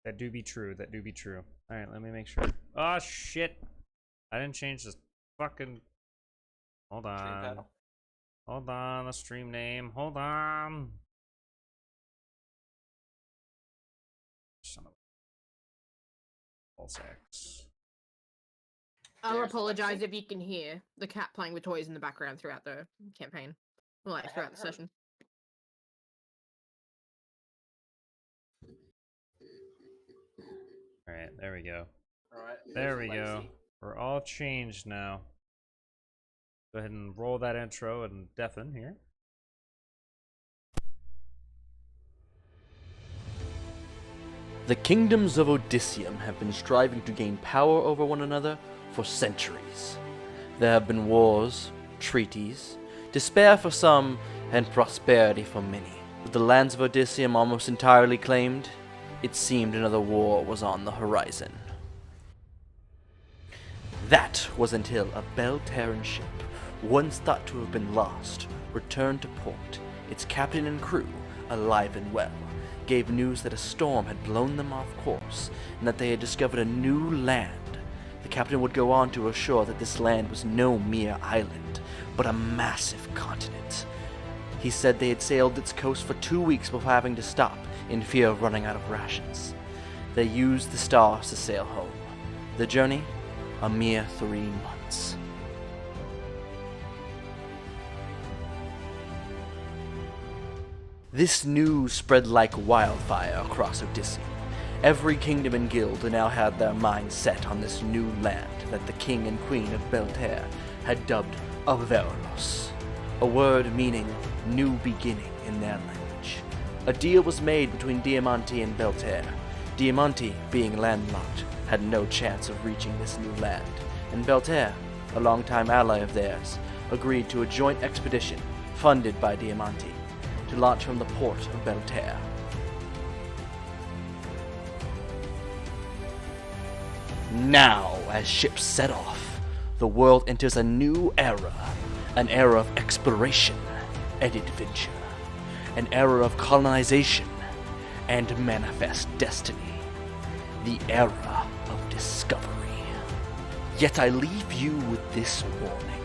That do be true. That do be true. All right, let me make sure. Oh shit! I didn't change this fucking. Hold Stream on. title. Hold on. The stream name. Hold on. Son of a false X. I'll There's apologize Alexi. if you can hear the cat playing with toys in the background throughout the campaign. Well, like, I throughout haven't the heard. session. All right, there we go. All right. There there's we go. Alexi. We're all changed now. Go ahead and roll that intro and deafen here. The kingdoms of Odysseum have been striving to gain power over one another for centuries. There have been wars, treaties, despair for some, and prosperity for many. With the lands of Odysseum almost entirely claimed, it seemed another war was on the horizon. That was until a Belle ship, once thought to have been lost, returned to port, its captain and crew alive and well, gave news that a storm had blown them off course, and that they had discovered a new land. The captain would go on to assure that this land was no mere island, but a massive continent. He said they had sailed its coast for 2 weeks before having to stop, in fear of running out of rations. They used the stars to sail home. The journey? A mere 3 months. This news spread like wildfire across Odysseum. Every kingdom and guild now had their minds set on this new land that the king and queen of Belle had dubbed Avaralos, a word meaning new beginning in their language. A deal was made between Diamante and Belle. Diamante, being landlocked, had no chance of reaching this new land, and Belle, a longtime ally of theirs, agreed to a joint expedition funded by Diamante to launch from the port of Belle. Now, as ships set off, the world enters a new era, an era of exploration and adventure, an era of colonization and manifest destiny, the era of discovery. Yet I leave you with this warning.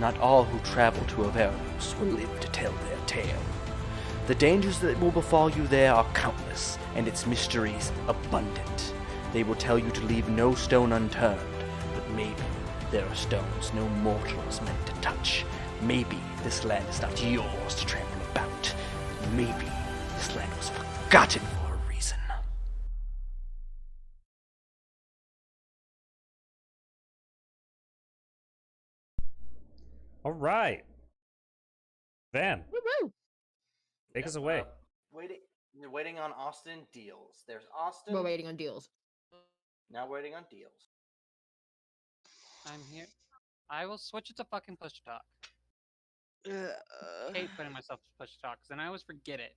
Not all who travel to Avaralos will live to tell their tale. The dangers that will befall you there are countless, and its mysteries abundant. They will tell you to leave no stone unturned, but maybe there are stones no mortal is meant to touch. Maybe this land is not yours to trample about. Maybe this land was forgotten for a reason. All right. Van, Woo-woo! take us away. Waiting on Austin deals. There's Austin. We're waiting on deals. Now waiting on deals. I'm here. I will switch it to fucking push to talk. I hate putting myself to push to talk, because then I always forget it.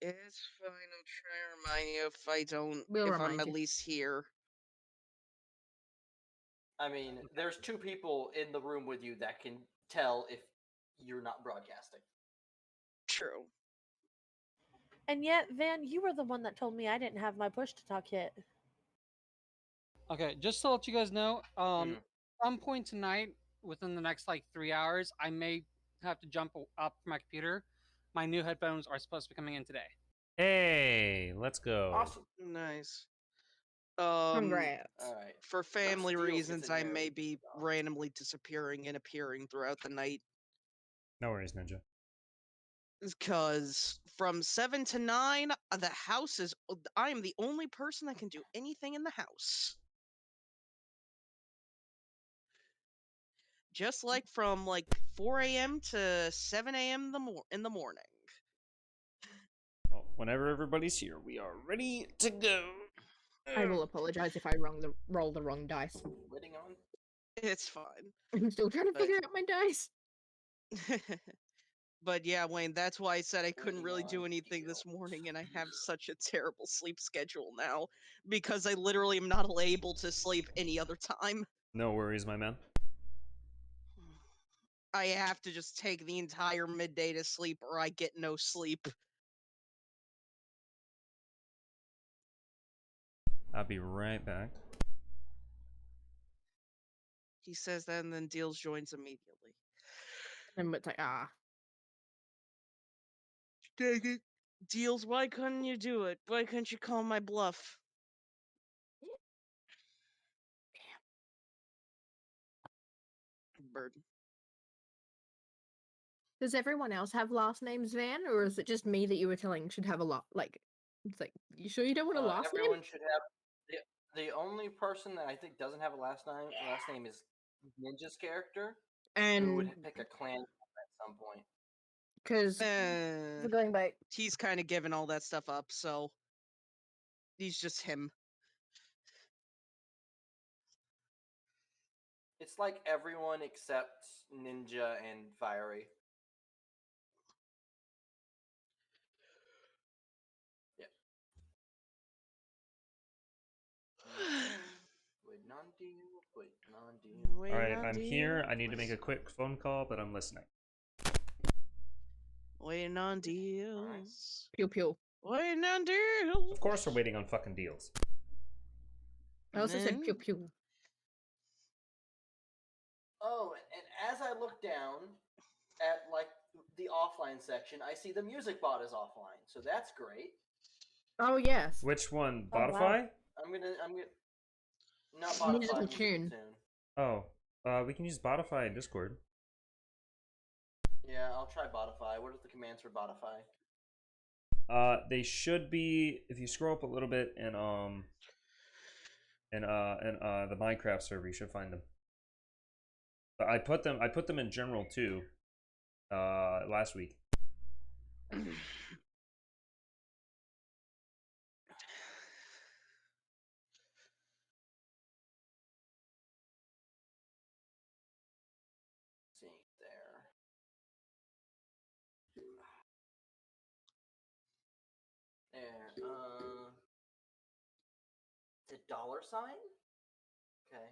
It's fine. I'll try and remind you if I don't. We'll if remind I'm at you. least here. I mean, there's 2 people in the room with you that can tell if you're not broadcasting. True. And yet, Van, you were the one that told me I didn't have my push to talk yet. Okay, just to let you guys know, Mhm. some point tonight, within the next like 3 hours, I may have to jump up from my computer. My new headphones are supposed to be coming in today. Hey, let's go. Awesome. Nice. Congrats. All right. For family Deals gets reasons, in I there. may be randomly disappearing and appearing throughout the night. No worries, Ninja. Because from 7 to 9, the house is. I am the only person that can do anything in the house. Just like from like 4 a.m. to 7 a.m. in the morning. Well, whenever everybody's here, we are ready to go. I will apologize if I roll the wrong dice. Waiting on. It's fine. I'm still trying to But- figure out my dice. But yeah, Wayne, that's why I said I couldn't Waiting really do on anything deal. this morning, and I have such a terrible sleep schedule now because I literally am not able to sleep any other time. No worries, my man. I have to just take the entire midday to sleep or I get no sleep. I'll be right back. He says that and then Deals joins immediately. And it's like, Dang it. Deals, why couldn't you do it? Why couldn't you call my bluff? Bird. does everyone else have last names, Van, or is it just me that you were telling should have a lot? Like, it's like, you sure you don't want a last name? Everyone should have. The only person that I think doesn't have a last name is Ninja's character, who would And pick a clan at some point. because we're going by He's kind of given all that stuff up, so he's just him. It's like everyone except Ninja and Fiery. Yeah. Waiting on deal. Waiting on deal. Alright, I'm here. I need to make a quick phone call, but I'm listening. Waiting on deals. pew pew. Waiting on deals. Of course we're waiting on fucking deals. I also said pew Mm. pew. Oh, and as I look down at like the offline section, I see the music bot is offline, so that's great. Oh yes. Which one? Oh, wow. Spotify? I'm gonna not Musical Spotify, tune. Oh, we can use Spotify and Discord. Yeah, I'll try Botify. What are the commands for Botify? They should be, if you scroll up a little bit and the Minecraft server, you should find them. But I put them in general too. Last week. See there. There. The dollar sign? Okay.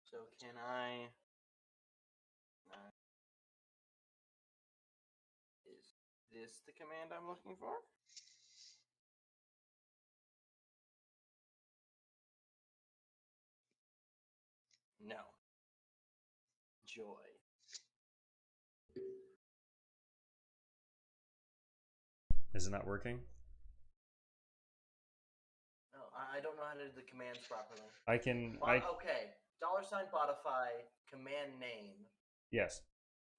So can I? Is this the command I'm looking for? No. Joy. Is it not working? No, I don't know how to do the commands properly. Okay. Dollar sign Botify command name. Yes.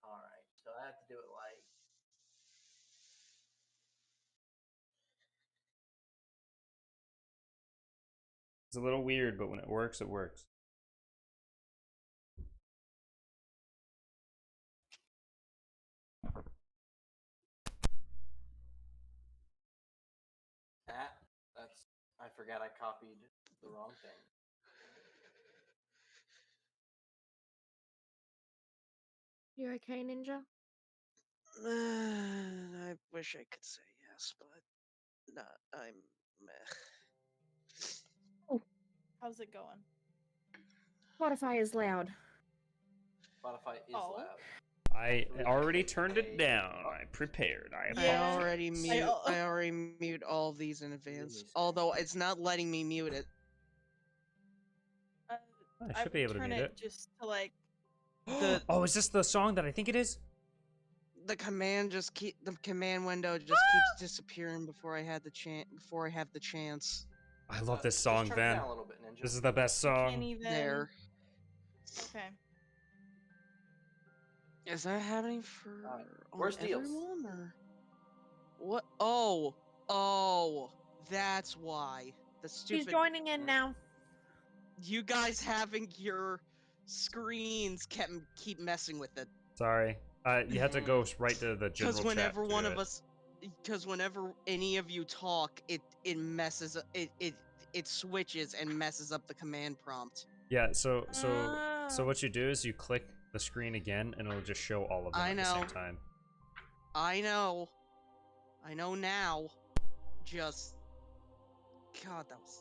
All right. So I have to do it like. It's a little weird, but when it works, it works. That's. I forgot I copied the wrong thing. You okay, Ninja? I wish I could say yes, but not. I'm meh. How's it going? Spotify is loud. Spotify is Oh. loud. I already turned it down. I prepared. I I Yeah. already mute. al- I already mute all of these in advance. Really Although it's not letting me mute it. I should be able to turn mute it. just to like. Oh, is this the song that I think it is? The command window just keeps disappearing before I had the chance. I love this Just song, turn it Van. down a little bit, Ninja. This is the best Can't song. even. There. Okay. Is that happening for where's Deals? everyone or what? Oh, that's why. The stupid. He's joining in now. You guys having your screens keep messing with it. Sorry. You had to go right to the general Because chat. whenever to one do of it. us, because whenever any of you talk, it messes it switches and messes up the command prompt. Yeah. So Oh. what you do is you click the screen again, and it'll just show all of them I at the know. same time. I know now. Just God, that was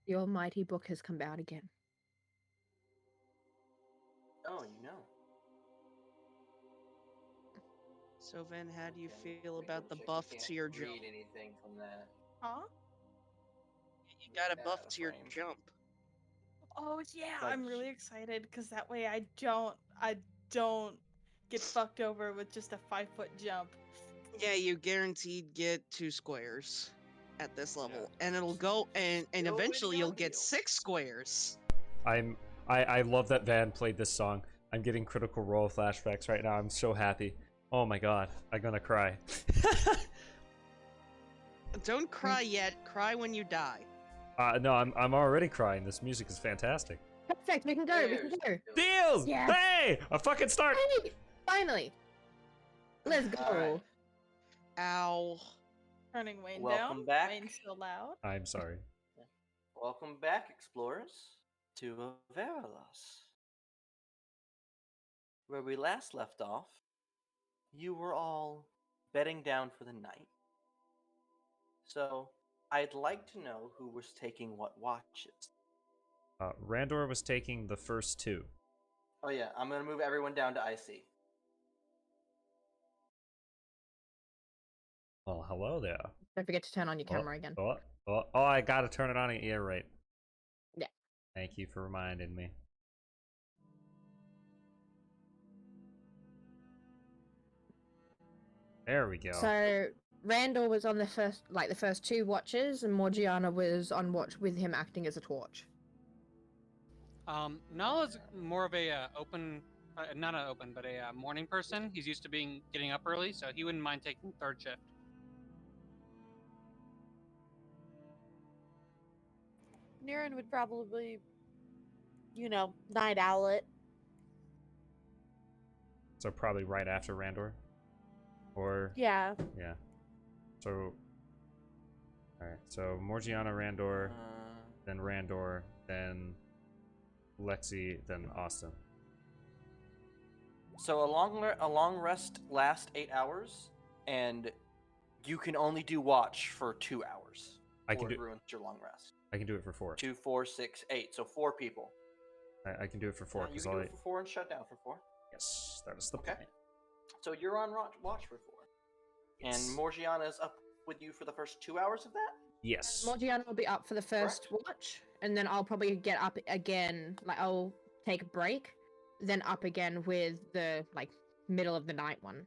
The almighty book has come out again. Oh, you know. So, Van, how do you Okay, feel let me about the double check. buff You to can't your jump? read anything from that. Huh? You got a Get buff out of to your frame. jump. Oh yeah, Like, I'm really excited because that way I don't get fucked over with just a 5-foot jump. Yeah, you guaranteed get 2 squares at this level, and it'll go and Still eventually waiting you'll on get you. 6 squares. I love that Van played this song. I'm getting Critical Role flashbacks right now. I'm so happy. Oh my god, I'm gonna cry. Don't cry yet. Cry when you die. No, I'm already crying. This music is fantastic. Perfect, we can go, we can There's go. the Deals! Yes. Hey! A fucking start! Hey, finally. Let's go. Alright. Ow. Turning Wayne Welcome down. back. Wayne's still loud. I'm sorry. Welcome back, explorers, to Avaralos. Where we last left off, you were all bedding down for the night. So, I'd like to know who was taking what watches. Randor was taking the first 2. Oh yeah, I'm gonna move everyone down to IC. Well, hello there. Don't forget to turn on your camera again. Oh, I gotta turn it on. Yeah, right. Yeah. Thank you for reminding me. There we go. So Randall was on the first 2 watches, and Morgiana was on watch with him acting as a torch. Nala's more of a open, not an open, but a morning person. He's used to getting up early, so he wouldn't mind taking third shift. Niran would probably, night owl it. So probably right after Randor? Or... Yeah. Yeah. So... Alright, so Morgiana, Randor, then Randor, then Lexi, then Austin. So a long rest lasts 8 hours, and you can only do watch for 2 hours. I can or do- it ruins your long rest. I can do it for 4. 2, 4, 6, 8. So 4 people. I can do it for 4. You 'cause can do I'll- it for 4 and shut down for 4. Yes, that is the Okay. plan. So you're on watch for 4. Yes. And Morgiana is up with you for the first 2 hours of that? Yes. Morgiana will be up for the first watch, and then I'll probably get up again. Like I'll take a break, then up again with the middle of the night one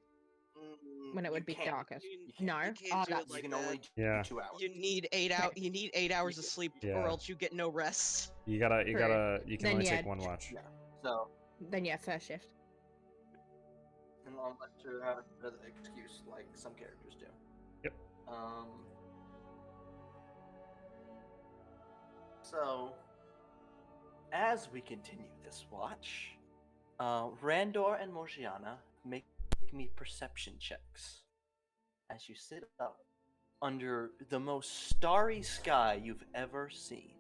when it would be darkest. You No, can't do that's it You like can that. only do Yeah. 2 hours. You need 8 out. You need 8 hours of sleep, Yeah. or else you get no rest. You True. can Then, only yeah, take 1 watch. Yeah. So, then yeah, first shift. unless you have another excuse like some characters do. Yep. So, as we continue this watch, Randor and Morgiana make me perception checks as you sit up under the most starry sky you've ever seen.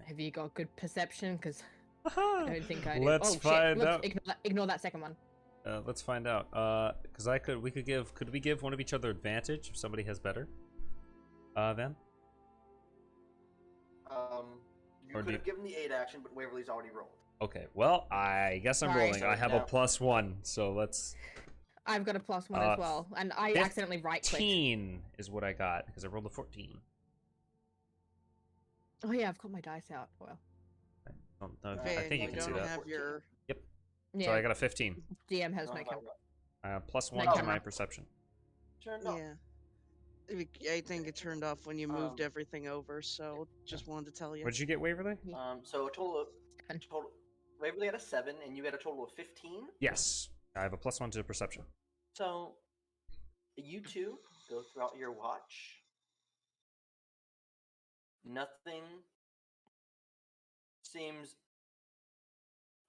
Have you got good perception? Because I don't think I do. Let's oh find shit! out. Ignore that second one. Let's find out. Because could we give one of each other advantage if somebody has better? Then? You Or could do have given the 8 action, but Waverly's already rolled. Okay, well, I guess I'm Sorry. rolling. I have a Now- +1, so let's... I've got a +1 as well, and I accidentally right clicked. 15 is what I got, because I rolled a 14. Oh yeah, I've got my dice out. Well, I Van, think you you can see don't that. have your. yeah. So I got a 15. DM has No, no how camera. about- +1 No to camera. my perception. Turned off. Yeah. I think it turned off when you moved everything over, so just wanted to tell you. What did you get, Waverly? So a total of Seven. Waverly had a 7, and you had a total of 15. Yes. I have a +1 to perception. So you two go throughout your watch. Nothing seems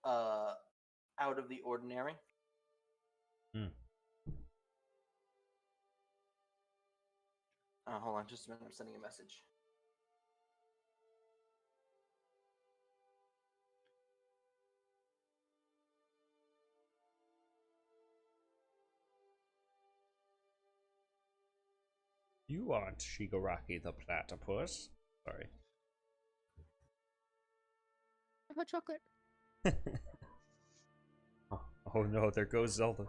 out of the ordinary. Hold on just a minute, I'm sending a message. You aren't Shigaraki the platypus. Sorry. Hot chocolate. Oh no, there goes Zelda.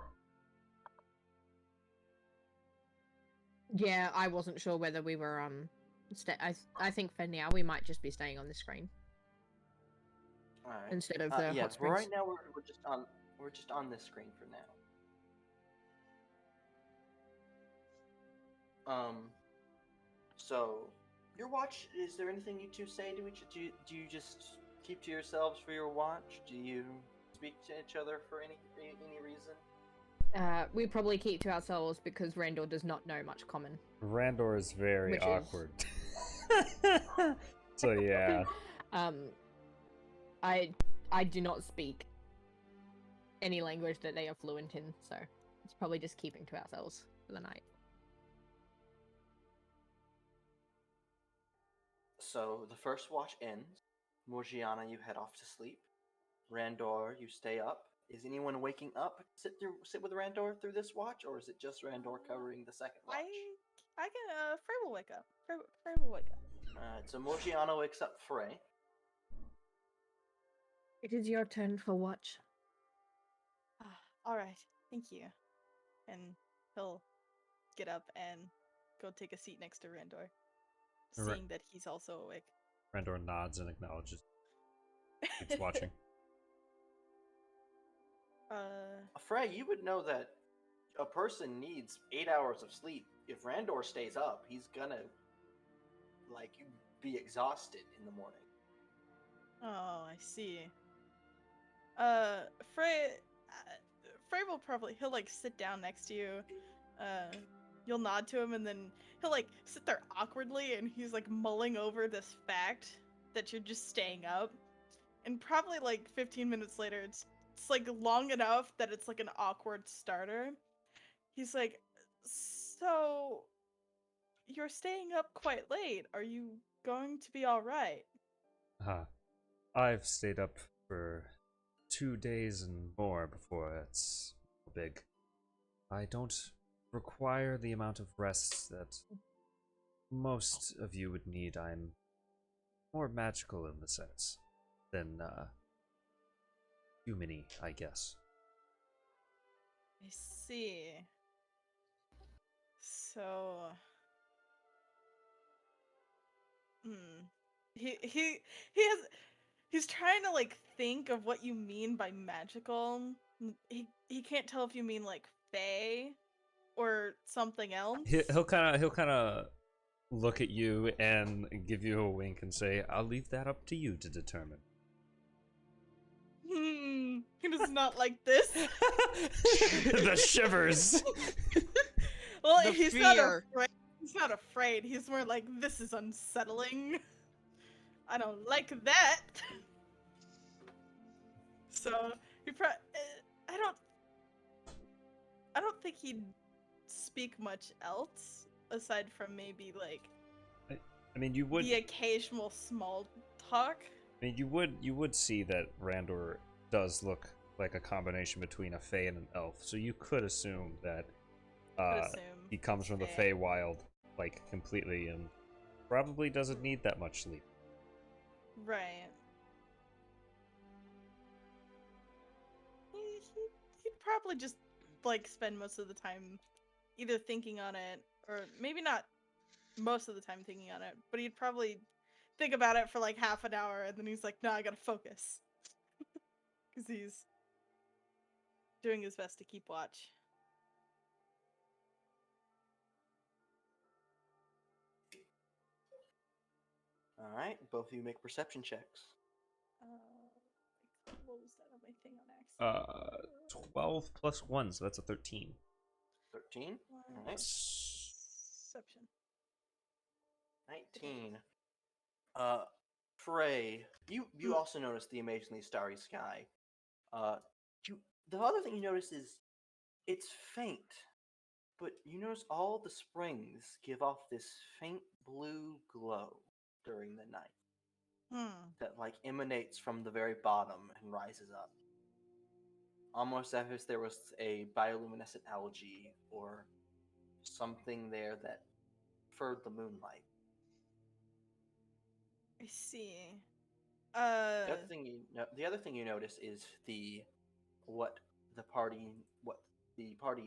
Yeah, I wasn't sure whether we were I think for now we might just be staying on the screen All right. instead of the Yeah, hot but springs. right now we're just on this screen for now. So your watch. Is there anything you two say to each? Do you just keep to yourselves for your watch? Do you speak to each other for any reason? We probably keep to ourselves because Randor does not know much common. Randor is very Which is- awkward. So yeah. I do not speak any language that they are fluent in, so it's probably just keeping to ourselves for the night. So the first watch ends. Morgiana, you head off to sleep. Randor, you stay up. Is anyone waking up? Sit with Randor through this watch, or is it just Randor covering the second watch? I can. Frey will wake up. Frey will wake up. Alright, so Morgiana wakes up Frey. It is your turn for watch. All right, thank you. And he'll get up and go take a seat next to Randor, Alright. seeing that he's also awake. Randor nods and acknowledges. Keeps watching. Frey, you would know that a person needs 8 hours of sleep. If Randor stays up, he's gonna be exhausted in the morning. Oh, I see. Frey will probably he'll sit down next to you. You'll nod to him, and then he'll sit there awkwardly, and he's mulling over this fact that you're just staying up. And probably 15 minutes later, it's long enough that it's an awkward starter. He's like, "So you're staying up quite late. Are you going to be all right?" I've stayed up for 2 days and more before it's big. I don't require the amount of rest that most of you would need. I'm more magical in the sense than human-y, I guess. I see. So, he's trying to think of what you mean by magical. He can't tell if you mean fae or something else. He'll kind of look at you and give you a wink and say, "I'll leave that up to you to determine." He does not like this. The shivers. Well, The he's not fear. afraid. He's not afraid. He's more like, this is unsettling. I don't like that. So he I don't think he'd speak much else aside from maybe I mean, you would. the occasional small talk. I mean, you would see that Randor does look like a combination between a Fae and an elf, so you could assume that he comes from the Fae. Feywild, completely, and probably doesn't need that much sleep. Right. He'd probably just spend most of the time either thinking on it, or maybe not most of the time thinking on it, but he'd probably think about it for half an hour, and then he's like, "No, I gotta focus," because he's doing his best to keep watch. All right, both of you make perception checks. What was that on my thing on X? 12 plus 1, so that's a 13. 13. All right. Perception. 19. Frey, you also notice the amazingly starry sky. The other thing you notice is it's faint, but you notice all the springs give off this faint blue glow during the night that emanates from the very bottom and rises up, almost as if there was a bioluminescent algae or something there that preferred the moonlight. I see. The other thing you notice is what the party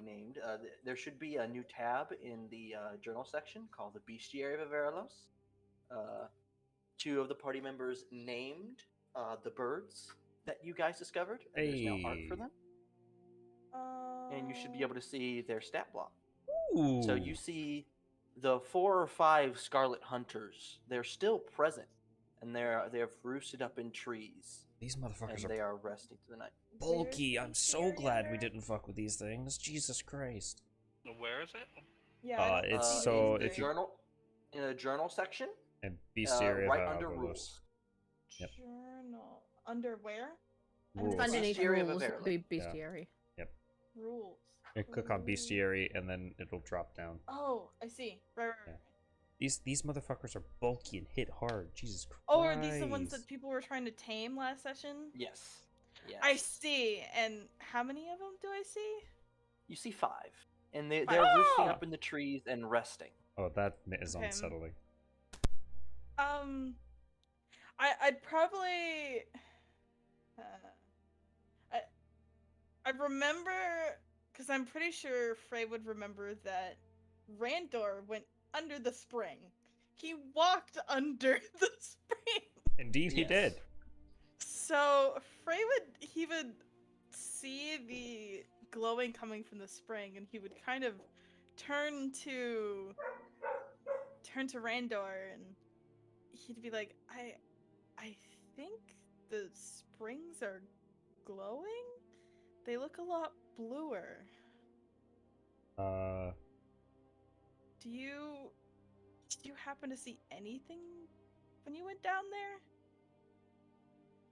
named. There should be a new tab in the journal section called the Bestiary of Avaralos. 2 of the party members named the birds that you guys discovered, and there's now art for them. And you should be able to see their stat block. Ooh. So you see the 4 or 5 scarlet hunters. They're still present, and they've roosted up in trees. These motherfuckers And they are are resting for the night. bulky. Where's I'm the so area glad we where- didn't fuck with these things. Jesus Christ. Where is it? Yeah. I don't It's see in so the if you journal, in the journal section, and Bestiary right of under Avaralos. rules. Yep. Journal. Under where? Rules. Underneath Bestiary of rules, Avaralos. the bestiary. Rules. You click on Bestiary and then it'll drop down. Oh, I see. Right. Yeah. These motherfuckers are bulky and hit hard. Jesus Christ. Oh, are these the ones that people were trying to tame last session? Yes. Yes. I see. And how many of them do I see? You see 5, and they're Five. roosting up in the trees and resting. Oh, that is Okay. unsettling. I'd probably. I remember, because I'm pretty sure Frey would remember that Randor went under the spring. He walked under the spring. Indeed, he Yes. did. So he would see the glowing coming from the spring, and he would kind of turn to Randor, and he'd be like, I think the springs are glowing? They look a lot bluer. Did you happen to see anything when you went down there?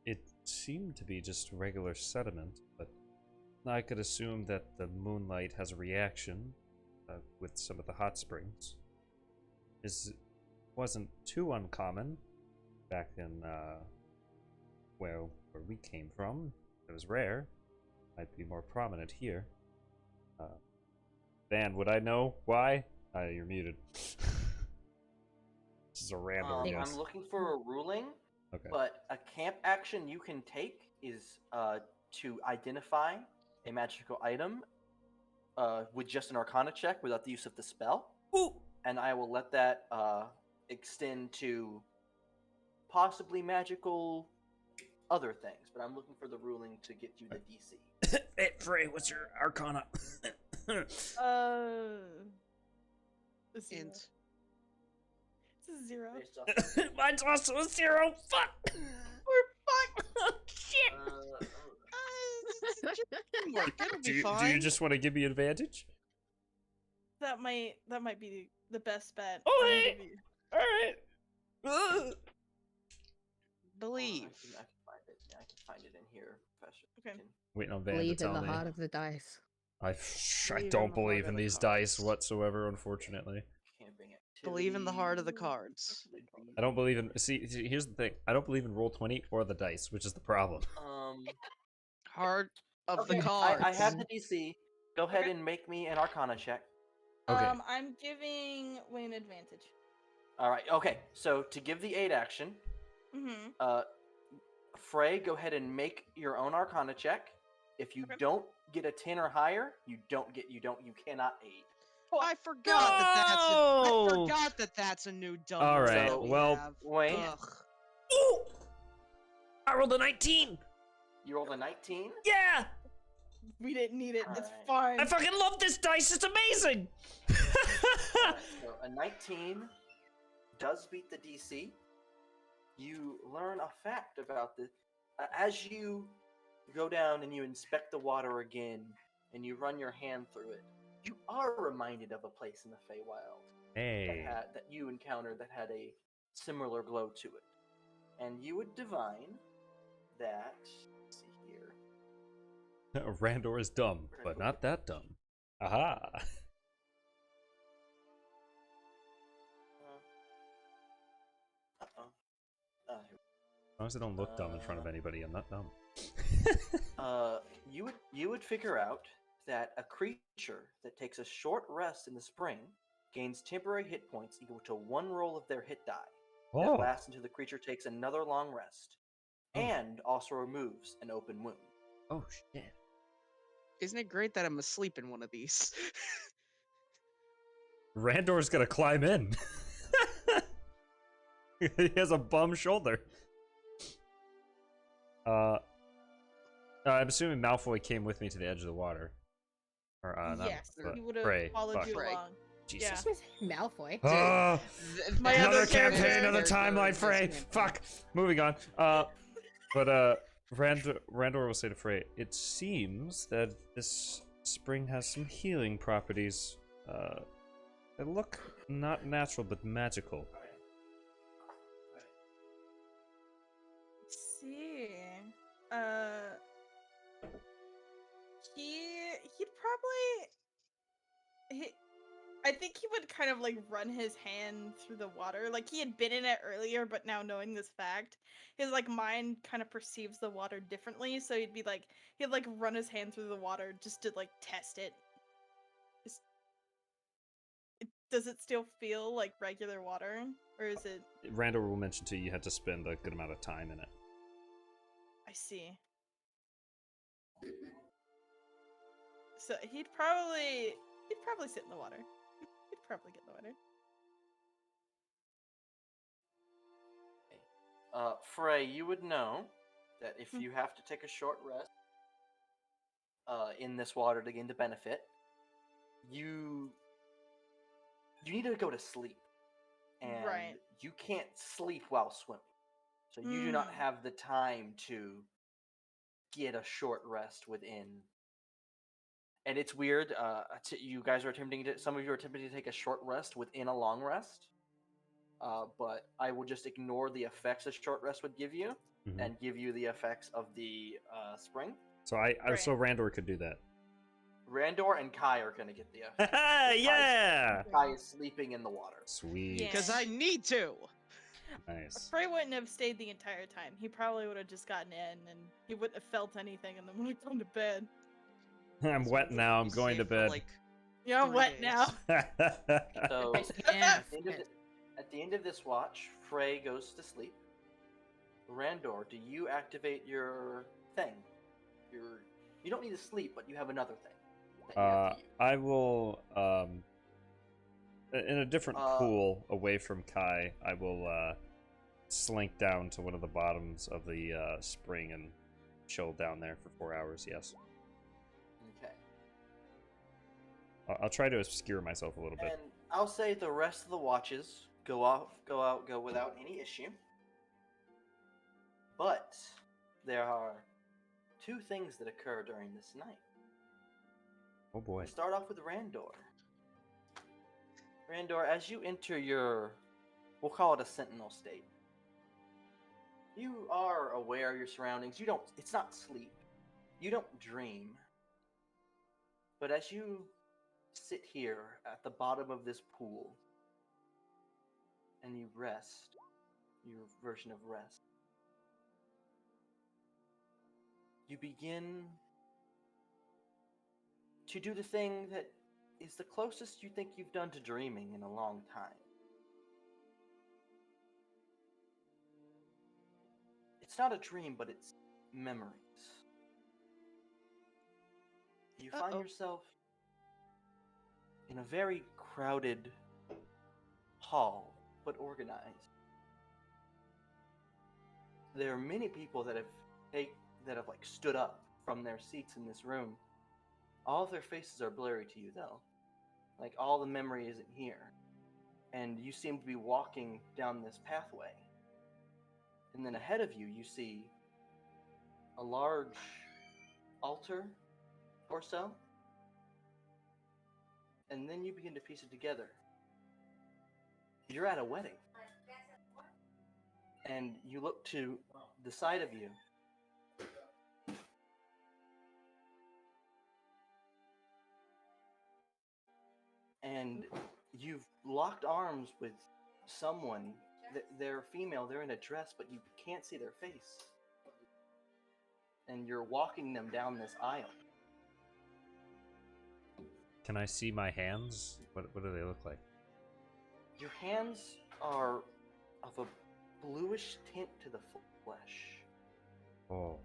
It seemed to be just regular sediment, but I could assume that the moonlight has a reaction with some of the hot springs. It wasn't too uncommon back in where we came from. It was rare. Might be more prominent here. Dan, would I know why? You're muted. This is a random guess. I'm looking for a ruling, Okay. but a camp action you can take is to identify a magical item with just an Arcana check without the use of the spell. Ooh. And I will let that extend to possibly magical other things, but I'm looking for the ruling to get you the DC. Hey, Frey, what's your Arcana? A zero. Int. It's a 0. Based off Mine's also a 0. Fuck. We're fucked. Oh, shit. Teamwork, it'll be Do you fine. just want to give me advantage? That might be the best bet. Oh, I'm gonna hey. give you- All right. Believe. I can find it. Yeah, I can find it in here, Professor. Okay. Waiting on Van to Believe in tell the me. heart of the dice. I Believe in don't the believe heart in of the these dice cards. whatsoever, unfortunately. Camping Believe in the heart of the activity. cards. I don't believe in. See, here's the thing. I don't believe in Roll20 or the dice, which is the problem. Heart of Okay, the cards. I have the DC. Go ahead Okay. and make me an Arcana check. Okay. I'm giving Wayne advantage. All right. Okay. So to give the aid action, Mm-hmm. Frey, go ahead and make your own Arcana check. If you Okay. don't get a 10 or higher, you cannot aid. I forgot No! that that's a new dumb. All rule right, that we well- have. Wayne, Ugh. Ooh! I rolled a 19. you rolled a 19. Yeah, We didn't need it. It's Alright. fine. I fucking love this dice. It's amazing. Alright, so a 19 does beat the DC. You learn a fact about this. As you go down and you inspect the water again, and you run your hand through it, you are reminded of a place in the Feywild Hey. that you encountered that had a similar glow to it. And you would divine that. Let's see here. Randor is dumb, but not that dumb. Aha. Uh-oh. Here. As long as I don't look dumb in front of anybody, I'm not dumb. You would figure out that a creature that takes a short rest in the spring gains temporary hit points equal to 1 roll of their hit die. That Oh, lasts until the creature takes another long rest, and also removes an open wound. oh shit. Isn't it great that I'm asleep in one of these? Randor's gonna climb in. He has a bum shoulder. I'm assuming Malfoy came with me to the edge of the water. Or, not Yes, but he would have Frey. followed Fuck. you Frey. along. Jesus. Malfoy. Ah, My another other campaign, character. another There's timeline, this Frey. campaign. Fuck. Moving on. Randor will say to Frey, it seems that this spring has some healing properties. They look not natural, but magical. Let's see. He'd probably I think he would kind of like run his hand through the water. Like he had been in it earlier, but now knowing this fact, his like mind kind of perceives the water differently. So he'd like run his hand through the water just to like test it. Does it still feel like regular water, or is it? Randor will mention to you, you had to spend a good amount of time in it. I see. So he'd probably sit in the water. He'd probably get in the water. Frey, you would know that if you have to take a short rest in this water to gain the benefit, you need to go to sleep, and Right. you can't sleep while swimming, so you do not have the time to get a short rest within. And it's weird. You guys are attempting to. Some of you are attempting to take a short rest within a long rest. But I will just ignore the effects a short rest would give you, and give you the effects of the spring. So so Randor could do that. Randor and Kai are gonna get the effect. Yeah! Kai is sleeping in the water. Sweet. Because I need to. Nice. Frey wouldn't have stayed the entire time. He probably would have just gotten in, and he wouldn't have felt anything, and then would have gone to bed. I'm wet now, I'm Be going to safe for, bed. like, Yeah, I'm 3 wet days. now. So Yeah. at the end of this watch, Frey goes to sleep. Randor, do you activate your thing? You don't need to sleep, but you have another thing. That you have to use. I will, in a different pool away from Kai, I will slink down to one of the bottoms of the spring and chill down there for 4 hours, yes. Okay. I'll try to obscure myself a little bit. And I'll say the rest of the watches go without any issue. But there are 2 things that occur during this night. Oh boy. We start off with Randor. Randor, as you enter your, we'll call it a sentinel state, you are aware of your surroundings. It's not sleep. You don't dream. But as you sit here at the bottom of this pool and you rest, your version of rest, you begin to do the thing that is the closest you think you've done to dreaming in a long time. It's not a dream, but it's memories. You find yourself in a very crowded hall, but organized. There are many people that have like stood up from their seats in this room. All of their faces are blurry to you, though. Like, all the memory isn't here. And you seem to be walking down this pathway. And then ahead of you, you see a large altar or so. And then you begin to piece it together. You're at a wedding. And you look to the side of you. And you've locked arms with someone. They're female, they're in a dress, but you can't see their face. And you're walking them down this aisle. Can I see my hands? What do they look like? Your hands are of a bluish tint to the flesh. Oh,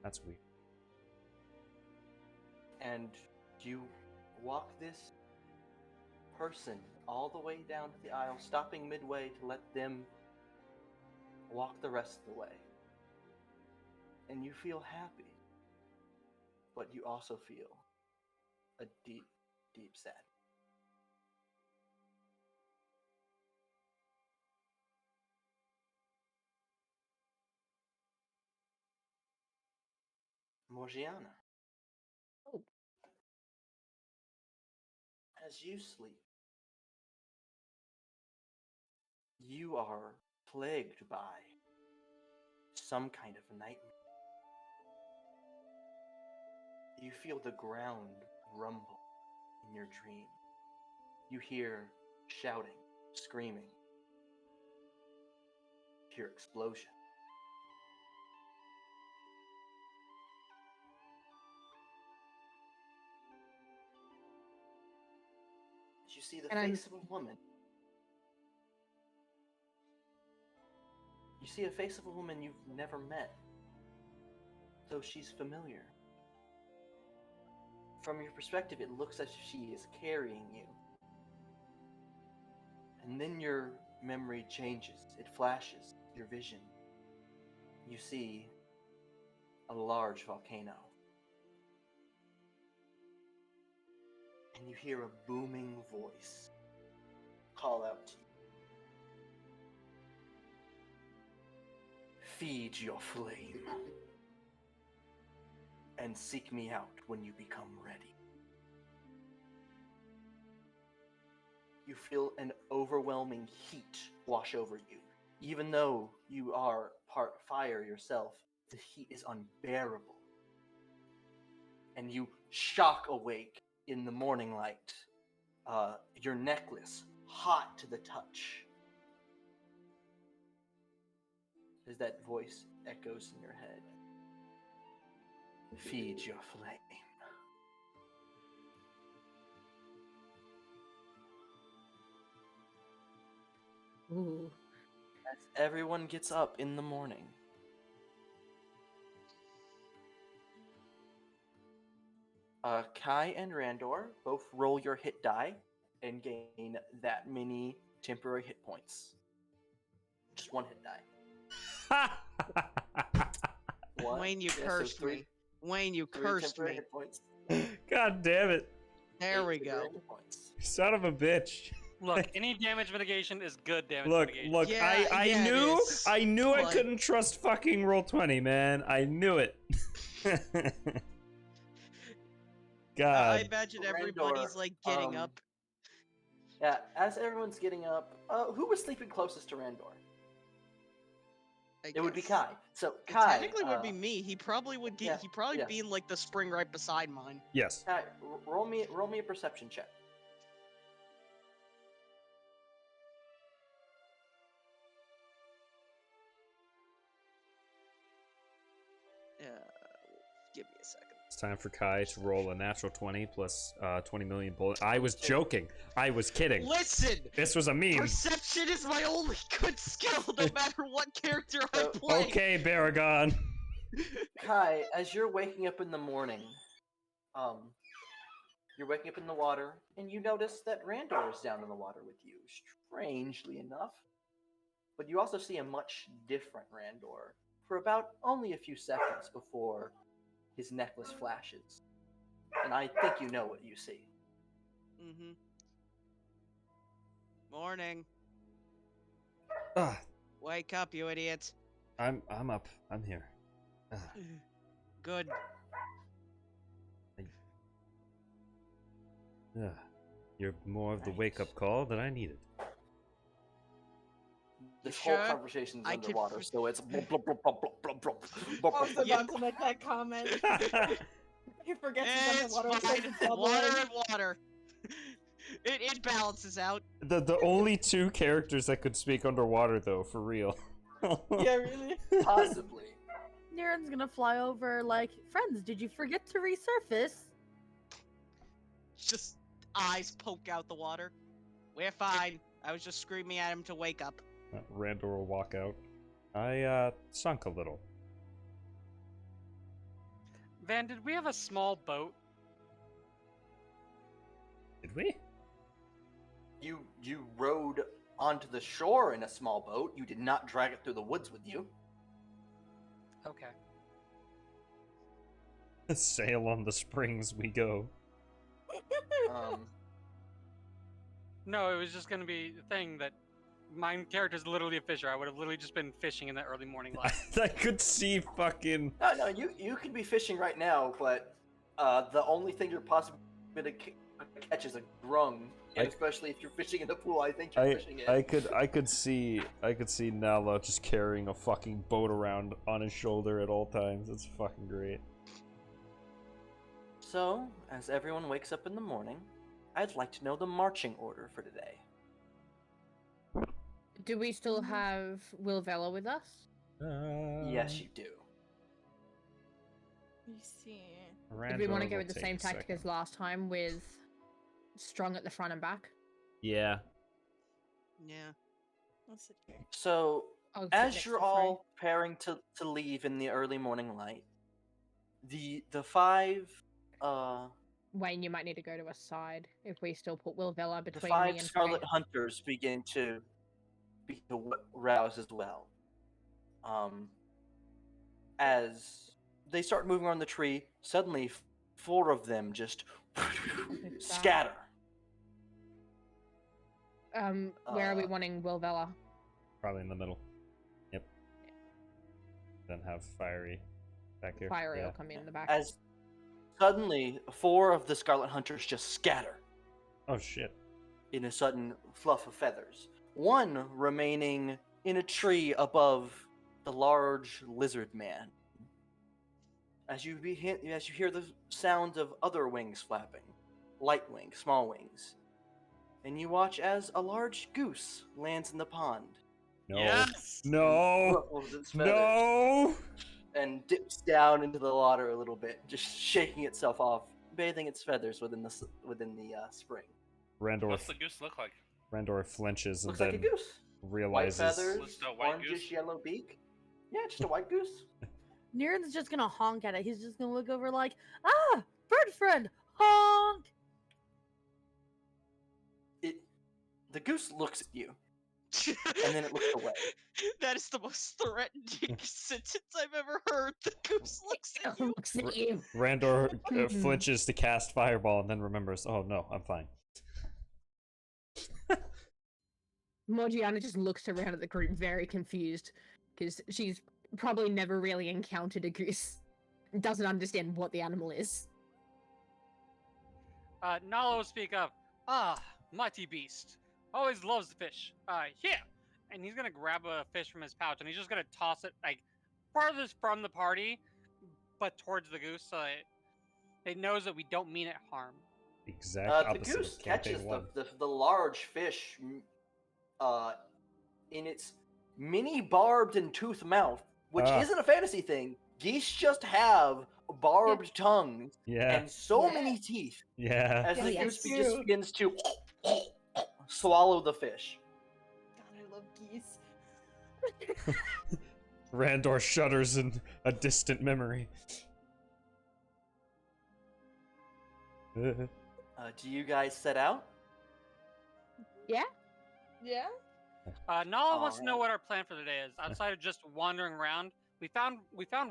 that's weird. And you walk this person all the way down to the aisle, stopping midway to let them walk the rest of the way. And you feel happy, but you also feel a deep, deep sadness. Morgiana. Oh. As you sleep, you are plagued by some kind of nightmare. You feel the ground rumble in your dream. You hear shouting, screaming. You hear explosion. You see the face of a woman. You see a face of a woman you've never met, though she's familiar. From your perspective, it looks as if she is carrying you. And then your memory changes. It flashes your vision. You see a large volcano. And you hear a booming voice call out to you. Feed your flame. And seek me out when you become ready. You feel an overwhelming heat wash over you. Even though you are part fire yourself, the heat is unbearable. And you shock awake in the morning light. Your necklace hot to the touch. As that voice echoes in your head. Feed your flame. Ooh. As everyone gets up in the morning, Kai and Randor both roll your hit die and gain that many temporary hit points. Just one hit die. One. Wayne, you Yeah, so cursed three- me. Wayne, you three cursed temporary me. hit points. God damn it. There 8 we go. temporary hit points. Son of a bitch. Look, any damage mitigation is good damage Look, mitigation. look, Yeah, I yeah, it knew is, I but- couldn't trust fucking Roll20, man. I knew it. God. I imagine everybody's Randor, like getting up. Yeah, as everyone's getting up, who was sleeping closest to Randor? I It would be guess. Kai. So It Kai, technically would be me. He probably would get. yeah, He'd probably yeah. be in like the spring right beside mine. Yes. Kai, roll me a perception check. Give me a second. It's time for Kai to roll a natural 20 plus 20 million bullets. I was joking. I was kidding. Listen, This was a meme. perception is my only good skill, no matter what character I play. Okay, Baragon. Kai, as you're waking up in the morning, you're waking up in the water, and you notice that Randor is down in the water with you, strangely enough. But you also see a much different Randor for about only a few seconds before his necklace flashes. And I think you know what you see. Mm-hmm. Morning. Ah, Wake up, you idiots. I'm up. I'm here. Ah, Good. yeah. You're more of the Nice. wake-up call that I needed. This You whole sure? conversation's I could underwater, f- so it's blub, blub, blub, blub, blub, blub, blub, I was blub, about to make that comment. He forgets he's It's underwater. fine. Starts bubbling. Water and water. It balances out. The only two characters that could speak underwater, though, for real. Yeah, really. Possibly. Niren's gonna fly over like, friends, did you forget to resurface? Just eyes poke out the water. We're fine. I was just screaming at him to wake up. Randor will walk out. I sunk a little. Van, did we have a small boat? Did we? You rode onto the shore in a small boat. You did not drag it through the woods with you. Okay. Sail on the springs we go. Um, No, it was just gonna be the thing that my character's literally a fisher. I would have literally just been fishing in the early morning light. I could see fucking. no, you could be fishing right now, but the only thing you're possibly gonna catch is a grung, and especially if you're fishing in the pool. I think you're fishing in. I could see Nala just carrying a fucking boat around on his shoulder at all times. It's fucking great. So, as everyone wakes up in the morning, I'd like to know the marching order for today. Do we still have Will Vela with us? Yes, you do. You see. Did we want to go will with the take same a tactic second. as last time with strong at the front and back? Yeah. Yeah. Let's sit here. So, I'll sit as next you're to Frey. all preparing to leave in the early morning light, the five Wayne, you might need to go to a side if we still put Will Vela the between five me and Scarlet Frey. Hunters begin to rouse as well. As they start moving around the tree, suddenly four of them just scatter. Where are we wanting Will Vela? Probably in the middle. Yep. Then have Fiery back here. Fiery Yeah. will come in the back. As suddenly four of the Scarlet Hunters just scatter Oh shit. in a sudden fluff of feathers. One remaining in a tree above the large lizard man. As you hear the sounds of other wings flapping, light wings, small wings, and you watch as a large goose lands in the pond No. Yes! No. ruffles its feathers No. and dips down into the water a little bit, just shaking itself off, bathing its feathers within the spring. Randor. What's the goose look like? Randor flinches and Looks like a then goose. White realizes. feathers, Just a white orangish goose? yellow beak. Yeah, just a white goose. Niren's just gonna honk at it. He's just gonna look over like, ah, bird friend, honk. The goose looks at you, and then it looks away. That is the most threatening sentence I've ever heard. The goose looks at you. Looks at you. Randor flinches to cast Fireball and then remembers, oh no, I'm fine. Morgiana just looks around at the group very confused because she's probably never really encountered a goose. Doesn't understand what the animal is. Nala will speak up. Ah, mighty beast. Always loves the fish. Here! And he's gonna grab a fish from his pouch and he's just gonna toss it, like, farthest from the party, but towards the goose so it knows that we don't mean it harm. Exact The opposite goose of campaign catches one. the large fish in its mini barbed and toothed mouth, which Ah. isn't a fantasy thing. Geese just have barbed tongues Yeah. and so many teeth. Yeah. As the Yeah, goose yes. just begins to swallow the fish. God, I love geese. Randor shudders in a distant memory. Do you guys set out? Yeah. Nala wants to know Alright. what our plan for the day is. Outside of just wandering around, we found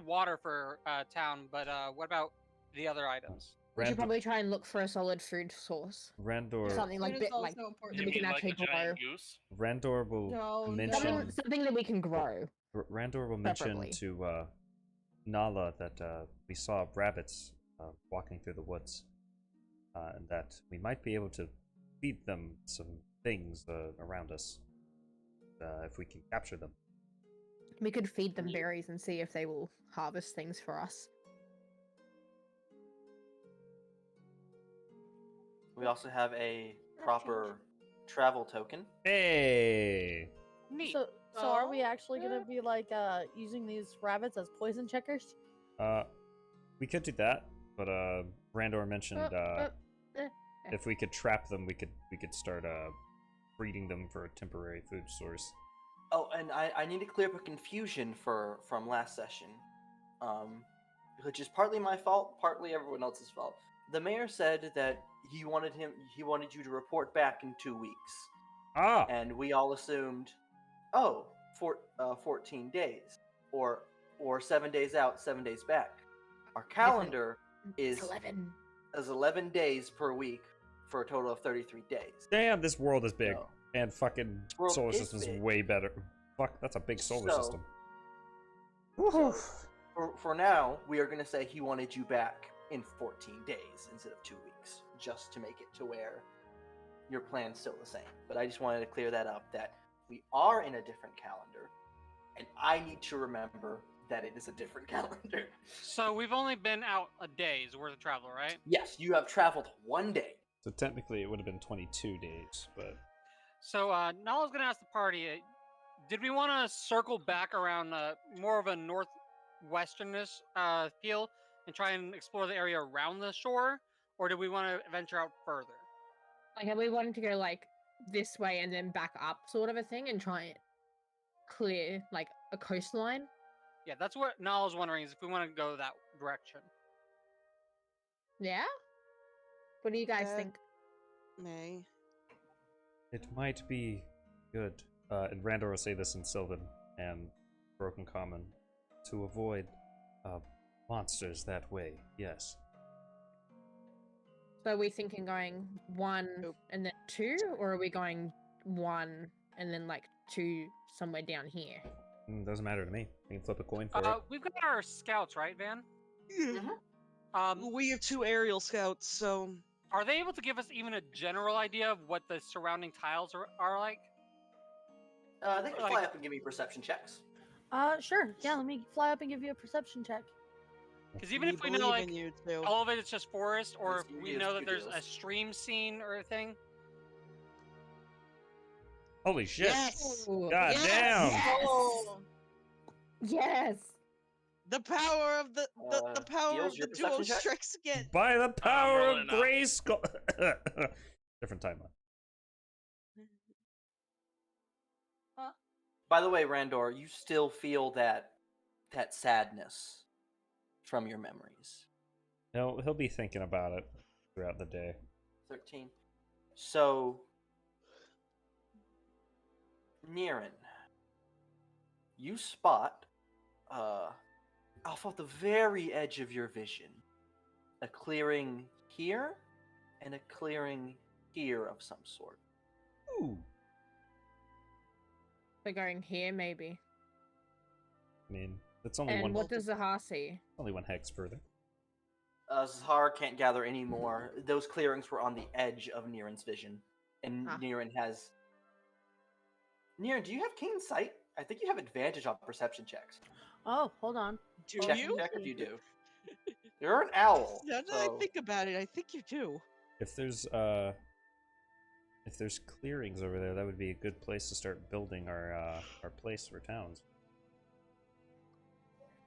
water for town, but what about the other items? We should Randor, probably try and look for a solid food source. Randor, Something like Food is bit like also important. that You we can mean like actually a giant grow. goose? Randor will No, no. mention. Something that we can grow. Randor will mention Preferably. to Nala that we saw rabbits walking through the woods, and that we might be able to feed them some things around us if we can capture them. We could feed them berries and see if they will harvest things for us. We also have a proper travel token. Hey. Neat. So are we Oh, actually gonna yeah. be like using these rabbits as poison checkers? We could do that, but Randor mentioned if we could trap them, we could start breeding them for a temporary food source. Oh, and I need to clear up a confusion from last session, which is partly my fault, partly everyone else's fault. The mayor said that he wanted you to report back in 2 weeks, Ah! and we all assumed, 14 days, or 7 days out, 7 days back. Our calendar It's is 11. 11 days per week for a total of 33 days. Damn, this world is big. So, And fucking world solar is system's big. way better. Fuck, that's a big solar So- system. so for now, we are going to say he wanted you back in 14 days instead of 2 weeks, just to make it to where your plan's still the same. But I just wanted to clear that up, that we are in a different calendar, and I need to remember that it is a different calendar. So we've only been out a day's worth of travel, right? Yes, you have traveled 1 day. So technically it would have been 22 days, but... So now I was gonna ask the party, did we want to circle back around more of a northwesternness feel and try and explore the area around the shore, or do we want to venture out further? Like, are we wanting to go like this way and then back up, sort of a thing, and try and clear like a coastline? Yeah, that's what Nala was wondering, is if we want to go that direction. Yeah. What do you guys Uh, think? May. It might be good, and Randor will say this in Sylvan and Broken Common, to avoid monsters that way, yes. So are we thinking going 1 Nope. and then 2, or are we going 1 and then like 2 somewhere down here? Doesn't matter to me. We can flip a coin for it. We've got our scouts, right, Van? We have 2 aerial scouts, so Are they able to give us even a general idea of what the surrounding tiles are like? They can fly up and give me perception checks. Sure. Yeah, let me fly up and give you a perception check. Because even if we know, believe like, in you too. all of it is just forest, or Yes, if you we do, know that you there's do. a stream scene or a thing. Holy shit! Yes! Ooh. God Yes! damn! Oh, Yes. The power of the power Gilles, of your the duo perception check? strikes again. By the power of rolling up. Grayskull! Different timeline. By the way, Randor, you still feel that sadness from your memories. He'll be thinking about it throughout the day. 13. So, Niran, you spot, off of the very edge of your vision, a clearing here and a clearing here of some sort. Ooh. We're going here, maybe. I mean, it's only And one. what does Zahar see? Only one hex further. Zahar can't gather any more. Those clearings were on the edge of Niran's vision. And Ah. Niran has... Niran, do you have keen sight? I think you have advantage on perception checks. Oh, hold on. Do check, you? check if you do. You're an owl. Now that so- I think about it, I think you do. If there's clearings over there, that would be a good place to start building our place for towns.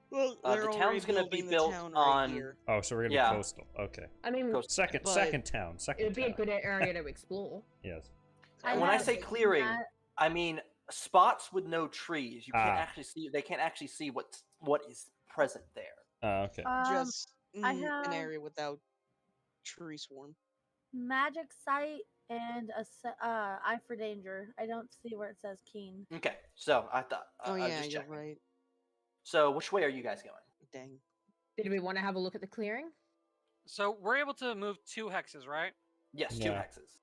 Well, The they're already town's gonna be building the built town right on- here. Oh, so we're gonna Yeah. be coastal. Okay. I mean, Coast- Second But- town. it Second would be a town. good area to explore. Yes. And when I have say seen clearing, that. I mean spots with no trees. You can't Ah. actually see. They can't actually see what is present there. Okay. Just I an have- area without tree swarm. Magic sight and eye for danger. I don't see where it says keen. Okay, so I thought. Oh I was yeah, just you're checking. right. So which way are you guys going? Dang. Did we want to have a look at the clearing? So we're able to move 2 hexes, right? Yes, 2 Yeah. hexes.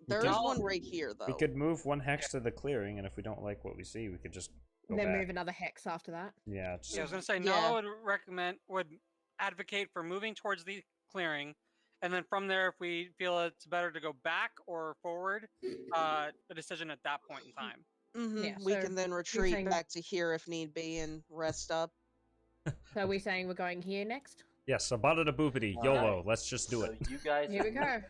There could- is one right here though. We could move one hex to the clearing, and if we don't like what we see, we could just go Then back. move another hex after that. Yeah. Just, Yeah, I was gonna say Yeah. Nala would advocate for moving towards the clearing, and then from there, if we feel it's better to go back or forward, a decision at that point in time. Yeah, We so can then you're retreat saying- back to here if need be and rest up. So are we saying we're going here next? yes. Abada da boopity. Alright. YOLO. Let's just do So it. you guys. Here we go.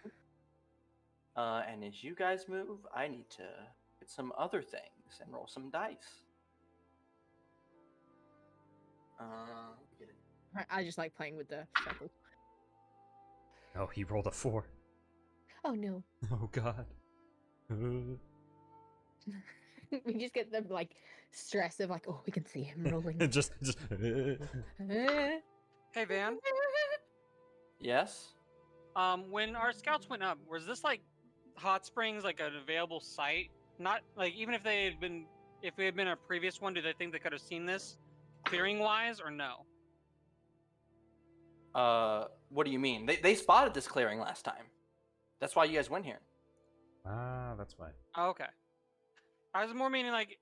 And as you guys move, I need to get some other things and roll some dice. Get it. I just like playing with the circle. Oh, he rolled a 4. Oh no. Oh God. We just get the like stress of like, oh, we can see him rolling. just. Hey, Van. Yes. When our scouts went up, was this like hot springs like an available site? Not like even if they had been, if we had been a previous one, do they think they could have seen this, clearing wise, or no? What do you mean? They spotted this clearing last time. That's why you guys went here. Ah, that's why. Oh, okay. I was more meaning like,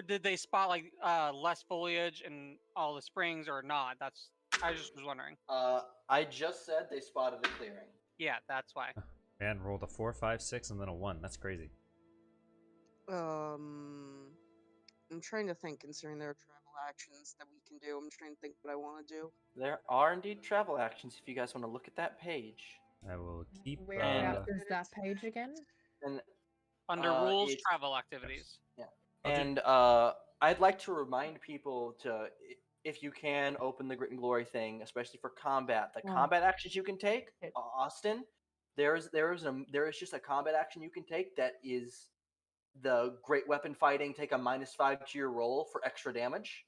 did they spot like less foliage in all the springs or not? That's I just was wondering. I just said they spotted the clearing. Yeah, that's why. Man rolled a 4, 5, 6, and then a 1. That's crazy. I'm trying to think, considering there are travel actions that we can do. I'm trying to think what I want to do. There are indeed travel actions if you guys want to look at that page. I will keep. Whereabouts is that page again? And Under rules, it's- travel activities. and I'd like to remind people to, if you can, open the Grit and Glory thing, especially for combat. The Oh. combat actions you can take, It- Austin. There is just a combat action you can take that is the great weapon fighting. Take a -5 to your roll for extra damage,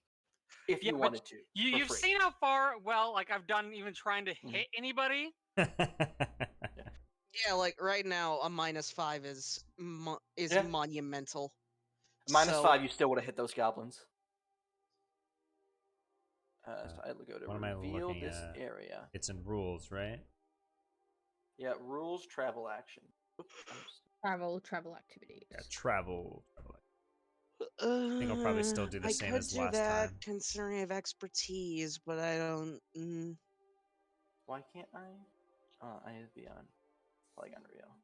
if Yeah, you but wanted to. You've free. seen how far like I've done even trying to hit anybody. Yeah, like right now, a -5 is Yeah. monumental. -5, So- you still would have hit those goblins. So I'll go to what am I reveal looking this at? area. It's in rules, right? Yeah, rules, travel action. Oops, Travel activities. Yeah, travel. I think I'll probably still do the I same could as do last that, time. considering I have expertise, but I don't. Why can't I? I need to be on Polygon Rio.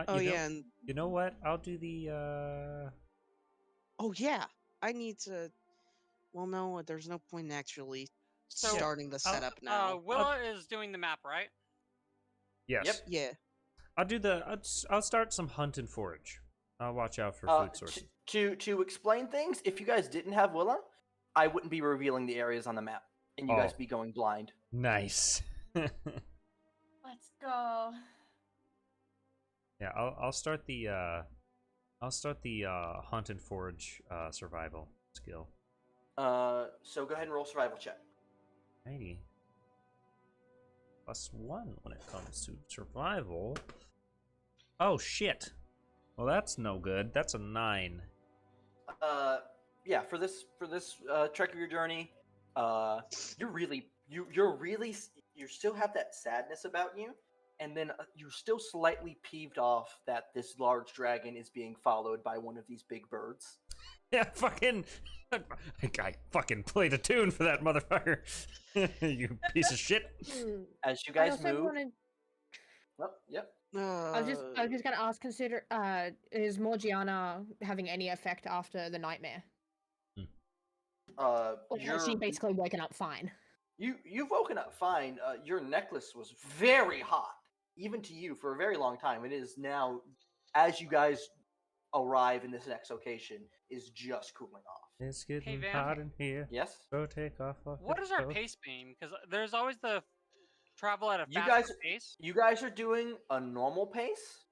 Oh you know, yeah, and You know what? I'll do the. oh yeah, I need to. Well, no, there's no point in actually So, starting the I'll- setup now. Willa is doing the map, right? Yes. Yep. Yeah. I'll do the. I'll start some hunt and forage. I'll watch out for food sources. To explain things, if you guys didn't have Willa, I wouldn't be revealing the areas on the map, and you guys Oh. be going blind. Nice. Let's go. Yeah, I'll start the hunt and forage survival skill. So go ahead and roll survival check. 90. +1 when it comes to survival. Oh shit. Well, that's no good. That's a 9. Yeah, for this trek of your journey, you still have that sadness about you, and then you're still slightly peeved off that this large dragon is being followed by one of these big birds. Yeah, fucking. I fucking played a tune for that motherfucker. You piece of shit. As you I guys also move, wanted. yep. I was just gonna ask. Consider. Is Morgiana having any effect after the nightmare? Or has she basically woken up fine? You've woken up fine. Your necklace was very hot, even to you, for a very long time. It is now, as you guys arrive in this next location, is just cooling off. It's getting Van. hot in here. Yes. Go take off. What is our pace beam? Because there's always the travel at a You faster guys- pace. You guys are doing a normal pace.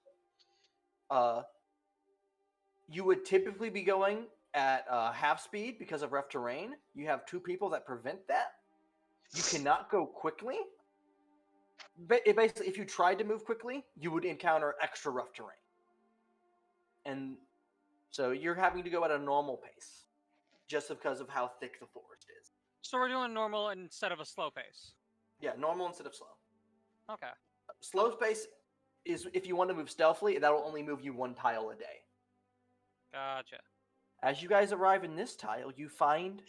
You would typically be going at half speed because of rough terrain. You have 2 people that prevent that. You cannot go quickly. Basically, if you tried to move quickly, you would encounter extra rough terrain. And so you're having to go at a normal pace, just because of how thick the forest is. So we're doing normal instead of a slow pace. Yeah, normal instead of slow. Okay. Slow pace is if you want to move stealthily, that'll only move you 1 tile a day. Gotcha. As you guys arrive in this tile, you find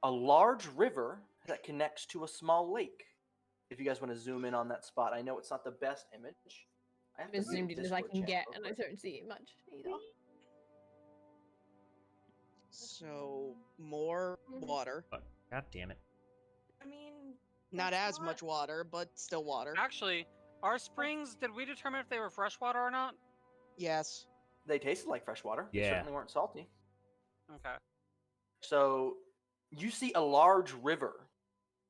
a large river that connects to a small lake. If you guys want to zoom in on that spot, I know it's not the best image. I have to As mute zoomed in as I Discord can chat get, real and I quick. don't see it much either. So more water. God damn it. I mean, Not that's as much water, but still water. Actually, our springs, did we determine if they were freshwater or not? Yes. They tasted like fresh water. They Yeah. certainly weren't salty. Okay. So you see a large river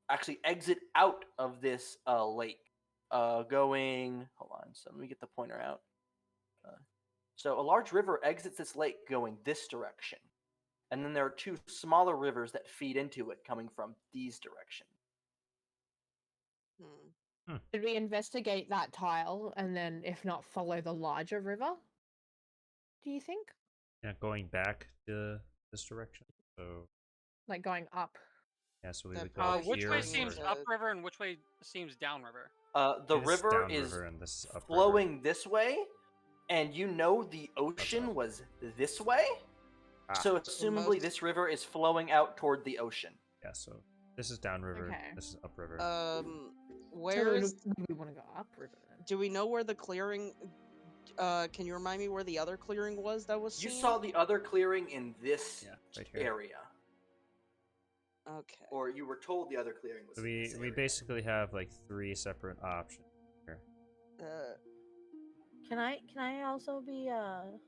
actually exit out of this lake. going. Hold on. So let me get the pointer out. So a large river exits this lake going this direction, and then there are two smaller rivers that feed into it coming from these directions. Did we investigate that tile and then, if not, follow the larger river? Do you think? Yeah, going back to this direction. So Like going up? yeah, so we That would go probably Which here. way or- seems upriver and which way seems downriver? The This river is downriver and this upriver. flowing this way, and you know the ocean up. was this way. Ah. So assumably most- this river is flowing out toward the ocean. Yeah, so this is downriver. Okay. This is upriver. Where is? So we want to go upriver then? Do we know where the clearing? Can you remind me where the other clearing was that was You seen? saw the other clearing in this Yeah, right here. area, Okay. or you were told the other clearing was. So in this we area. basically have like 3 separate options here. Can I also be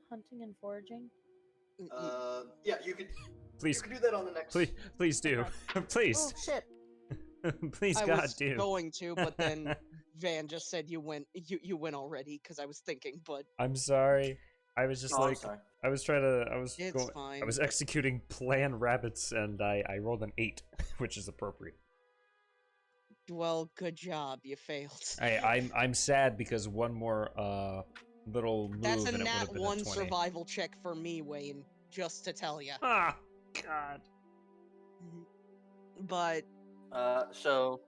hunting and foraging? Yeah, you could. Please, You could do that on the next. please do, please, Oh shit! please, I God, was do. going to, but then Van just said you went. You went already because I was thinking, but I'm sorry. I was just Oh, I'm like, sorry. I was trying to, I was it's going, fine. I was executing plan rabbits, and I rolled an 8, which is appropriate. Well, good job. You failed. I'm sad because one more little move That's a and it would nat have been one a 20. survival check for me, Wayne. Just to tell you. Ah, God. But So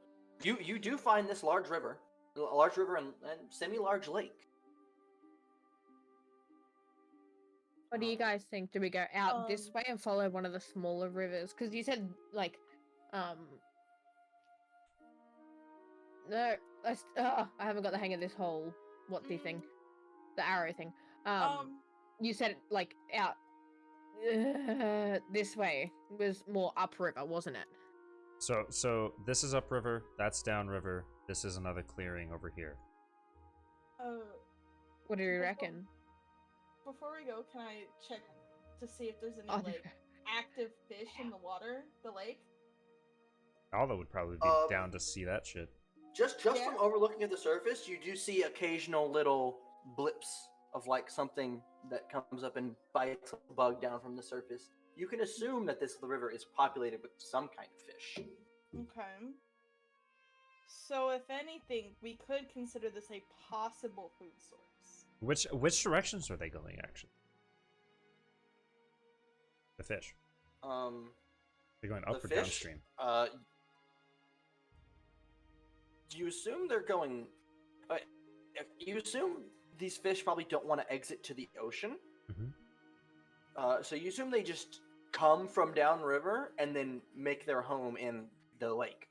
you do find this large river, and semi-large lake. What do you guys think? Do we go out this Um, way and follow one of the smaller rivers? Because you said like, no, I haven't got the hang of this whole whatsy thing, the arrow thing. You said like out this way was more upriver, wasn't it? So this is upriver, that's downriver. This is another clearing over here. What do you Before- reckon? Before we go, can I check to see if there's any Oh, like active fish in the water, the lake? Alda would probably be down to see that shit. Just Yeah. from overlooking at the surface, you do see occasional little blips of like something that comes up and bites a bug down from the surface. You can assume that this river is populated with some kind of fish. Okay. So if anything, we could consider this a possible food source. Which directions are they going actually? The fish. They're going up The or fish, downstream? You assume they're going. You assume these fish probably don't want to exit to the ocean. So you assume they just come from downriver and then make their home in the lake.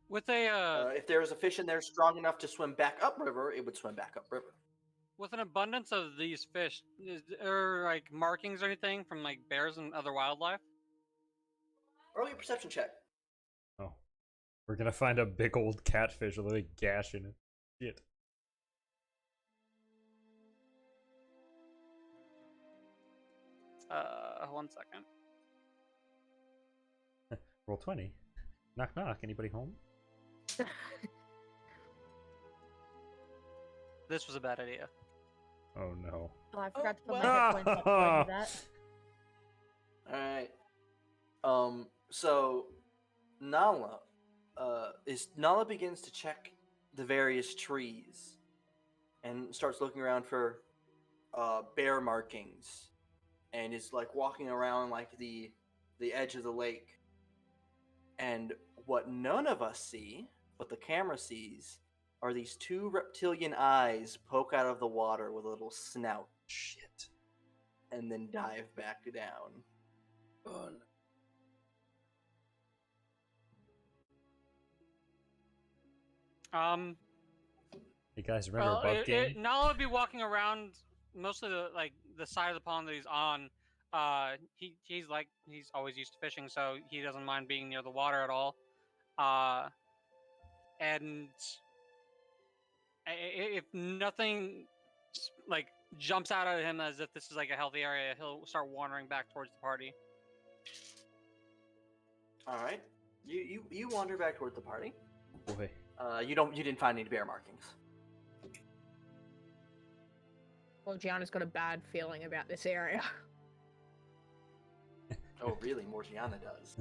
With a If there is a fish in there strong enough to swim back upriver, it would swim back upriver. with an abundance of these fish, is there like markings or anything from like bears and other wildlife? Roll your perception check. Oh. We're gonna find a big old catfish with a big gash in it. Shit. One second. Roll 20. Knock knock, anybody home? This was a bad idea. Oh no. Oh, I forgot to put well- my hit points up before I do that. Alright. So Nala Nala begins to check the various trees and starts looking around for bear markings and is like walking around like the edge of the lake. And what none of us see, but the camera sees, are these two reptilian eyes poke out of the water with a little snout. Shit. And then dive back down. Oh, no. You guys remember Bug Game? Nala would be walking around mostly the side of the pond that he's on. He's always used to fishing, so he doesn't mind being near the water at all. And if nothing like jumps out at him as if this is like a healthy area, he'll start wandering back towards the party. All right, you wander back toward the party. Boy. You didn't find any bear markings. Well, Gianna's got a bad feeling about this area. Oh, really? Morgiana does.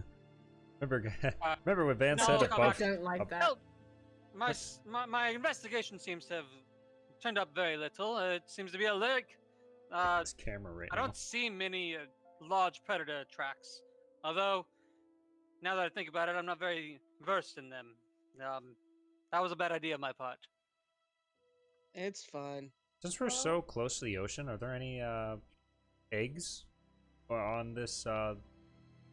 Remember what Van no, said no, I above? don't like that. Well, my investigation seems to have turned up very little. It seems to be a lake. This camera right I now. don't see many large predator tracks. Although, now that I think about it, I'm not very versed in them. That was a bad idea on my part. It's fine. Since we're so close to the ocean, are there any eggs on this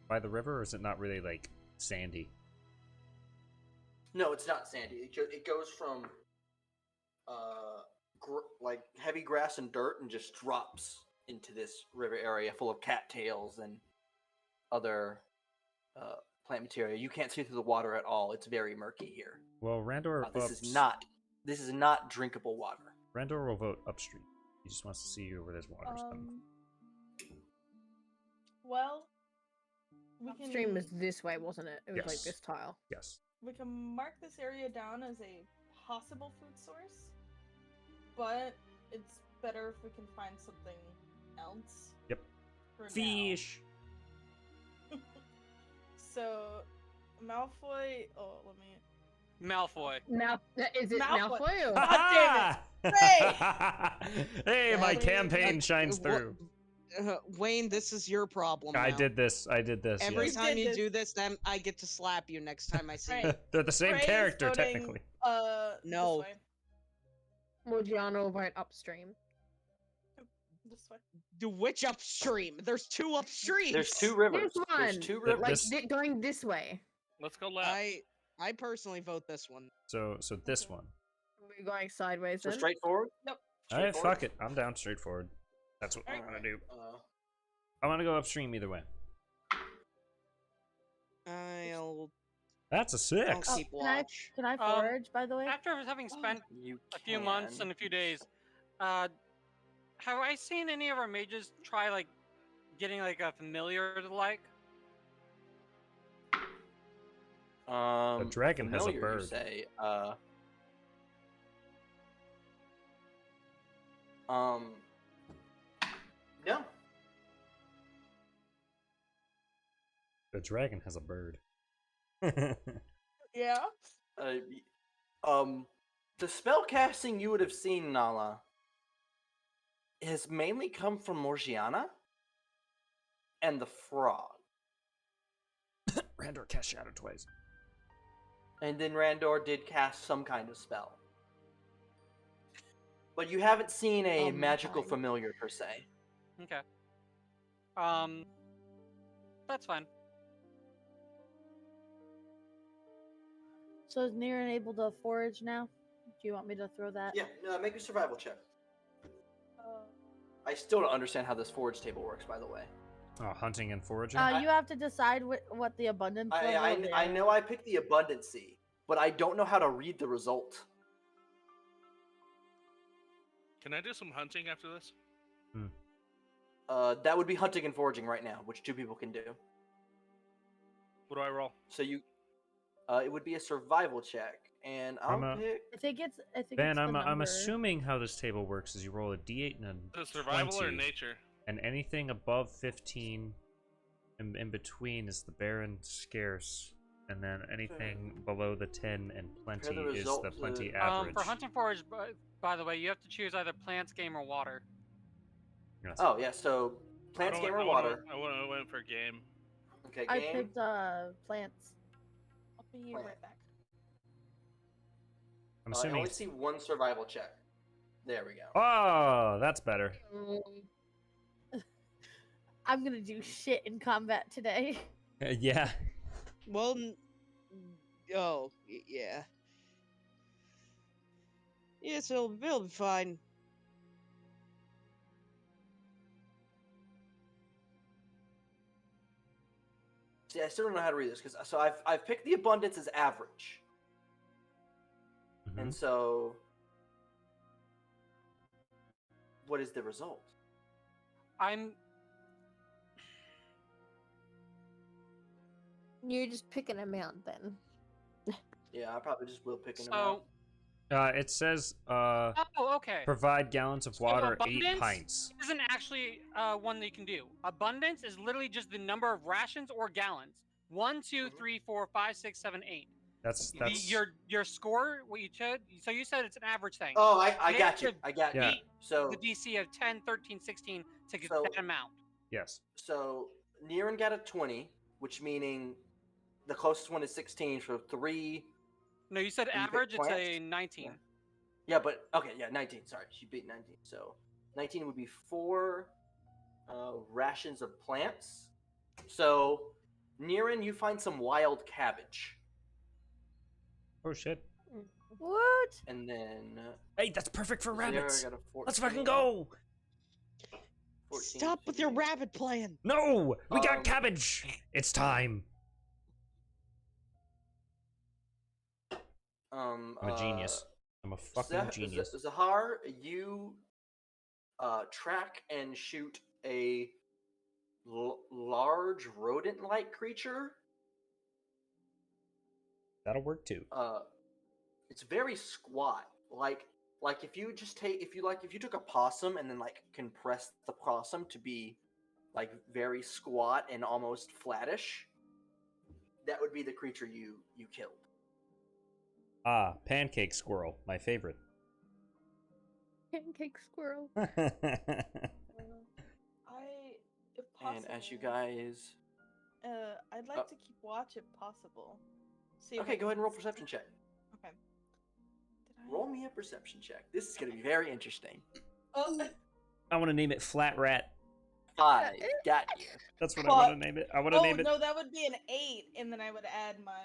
by the river, or is it not really like sandy? No, it's not sandy. It goes from like heavy grass and dirt and just drops into this river area full of cattails and other plant material. You can't see through the water at all. It's very murky here. Well, Randor This is not drinkable water. Randor will vote upstream. He just wants to see where there's water. Well, we can Upstream was this way, wasn't it? It was like Yes. this tile. Yes. we can mark this area down as a possible food source, but it's better if we can find something else. Yep. For Fish. now. So, Malfoy. Oh, let me. Malfoy. Is it Malfoy. Malfoy? Or... God Hey, my Yeah, campaign shines wha- through. Wayne, this is your problem. I now. did this. Every Yes. time did you this. do this, then I get to slap you next time I see Right. you. They're the same Ray is character, voting, technically. No. This way. Well, Gianna will vote upstream. This way. Do which upstream? There's two upstreams. There's two rivers. There's There's one. two Th- rivers. Like going this way. Let's go left. I personally vote this one. So this one. We're going sideways So then. straightforward. Yep. All right, Straightforward? fuck it. I'm down straightforward. That's what I'm gonna Alright, do. uh, I want to go upstream either way. I'll That's a 6. I'll keep watch. Can I forage, by the way? After having spent you a few months can. and a few days, have I seen any of our mages try like getting like a familiar to like? The dragon has a familiar, you bird. say. No. The dragon has a bird. Yeah. The spell casting you would have seen, Nala, has mainly come from Morgiana and the frog. Randor cast Shadow twice. And then Randor did cast some kind of spell. But you haven't seen a magical fine. familiar per se. Okay. That's fine. So is Niran able to forage now? Do you want me to throw that? Yeah, make a survival check. Uh, I still don't understand how this forage table works, by the way. Oh, hunting and foraging. You have to decide what the abundance level of the I area know I picked the abundancy, but I don't know how to read the result. Can I do some hunting after this? That would be hunting and foraging right now, which two people can do. What do I roll? So it would be a survival check, and I'll pick. I think it's Ben, it's the I'm number. assuming how this table works is you roll a d8 and a Is it survival 20, or nature? and anything above 15 in between is the barren scarce, and then anything below the 10 and plenty the is result the to- plenty average. For hunting forage, by the way, you have to choose either plants, game, or water. Yes. Oh yeah, so plants, game, or water. I went for game. Okay, I game. picked plants. I'll be right back. I'm I assuming. only see one survival check. There we go. Oh, that's better. I'm gonna do shit in combat today. Yeah. Well, yeah. Yes, it'll be fine. See, I still don't know how to read this because I've picked the abundance as average, Mhm. and so what is the result? You just pick an amount then. Yeah, I probably just will picking them So, out. It says oh, okay. provide gallons of So water, 8 abundance pints. isn't actually one that you can do. Abundance is literally just the number of rations or gallons. 1, 2, Mhm. 3, 4, 5, 6, 7, 8. That's Your score. What you said. So you said it's an average thing. Oh, I They got have you. to I got you. Yeah. beat So the DC of 10, 13, 16 to get So- that amount. yes. so Niran got a 20, which meaning the closest one is 16. So 3. No, you said And you pick average. It's a plants? 19. Yeah, but okay, yeah, 19. Sorry, she beat 19. So 19 would be 4 rations of plants. So Niran, you find some wild cabbage, Oh shit. What? and then Hey, that's perfect for Zara rabbits. got a 14. Let's fucking go. 14, Stop with your 15. rabbit plan. No, we got Um, cabbage. It's time. I'm a genius. I'm a fucking genius. Zahar, you track and shoot a large rodent-like creature. That'll work too. It's very squat. Like if you took a possum and then like compressed the possum to be like very squat and almost flattish, that would be the creature you killed. Ah, pancake squirrel, my favorite. Pancake squirrel. I, if possible, And as you guys, I'd like Oh. to keep watch if possible. See if okay, I go ahead and roll can- perception check. Okay. Did I... Roll me a perception check. This is gonna be very interesting. Oh, I want to name it Flat Rat. 5. Got you. That's what I Fuck. want to name it. I want to oh name it. no, that would be an 8, and then I would add my.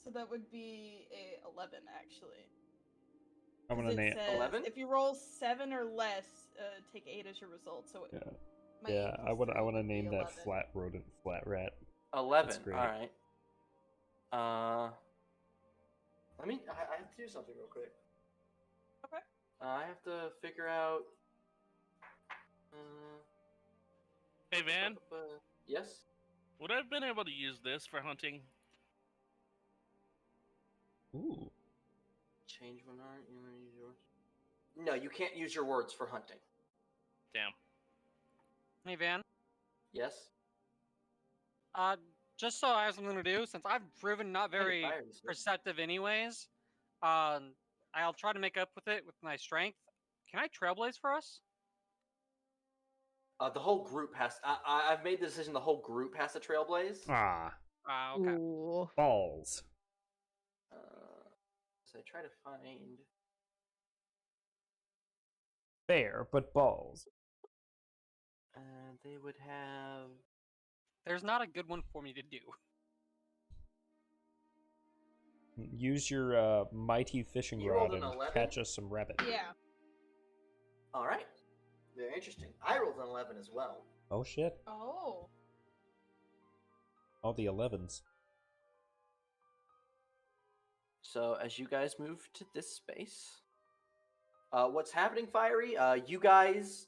So that would be a 11 actually. I want 'Cause to it name. says 11? if you roll 7 or less, take 8 as your result. So Yeah. my Yeah, 8 I plus would. 3 I want to would be E name that 11. flat rodent Flat Rat. 11. great. All right. I have to do something real quick. Okay. I have to figure out. Hey, Van, Yes. would I have been able to use this for hunting? Ooh. Change one art. You want to use yours? No, you can't use your words for hunting. Damn. Hey, Van. Yes. Just so I have something to do, since I've proven not very Fire this way. perceptive anyways, I'll try to make up with it with my strength. Can I trailblaze for us? The whole group has. I've made the decision. The whole group has to trailblaze. Ah, Okay. Ooh. balls. So I try to find. Fair, but balls. They would have. There's not a good one for me to do. Use your mighty fishing You rod rolled an and 11? catch us some rabbit. Yeah. All right. Very interesting. I rolled an 11 as well. Oh shit! Oh. All the 11s. So as you guys move to this space, what's happening, Fiery? You guys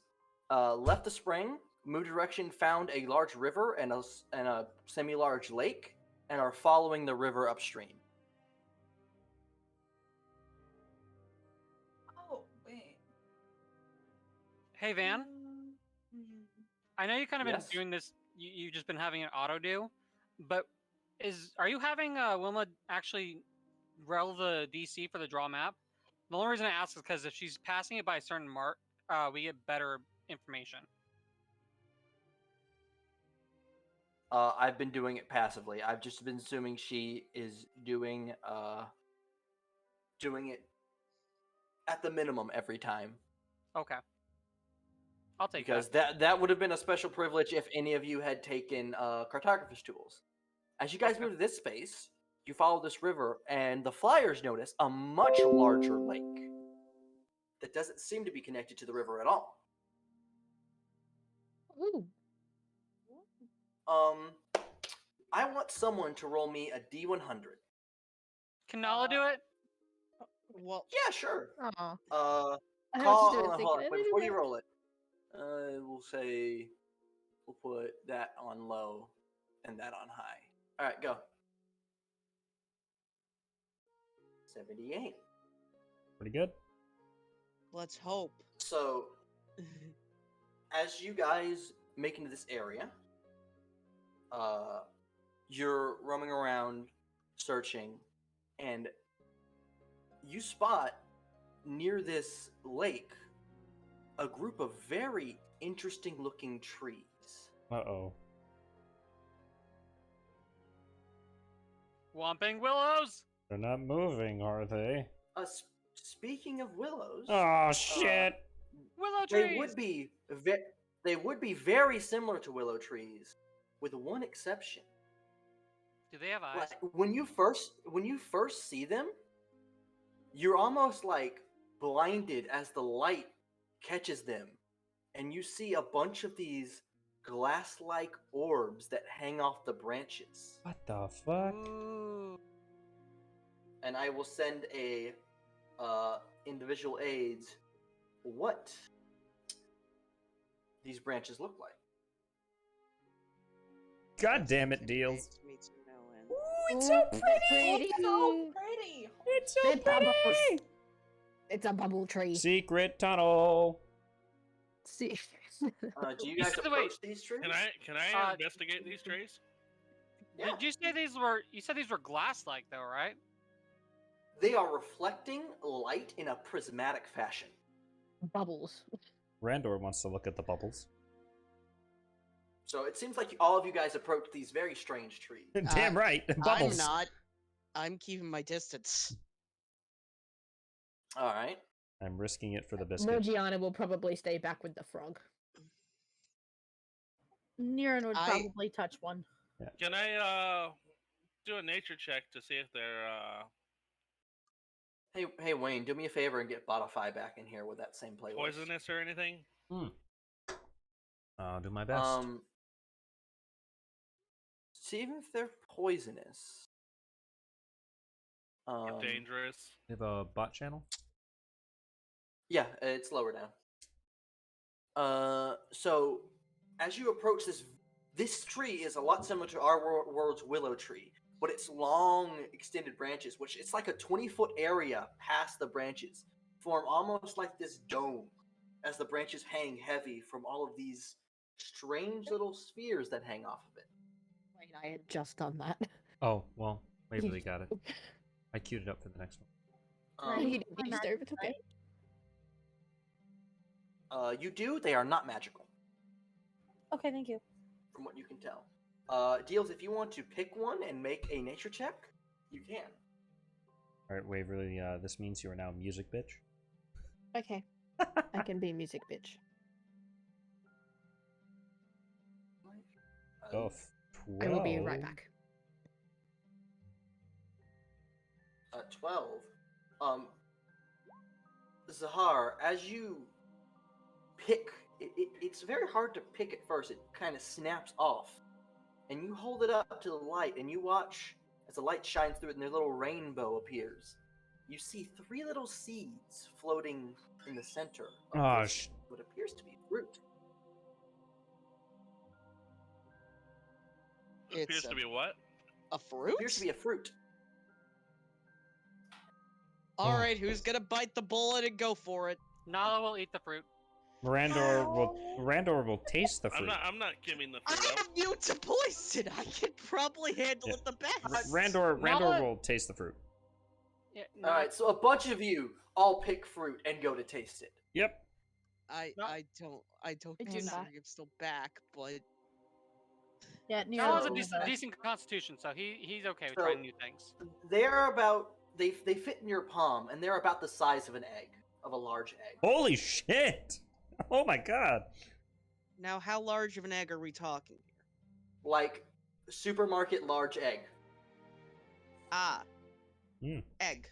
left the spring, moved direction, found a large river and a semi-large lake, and are following the river upstream. Oh wait. Hey, Van. Mm. I know you kind of Yes? been doing this. You've just been having it auto do, but are you having Wilma actually roll the DC for the draw map? The only reason I ask is because if she's passing it by a certain mark, we get better information. I've been doing it passively. I've just been assuming she is doing it at the minimum every time. Okay. I'll take Because that. that would have been a special privilege if any of you had taken cartographer's tools. As you guys Okay. move to this space, you follow this river, and the flyers notice a much larger lake that doesn't seem to be connected to the river at all. Ooh. I want someone to roll me a D100. Can Nala do it? Well, Yeah, sure. Aw. I Call, was doing hold on, thinking wait, it before you anyway. roll it, we'll put that on low and that on high. All right, go. 78. Pretty good. Let's hope. So, as you guys make into this area, you're roaming around searching, and you spot near this lake a group of very interesting looking trees. Uh-oh. Whomping willows. They're not moving, are they? Speaking of willows, Oh, shit! Willow trees. they would be very similar to willow trees, with one exception. Do they have eyes? Like, when you first see them, you're almost like blinded as the light catches them, and you see a bunch of these glass-like orbs that hang off the branches. What the fuck? Ooh. And I will send a individual aids what these branches look like. God damn it, Deals. Makes me no end. Ooh, it's so pretty! It's so pretty. It's so They're bubbles. pretty! It's a bubble tree. Secret tunnel! See. Do you guys said- approach these trees? Can I Uh, investigate these trees? Yeah. Did you say these were? You said these were glass-like, though, right? They are reflecting light in a prismatic fashion. Bubbles. Randor wants to look at the bubbles. So it seems like all of you guys approach these very strange trees. Damn right, bubbles. I'm not. I'm keeping my distance. All right. I'm risking it for the biscuit. Morgiana will probably stay back with the frog. Niran would I- probably touch one. Can I do a nature check to see if they're Hey Wayne, do me a favor and get Botify back in here with that same playlist. poisonous or anything? I'll do my best. See if they're poisonous. Or dangerous? You have a bot channel? Yeah, it's lower down. So as you approach this tree is a lot similar to our world's willow tree, but it's long, extended branches, which it's like a 20-foot area past the branches, form almost like this dome, as the branches hang heavy from all of these strange little spheres that hang off of it. Wait, I had just done that. Oh, well, Waverly got it. I queued it up for the next one. You didn't use it, it's okay. You do. They are not magical, Okay, thank you. from what you can tell. Deals, if you want to pick one and make a nature check, you can. Alright, Waverly, this means you are now music bitch. Okay. I can be music bitch. Oh, I will be right back. 12. Zahar, as you pick, it's very hard to pick at first. It kind of snaps off. And you hold it up to the light, and you watch as the light shines through it, and their little rainbow appears. You see 3 little seeds floating in the center of Oh, this, what appears to be fruit. It's Appears to a- be what? A fruit? Appears to be a fruit. All right, who's gonna bite the bullet and go for it? Nala will eat the fruit. Randor will taste the fruit. I'm not giving the I fruit up. am immune to poison. I can probably handle Yeah. it the best. Randor Nala- will taste the fruit. Yeah, All right, so a bunch of you all pick fruit and go to taste it. Yep. I don't I do consider not. I'm still back, but Yeah, Nala has So- a Niran. decent constitution, so he's okay with So- trying new things. They're about they fit in your palm, and they're about the size of an egg, of a large egg. Holy shit! Oh my god. now how large of an egg are we talking here? Like supermarket large egg. Ah. Hmm. Egg.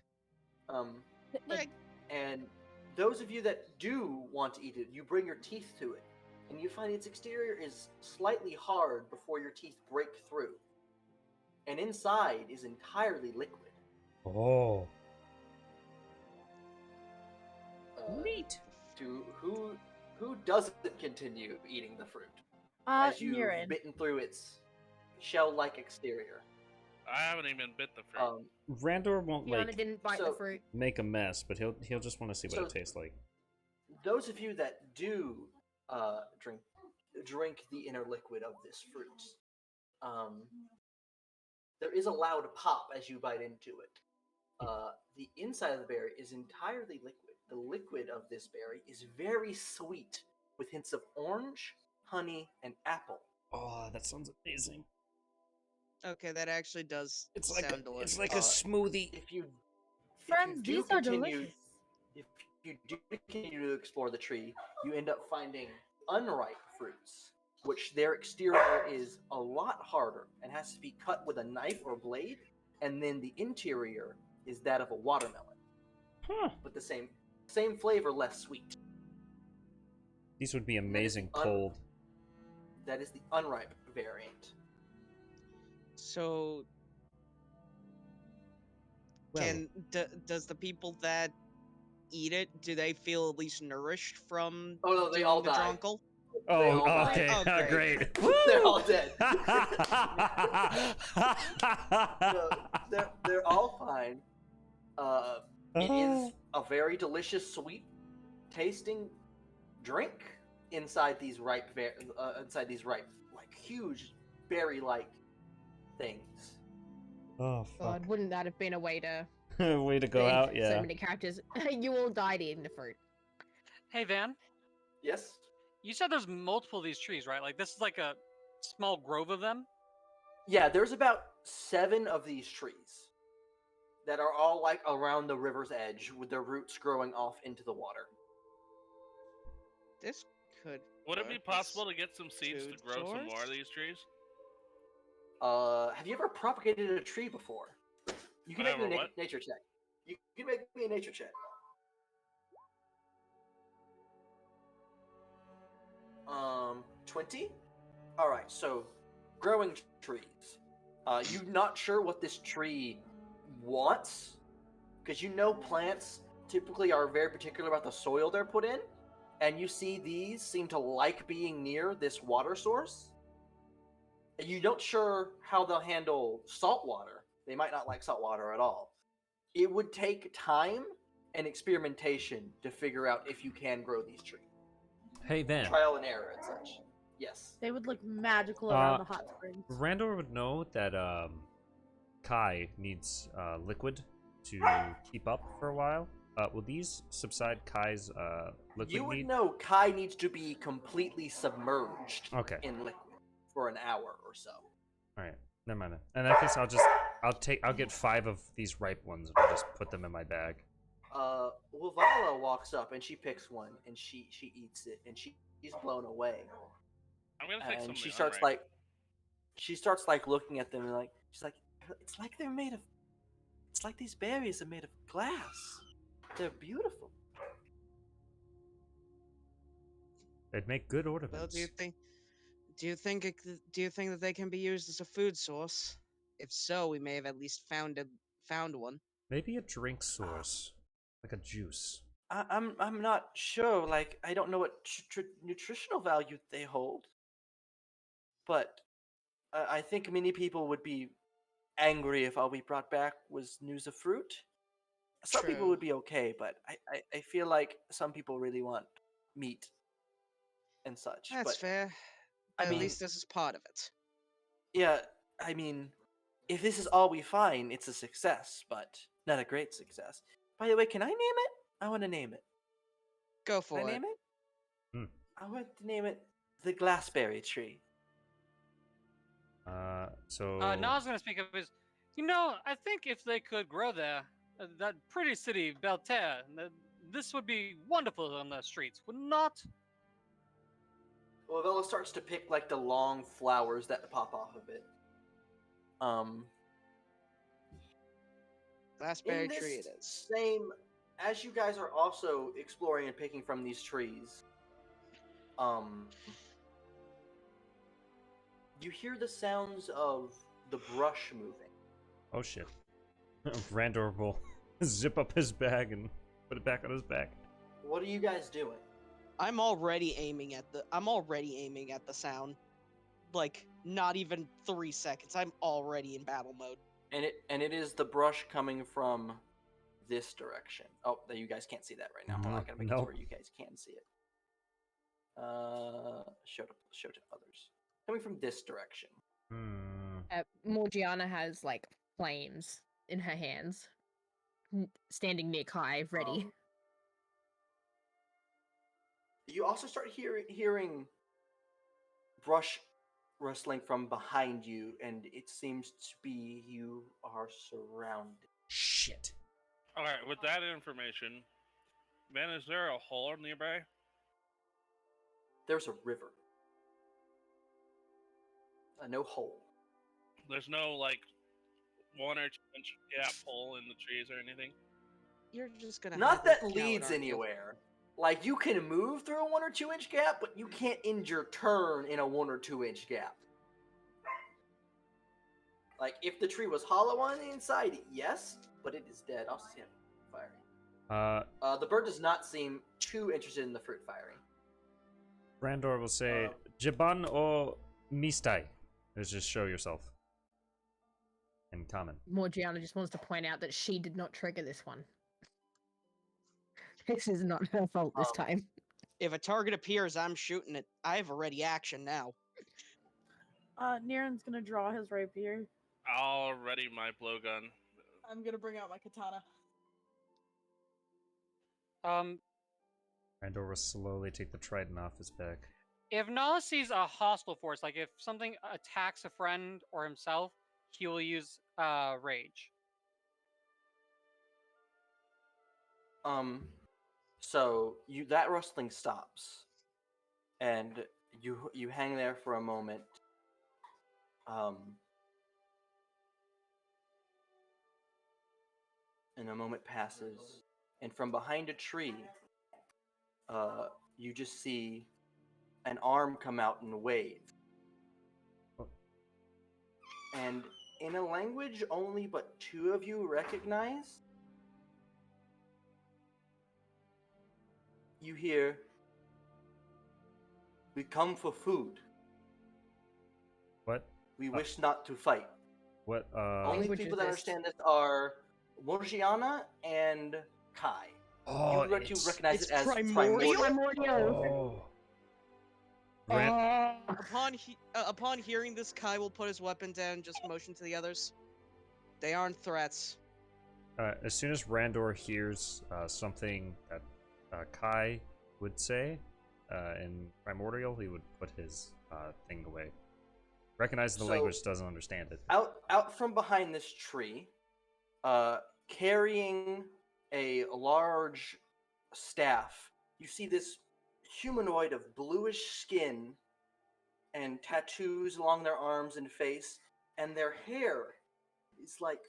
Egg. And those of you that do want to eat it, you bring your teeth to it, and you find its exterior is slightly hard before your teeth break through. And inside is entirely liquid. Oh. Neat. To who doesn't continue eating the fruit as you've Niran. bitten through its shell-like exterior? I haven't even bit the fruit. Randor won't Fiona like didn't bite so- the fruit. make a mess, but he'll just want to see what So- it tastes like. Those of you that do drink the inner liquid of this fruit, there is a loud pop as you bite into it. The inside of the berry is entirely liquid. The liquid of this berry is very sweet, with hints of orange, honey, and apple. Oh, that sounds amazing. Okay, that actually does It's sound delicious. like a smoothie. If you Friends, do these are continue- delicious. If you do continue to explore the tree, you end up finding unripe fruits, which their exterior is a lot harder and has to be cut with a knife or blade, and then the interior is that of a watermelon, Huh. with the same flavor, less sweet. These would be that is amazing un- cold. That is the unripe variant. So, Well, does the people that eat it, do they feel at least nourished from Oh no, they doing all the die. drunkle? They all die. okay. Oh, Oh, great. great. They're all Woo! dead. No, they're all fine. It is a very delicious, sweet tasting drink inside these ripe, like huge berry-like things. Oh fuck! God, wouldn't that have been a way to Way to go end out, so yeah. many characters? You all died eating the fruit. Hey, Van, Yes. you said there's multiple of these trees, right? Like, this is like a small grove of them? Yeah, there's about 7 of these trees that are all like around the river's edge, with their roots growing off into the water. This could. Would it be work possible as to get some seeds to food grow some more source? of these trees? Have you ever propagated a tree before? You can make me a Whatever, what? nature check. You can make me a nature check. 20? Alright, so growing trees. You're not sure what this tree wants, because you know plants typically are very particular about the soil they're put in, and you see these seem to like being near this water source. And you're not sure how they'll handle salt water. They might not like salt water at all. It would take time and experimentation to figure out if you can grow these trees. Hey, Van. Trial and error and such. Yes. They would look magical around the hot springs. Randor would know that Kai needs liquid to keep up for a while. Will these subside Kai's liquid You would need? know Kai needs to be completely submerged Okay. in liquid for an hour or so. All right. Never mind. In that case, I'll get 5 of these ripe ones and I'll just put them in my bag. Vala walks up and she picks one and she eats it and she's blown away. I'm gonna take some. And of she the starts unripe. looking at them and she's like, it's like they're made of, it's like these berries are made of glass. They're beautiful. They'd make good Well, ornaments. do you think that they can be used as a food source? If so, we may have at least found one. Maybe a drink source, like a juice. I'm not sure. Like, I don't know what nutritional value they hold, but I think many people would be angry if all we brought back was news of fruit. Some people True. would be okay, but I feel like some people really want meat and such. That's but fair. I At mean, least this is part of it. yeah, I mean, if this is all we find, it's a success, but not a great success. By the way, can I name it? I want to name it. Go Can for I it. name it? Hmm. I want to name it the glassberry tree. So. Na's gonna speak up is, I think if they could grow there, that pretty city, Belle, this would be wonderful on the streets, would not? Well, Vela starts to pick like the long flowers that pop off of it. Glassberry In this tree it is. same, as you guys are also exploring and picking from these trees, you hear the sounds of the brush moving. Oh shit. Randor will zip up his bag and put it back on his back. What are you guys doing? I'm already aiming at the sound. Like, not even 3 seconds. I'm already in battle mode. And it is the brush coming from this direction. Oh, you guys can't see that right now. Hold on, I gotta make it to Nope. where you guys can see it. Show to others. Coming from this direction. Morgiana has like flames in her hands, standing near Kai, ready. You also start hearing brush rustling from behind you, and it seems to be you are surrounded. Shit. All right, with that information, man, is there a hole nearby? There's a river. No hole. There's no like 1 or 2 inch gap hole in the trees or anything. You're just gonna Not have that this leads aren't you? anywhere. Like, you can move through a 1 or 2 inch gap, but you can't end your turn in a 1 or 2 inch gap. Like, if the tree was hollow on the inside, yes, but it is dead. I'll see it firing. The bird does not seem too interested in the fruit firing. Randor will say, Jiban o mistai. Let's just show yourself. In common. Morgiana just wants to point out that she did not trigger this one. This is not her fault this time. If a target appears, I'm shooting it. I have a ready action now. Niren's gonna draw his rapier. I'll ready my blowgun. I'm gonna bring out my katana. Randor will slowly take the trident off his back. If Nala sees a hostile force, like if something attacks a friend or himself, he will use rage. So that rustling stops, and you hang there for a moment. And a moment passes, and from behind a tree, you just see an arm come out and wave. And in a language only but 2 of you recognize, you hear, "We come for food. What? We wish not to fight." What? Only Language people is that this? understand this are Morgiana and Kai. Oh, you recognize it's it as primordial? Oh. Upon hearing this, Kai will put his weapon down and just motion to the others. They aren't threats. As soon as Randor hears something that Kai would say in Primordial, he would put his thing away. Recognize the language, doesn't understand it. Out from behind this tree, carrying a large staff, you see this humanoid of bluish skin and tattoos along their arms and face, and their hair is like...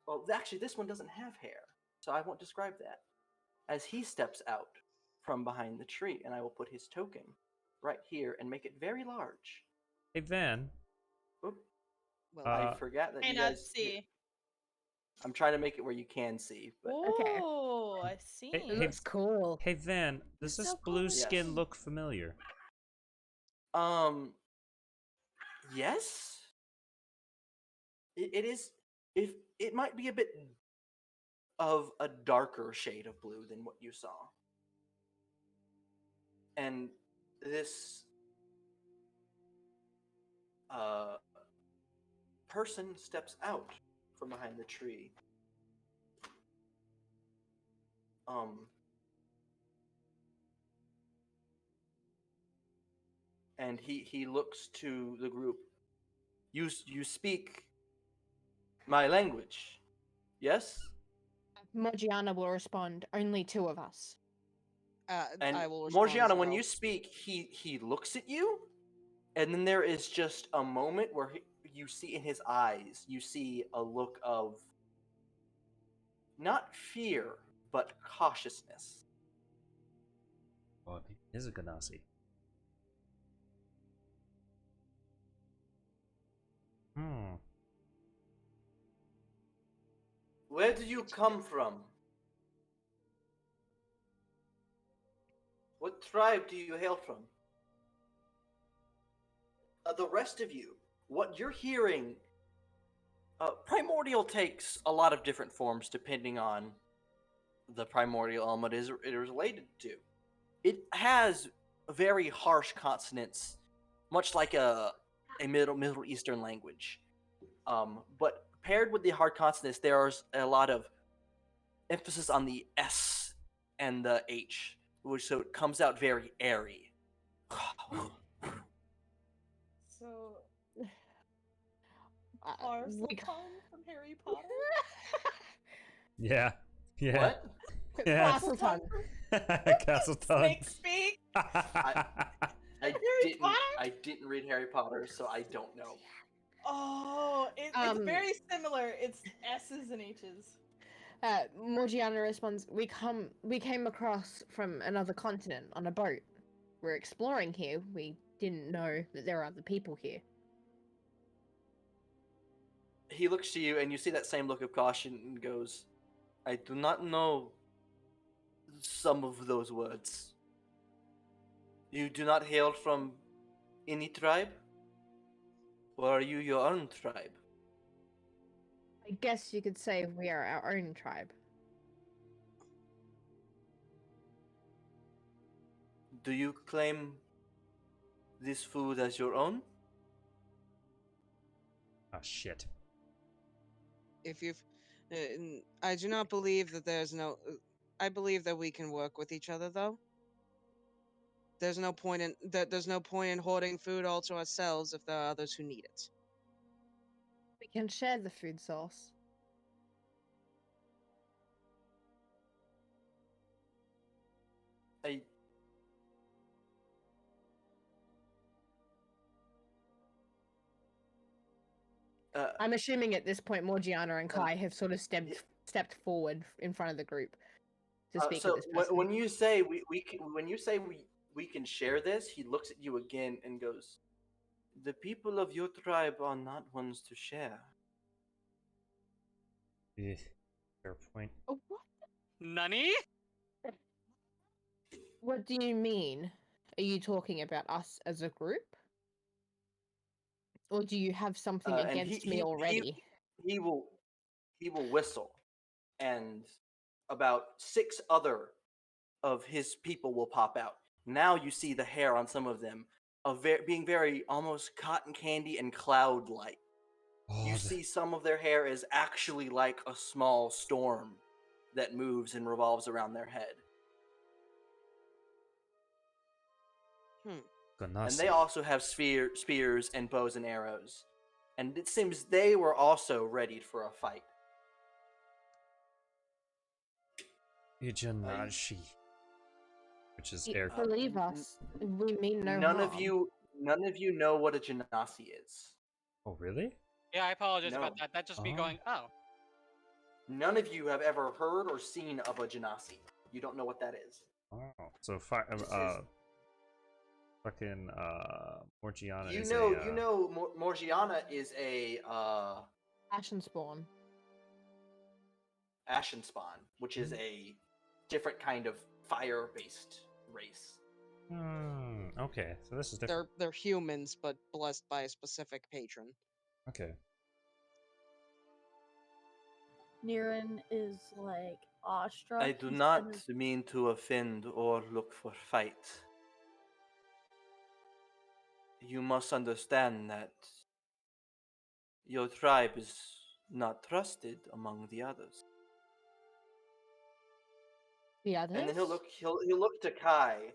Well, actually, this one doesn't have hair, so I won't describe that. As he steps out from behind the tree, and I will put his token right here and make it very large. Hey, Van. Oop. Well, I forgot that May you not guys... see. I'm trying to make it where you can see, but... Okay. Oh, I see. Hey, It looks cool. Hey, Van, does this so blue cool. skin Yes. look familiar? Yes. It is. If it might be a bit of a darker shade of blue than what you saw, and this person steps out from behind the tree. And he looks to the group. You speak my language, yes? Morgiana will respond, only 2 of us. And I will respond Morgiana, as when well. you speak, he looks at you, and then there is just a moment where you see in his eyes, you see a look of not fear, but cautiousness. Oh, he is a Ganassi. Where do you come from? What tribe do you hail from? The rest of you, what you're hearing Primordial takes a lot of different forms depending on the primordial element it is related to. It has very harsh consonants, much like a Middle Eastern language. But paired with the hard consonants, there's a lot of emphasis on the S and the H, which so it comes out very airy. So, we Parselton from Harry Potter? Yeah. Yeah. What? Yeah. Parselton. Castleton. Snake speak? I Harry didn't. Potter? I didn't read Harry Potter, so I don't know. Oh, it's Um, very similar. It's S's and H's. Morgiana responds, we came across from another continent on a boat. We're exploring here. We didn't know that there are other people here. He looks to you, and you see that same look of caution, and goes, "I do not know some of those words. You do not hail from any tribe, or are you your own tribe?" I guess you could say we are our own tribe. Do you claim this food as your own? Oh shit. If you've, I do not believe that there's no. I believe that we can work with each other, though. There's no point in There's no point in hoarding food all to ourselves if there are others who need it. We can share the food source. I I'm assuming at this point Morgiana and Uh, Kai have sort of stepped forward in front of the group to speak so with this person. when you say we can share this, he looks at you again and goes, "The people of your tribe are not ones to share." Eh, fair point. Oh, what? Nani? What do you mean? Are you talking about us as a group? Or do you have something And against me already? He will whistle, and about 6 other of his people will pop out. Now you see the hair on some of them being very almost cotton candy and cloud-like. Oh, You see some of their hair is actually like a small storm that moves and revolves around their head. And they also have spears and bows and arrows. And it seems they were also readied for a fight. Ijanashi. Which is air. Believe us. We mean no None harm. None of you know what a genasi is. Oh, really? Yeah, I apologize No. about that. That's just me Oh. going, oh. None of you have ever heard or seen of a genasi. You don't know what that is. Oh, so fucking Morgiana You is know, a, Morgiana is a Ashen spawn. Ashen spawn, which is a different kind of fire-based race. Okay, so this is different. They're humans, but blessed by a specific patron. Okay. Niran is like awestruck. I do He's not kind of- mean to offend or look for fight. You must understand that your tribe is not trusted among the others. The others? And then he'll look to Kai,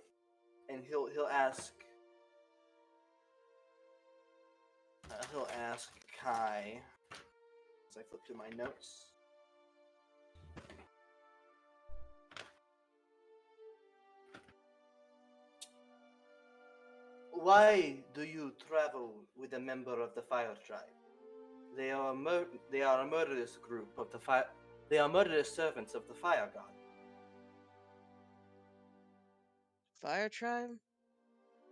and he'll ask Kai as I flip through my notes. Why do you travel with a member of the Fire Tribe? They are a murderous group of the fire. They are murderous servants of the Fire God. Fire tribe?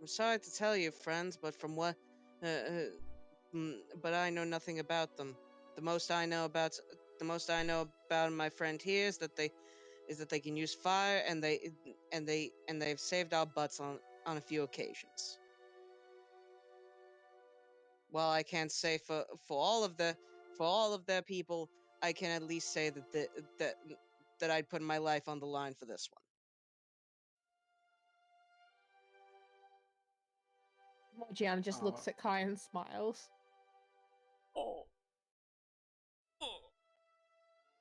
I'm sorry to tell you, friends, but from what, but I know nothing about them. The most I know about my friend here is that they can use fire, and they've saved our butts on a few occasions. While I can't say for all of for all of their people, I can at least say that I'd put my life on the line for this one. Morgiana just looks at Kai and smiles. Oh.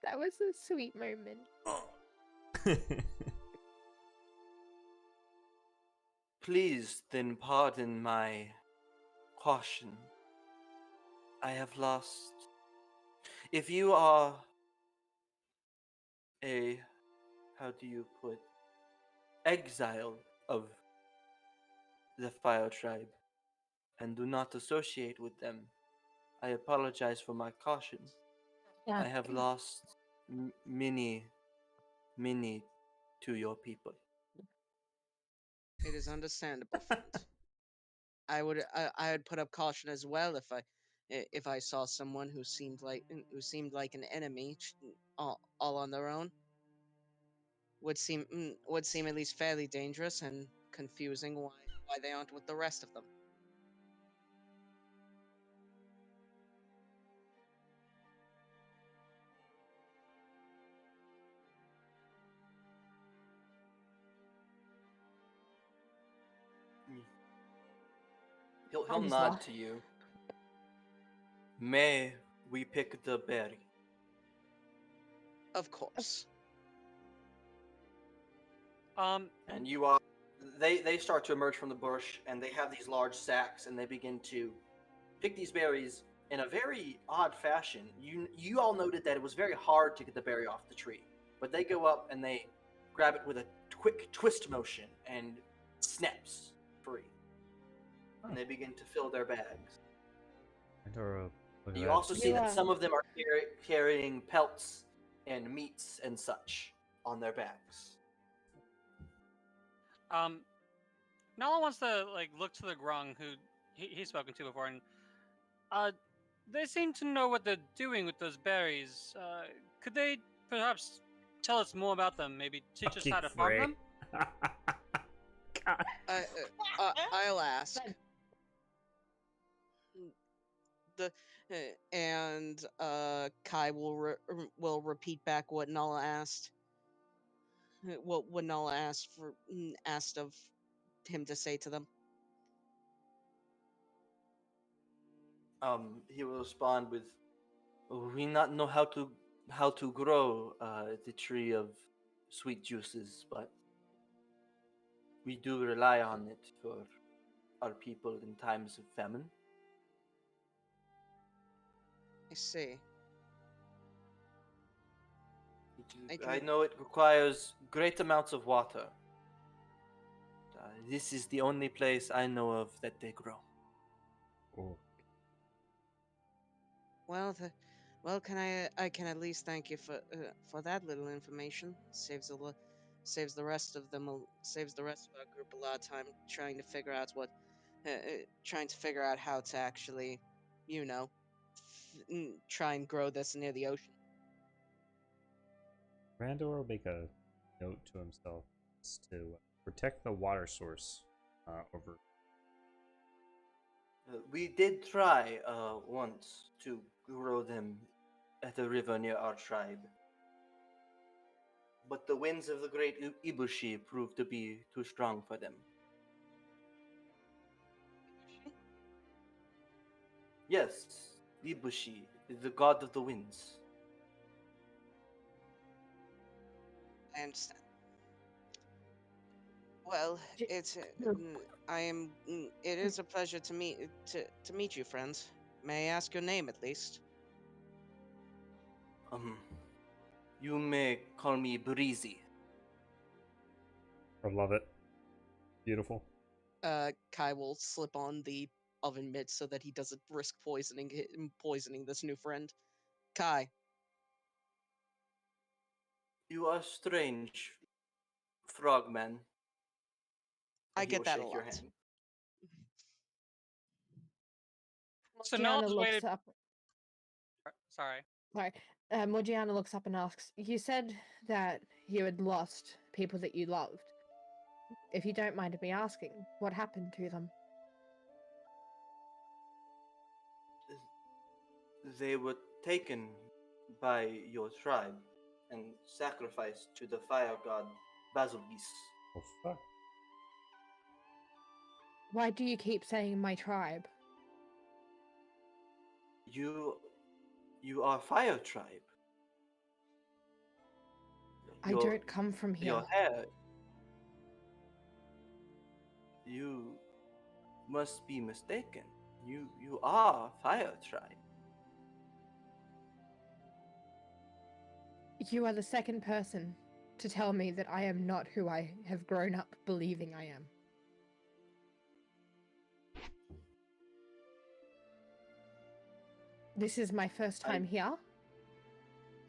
That was a sweet moment. Please then pardon my caution. I have lost. If you are a, how do you put, exile of the Fire Tribe and do not associate with them, I apologize for my caution. Yeah. I have lost many to your people. It is understandable, friend. I would put up caution as well if I saw someone who seemed like an enemy all on their own. Would seem at least fairly dangerous and confusing why they aren't with the rest of them. He'll nod to you. May we pick the berry? Of course. And you are. They start to emerge from the bush, and they have these large sacks, and they begin to pick these berries in a very odd fashion. You all noted that it was very hard to get the berry off the tree, but they go up and they grab it with a quick twist motion and snaps free. And they begin to fill their bags. You also see that some of them are carrying pelts and meats and such on their backs. Nala wants to look to the Grung who he's spoken to before, and they seem to know what they're doing with those berries. Could they perhaps tell us more about them? Maybe teach us how to farm them? I'll ask. Kai will repeat back what Nala asked. What Nala asked of him to say to them. He will respond with, "We not know how to grow the tree of sweet juices, but we do rely on it for our people in times of famine." I see. I know it requires great amounts of water. This is the only place I know of that they grow. Oh. Well, I can at least thank you for that little information. Saves the rest of our group a lot of time trying to figure out how to actually, try and grow this near the ocean. Randor will make a note to himself to protect the water source over. We did try once to grow them at a river near our tribe, but the winds of the great Ibushi proved to be too strong for them. Yes, Ibushi, the god of the winds. I understand. Well, it is a pleasure to meet you, friends. May I ask your name at least? You may call me Breezy. I love it. Beautiful. Kai will slip on the oven mitt so that he doesn't risk poisoning this new friend. Kai. You are strange, frogman. I get that a lot. So Morgiana Nala's looks waited. up. Sorry. Sorry. Morgiana looks up and asks, "You said that you had lost people that you loved. If you don't mind me asking, what happened to them?" They were taken by your tribe and sacrificed to the fire god Basilis. Oh fuck. Why do you keep saying my tribe? You are fire tribe. I don't come from here. Your hair. You must be mistaken. You are fire tribe. You are the second person to tell me that I am not who I have grown up believing I am. This is my first time here.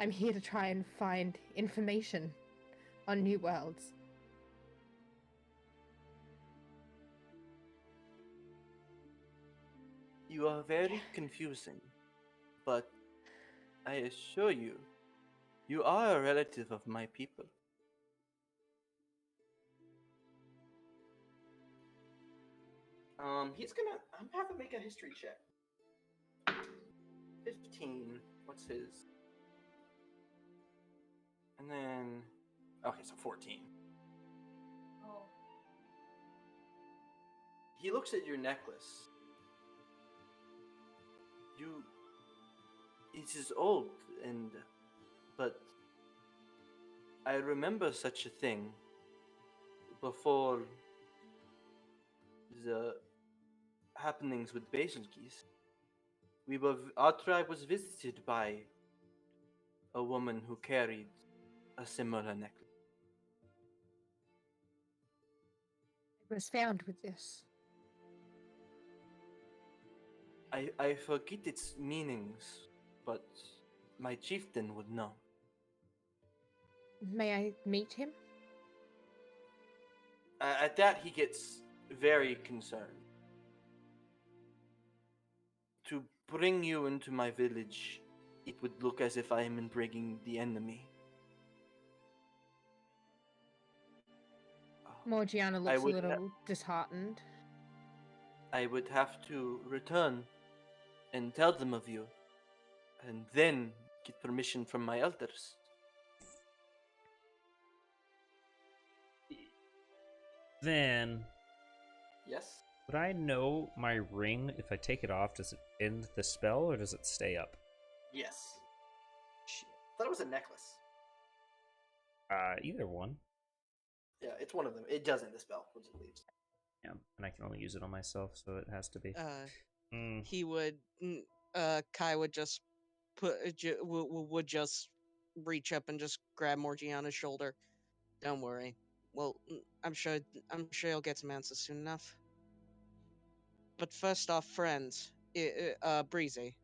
I'm here to try and find information on New Worlds. You are very confusing, but I assure you, you are a relative of my people. I'm gonna have to make a history check. 15. What's his? And then, okay, so 14. Oh. He looks at your necklace. It is old, but I remember such a thing before the happenings with Basilgeese. Our tribe was visited by a woman who carried a similar necklace. I was found with this. I forget its meanings, but my chieftain would know. May I meet him? At that, he gets very concerned. To bring you into my village, it would look as if I am bringing the enemy. Morgiana looks a little disheartened. I would have to return and tell them of you, and then get permission from my elders. Then, Yes? would I know my ring if I take it off? Does it end the spell or does it stay up? Yes. Shit. I thought it was a necklace. Either one. Yeah, it's one of them. It does end the spell once it leaves. Yeah, and I can only use it on myself, so it has to be. He would, Kai would just would just reach up and just grab Morgiana's shoulder. Don't worry. Well, I'm sure you'll get some answers soon enough. But first off, friends, Breezy,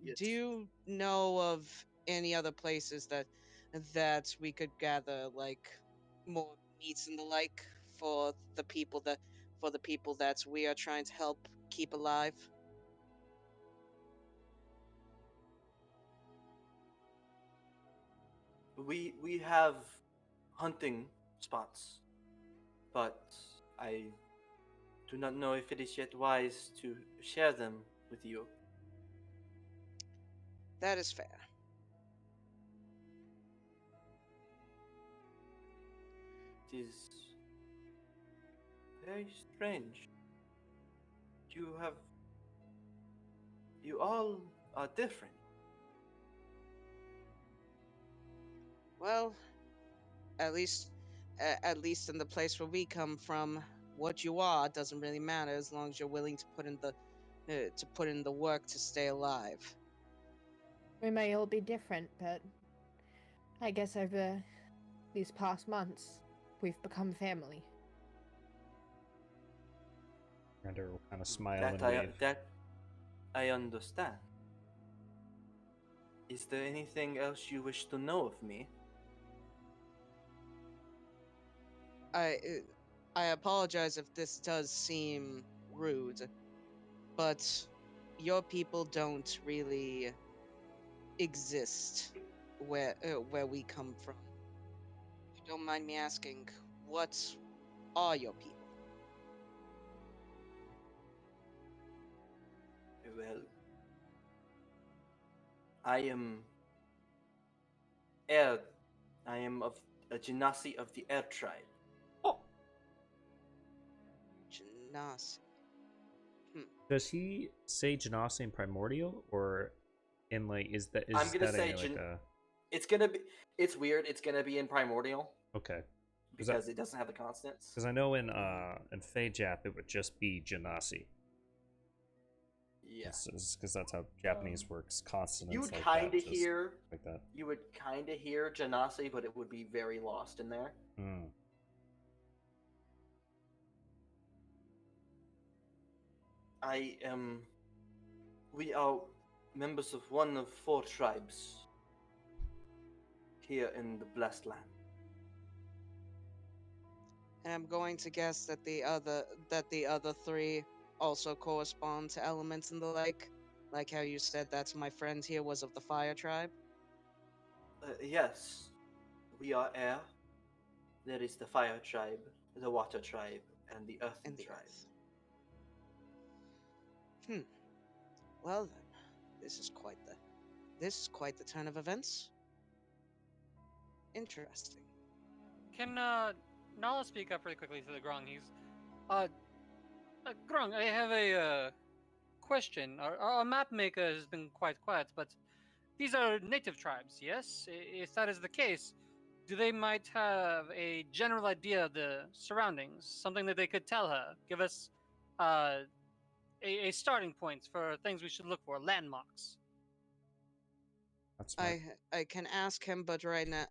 Yes. do you know of any other places that we could gather like more meats and the like for the people that we are trying to help keep alive? We have hunting spots, but I do not know if it is yet wise to share them with you. That is fair. It is very strange. You all are different. Well, at least in the place where we come from, what you are doesn't really matter as long as you're willing to put in the work to stay alive. We may all be different, but I guess over these past months, we've become family. Render will kind of smile and wave. That I understand. Is there anything else you wish to know of me? I apologize if this does seem rude, but your people don't really exist where we come from. If you don't mind me asking, what are your people? Well, I am Air. I am of a genasi of the Air tribe. Genasi. Does he say Genasi in Primordial, or in like I'm gonna say a it's gonna be. It's weird. It's gonna be in Primordial okay? because it doesn't have the consonants. Because I know in Fejap it would just be Genasi. Yeah. Because that's how Japanese works. Consonants. You would like kind that, of just hear. like that. You would kind of hear Genasi, but it would be very lost in there. Hmm. I am. We are members of one of 4 tribes here in the Blessed Land. And I'm going to guess that the other 3 also correspond to elements in the lake. Like how you said that my friend here was of the fire tribe. Yes, we are air. There is the fire tribe, the water tribe, and the earth And the tribe. earth. Well then, this is quite the turn of events. Interesting. Can Nala speak up really quickly to the Grung? He's Grung, I have a question. Our map maker has been quite quiet, but these are native tribes, yes? If that is the case, do they might have a general idea of the surroundings? Something that they could tell her? Give us a starting point for things we should look for, landmarks. That's smart. I can ask him, but right now,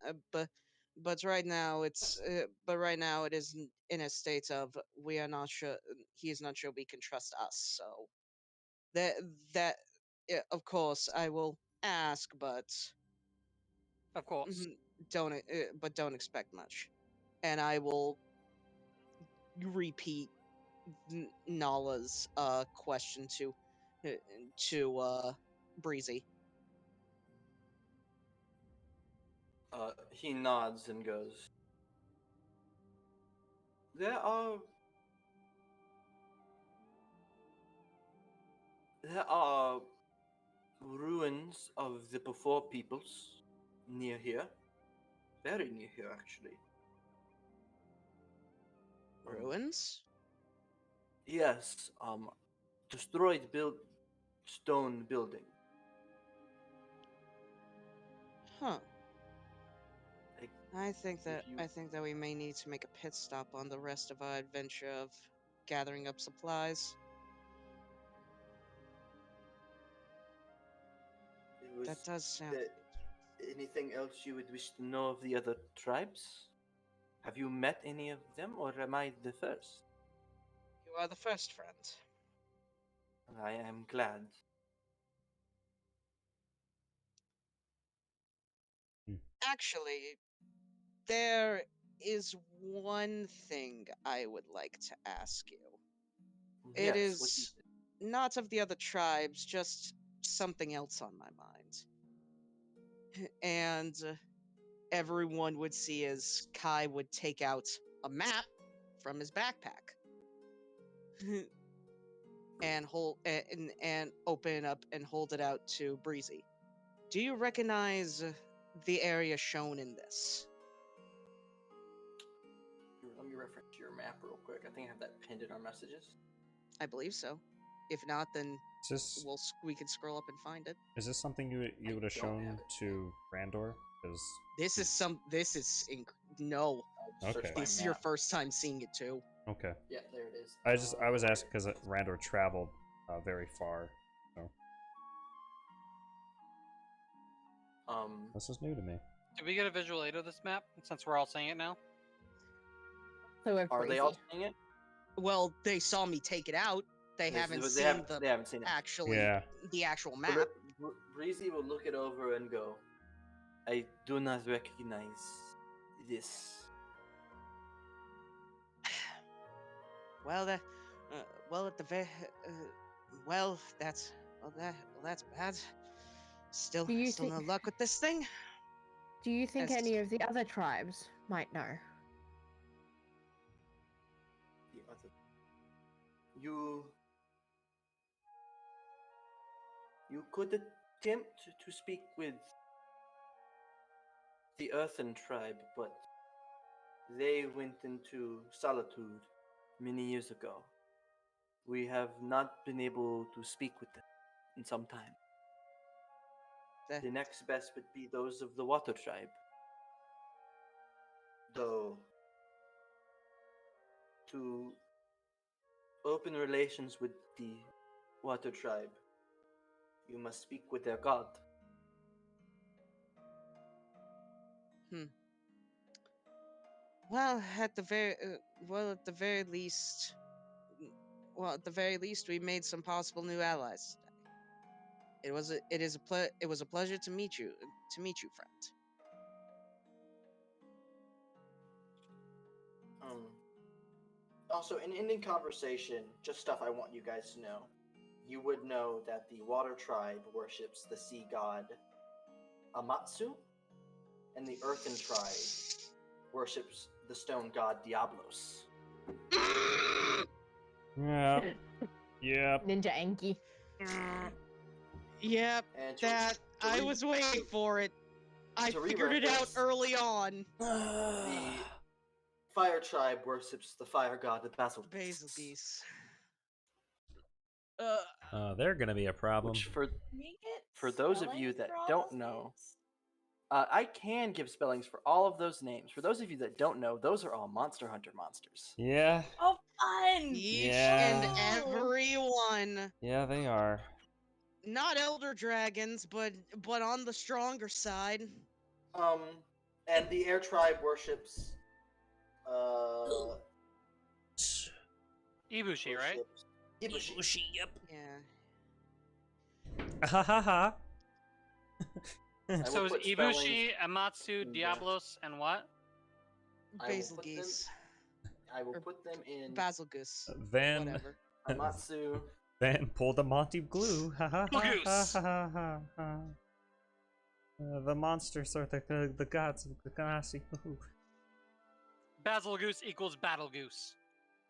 right now it is in a state of we are not sure. He is not sure we can trust us. So that yeah, of course I will ask, but Of course. don't expect much, and I will repeat Nala's question to Breezy. He nods and goes, There are ruins of the before peoples near here. Very near here, actually. Ruins? Yes, destroyed stone building. Huh. Like, I think you- that we may need to make a pit stop on the rest of our adventure of gathering up supplies. That does sound. Anything else you would wish to know of the other tribes? Have you met any of them, or am I the first? You are the first friend. I am glad. Actually, there is one thing I would like to ask you. It Yes, what is not of the other tribes, just something else on my mind. And everyone would see as Kai would take out a map from his backpack and open it up and hold it out to Breezy. Do you recognize the area shown in this? Let me reference your map real quick. I think I have that pinned in our messages. I believe so. If not, then Is we can scroll up and find it. this something you would have don't shown have it. to Randor? Because No. Search Okay. by This is your map. first time seeing it too. okay, Yeah, there it is. I was asking because Randor traveled very far. So this is new to me. Did we get a visual aid of this map since we're all saying it now? So we're Are they all seeing it? Well, they saw me take it out. They haven't They seen haven't seen it. Yeah. the actual So map. Breezy will look it over and go, I do not recognize this. Well, that's bad. Still Do you no think- luck with this thing. Do you think As- any of the other tribes might know? The other. You could attempt to speak with the Earthen tribe, but they went into solitude many years ago. We have not been able to speak with them in some time. The next best would be those of the Water tribe. Though, to open relations with the Water tribe, you must speak with their god. Well, at the very least, we made some possible new allies today. It was a pleasure to meet you, friend. Also, in ending conversation, just stuff I want you guys to know. You would know that the Water tribe worships the sea god Amatsu, and the Earthen tribe worships the stone god Diablos. Yeah. Yep. Ninja Enki. Yep, I was waiting for it. I figured it out early on. The Fire tribe worships the fire god Basil. Basil geese. They're gonna be a problem. Which for those of you that don't know, I can give spellings for all of those names. For those of you that don't know, those are all Monster Hunter monsters. Yeah. Oh, fun! Each Yeah. and every one. Yeah, they are. Not elder dragons, but on the stronger side. And the air tribe worships Ibushi, right? Ibushi. Yep. Yeah. Ha ha ha. So is Ibushi, Amatsu, Diablos, and what? Basil geese. I will put them in Basil goose. Then Whatever. Amatsu. Then pull the Monty glue. Ha ha ha Goose. ha ha ha ha. The monsters are the gods of the Ganassi. Basil Goose equals Battle Goose.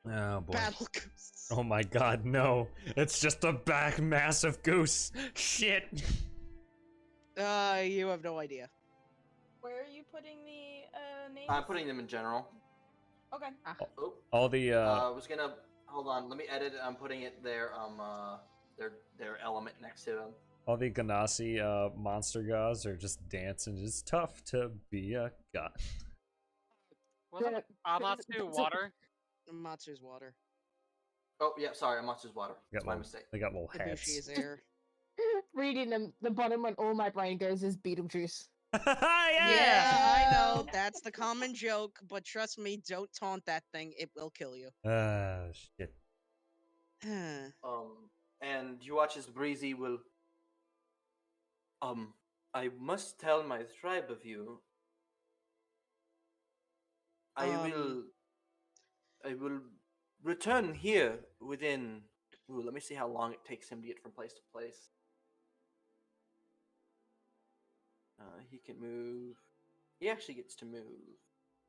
Oh boy. Battle goose. Oh my god, no. It's just a back massive goose. Shit. You have no idea. Where are you putting the names? I'm putting them in general. Okay. Oh, All the I was gonna hold on. Let me edit it. I'm putting it there. Their element next to them. all the Ganassi monster gods are just dancing. It's tough to be a god. Wasn't Amatsu water? Matsu's water. Oh yeah, sorry. Amatsu's water. That's my mistake. They got little Ibushi hats. is air. Reading them, the bottom one, all my brain goes is Beetlejuice. Yeah, I know. That's the common joke, but trust me, don't taunt that thing. It will kill you. Shit. And you watch as Breezy will. I must tell my tribe of you. I will return here within. Ooh, let me see how long it takes him to get from place to place. He can move. He actually gets to move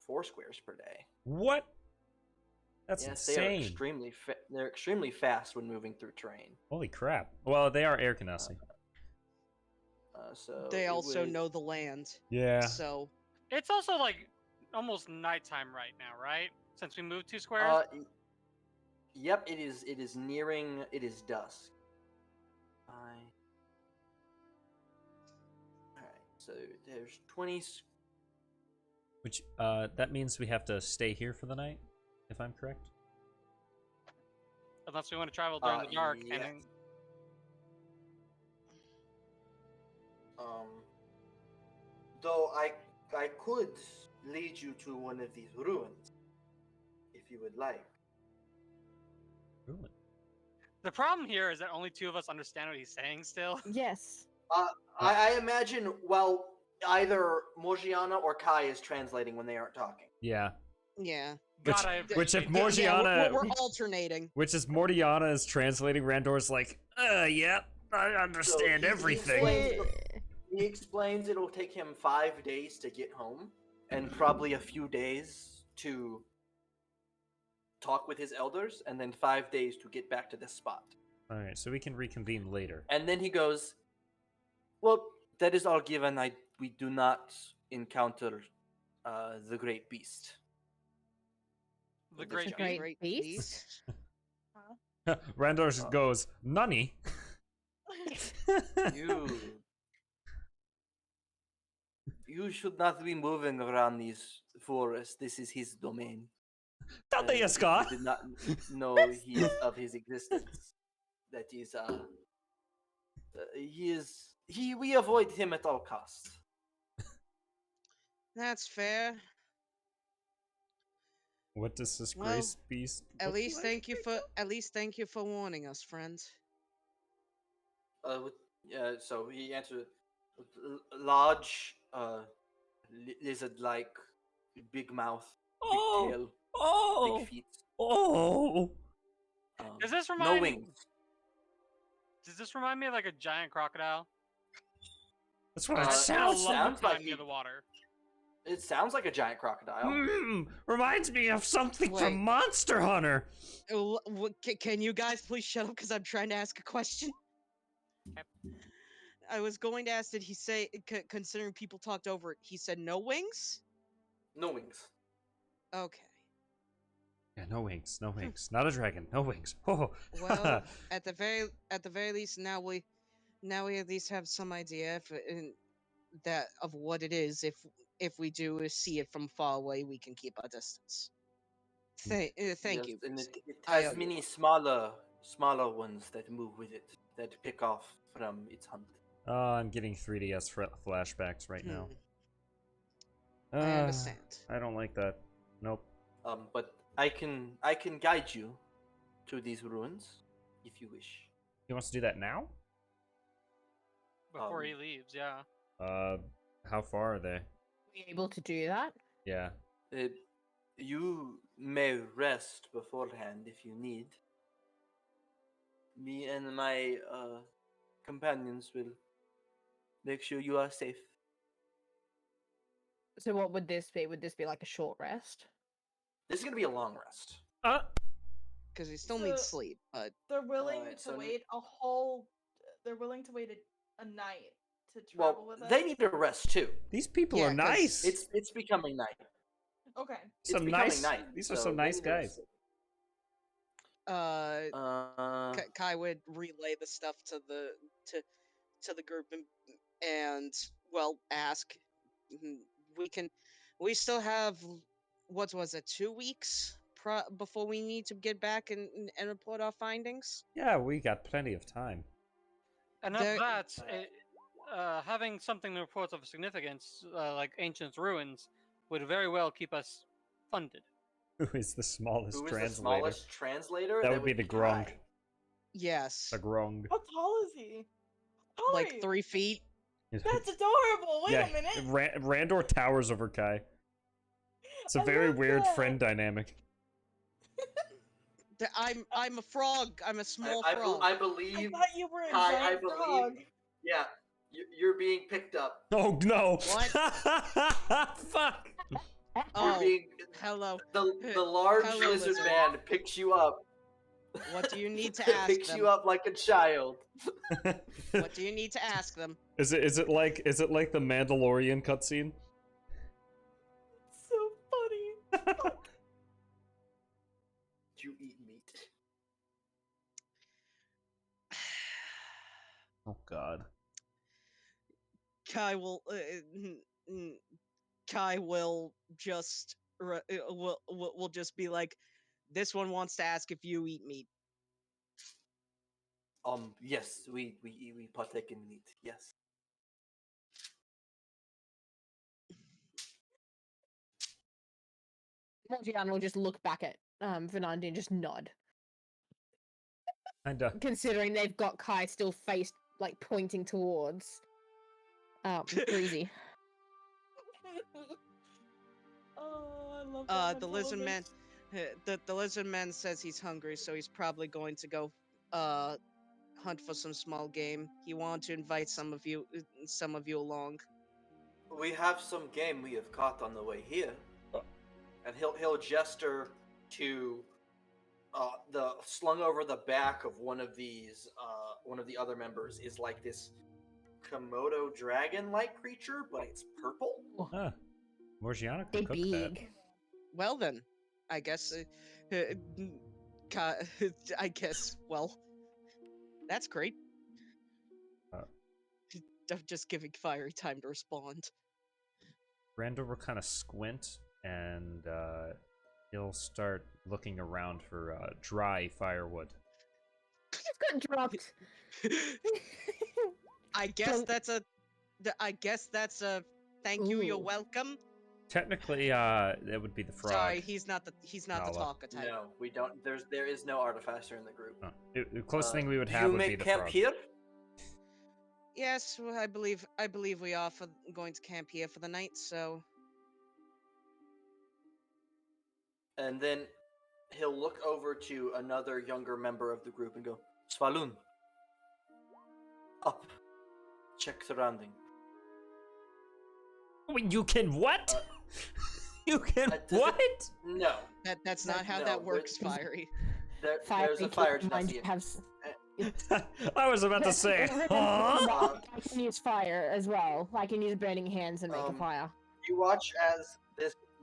4 squares per day. What? That's yes, insane. They're extremely fast when moving through terrain. Holy crap. Well, they are air Ganassi. So they also know the land. Yeah. So It's also like almost nighttime right now, right? Since we moved 2 squares. Yep, it is. It is nearing. It is dusk. Alright. So there's 20. Which that means we have to stay here for the night, if I'm correct. Unless we want to travel during the dark. Yes. And Though I could lead you to one of these ruins, if you would like. Ruin. the problem here is that only 2 of us understand what he's saying still. Yes. I imagine, well, either Morgiana or Kai is translating when they aren't talking. Yeah. yeah. Which if Yeah, Morgiana, we're alternating. which is Morgiana is translating, Randor's like, yep, I understand everything. He explains it'll take him 5 days to get home, and probably a few days to talk with his elders, and then 5 days to get back to this spot. All right, so we can reconvene later. And then he goes, Well, that is all given. We do not encounter the great beast. The This great The chapter. great beast. Randor goes, Nani? You you should not be moving around these forests. This is his domain. Tade If Yaska. you did not know his existence, that is we avoid him at all costs. That's fair. What does this Well, grace beast At look least like? thank you for warning us, friend. So he answered, large, lizard-like, big mouth, big tail, big feet. Does this No remind? wings. Does this remind me of like a giant crocodile? That's what it Uh, sounds sounds like. time like near he- the water. It sounds like a giant crocodile. Reminds me of something Wait. from Monster Hunter. Can you guys please shut up because I'm trying to ask a question? Yep. I was going to ask, did he say, considering people talked over it, he said no wings? No wings. Okay. Yeah, no wings, no wings. Not a dragon, no wings. Oh. Well, at the very least, now we at least have some idea of what it is. If we do see it from far away, we can keep our distance. Thank Yes, you. and it I has owe you many one. smaller ones that move with it, that pick off from its hunt. Oh, I'm getting 3DS flashbacks right now. I understand. I don't like that. Nope. But I can guide you to these ruins if you wish. He wants to do that now? Before he leaves, yeah. How far are they? We able to do that? Yeah. You may rest beforehand if you need. Me and my companions will make sure you are safe. So what would this be? Would this be like a short rest? This is gonna be a long rest. Because we still need So- sleep, but They're willing Alright, to so wait a whole. They're willing to wait a night to Well, travel with us. they need to rest too. These people Yeah, are 'cause nice. It's becoming night. Okay. It's some becoming nice. night. These are so some they nice need to guys. rest. Kai would relay the stuff to the group and well ask. We still have what was it, 2 weeks before we need to get back and report our findings. Yeah, we got plenty of time. And There- of that, having something to report of significance, like ancient ruins, would very well keep us funded. Who is the smallest Who is translator? the smallest translator? That would be the Grong. Kai. Yes, The Grong. How tall is he? How tall are like you? 3 feet. That's adorable. Wait a minute. Randor towers over Kai. It's a I very love weird that. friend dynamic. I'm a frog. I'm a small I frog. I I believe. thought you were a Kai, giant frog. Yeah, you're being picked up. Oh no! What? Fuck! You're Oh, being hello. the large Hello, lizard lizard. man picks you up. What do you need to ask Picks them? you up like a child. What do you need to ask them? Is it like the Mandalorian cutscene? So funny. Do you eat meat? Oh god. Kai will Kai will just will just be like, this one wants to ask if you eat meat. Yes, we partake in meat. Yes. Morgiana will just look back at Venandi and just nod, Kinda. considering they've got Kai still faced like pointing towards Breezy. Oh, I love that. The lizard man, the lizard man says he's hungry, so he's probably going to go hunt for some small game. He wanted to invite some of you along. We have some game we have caught on the way here, and he'll gesture to the slung over the back of one of the other members is like this Komodo dragon-like creature, but it's purple. Ah, Morgiana They could cook that. big. Well then, I guess. I guess. Well, that's great. Uh. I'm just giving Fiery time to respond. Randall will kind of squint, and he'll start looking around for dry firewood. Just got dropped. I guess that's a. I guess that's a. Thank you. You're Ooh. welcome. Technically, it would be the frog. Sorry, he's not the. He's not the Nala. talker type. No, we don't. There is no artificer in the group. Oh, the closest thing we would Do have you would be make the camp frog. here? Yes, well, I believe we are going to camp here for the night. So And then he'll look over to another younger member of the group and go, Svalun. Up. Check surrounding. Wait, you can what? You can does what? No. that's not how No, that works, there's- Fiery. There's a fire genasi. I was about to say, huh? I can use fire as well. I can use burning hands and make a fire. You watch as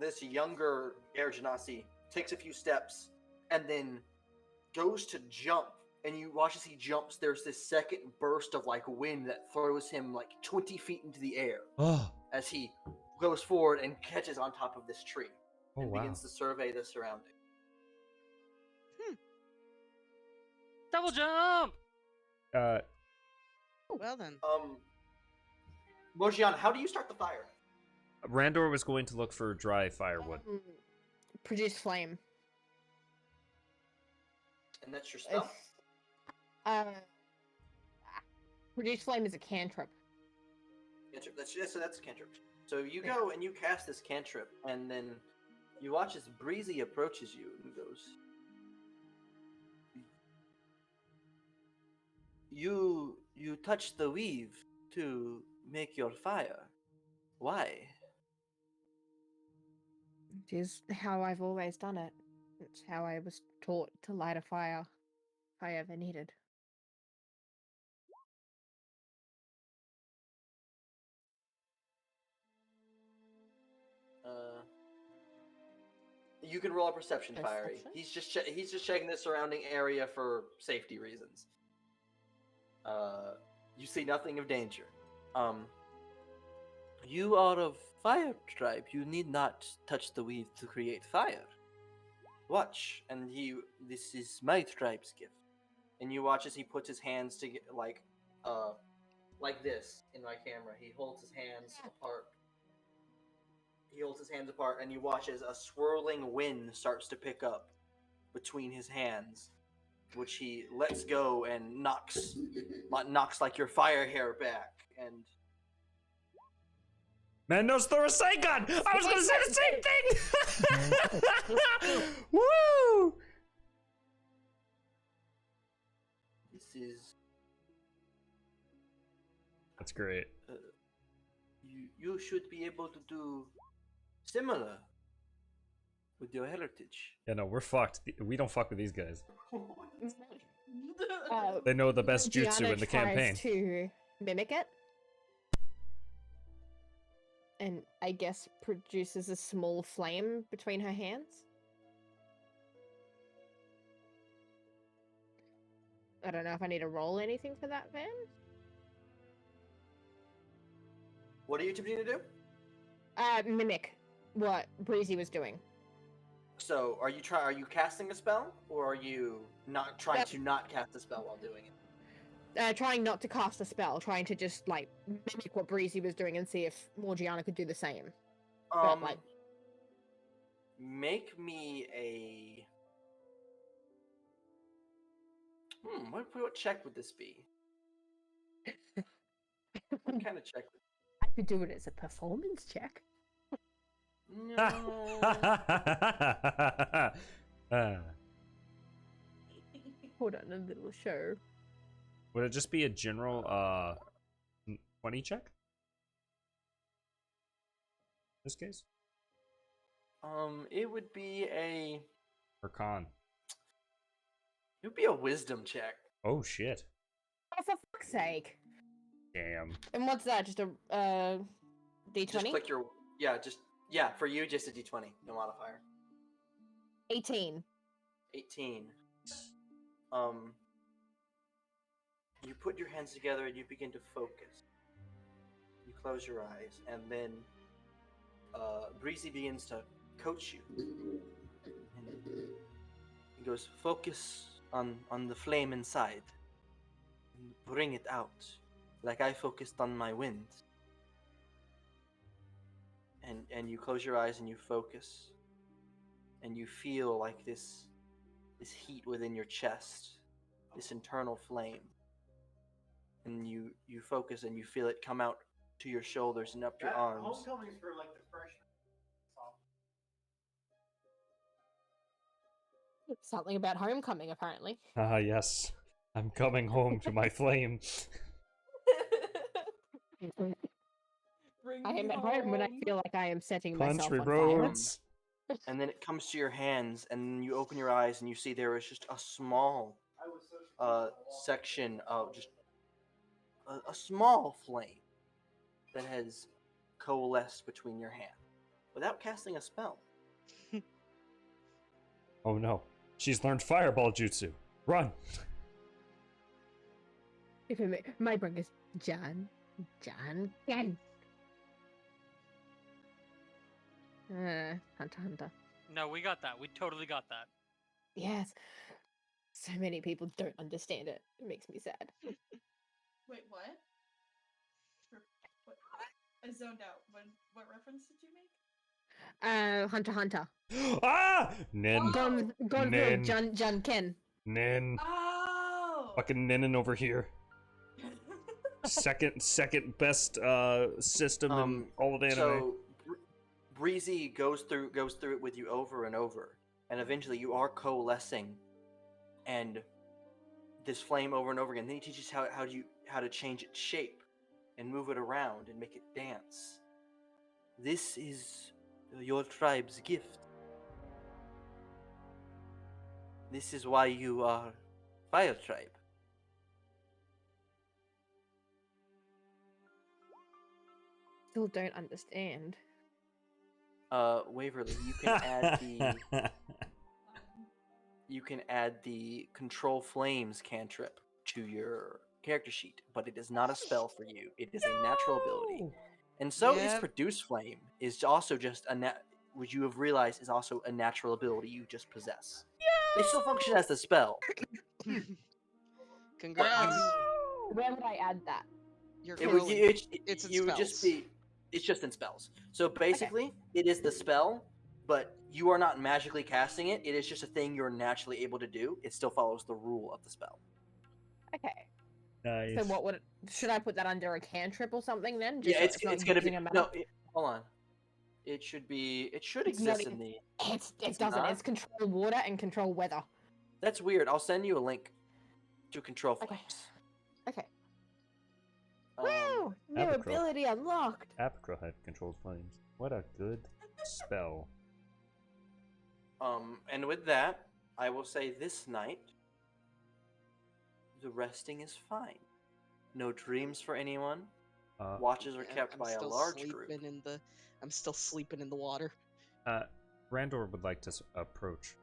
this younger air genasi takes a few steps and then goes to jump, and you watch as he jumps. There's this second burst of like wind that throws him like 20 feet into the air Oh, as he goes forward and catches on top of this tree oh and wow. begins to survey the surroundings. Double jump! Well then, Mojian, how do you start the fire? Randor was going to look for dry firewood. Produce flame. And that's your spell? Produce flame is a cantrip. Cantrip. That's a cantrip. So you go and you cast this cantrip, and then you watch as Breezy approaches you and goes, You touch the weave to make your fire. Why? It is how I've always done it. It's how I was taught to light a fire if I ever needed. You can roll a perception, Fiery. Perception? He's just checking the surrounding area for safety reasons. You see nothing of danger. You are of fire tribe. You need not touch the weave to create fire. Watch, and this is my tribe's gift. And you watch as he puts his hands to like this in my camera. He holds his hands apart. And you watch as a swirling wind starts to pick up between his hands, which he lets go and knocks like your fire hair back. And Mandos throw a sight gun! I was gonna say the same thing! Woo! this is That's great. you should be able to do similar with your heritage. Yeah, no, we're fucked. We don't fuck with these guys. Uh, They know the best jutsu Gianna in the tries campaign. to mimic it. And I guess produces a small flame between her hands. I don't know if I need to roll anything for that, Van. What are you attempting to do? Mimic what Breezy was doing. So, are you casting a spell, or are you not trying to not cast a spell while doing it? Trying not to cast a spell, trying to just like mimic what Breezy was doing and see if Morgiana could do the same. But, like, make me a. What check would this be? What kind of check? I could do it as a performance check. No. Hold on, a little show. Would it just be a general 20 check? In this case? It would be a. Or con? It would be a wisdom check. Oh shit. Oh, for fuck's sake. Damn. And what's that? Just a D20? Just click your for you just a d20, no modifier. 18. 18. You put your hands together and you begin to focus. You close your eyes, and then Breezy begins to coach you. And he goes, focus on the flame inside. And bring it out, like I focused on my wind. And you close your eyes and you focus. And you feel like this heat within your chest, this internal flame. And you focus and you feel it come out to your shoulders and up your arms. Homecoming's for like the freshmen. Something about homecoming, apparently. Ah, yes. I'm coming home to my flame. I am at home when I feel like I am setting myself Country on roads. And then it comes to your hands, and you open your eyes, and you see there is just a small section of just a small flame that has coalesced between your hand without casting a spell. Oh no. She's learned fireball jutsu. Run! If my brother is John Ken. Hunter. No, we got that. We totally got that. Yes. So many people don't understand it. It makes me sad. Wait, what? What? I zoned out. What reference did you make? Hunter. Ah! Nin. Gone Nin. through John Ken. Nin. Oh! Fucking ninnin' over here. Second best system in all of anime. So Breezy goes through it with you over and over, and eventually you are coalescing, and this flame over and over again. Then he teaches how to change its shape, and move it around and make it dance. This is your tribe's gift. This is why you are Fire Tribe. Still don't understand. Waverly, you can add the Control Flames cantrip to your character sheet, but it is not a spell for you. It is a natural ability. And so is Yep. Produce Flame, is also just which you have realized is also a natural ability you just possess. They still function as the spell. Congrats. Where would I add that? You're It would, glowing. it's in would just spells. be, it's just in spells. So basically, it is the spell, but you are not magically casting it. It is just a thing you're naturally able to do. It still follows the rule of the spell. Okay. Nice. So what should I put that under a cantrip or something then? Yeah, so it's not gonna be using a map? no. Hold on. It should It's exist not in even- the. It It's doesn't. not? It's control water and control weather. That's weird. I'll send you a link to Control Okay. Flames. Okay. Um, Woo! New Apocryph. ability unlocked. Apocryph had controlled flames. What a good spell. And with that, I will say this night, the resting is fine. No dreams for anyone. Watches are Yeah, kept I'm by a still large sleeping group. I'm still sleeping in the water. Randor would like to approach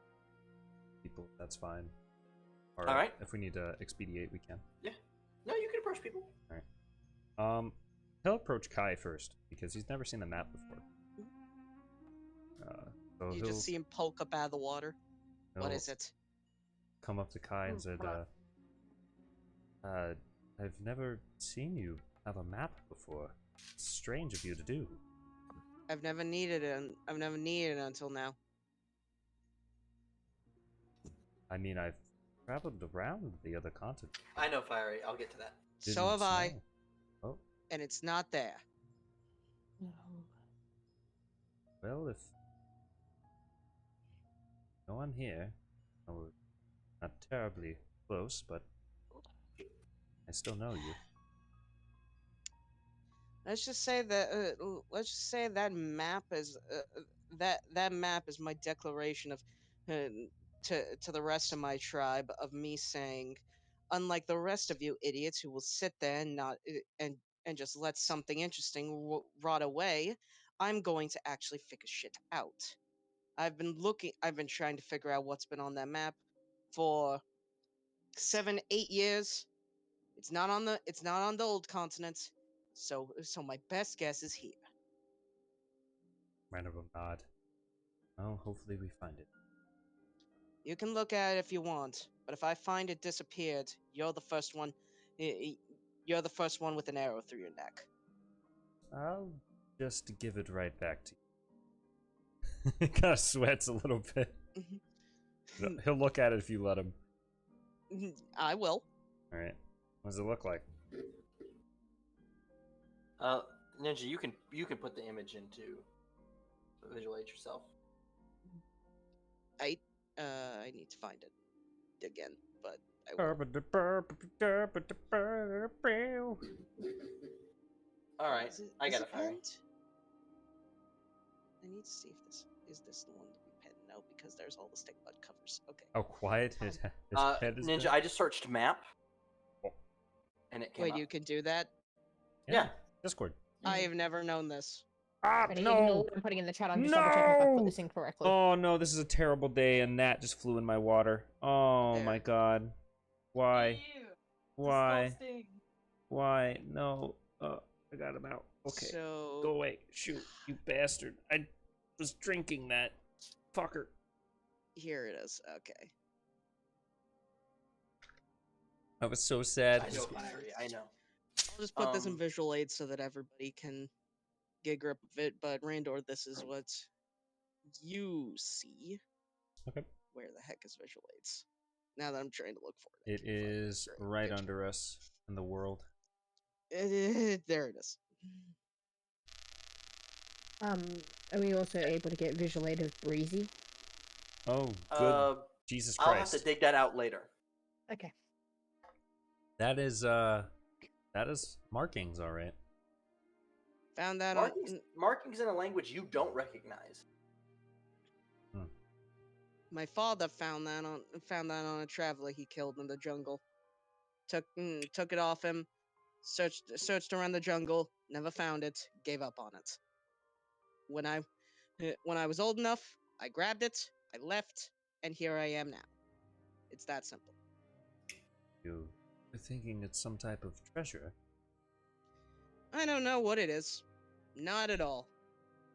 people. That's fine. Or All right. if we need to expedite, we can. No, you can approach people. He'll approach Kai first because he's never seen the map before. So You he'll just see him poke up out of the water. What he'll is it? come up to Kai and said, "I've never seen you have a map before. It's strange of you to do." I've never needed it. I've never needed it until now. I mean, I've traveled around the other continent. I know, Fiery. I'll get to that. So Didn't have I, know. Oh, and it's not there. No. well, if no one here, we're not terribly close, but I still know you. Let's just say that. Let's just say that map is that map is my declaration of to the rest of my tribe of me saying, unlike the rest of you idiots who will sit there and not and just let something interesting rot away, I'm going to actually figure shit out. I've been trying to figure out what's been on that map for 7, 8 years. It's not on the old continent. So my best guess is here. Random nod. Oh, hopefully we find it. You can look at it if you want, but if I find it disappeared, you're the first one. You're the first one with an arrow through your neck. I'll just give it right back to you. He kind of sweats a little bit. He'll look at it if you let him. I will. All right. What does it look like? Ninja, you can put the image into visual aid yourself. I need to find it again, but I will. All right, I got it. I need to see if this is the one to be pinned. No, because there's all the stick bud covers. Okay. How quiet his head is. Ninja, I just searched map, and it came Wait, up. you can do that? Yeah. Discord. I have never known this. Ah, Ready? no! Even though I'm putting in the chat, I'm just double checking if I put No! this in correctly. Oh no, this is a terrible day. A gnat just flew in my water. Oh There. my god. Why? Ew, Why? disgusting. Why? No. I got him out. Okay. So Go away. Shoot, you bastard. I was drinking that. Fucker. here it is. Okay. I was so sad. I know, Larry, I know. I'll just put this in visual aid so that everybody can get a grip of it. But Randor, this is what you see. Okay. Where the heck is visual aids? Now that I'm trying to look for it. It is right under us in the world. There it is. Are we also able to get visual aid of Breezy? Oh, good. Jesus I'll have Christ. to dig that out later. Okay. That is markings, all right. Found that Markings in a language you don't recognize. My father found that on a traveler he killed in the jungle. Took it off him. Searched around the jungle. Never found it. Gave up on it. When I was old enough, I grabbed it. I left, and here I am now. It's that simple. You're thinking it's some type of treasure. I don't know what it is. Not at all.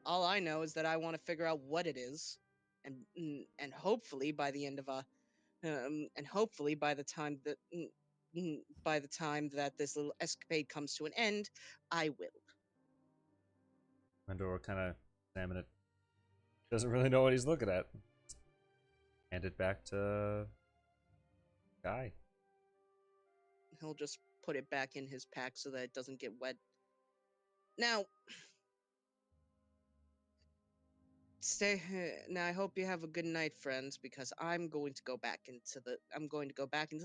All I know is that I want to figure out what it is, and hopefully by the end of hopefully by the time that this little escapade comes to an end, I will. Mandor kind of examine it. Doesn't really know what he's looking at. Hand it back to Guy. He'll just put it back in his pack so that it doesn't get wet. Now, now I hope you have a good night, friends, because I'm going to go back into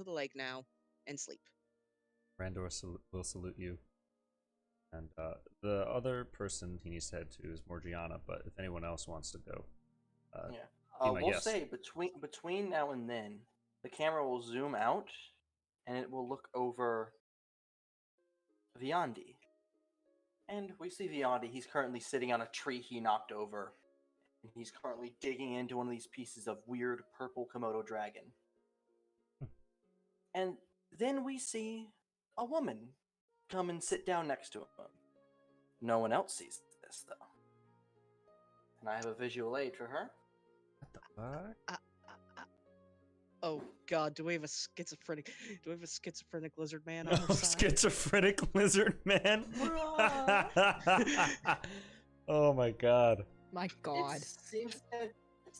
the lake now and sleep. Randor will salute you. And the other person he needs to head to is Morgiana, but if anyone else wants to go, We'll say between now and then, the camera will zoom out, and it will look over Viandi. And we see Viandi. He's currently sitting on a tree he knocked over. And he's currently digging into one of these pieces of weird purple Komodo dragon. And then we see a woman come and sit down next to him. No one else sees this, though. And I have a visual aid for her. What the fuck? Oh God, do we have a schizophrenic lizard man on our side? Schizophrenic lizard man? Oh my god. My God. It seems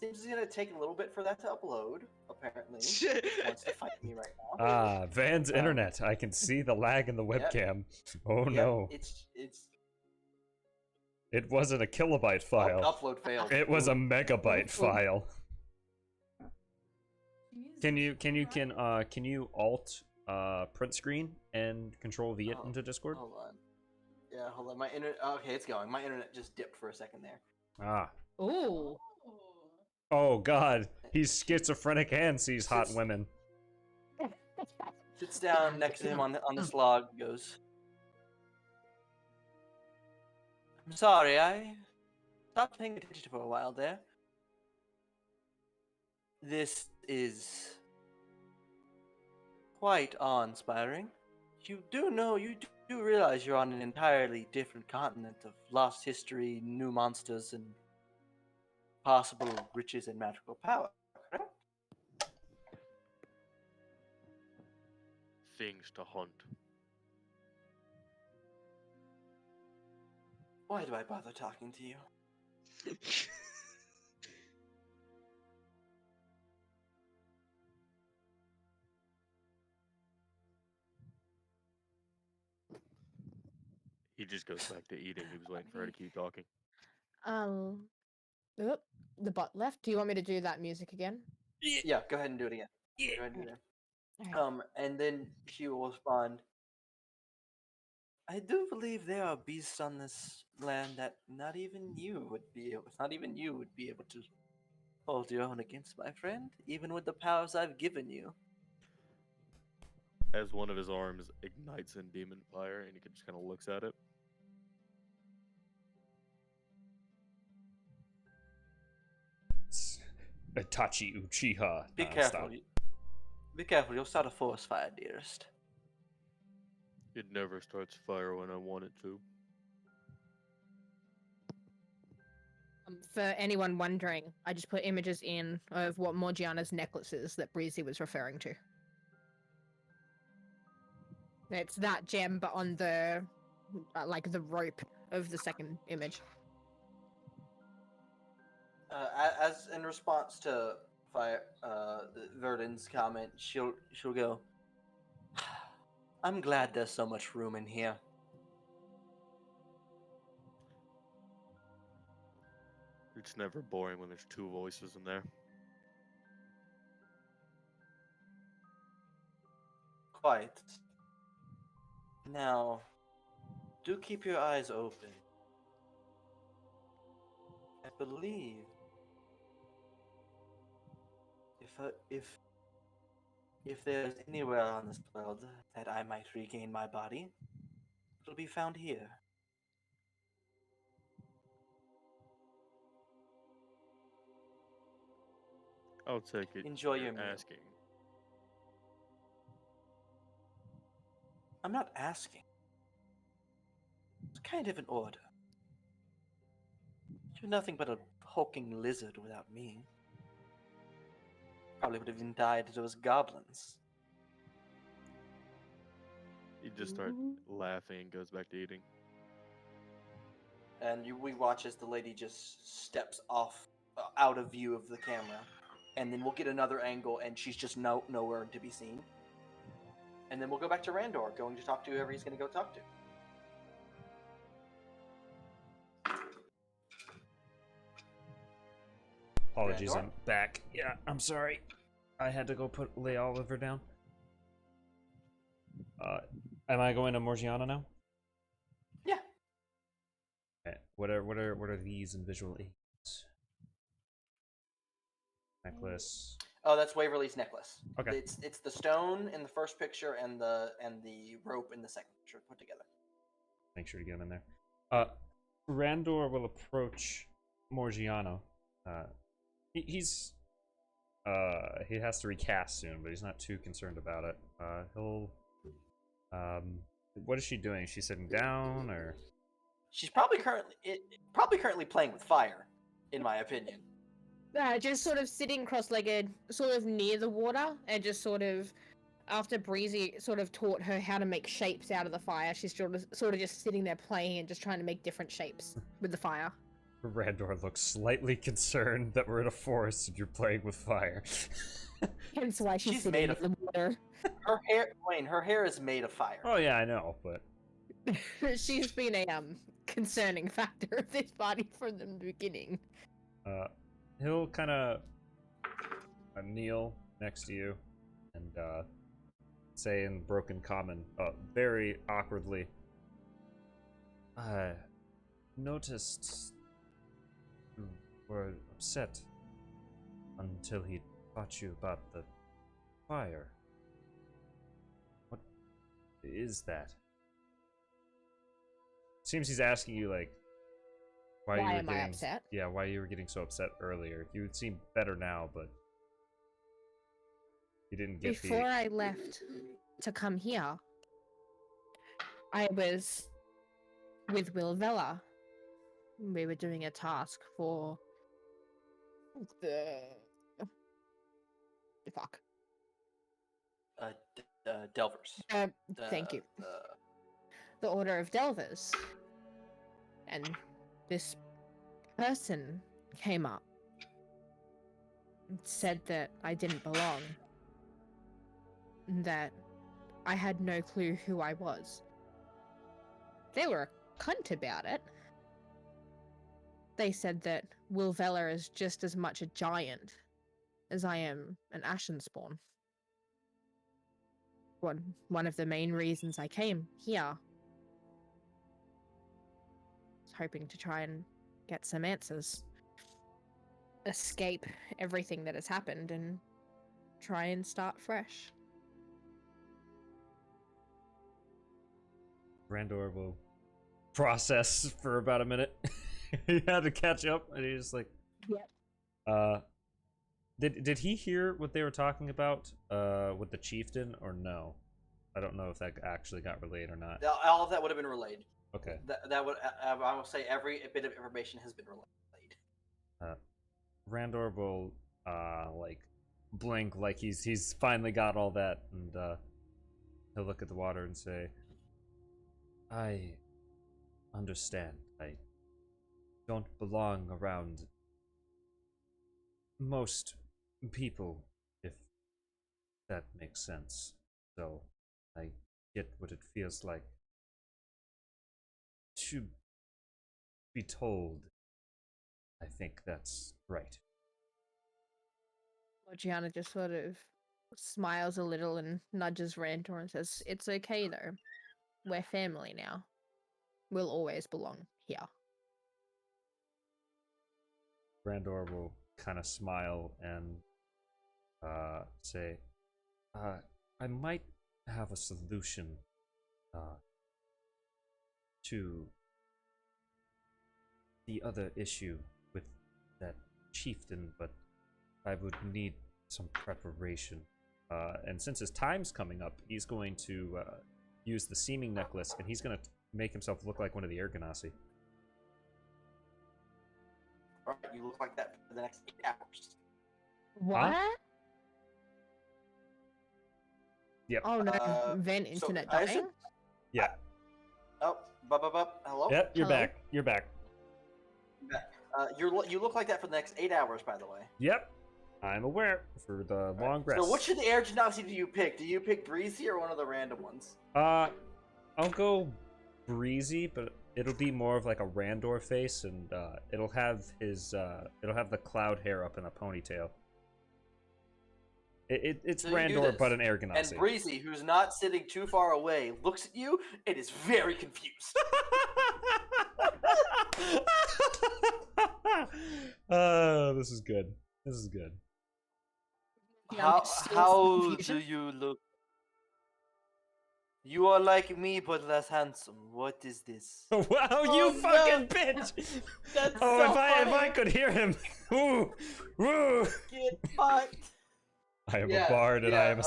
it's gonna take a little bit for that to upload, apparently. It wants to fight me right now. Ah, Van's internet. I can see the lag in the webcam. Oh no. It's It wasn't a kilobyte file. upload failed. It was a megabyte file. Can you alt print screen and control V it into Discord? Hold on. Yeah, hold on. My internet. Okay, it's going. My internet just dipped for a second there. Ah. Ooh. Oh god, he's schizophrenic and sees hot women. Sits down next to him on this log. Goes. I'm sorry, I stopped paying attention for a while there. This is quite awe-inspiring. You do realize you're on an entirely different continent of lost history, new monsters, and possible riches and magical power, correct? Things to hunt. Why do I bother talking to you? He just goes back to eating. He was waiting for her to keep talking. Oop, the bot left. Do you want me to do that music again? Yeah, go ahead and do it again. Go ahead and do it. Alright. And then she will respond. I do believe there are beasts on this land that not even you would be able to hold your own against, my friend, even with the powers I've given you. As one of his arms ignites in demon fire, and he just kind of looks at it. It's Itachi Uchiha. Be careful. Be careful, you'll start a forest fire, dearest. It never starts fire when I want it to. For anyone wondering, I just put images in of what Morgiana's necklace is that Breezy was referring to. It's that gem, but on the like the rope of the second image. As in response to Verdon's comment, she'll go. I'm glad there's so much room in here. It's never boring when there's two voices in there. Quite. Now, do keep your eyes open. I believe if there's anywhere on this world that I might regain my body, it'll be found here. I'll take it. Enjoy You're your meal. asking. I'm not asking. It's kind of an order. You're nothing but a hulking lizard without me. Probably would have even died to those goblins. He just starts laughing and goes back to eating. And we watch as the lady just steps off, out of view of the camera. And then we'll get another angle, and she's just nowhere to be seen. And then we'll go back to Randor, going to talk to whoever he's going to go talk to. Apologies, Randor? I'm back. Yeah, I'm sorry. I had to go lay Oliver down. Am I going to Morgiana now? Yeah. Okay. What are these in visual aids? Necklace. Oh, that's Waverly's necklace. Okay. It's the stone in the first picture and the rope in the second picture put together. Make sure to get him in there. Randor will approach Morgiana. He has to recast soon, but he's not too concerned about it. What is she doing? Is she sitting down or? She's probably currently playing with fire, in my opinion. Just sort of sitting cross-legged, sort of near the water, and just sort of, after Breezy sort of taught her how to make shapes out of the fire, she's sort of just sitting there playing and just trying to make different shapes with the fire. Randor looks slightly concerned that we're in a forest and you're playing with fire. Hence why she's sitting made in of the water. Her hair, Wayne. Her hair is made of fire. Oh yeah, I know, but She's been a concerning factor of this party from the beginning. he'll kind of kneel next to you and say in broken common, very awkwardly, I noticed you were upset until he taught you about the fire. is that? Seems he's asking you, like, why you Why were am I getting upset? Yeah, why you were getting so upset earlier. You seem better now, but you didn't get Before I left to come here, I was with Will Vella. We were doing a task for the fuck. Delvers. Thank you. The Order of Delvers. And this person came up and said that I didn't belong. That I had no clue who I was. They were a cunt about it. They said that Will Vella is just as much a giant as I am an Ashen Spawn. One of the main reasons I came here. Was hoping to try and get some answers. Escape everything that has happened and try and start fresh. Randor will process for about a minute. He had to catch up, and he's just like, Yep. Did he hear what they were talking about with the chieftain, or no? I don't know if that actually got relayed or not. All of that would have been relayed. Okay. That would I will say every bit of information has been relayed. Randor will like blink like he's finally got all that, and he'll look at the water and say, I understand. I don't belong around most people, if that makes sense. So I get what it feels like to be told. I think that's right. Gianna just sort of smiles a little and nudges Randor and says, "It's okay though. We're family now. We'll always belong here." Randor will kind of smile and say, I might have a solution to the other issue with that chieftain, but I would need some preparation. And since his time's coming up, he's going to use the seeming necklace, and he's going to make himself look like one of the Ergonasi. Alright, you look like that for the next 8 hours. What? Yep. Oh no, Van internet I dying? assume- Yeah. Oh, hello? Yep, you're Hello? back. You're back. You look like that for the next 8 hours, by the way. Yep. I'm aware for the long rest. So which of the air genasi do you pick? Do you pick Breezy or one of the random ones? I'll go Breezy, but it'll be more of like a Randor face, and it'll have the cloud hair up in a ponytail. It's So you do Randor, this, but an Air Ganassi. And Breezy, who's not sitting too far away, looks at you and is very confused. Oh, this is good. This is good. How do you look? You are like me, but less handsome. What is this? Wow, Oh, you no. fucking bitch! That's Oh, so if I funny. could hear him! Woo! Woo! Get fucked. I am Yeah, a bard, and I yeah, am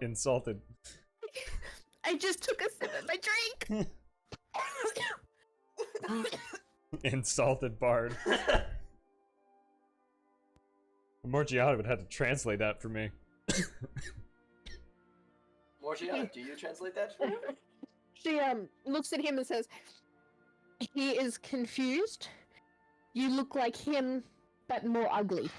insulted. I just took a sip of my drink. Insulted bard. Morgiana would have to translate that for me. Morgiana, do you translate that for me? She looks at him and says, "He is confused. You look like him, but more ugly."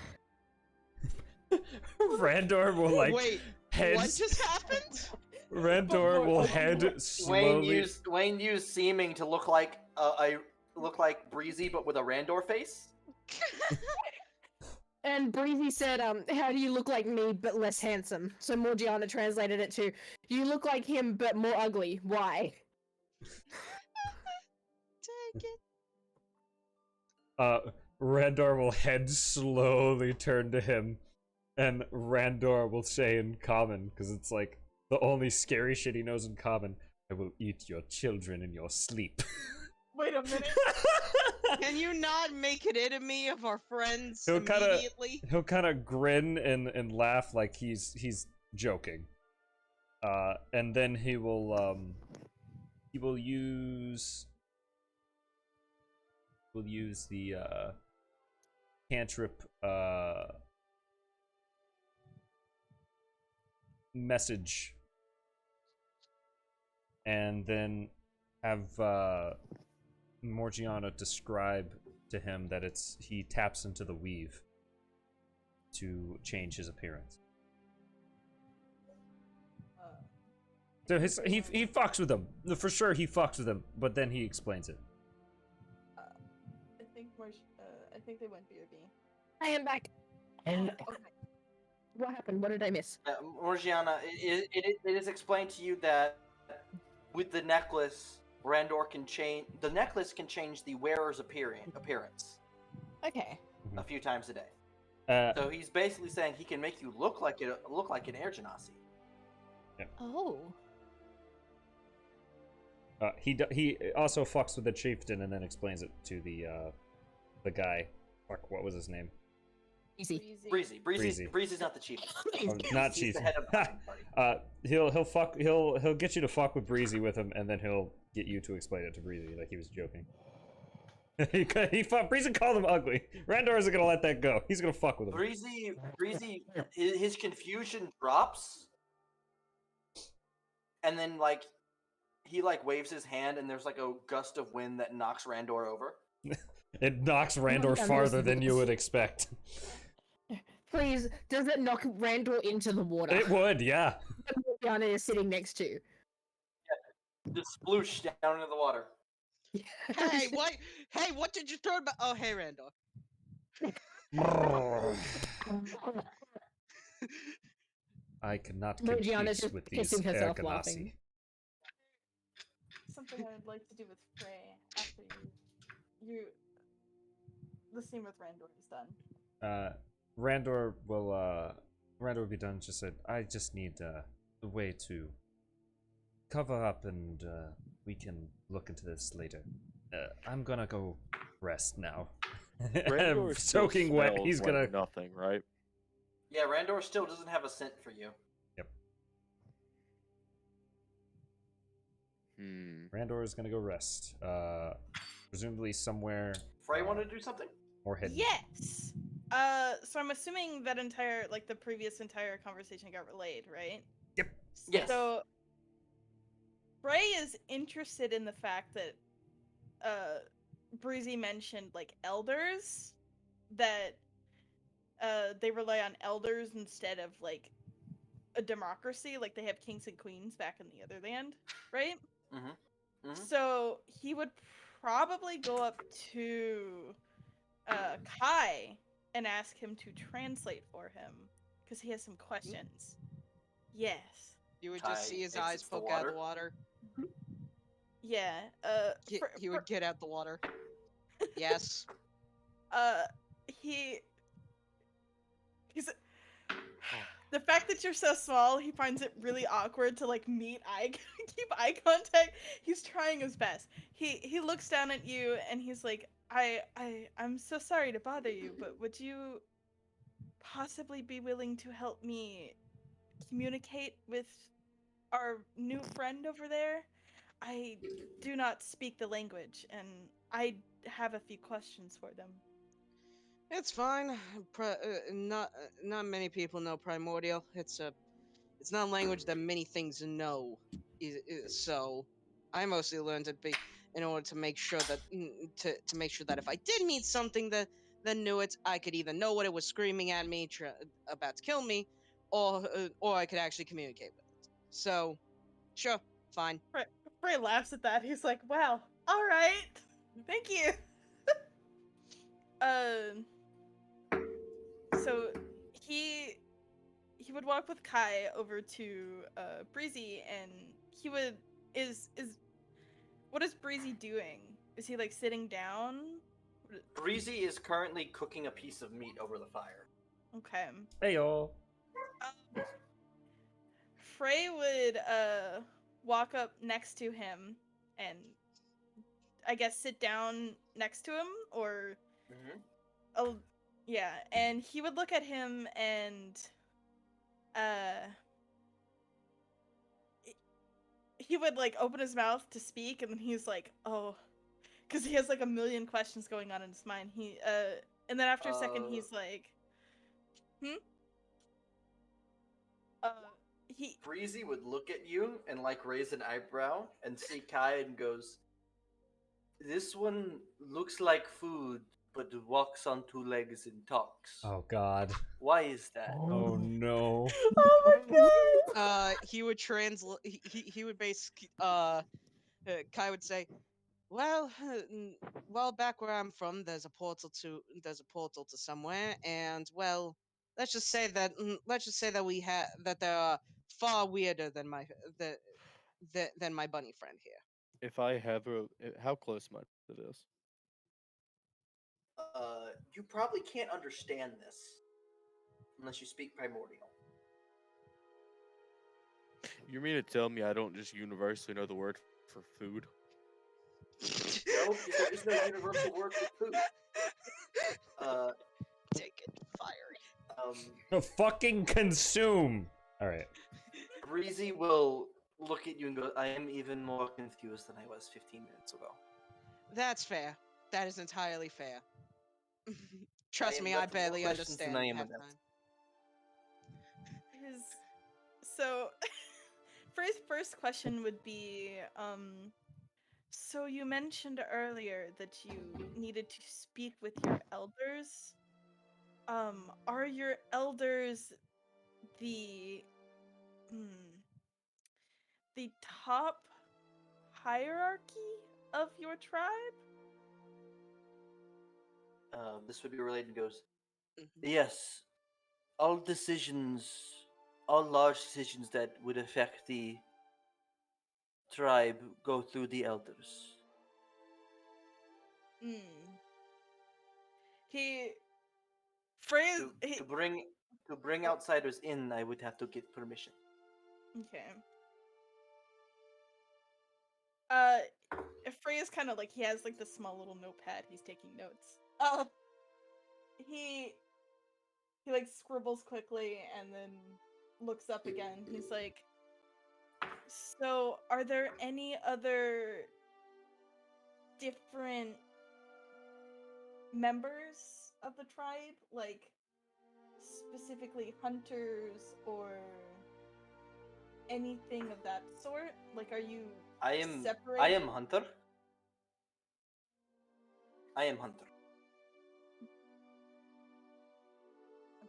Randor will like Wait, head. what just happened? Randor will head slowly. Wayne used seeming to look like Breezy, but with a Randor face. And Breezy said, "How do you look like me, but less handsome?" So Morgiana translated it to, "You look like him, but more ugly. Why?" Take it. Randor will head slowly turn to him, and Randor will say in common, because it's like the only scary shit he knows in common, "I I will eat your children in your sleep. Wait a minute. Can you not make an enemy of our friends He'll immediately? He'll kind of grin and laugh like he's joking. And then he will use the cantrip message, and then have Morgiana describe to him that he taps into the weave to change his appearance. So he fucks with them. For sure he fucks with them, but then he explains it. I think they went BRB. I am back. Okay. What happened? What did I miss? Morgiana, it is explained to you that with the necklace, Randor can change. The necklace can change the wearer's appearance Okay. a few times a day. So he's basically saying he can make you look like an air genasi. Oh. He also fucks with the chieftain and then explains it to the guy. Fuck, what was his name? Easy. Breezy's not the chief. Not He's chief. the head of the party. He'll get you to fuck with Breezy with him, and then he'll get you to explain it to Breezy like he was joking. Breezy called him ugly. Randor isn't gonna let that go. He's gonna fuck with him. Breezy, his confusion drops, and then he waves his hand, and there's a gust of wind that knocks Randor over. It knocks Randor farther than you would expect. Please, does it knock Randor into the water? It would, yeah. Morgiana is sitting next to. Yeah. Just sploosh down into the water. Hey, what? Hey, what did you throw about? Oh, hey, Randor. I cannot Morgiana's compete just with these pissing herself Ergonasi. laughing. Something I would like to do with Frey after the scene with Randor is done. Randor will be done. Just said, I just need a way to cover up, and we can look into this later. I'm gonna go rest now. Randor still Soaking wet. smells He's like gonna nothing, right? Yeah, Randor still doesn't have a scent for you. Yep. Randor is gonna go rest. Presumably somewhere. Frey want to do something? More hidden. Yes. So I'm assuming that the previous entire conversation got relayed, right? Yep. Yes. So Frey is interested in the fact that Breezy mentioned elders, that they rely on elders instead of a democracy, like they have kings and queens back in the other land, right? So he would probably go up to Kai and ask him to translate for him because he has some questions. Yes. You would Kai just see his exits eyes the poke out of the water. water. Yeah. He would get out the water. Yes. He's the fact that you're so small, he finds it really awkward to keep eye contact. He's trying his best. He looks down at you and he's like, I'm so sorry to bother you, but would you possibly be willing to help me communicate with our new friend over there? I do not speak the language, and I have a few questions for them. It's fine. Not many people know Primordial. It's not a language that many things know. So I mostly learned it in order to make sure that to make sure that if I did meet something that knew it, I could either know what it was screaming at me, about to kill me, or I could actually communicate with it. So, sure, fine. Frey laughs at that. He's like, "Wow, all right, thank you." So he would walk with Kai over to Breezy, and he would what is Breezy doing? Is he sitting down? Breezy is currently cooking a piece of meat over the fire. Okay. Hey y'all. Frey would walk up next to him and I guess sit down next to him, or oh yeah, and he would look at him and uh he would like open his mouth to speak, and then he's like, oh, because he has like a million questions going on in his mind. And then after a second he's like, uh he Breezy would look at you and like raise an eyebrow and see Kai and goes, "This one looks like food, but walks on two legs and talks. Oh God. Why is that?" Oh no. oh my god. He would translate. He would basically. Kai would say, "Well, well, back where I'm from, there's a portal to somewhere, and well, let's just say that that there are far weirder than than my bunny friend here." If I have how close am I to this? You probably can't understand this unless you speak primordial. You mean to tell me I don't just universally know the word for food? No, because there is no universal word for food. Take it, fiery. No, fucking consume. All right. Breezy will look at you and go, "I am even more confused than I was 15 minutes ago." That's fair. That is entirely fair. Trust am me, left I with more barely questions than understand I am half about. time. So first question would be, so you mentioned earlier that you needed to speak with your elders. Are your elders the the top hierarchy of your tribe? This would be related and goes, "Yes, all decisions, all large decisions that would affect the tribe go through the elders." He phrase To bring outsiders in, I would have to get permission. Okay. Freya's kind of like, he has like this small little notepad. He's taking notes. He like scribbles quickly and then looks up again. He's like, so are there any other different members of the tribe, like specifically hunters or anything of that sort? Like, are you separated? I am hunter. I am hunter.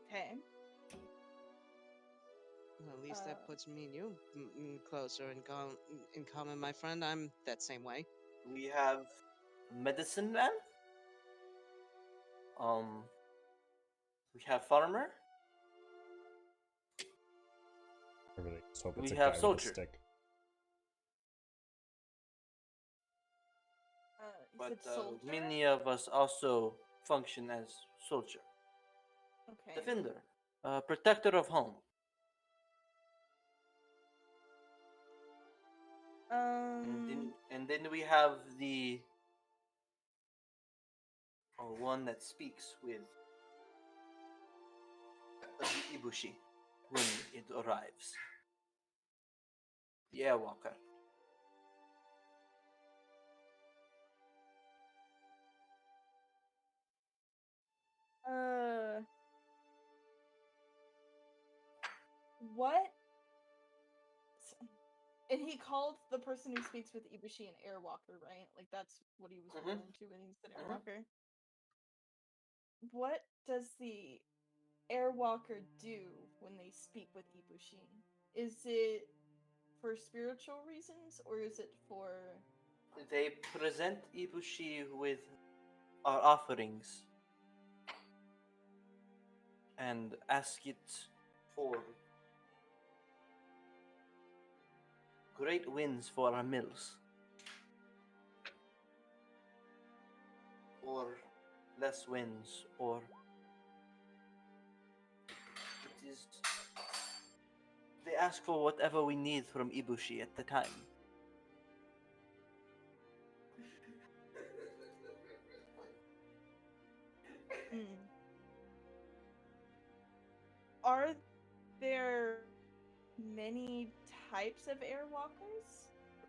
Okay. Well, at least that puts me and you closer in common, my friend. I'm that same way. We have medicine man. We have farmer. I really just hope it's We a have guy soldier. with a stick. But soldier? many of us also function as soldier. Okay. Defender. Protector of home. And then we have the one that speaks with the Ibushi when it arrives. The Airwalker. What? And he called the person who speaks with Ibushi an airwalker, right? Like, that's what he was referring to when he said airwalker. What does the airwalker do when they speak with Ibushi? Is it for spiritual reasons, or is it for... They present Ibushi with our offerings and ask it for great winds for our mills, or less winds, or it is They ask for whatever we need from Ibushi at the time. Hmm. Are there many types of airwalkers?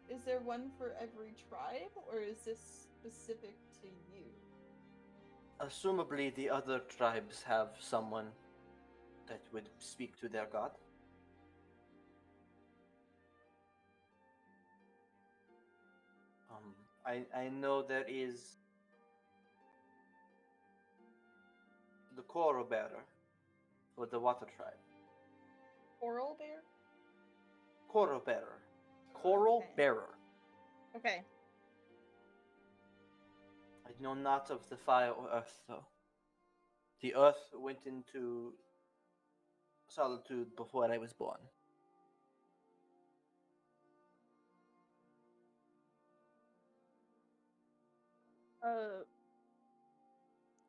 Is there one for every tribe, or is this specific to you? Assumably, the other tribes have someone that would speak to their god. I know there is the coral bearer for the water tribe. Coral bear? Coral bearer. Coral Okay. bearer. Okay. I know not of the fire or earth, though. The earth went into solitude before I was born.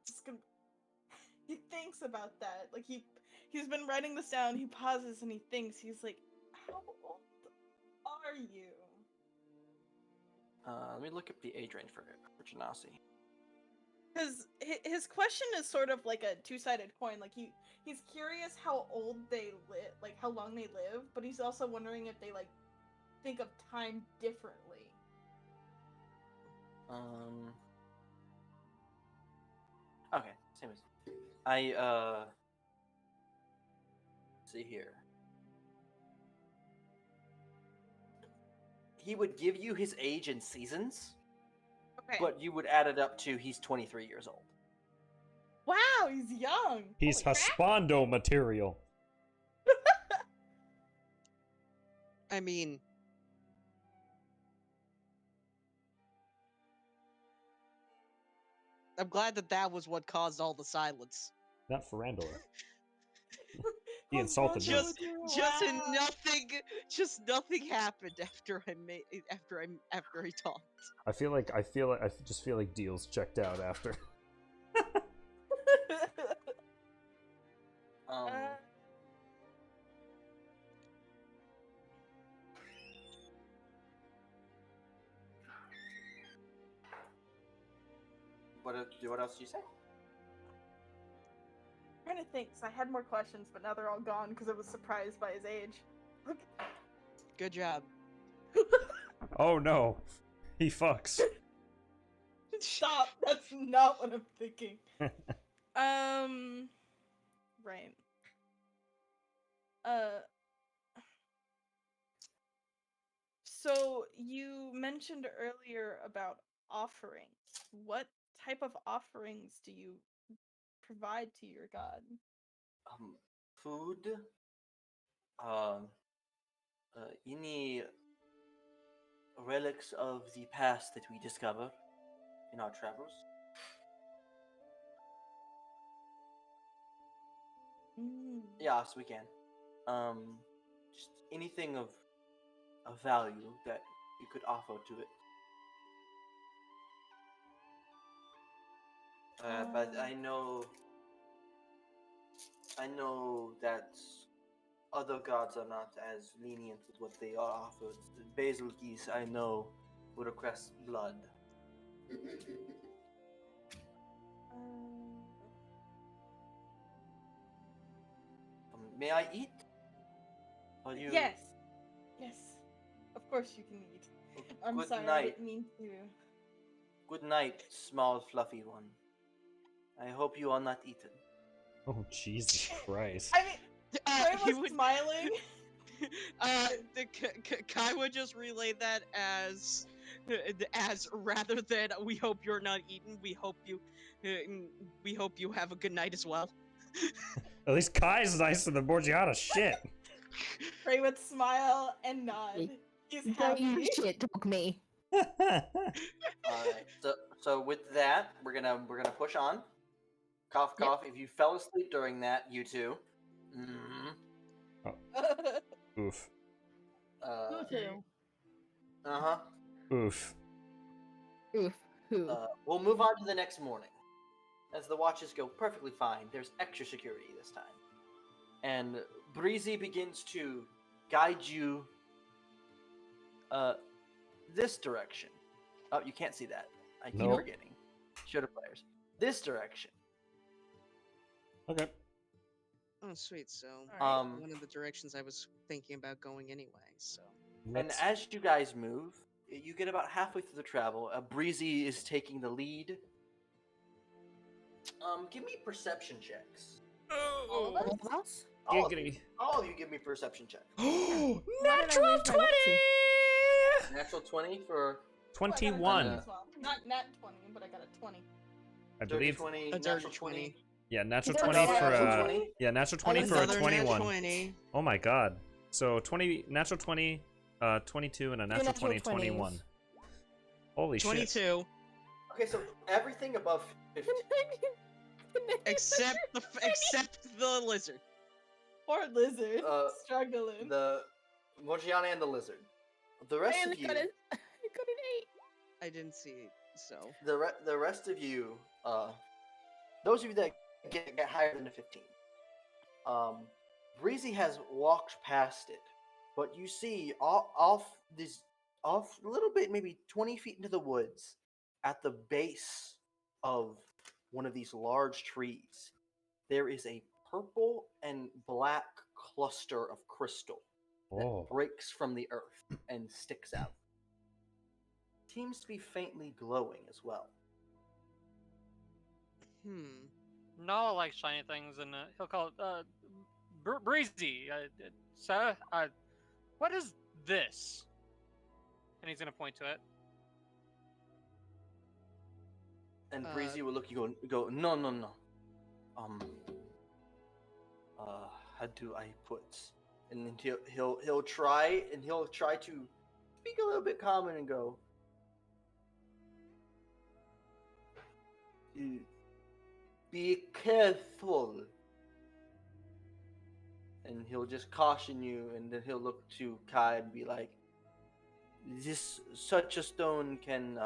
Just gonna... He thinks about that. Like he's been writing this down. He pauses and he thinks. He's like, "How old are you?" Let me look up the age range for Genasi. Because his question is sort of like a two-sided coin. Like he's curious how old they live, like how long they live, but he's also wondering if they like think of time differently. Okay, same as I see here. He would give you his age in seasons, Okay. but you would add it up to he's 23 years old. Wow, he's young. He's Holy crap. husbando material. I mean, I'm glad that was what caused all the silence. Not for Randall. He insulted me. Just nothing happened after he talked. I just feel like deals checked out after. What else did you say? I'm trying to think, 'cause I had more questions, but now they're all gone because I was surprised by his age. Good job. Oh no, he fucks. Stop! That's not what I'm thinking. Right. So you mentioned earlier about offerings. What type of offerings do you provide to your god? Food. Any relics of the past that we discover in our travels. Yes, we can. Just anything of value that you could offer to it. But I know that other gods are not as lenient with what they are offered. Basil geese, I know, would request blood. May I eat? Yes. Yes. Of course you can eat. I'm Good sorry, I night. didn't mean to. Good night, small fluffy one. I hope you are not eaten. Oh Jesus Christ! I mean, Trey was smiling. Kai would just relay that as rather than "we hope you're not eaten," we hope you have a good night as well. At least Kai's nicer than Morgiana. Shit. Trey would smile and nod. He's Don't happy. you shit talk me. Alright, so with that, we're gonna push on. Cough, cough. If you fell asleep during that, you too. Oof. You too. Uh-huh. Oof. Oof. Who? We'll move on to the next morning. As the watches go perfectly fine, there's extra security this time. And Breezy begins to guide you this direction. Oh, you can't see that. I keep Nope. forgetting. Show the players. This direction. Okay. Oh, sweet. So, Alright. one of the directions I was thinking about going anyway. So, And as you guys move, you get about halfway through the travel. Breezy is taking the lead. Give me perception checks. All of us? All of, Giggity. all of you give me perception checks. Why did I Natural lose my 20! Natural 20 for 21. Not nat 20, but I got a 20. I dirty believe. 20, A dirty natural 20. Yeah, natural Is that 20 another for natural 20? yeah, natural 20 for a another nat 21. 20. Oh my god. So 20 natural 20, 22 and a natural natural 20, 21. 20s. Holy shit. 22. Okay, so everything above 50. Except the lizard. Poor lizard. Struggling. The Morgiana and the lizard. The rest And of you, I got an 8. I didn't see it, so. the rest of you, those of you that get higher than a 15, Breezy has walked past it, but you see off a little bit, maybe 20 feet into the woods, at the base of one of these large trees, there is a purple and black cluster of crystal that Oh. breaks from the earth and sticks out. Seems to be faintly glowing as well. Noah likes shiny things, and he'll call it Breezy. Sir, what is this? And he's gonna point to it. And Breezy will look you go no. How do I put? And then he'll try to speak a little bit common and go. Be careful. And he'll just caution you, and then he'll look to Kai and be like, such a stone can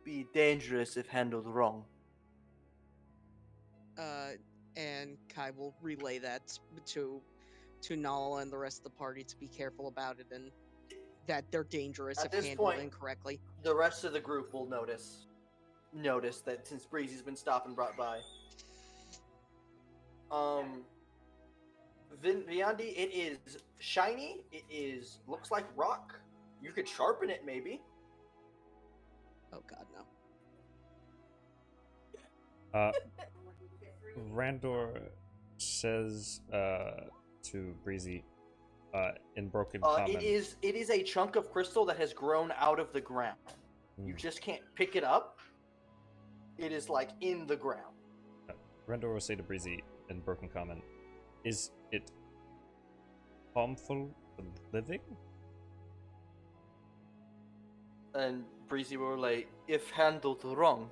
be dangerous if handled wrong. And Kai will relay that to Nala and the rest of the party to be careful about it, and that they're dangerous At if this handled point, incorrectly. The rest of the group will notice that since Breezy's been stopped and brought by. Viandi, it is shiny. It looks like rock. You could sharpen it, maybe. Oh God, no. Randor says to Breezy in broken common. It is a chunk of crystal that has grown out of the ground. You just can't pick it up. It is like in the ground. Randor will say to Breezy in broken common, is it harmful to living? And Breezy will relay, if handled wrong,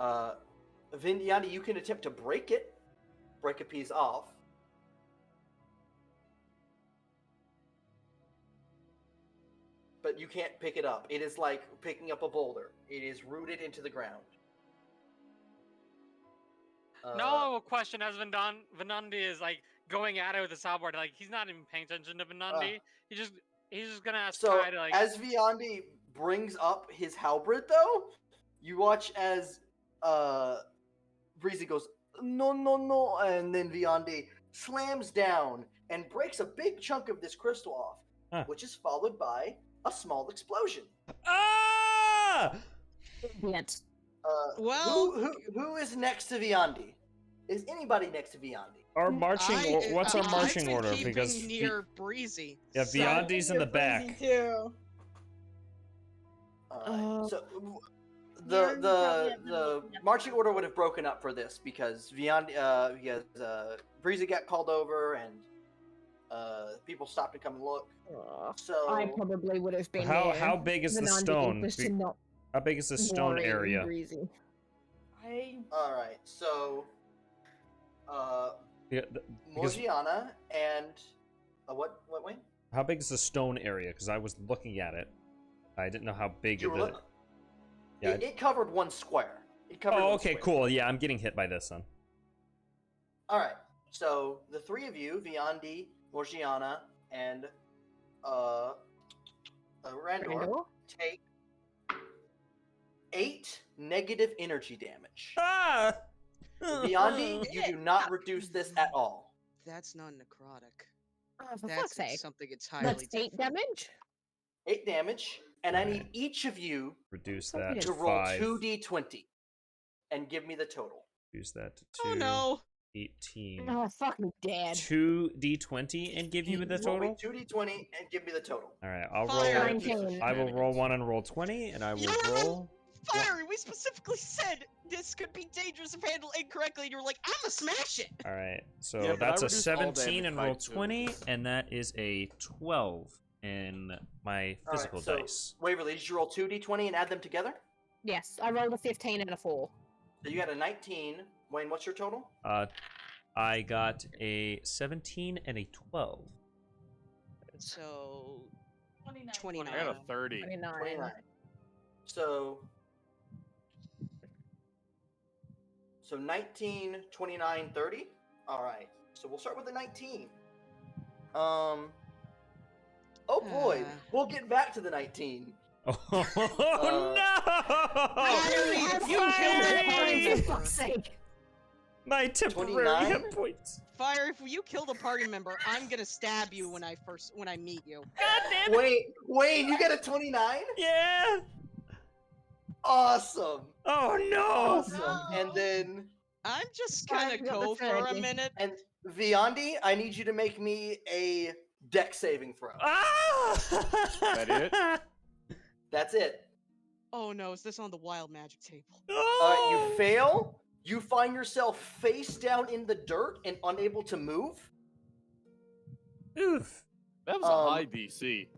Viandi, you can attempt to break a piece off. But you can't pick it up. It is like picking up a boulder. It is rooted into the ground. Noah will question as Venandi is like going at it with the soundboard. Like he's not even paying attention to Venandi. He's just gonna ask So Kai to like. as Viandi brings up his halberd, though, you watch as Breezy goes no, and then Viandi slams down and breaks a big chunk of this crystal off, which is followed by a small explosion. Ah! Yes. Well, who is next to Viandi? Is anybody next to Viandi? Our marching. What's our marching order? Keeping Because near Breezy. yeah, Viandi's in the back. Too. So the marching order would have broken up for this because Breezy got called over and people stopped to come and look. So I probably would have been How big is the stone? How big is the stone area? All right, so Yeah, because Morgiana and what Wayne? how big is the stone area? Because I was looking at it, I didn't know how big You were it. look- Yeah. It covered one square. Oh, okay, cool. Yeah, I'm getting hit by this then. All right. So the three of you, Viandi, Morgiana, and Randor take 8 negative energy damage. Ah! Beyond, you do not reduce this at all. That's not necrotic. Oh, for That's fuck's sake. something entirely That's 8 different. damage? 8 damage, and I need Alright. each of you Reduce Fucking that to to roll 5. 2d20 and give me the total. Reduce that to 2. Oh no! 18. Oh, fuck me, Dad. 2d20 and give you the Roll me total? 2d20 and give me the total. Alright, I'll Fire. roll. 19. I will roll 1 and roll 20, and I will roll. Fiery, we specifically said this could be dangerous if handled incorrectly, and you were like, I'ma smash it! Alright, so Yeah, but I that's a reduced all 17 damage and by roll 2. 20, and that is a 12 in my physical Alright, so dice. Waverly, did you roll 2d20 and add them together? Yes, I rolled a 15 and a 4. So you had a 19. Wayne, what's your total? I got a 17 and a 12. So, 29. 29. I got a 30. 29. 29. So 19, 29, 30. All right. So we'll start with the 19. Oh boy, we'll get back to the 19. Oh no! You killed a party For member. fuck's sake. My temporary 29? hit points. Fire, if you killed a party member, I'm gonna stab you when I meet you. Wayne, you get a 29? Yeah. Awesome. Oh no! Awesome. And then I'm just Fire, gonna you got go the for a 30. minute. and Viandi, I need you to make me a dex saving throw. Ah! That it? That's it. Oh no, is this on the wild magic table? Oh! You fail. You find yourself face down in the dirt and unable to move. Oof. That was a high DC.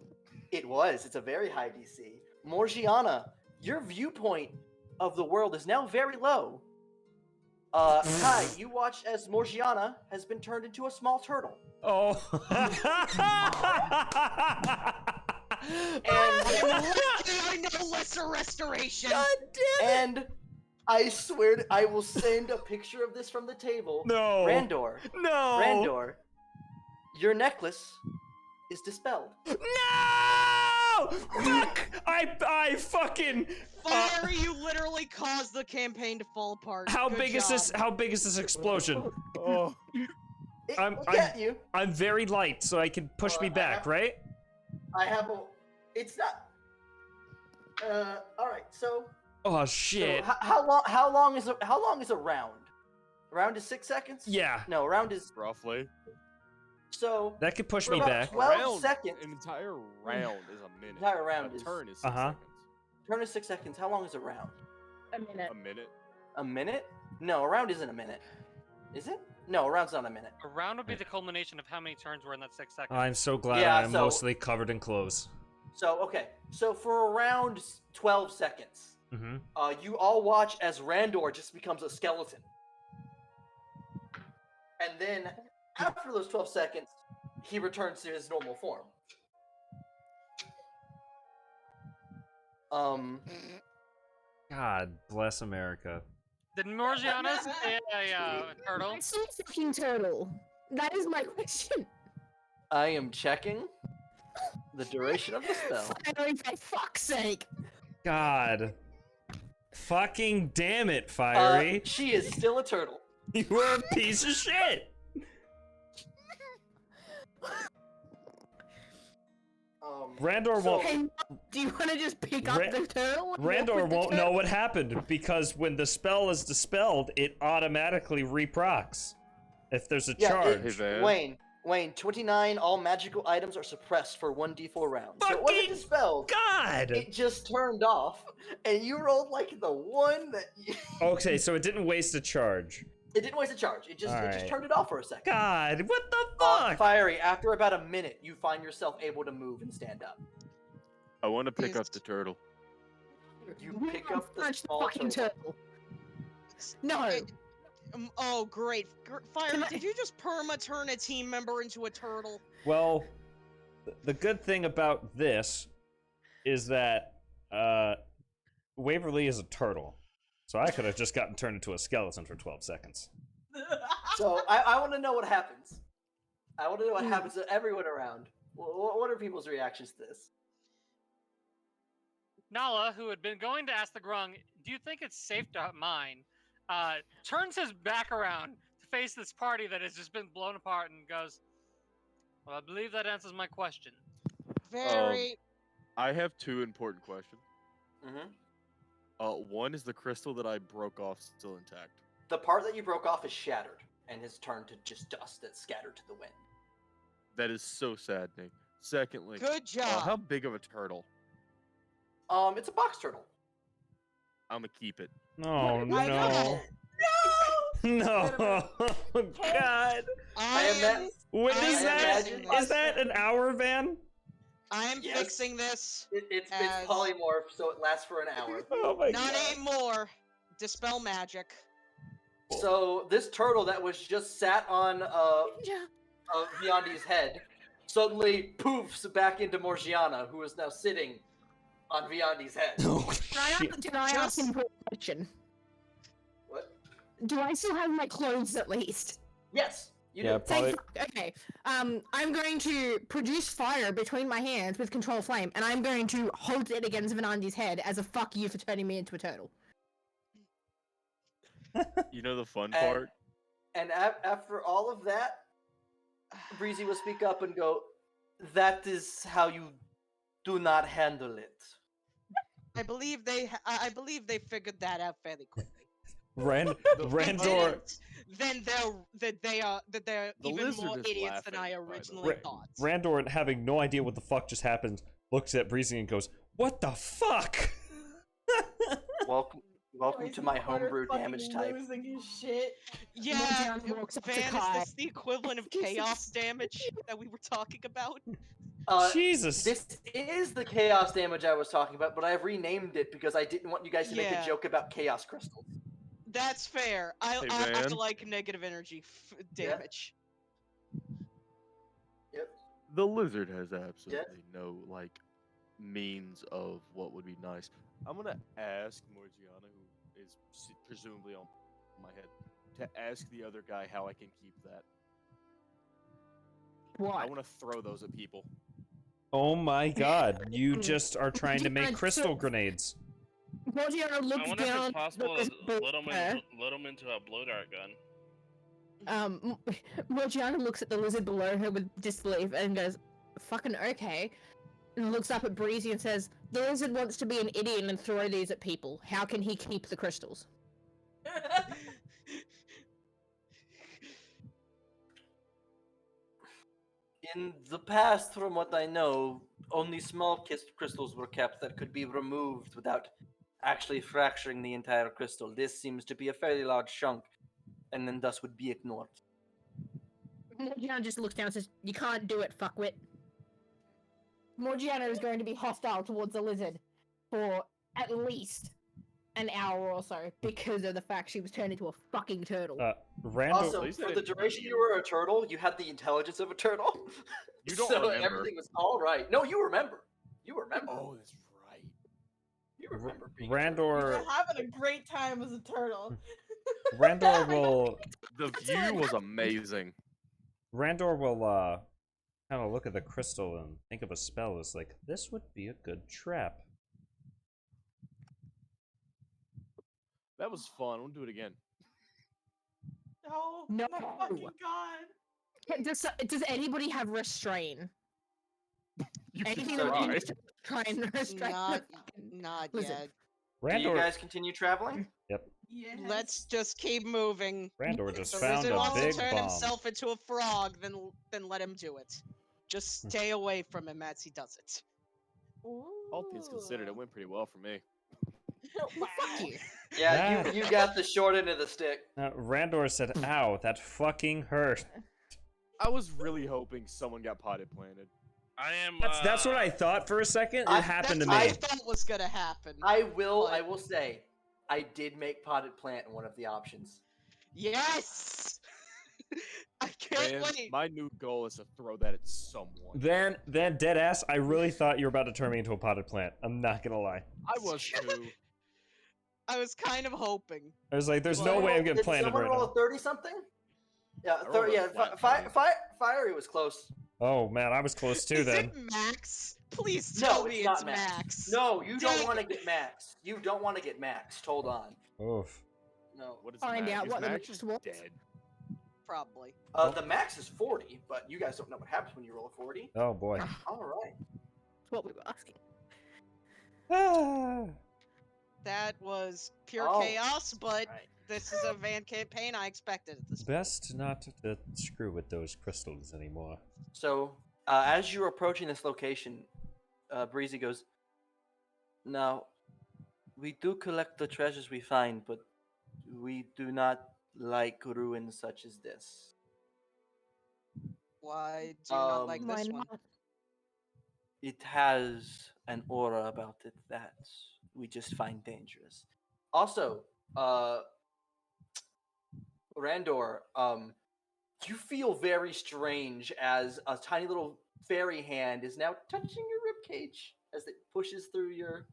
It was. It's a very high DC. Morgiana, your viewpoint of the world is now very low. Kai, you watch as Morgiana has been turned into a small turtle. Oh. And I know lesser restoration. and I swear I will send a picture of this from the table. No. Randor, No. your necklace is dispelled. No! Fuck! I fucking. Fire, you literally caused the campaign to fall apart. How Good big is this? job. How big is this explosion? Oh. It will get you. I'm very light, so I can push me back, right? I have a. It's not. All right. So. Oh So shit! how long is a round? A round is 6 seconds. Yeah, No, a round is Roughly. so. that could push For me about back. 12 seconds. An entire round is a minute. Entire round a is- turn is 6 Uh-huh. seconds. Turn is 6 seconds. How long is a round? A minute. A minute. A minute? No, a round isn't a minute. Is it? No, a round's not a minute. A round would be the culmination of how many turns were in that 6 seconds. I'm so glad Yeah, I'm so- mostly covered in clothes. So okay. So for around 12 seconds, Mm-hmm. you all watch as Randor just becomes a skeleton, and then after those 12 seconds, he returns to his normal form. God bless America. Did Morgiana say a turtle? I see a fucking turtle. That is my question. I am checking the duration of the spell. Fiery, for fuck's sake. God. Fucking damn it, Fiery. She is still a turtle. You were a piece of shit. Randor so- won't. Hey, do you want to just pick up Ra- the turtle? and walk Randor with the won't know turtle? what happened because when the spell is dispelled, it automatically reprocs if there's a Yeah, charge. Hey, Van. Wayne, 29, all magical items are suppressed for 1d4 rounds. So it wasn't Fucking dispelled. God. It just turned off, and you rolled like the one that you... Okay, so it didn't waste a charge. It didn't waste a charge. It just Alright. turned it off for a second. God, what the fuck? Fiery, after about a minute, you find yourself able to move and stand up. I want to pick Yes. up the turtle. You We pick don't up the punch the small fucking turtle. turtle. No. Oh, great. Fire, Can I- did you just perma-turn a team member into a turtle? Well, the good thing about this is that Waverly is a turtle. So I could have just gotten turned into a skeleton for 12 seconds. So I want to know what happens. I want to know what happens to everyone around. What are people's reactions to this? Nala, who had been going to ask the Grung, do you think it's safe to mine, turns his back around to face this party that has just been blown apart and goes, well, I believe that answers my question. Very. I have 2 important questions. Mm-hmm. One is the crystal that I broke off still intact. The part that you broke off is shattered and has turned to just dust that's scattered to the wind. That is so saddening. Secondly, Good job. how big of a turtle? It's a box turtle. I'm gonna keep it. Oh no. No. God. Wait, is that an hour, Van? I'm Yes. fixing this. It's as- polymorph, so it lasts for an hour. Oh my Not God. anymore. Dispel magic. So this turtle that was just sat on Viandi's head suddenly poofs back into Morgiana, who is now sitting on Viandi's head. Oh, Can I ask him a question? What? Do I still have my clothes at least? Yes, you Yeah, do. probably. Okay. I'm going to produce fire between my hands with control flame, and I'm going to hold it against Vanandi's head as a fuck you for turning me into a turtle. You know the fun And- part? And after all of that, Breezy will speak up and go, "That is how you do not handle it." I believe they figured that out fairly quickly. Randor. Then they're The even lizard more is idiots than I laughing, by the originally way. thought. Randor, having no idea what the fuck just happened, looks at Breezy and goes, "What the fuck?" Welcome to my homebrew damage type. Losing his shit. Yeah, Morgiana walks up to Van, Kai. is this the equivalent of chaos damage that we were talking about? Jesus. This is the chaos damage I was talking about, but I've renamed it because I didn't want you guys to make Yeah. a joke about chaos crystals. That's fair. I Van? like negative energy damage. Yep. The lizard has absolutely no means of what would be nice. I'm gonna ask Morgiana, who is presumably on my head, to ask the other guy how I can keep that. I What? want to throw those at people. Oh my God. You just are trying to make Yeah, crystal so- granades. Morgiana I looks wonder if down. it's possible looks to let below him into a blow dart gun. Morgiana looks at the lizard below her with disbelief and goes, "Fucking okay," and looks up at Breezy and says, "The lizard wants to be an idiot and throw these at people. How can he keep the crystals?" In the past, from what I know, only small crystals were kept that could be removed without actually fracturing the entire crystal. This seems to be a fairly large chunk, and then thus would be ignored. Morgiana just looks down and says, "You can't do it, fuckwit." Morgiana is going to be hostile towards the lizard for at least an hour or so because of the fact she was turned into a fucking turtle. Randor. Also, least for they the didn't duration hurt you were a turtle, you had the intelligence of a turtle. You don't so remember. everything was all right. No, you remember. You remember. Oh, that's right. You remember. Being a turtle. Randor. You're having a great time as a turtle. Randor will. The view was amazing. Randor will kind of look at the crystal and think of a spell as like, this would be a good trap. That was fun. We'll do it again. Oh No. my fucking god. Does anybody have restrain? You can Anything so that try. you can try and restrain Not, the fucking not lizard. yet. Do you Randor. guys continue traveling? Yep. Yes. Let's just keep moving. Randor just If the found lizard a wants big to turn bomb. himself into a frog, then let him do it. Just stay away from him as he does it. All things considered, it went pretty well for me. Well, fuck you. Yeah, That- you got the short end of the stick. Randor said, "Ow, that fucking hurt." I was really hoping someone got potted planted. I am. That's what I thought for a second. It happened to That's me. what I thought was gonna happen. I will But- say, I did make potted plant one of the options. Yes! I can't And wait. my new goal is to throw that at someone. Then deadass, I really thought you were about to turn me into a potted plant. I'm not gonna lie. I was too. I was kind of hoping. I was like, "There's Did no someone way I'm getting Did planted someone right roll now." a 30 something? Yeah, I rolled a yeah. flat 20. Fiery was close. Oh man, I was close too Is then. it max? Please No, tell it's me not it's max. max. No, you don't Dang want to it. get max. You don't want to get maxed. Hold on. Oof. No. What is Find Max? out Is what the Max max just was. dead? Probably. The max is 40, but you guys don't know what happens when you roll a 40. Oh boy. All right. That's what we were asking. Ah. That was pure Oh. chaos, but Right. this is a van campaign I expected at this point. Best not to screw with those crystals anymore. So, as you're approaching this location, Breezy goes, "Now, we do collect the treasures we find, but we do not like ruins such as this. Why do you not like Why this one? not? It has an aura about it that we just find dangerous. Also, Randor, you feel very strange as a tiny little fairy hand is now touching your rib cage as it pushes through your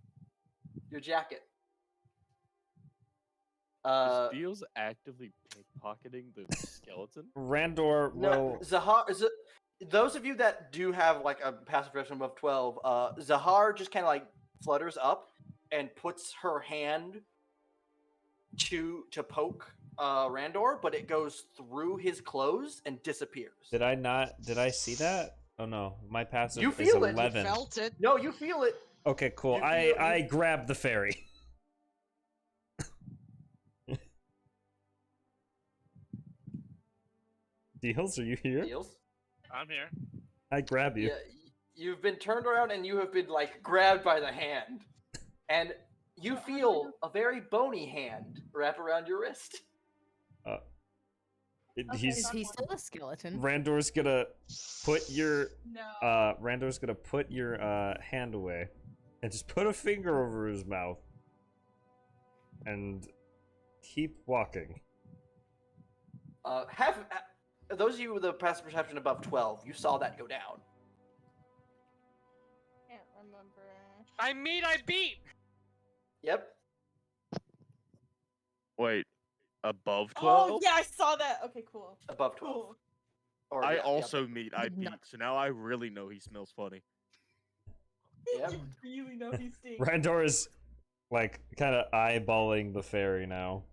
jacket. Is Deals actively pickpocketing the skeleton? Randor No, will. Zahar. Those of you that do have like a passive perception above 12, Zahar just kind of like flutters up and puts her hand to poke Randor, but it goes through his clothes and disappears. Did I not? Did I see that? Oh no, my passive You is feel it. You 11. Felt it. No, you feel it. Okay, cool. You I grab the fairy. Deals, are you here? Deals. I'm here. I grab you. Yeah, you've been turned around and you have been like grabbed by the hand, and you feel a very bony hand wrap around your wrist. Is he still a skeleton? Randor's gonna put your No. Randor's gonna put your hand away and just put a finger over his mouth and keep walking. Those of you with the passive perception above 12, you saw that go down. Can't remember. I beat. Yep. Wait, above 12? Oh yeah, I saw that. Okay, cool. Above 12. Cool. Or, I yeah, also meet I Did beat, not- so now I really know he smells funny. Yep. You really know he stinks. Randor is like kind of eyeballing the fairy now.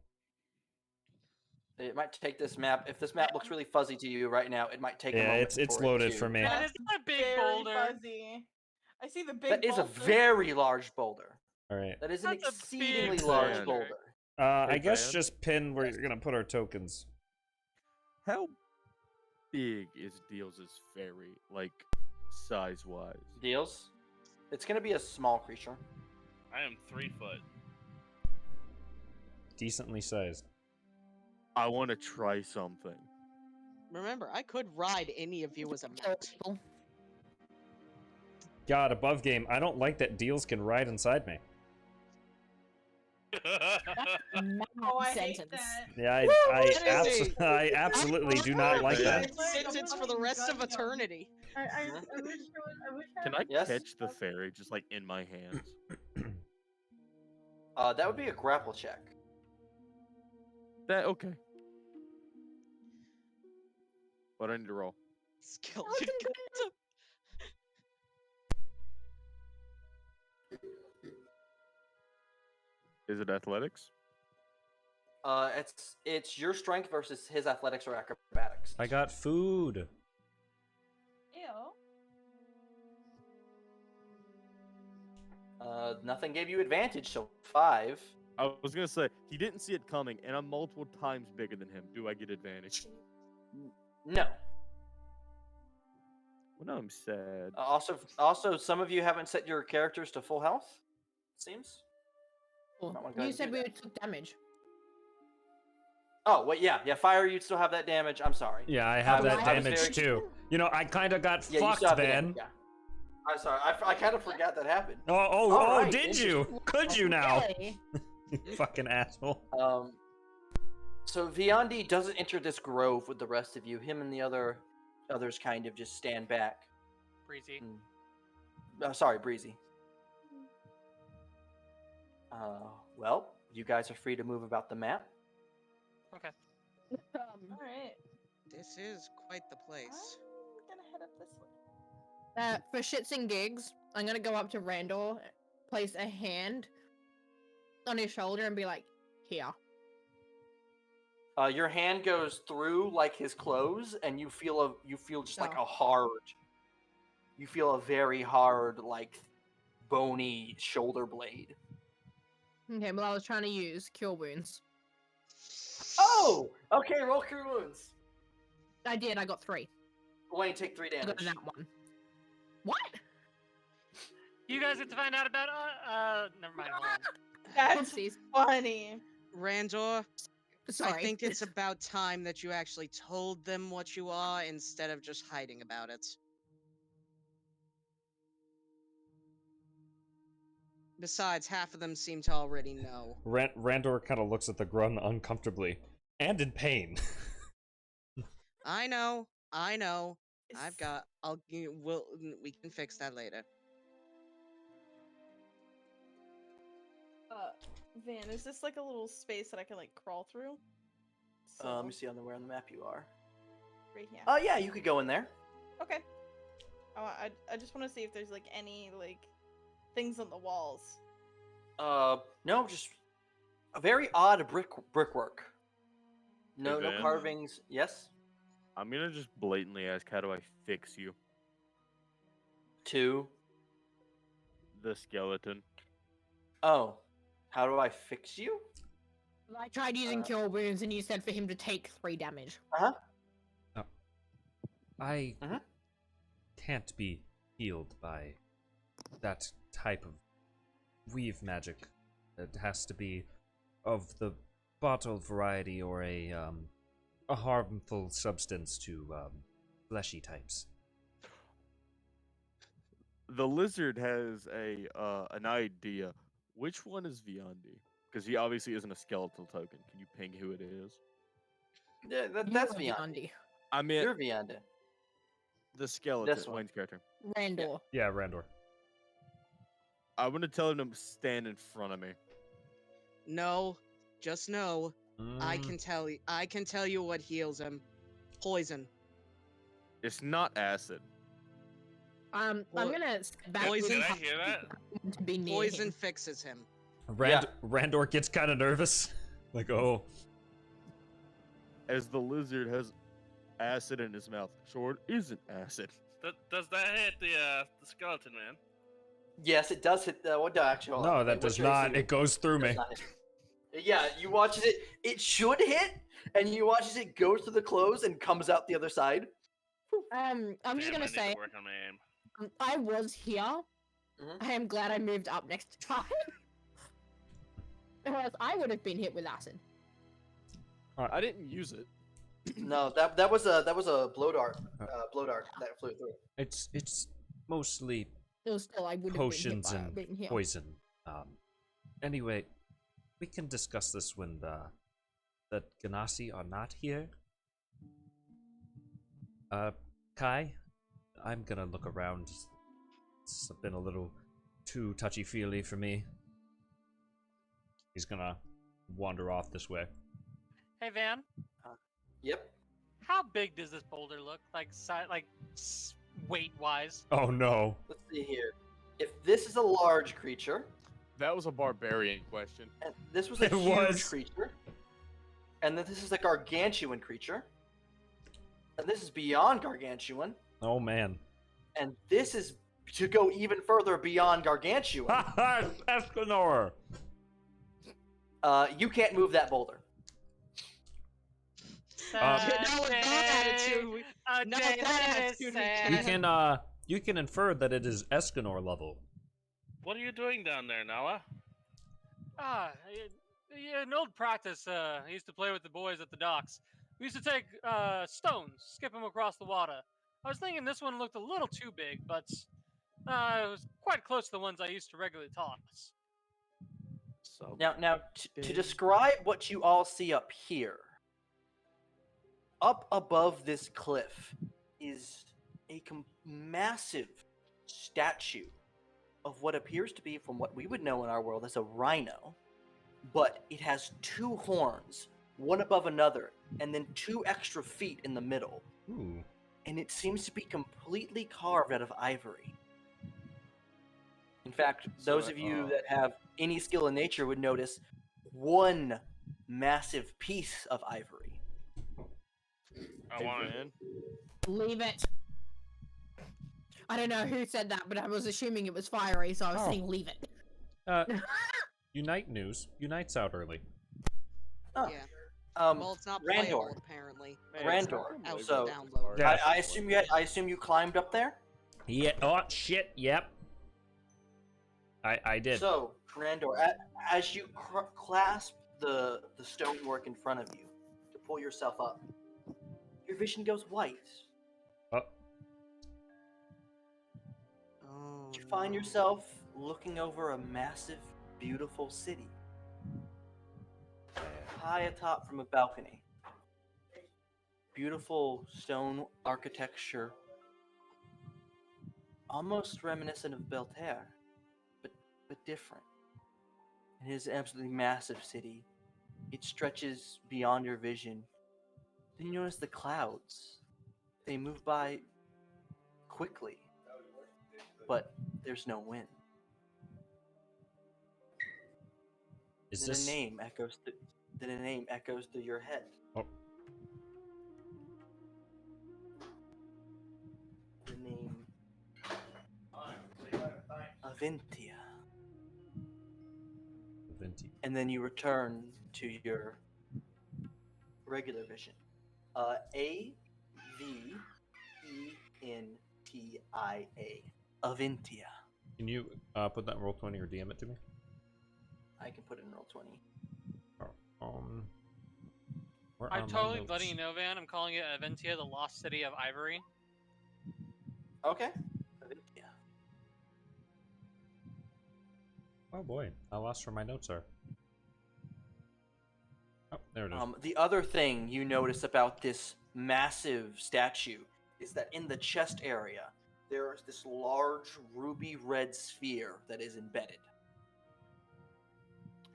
It might take this map. If this map looks really fuzzy to you right now, it might take a Yeah, moment. it's for it loaded to- for me. That is a big Very boulder. fuzzy. I see the big. That is a boulder. very large boulder. All right. That is an That's a exceedingly big large fan. boulder. I Hey, guess Van? just pin where you're gonna put our tokens. How big is Deals' fairy, like, size-wise? Deals? It's going to be a small creature. I am 3 foot. Decently sized. I want to try something. Remember, I could ride any of you as a Kill mount. people. God, above game. I don't like that Deals can ride inside me. Mad Oh, I hate sentence. that. Yeah, That is a- I absolutely do not like that. Sentence for the rest of eternity. I wish I wish Can I Yes? catch the fairy just, like, in my hands? That would be a grapple check. Okay. What do I need to roll? Skeleton. Is it athletics? It's your strength versus his athletics or acrobatics. I got food. Ew. Nothing gave you advantage, so 5. I was gonna say, he didn't see it coming, and I'm multiple times bigger than him. Do I get advantage? No. Well, now I'm sad. Also, some of you haven't set your characters to full health. Seems. Cool. Might wanna go ahead You and said do we that. would took damage. Oh wait, yeah. Fire, you'd still have that damage. I'm sorry. Yeah, I have I was- that I was damage very- too. You know, I kind of got Yeah, you fucked, still have the Van. damage, yeah. I'm sorry. I kind of forgot that happened. Oh, Alright, did you? Could you now? You fucking asshole. So Viandi doesn't enter this grove with the rest of you. Him and the others kind of just stand back. Breezy. Sorry, Breezy. Well, you guys are free to move about the map. Okay. All right. This is quite the place. I'm gonna head up this way. For shits and gigs, I'm gonna go up to Randor, place a hand on his shoulder, and be like, "Here." Your hand goes through like his clothes, and you feel just like Oh. a hard. You feel a very hard, like bony shoulder blade. Okay, well, I was trying to use Cure Wounds. Oh, okay. Roll Cure Wounds. I did. I got 3. Wayne, take 3 I got damage. that one. What? You guys get to find out about. Never mind. Hold on. That's Oopsies. funny. Randor, Sorry. I think it's about time that you actually told them what you are instead of just hiding about it. Besides, half of them seem to already know. Randor kind of looks at the Grun uncomfortably and in pain. I know. I've Is- got. We can fix that later. Van, is this like a little space that I can like crawl through? Let me see where on the map you are. Right here. Oh yeah, you could go in there. Okay. I just want to see if there's like any like things on the walls. No, just a very odd brickwork. No Van? carvings. Yes. I'm gonna just blatantly ask, how do I fix you? 2. The skeleton. Oh, how do I fix you? I tried using Cure Wounds, and you said for him to take 3 damage. I Mhm. can't be healed by that type of weave magic. It has to be of the bottle variety or a harmful substance to fleshy types. The lizard has an idea. Which one is Viandi? Because he obviously isn't a skeletal token. Can you ping who it is? Yeah, that's Viandi. I mean, You're Viandi. the skeleton. This one. Wayne's character. Randor. Yeah, Randor. I'm gonna tell him to stand in front of me. No, just know. I Mm, can tell you what heals him. Poison. It's not acid. I'm Well, gonna step back poison- Did I hear that? to be near Poison him. fixes him. Randor gets kind of nervous. Like, oh. As the lizard has acid in his mouth. Sure, it isn't acid. Does that hit the skeleton man? Yes, it does hit. What actually? hold on. No, Wait, that what's does your not. AC? It goes through Does me. not hit. Yeah, you watch as it should hit, and you watch as it goes through the clothes and comes out the other side. I'm just Damn, I gonna need say, to work on my aim. I was here. Mhm. I am glad I moved up next time. Or else I would have been hit with acid. I didn't use it. No, that was a blow dart. Blow dart that flew through. It's mostly It was still, I would have potions been hit and by being here. poison. Anyway, we can discuss this when the Ganassi are not here. Kai, I'm gonna look around. It's been a little too touchy-feely for me. He's gonna wander off this way. Hey Van, Yep. how big does this boulder look? Weight wise? Oh no. Let's see here. If this is a large creature, That was a barbarian question. and this was a It huge was. creature, and then this is a gargantuan creature, and this is beyond gargantuan, Oh man. and this is to go even further beyond gargantuan. Escanor! You can't move that boulder. Not with that attitude. Not with that attitude. You can infer that it is Escanor level. What are you doing down there, Nala? An old practice. I used to play with the boys at the docks. We used to take stones, skip them across the water. I was thinking this one looked a little too big, but it was quite close to the ones I used to regularly toss. So Now, to describe what you all see up here, up above this cliff is a massive statue of what appears to be, from what we would know in our world, as a rhino, but it has 2 horns one above another, and then 2 extra feet in the middle. Ooh. And it seems to be completely carved out of ivory. In fact, those of you that have any skill in nature would notice one massive piece of ivory. I want it. man. Leave it. I don't know who said that, but I was assuming it was fiery, so I was saying leave it. Unite news. Unite's out early. Oh. Yeah. Um, Well, it's not Randor. playable apparently. Randor. Out So, for download. Yeah. I assume you climbed up there? Yeah. Oh shit. Yep. I did. So, Randor, as you clasp the stonework in front of you to pull yourself up, your vision goes white. Oh. Oh, You find yourself looking over a massive, beautiful city. High atop from a balcony. Beautiful stone architecture. Almost reminiscent of Belterre, but different. It is an absolutely massive city. It stretches beyond your vision. Then you notice the clouds. They move by quickly, but there's no wind. Is Then this? a name echoes. Then a name echoes through your head. Oh. The name Aventia. Venti. And then you return to your regular vision. Aventia. Aventia. Can you put that in roll 20 or DM it to me? I can put it in roll 20. Where I'm are my totally notes? letting you know, Van. I'm calling it Aventia, the lost city of Ivory. Okay. Aventia. Oh boy, I lost where my notes are. Oh, there it is. The other thing you notice about this massive statue is that in the chest area, there is this large ruby red sphere that is embedded.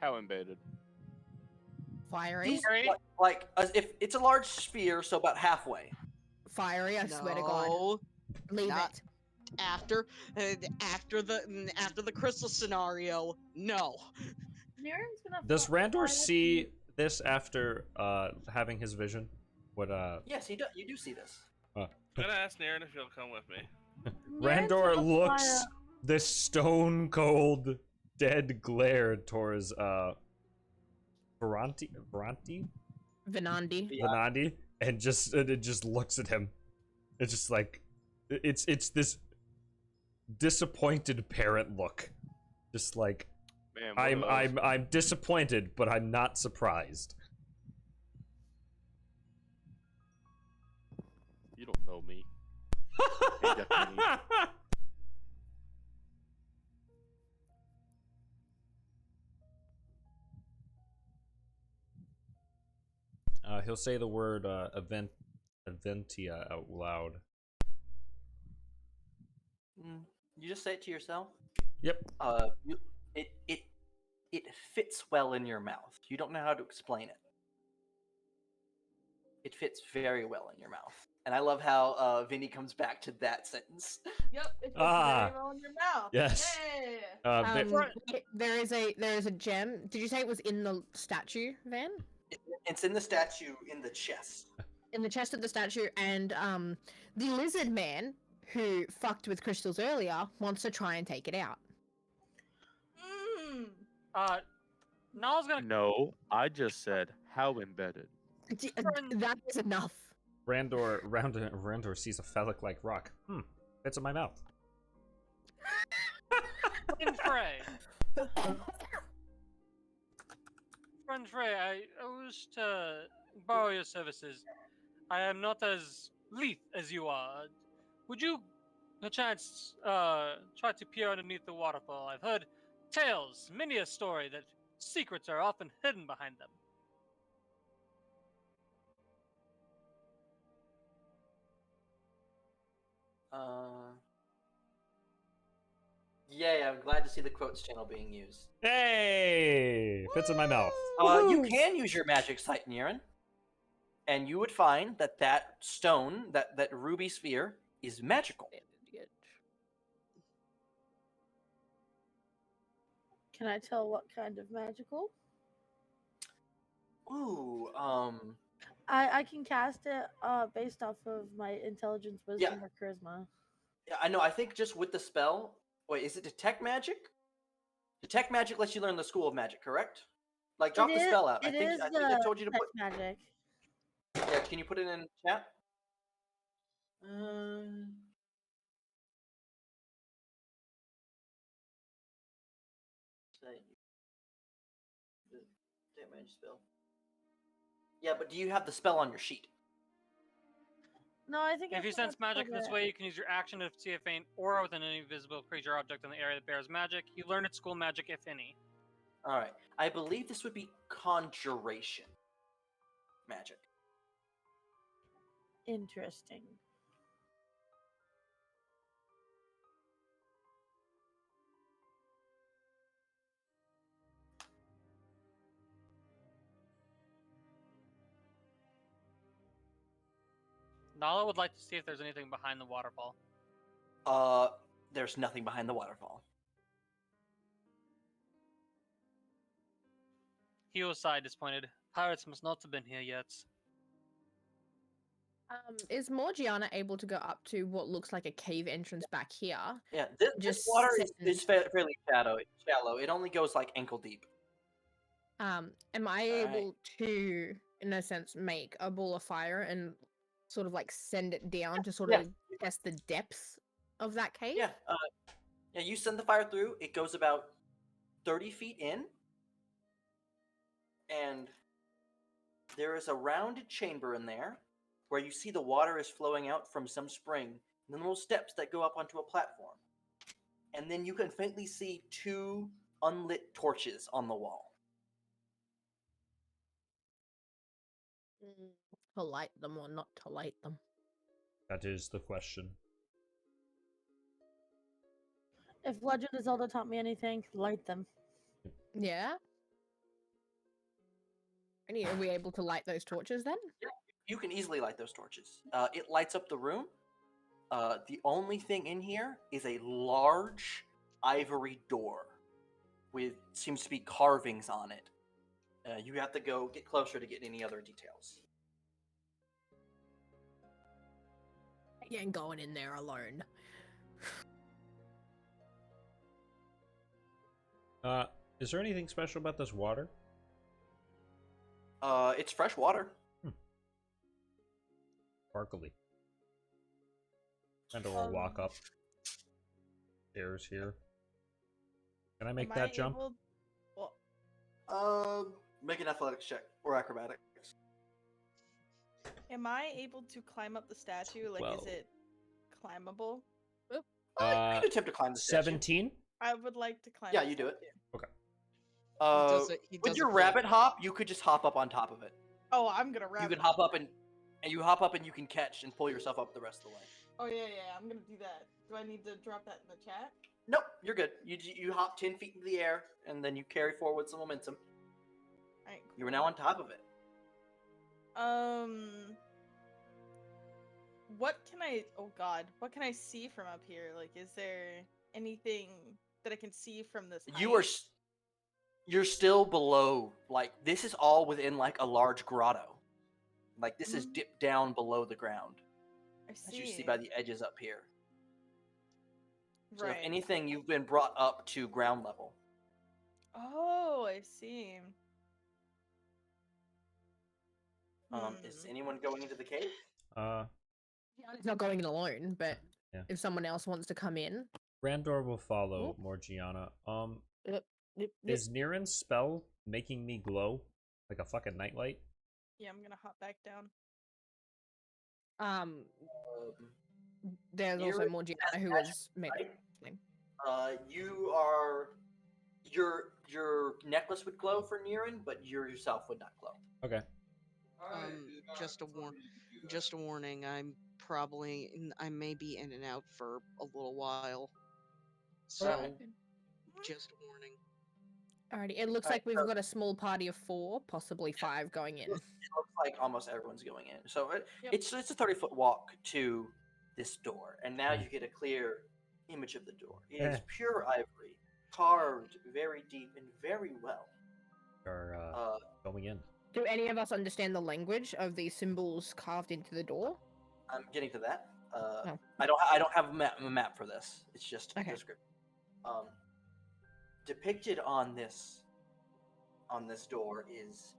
How embedded? Fiery? Like as if it's a large sphere, so about halfway. Fiery, I swear to God. No, Leave not- it. after the crystal scenario, no. Niren's gonna. Does fly Randor with see me. this after having his vision? What Yes, you do see this. I'm gonna ask Naren if he'll come with me. Niren's Randor gonna fly looks up. this stone cold dead glare towards Varanti Venandi. Venandi and it just looks at him. It's just like it's this disappointed parent look. Just like Man, I'm disappointed, but I'm not surprised. You don't know me. Hey, definitely. He'll say the word Aventia out loud. You just say it to yourself. Yep. It fits well in your mouth. You don't know how to explain it. It fits very well in your mouth. And I love how Vinny comes back to that sentence. Yep, it's Ah, very well in your mouth. yes. Yeah. There is a gem. Did you say it was in the statue, Van? It's in the statue in the chest. In the chest of the statue, and the lizard man who fucked with crystals earlier wants to try and take it out. Nal's gonna. No, I just said how embedded. That is enough. Randor sees a phallic-like rock. Fits in my mouth. Friend Frey, I wish to borrow your services. I am not as lithe as you are. Would you, perchance, try to peer underneath the waterfall? I've heard tales, many a story, that secrets are often hidden behind them. Yay! I'm glad to see the quotes channel being used. Hey, fits in my mouth. You can use your magic sight, Niran, and you would find that that stone, that ruby sphere, is magical. Can I tell what kind of magical? Ooh, I can cast it based off of my intelligence, wisdom, or charisma. yeah, I know. I think just with the spell. Wait, is it detect magic? Detect magic lets you learn the school of magic, correct? Like, drop the spell out. I think I told you to put magic. Yeah, can you put it in chat? Detect magic spell. Yeah, but do you have the spell on your sheet? No, I think If you sense magic this way, you can use your action to see a faint aura within any visible creature or object in the area that bears magic. You learn its school magic, if any. All right. I believe this would be conjuration magic. Interesting. Nala would like to see if there's anything behind the waterfall. There's nothing behind the waterfall. He was sighed, disappointed. Pirates must not have been here yet. Is Morgiana able to go up to what looks like a cave entrance back here? Yeah, this Just water is fairly shallow. It only goes like ankle deep. Am I able to, in a sense, make a ball of fire and sort of like send it down to sort of test the depths of that cave? Yeah. Yeah, you send the fire through. It goes about 30 feet in, and there is a rounded chamber in there where you see the water is flowing out from some spring, and then little steps that go up onto a platform. And then you can faintly see 2 unlit torches on the wall. To light them or not to light them? That is the question. If Legend of Zelda taught me anything, light them. Yeah. Are we able to light those torches then? You can easily light those torches. It lights up the room. The only thing in here is a large ivory door with seems to be carvings on it. You have to go get closer to get any other details. I ain't going in there alone. Is there anything special about this water? It's fresh water. Sparkly. And we'll walk up stairs here. Can I make that jump? Make an athletics check or acrobatics. Am I able to climb up the statue? Like, is it climbable? You could attempt to climb the statue. 17? I would like to climb. Yeah, you do it. Okay. With your rabbit hop, you could just hop up on top of it. Oh, I'm gonna rabbit. You can hop up and you hop up and you can catch and pull yourself up the rest of the way. Oh yeah, I'm gonna do that. Do I need to drop that in the chat? Nope, you're good. You hop 10 feet into the air and then you carry forward some momentum. Alright, cool. You are now on top of it. What can I? Oh God, what can I see from up here? Like, is there anything that I can see from this? You're still below. Like, this is all within like a large grotto. Like, this is dipped down below the ground. I see. As you see by the edges up here. So Right. if anything, you've been brought up to ground level. Oh, I see. Is anyone going into the cave? It's not going in alone, but Yeah. if someone else wants to come in. Randor will follow Morgiana. Is Niran's spell making me glow like a fucking nightlight? Yeah, I'm gonna hop back down. There's also Morgiana who was made. You are your necklace would glow for Niran, but you yourself would not glow. Okay. Just a warning. I may be in and out for a little while. So, Alright. just warning. Alrighty. It looks Alright, like we've so- got a small party of 4, possibly 5 going in. It looks like almost everyone's going in. So Yep. it's a 30-foot walk to this door, and now Eh. you get a clear image of the door. It Eh. is pure ivory, carved very deep and very well. Are going in. Do any of us understand the language of these symbols carved into the door? I'm getting to that. Oh. I don't have a map for this. It's just a Okay. description. Depicted on this door is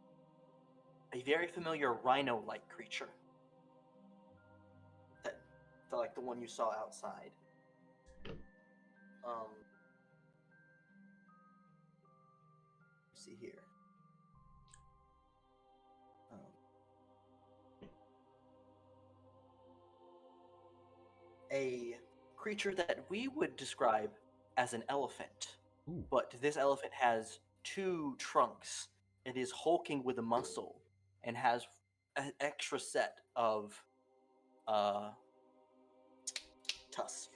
a very familiar rhino-like creature. Like the one you saw outside. Let's see here. A creature that we would describe as an elephant. Ooh. But this elephant has 2 trunks. It is hulking with a muscle and has an extra set of tusk.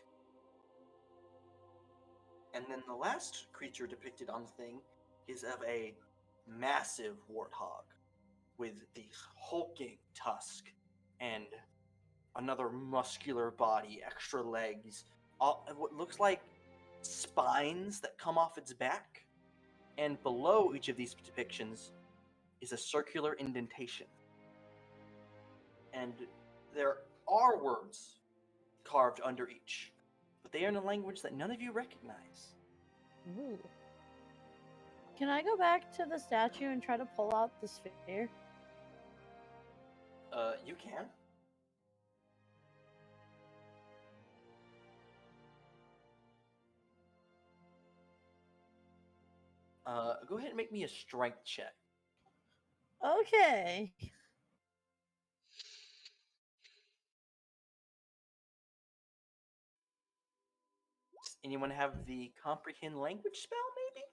And then the last creature depicted on the thing is of a massive warthog with the hulking tusk and another muscular body, extra legs, what looks like spines that come off its back. And below each of these depictions is a circular indentation. And there are words carved under each, but they are in a language that none of you recognize. Ooh. Can I go back to the statue and try to pull out the sphere? You can. Go ahead and make me a strength check. Okay. Does anyone have the comprehend language spell, maybe?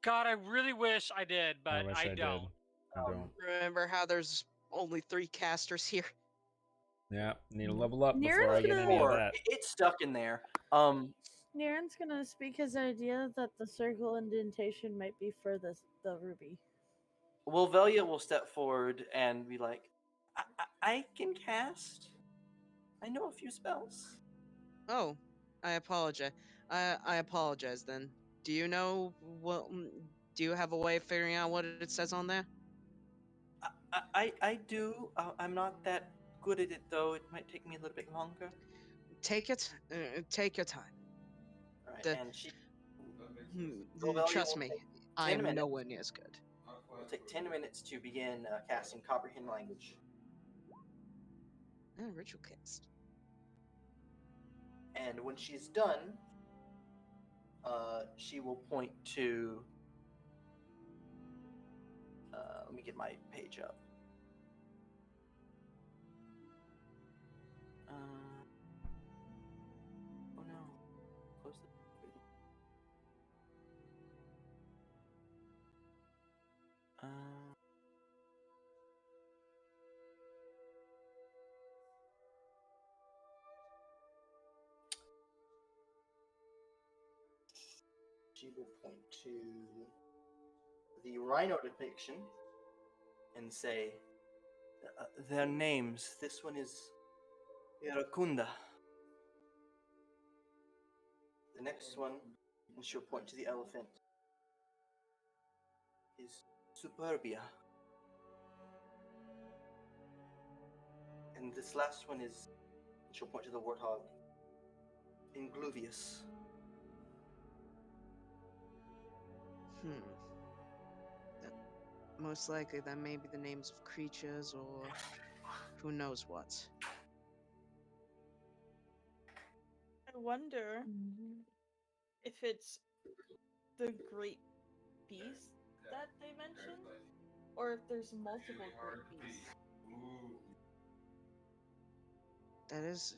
God, I really wish I did, but wish I I don't. did. I don't. Remember how there's only 3 casters here? Yeah, need to level up Nearest before I get gonna- any of Or that. it's stuck in there. Niren's gonna speak his idea that the circle indentation might be for the ruby. Well, Velia will step forward and be like, I can cast. I know a few spells. Oh, I apologize. I apologize then. Do you know what? Do you have a way of figuring out what it says on there? I do. I'm not that good at it, though. It might take me a little bit longer. Take it. Take your time. All right, The- and she. Trust will me, take I 10 am minutes. nowhere near as good. It'll take 10 minutes to begin casting comprehend language. Ritual cast. And when she's done, she will point to. Let me get my page up. Oh no! Close the. She will point to the rhino depiction and say, their names. This one is Irakunda. The next one, and she'll point to the elephant, is Superbia. And this last one is, and she'll point to the warthog, Ingluvius. Most likely that may be the names of creatures or who knows what. I wonder if it's the great beast that they mentioned, or if there's multiple great beasts.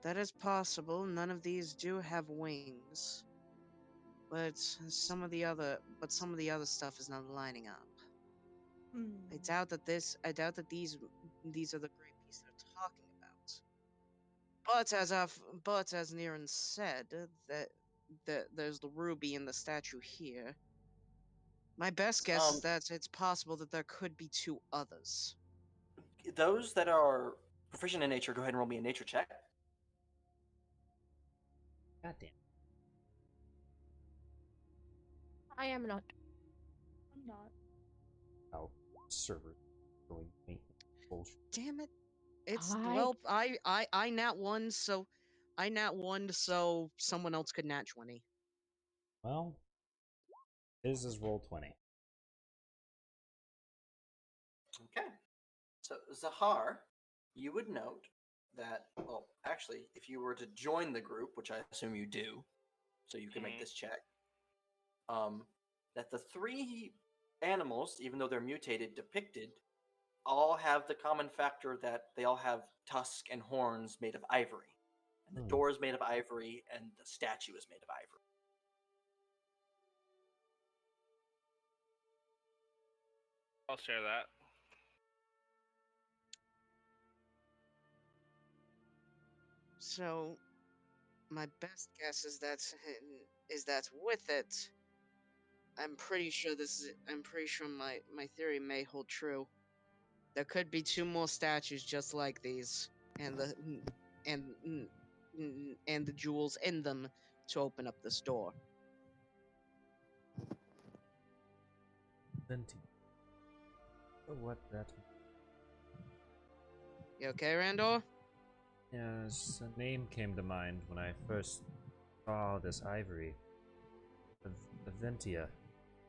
That is possible. None of these do have wings. But some of the other stuff is not lining up. I doubt that these are the great beasts they're talking about. But as Niren said, that there's the ruby in the statue here. My best guess is that it's possible that there could be 2 others. Those that are proficient in nature, go ahead and roll me a nature check. Goddamn. I am not. I'm not. How server going maintenance bullshit. Damn it! It's I- well, I nat 1, so I nat 1, so someone else could nat 20. Well, his is roll 20. Okay. So, Zahar, you would note that, well, actually, if you were to join the group, which I assume you do, so you can make this check, that the 3 animals, even though they're mutated, depicted, all have the common factor that they all have tusks and horns made of ivory. And the door is made of ivory, and the statue is made of ivory. I'll share that. So, my best guess is that with it, I'm pretty sure my theory may hold true. There could be 2 more statues just like these, and the jewels in them to open up this door. Venti. So what that? You okay, Randor? Yes, a name came to mind when I first saw this ivory. The Ventia.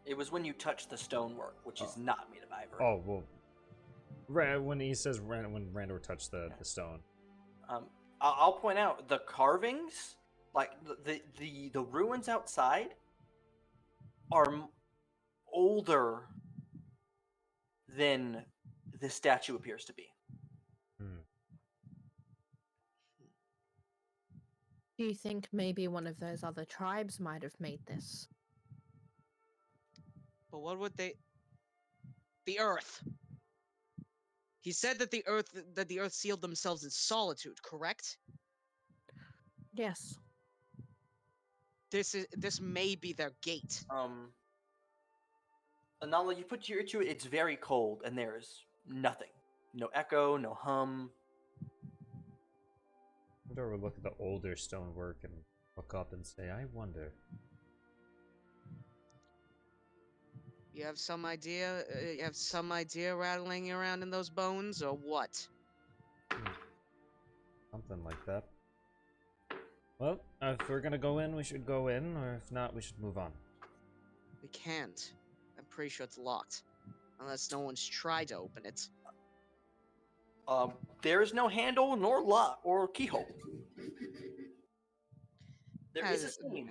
It was when you touched the stonework, which is not made of ivory. Oh, well. When he says when Randor touched the stone. I'll point out the carvings, like the ruins outside, are older than the statue appears to be. Do you think maybe one of those other tribes might have made this? But what would they? The Earth. He said that the Earth sealed themselves in solitude, correct? Yes. This may be their gate. Anala, you put your ear to it, it's very cold, and there's nothing. No echo, no hum. Randor would look at the older stonework and look up and say, I wonder. You have some idea? You have some idea rattling around in those bones, or what? Something like that. Well, if we're gonna go in, we should go in, or if not, we should move on. We can't. I'm pretty sure it's locked. Unless no one's tried to open it. There is no handle, nor lock, or keyhole. There is a seam.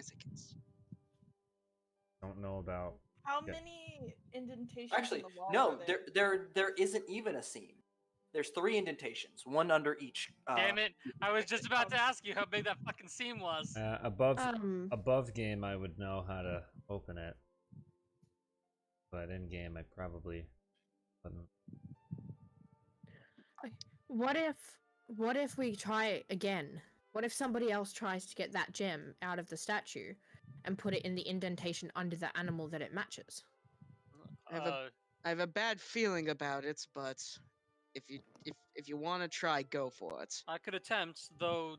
Don't know about... How many indentations Actually, in the wall no, are there? there isn't even a seam. There's 3 indentations, one under each. Damn it! I was just about to ask you how big that fucking seam was. Above game, I would know how to open it. But in game, I probably wouldn't. What if we try again? What if somebody else tries to get that gem out of the statue and put it in the indentation under the animal that it matches? I have a bad feeling about it, but if you want to try, go for it. I could attempt, though.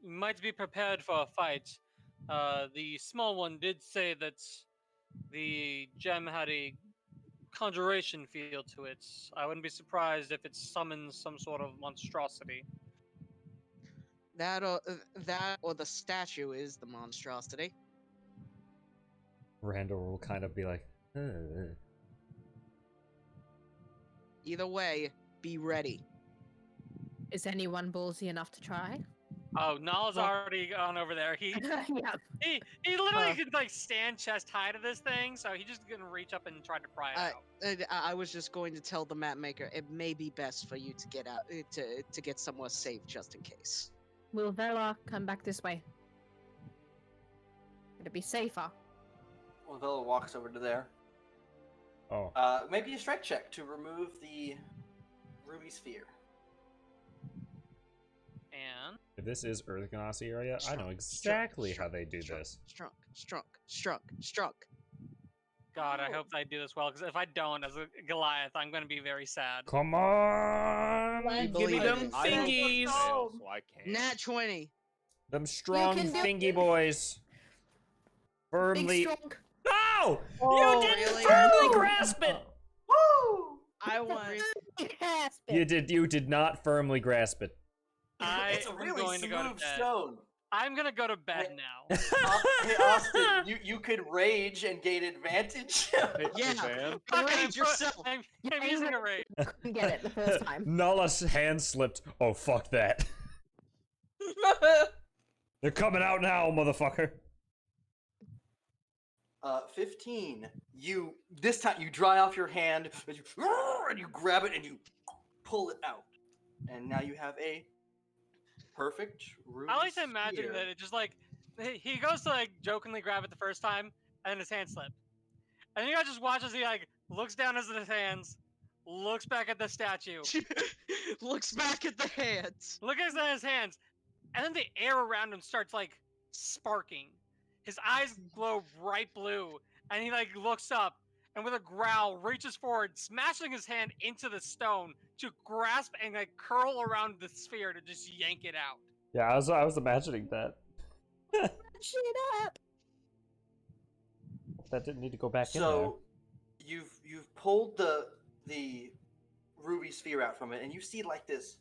Might be prepared for a fight. The small one did say that the gem had a conjuration feel to it. I wouldn't be surprised if it summons some sort of monstrosity. That or the statue is the monstrosity. Randor will kind of be like, Either way, be ready. Is anyone ballsy enough to try? Oh, Nal's already gone over there. He literally could like stand chest high to this thing, so he's just gonna reach up and try to pry it out. I was just going to tell the map maker it may be best for you to get out to get somewhere safe just in case. Will Vela come back this way? It'll be safer. Well, Vela walks over to there. Oh. Maybe a strength check to remove the ruby sphere. And If this is Earth Ganassi area, I know Strunk, exactly strunk, how they do strunk, this. Strunk. God, I Oh. hope I do this well, because if I don't, as a Goliath, I'm gonna be very sad. Come on! Let's Give me them I hope you fingies. fail, so I can. Nat 20. Them strong can do fingy it. boys. Firmly. Big strong. No! Oh, You didn't really? firmly Oh. grasp it! Woo! I want. Grasp it. You did not firmly grasp it. It's a am really going to go to smooth bed. stone. I'm gonna go to bed now. Hey Austin, you could rage and gain advantage. Hey, Yeah. Van, Rage yourself. I'm Yeah, using you a rage. couldn't get it the first time. Nulla's hand slipped. Oh, fuck that. They're coming out now, motherfucker. 15. This time you dry off your hand and you grab it and you pull it out, and now you have a perfect ruby I like to imagine spear. that it just like he goes to like jokingly grab it the first time, and then his hand slipped. And you guys just watch as he like looks down at his hands, looks back at the statue, Looks back at the hands. looks at his hands, and then the air around him starts like sparking. His eyes glow bright blue, and he like looks up and with a growl reaches forward, smashing his hand into the stone to grasp and like curl around the sphere to just yank it out. Yeah, I was imagining that. Shit up. That didn't need to go back in there. So you've pulled the ruby sphere out from it, and you see like this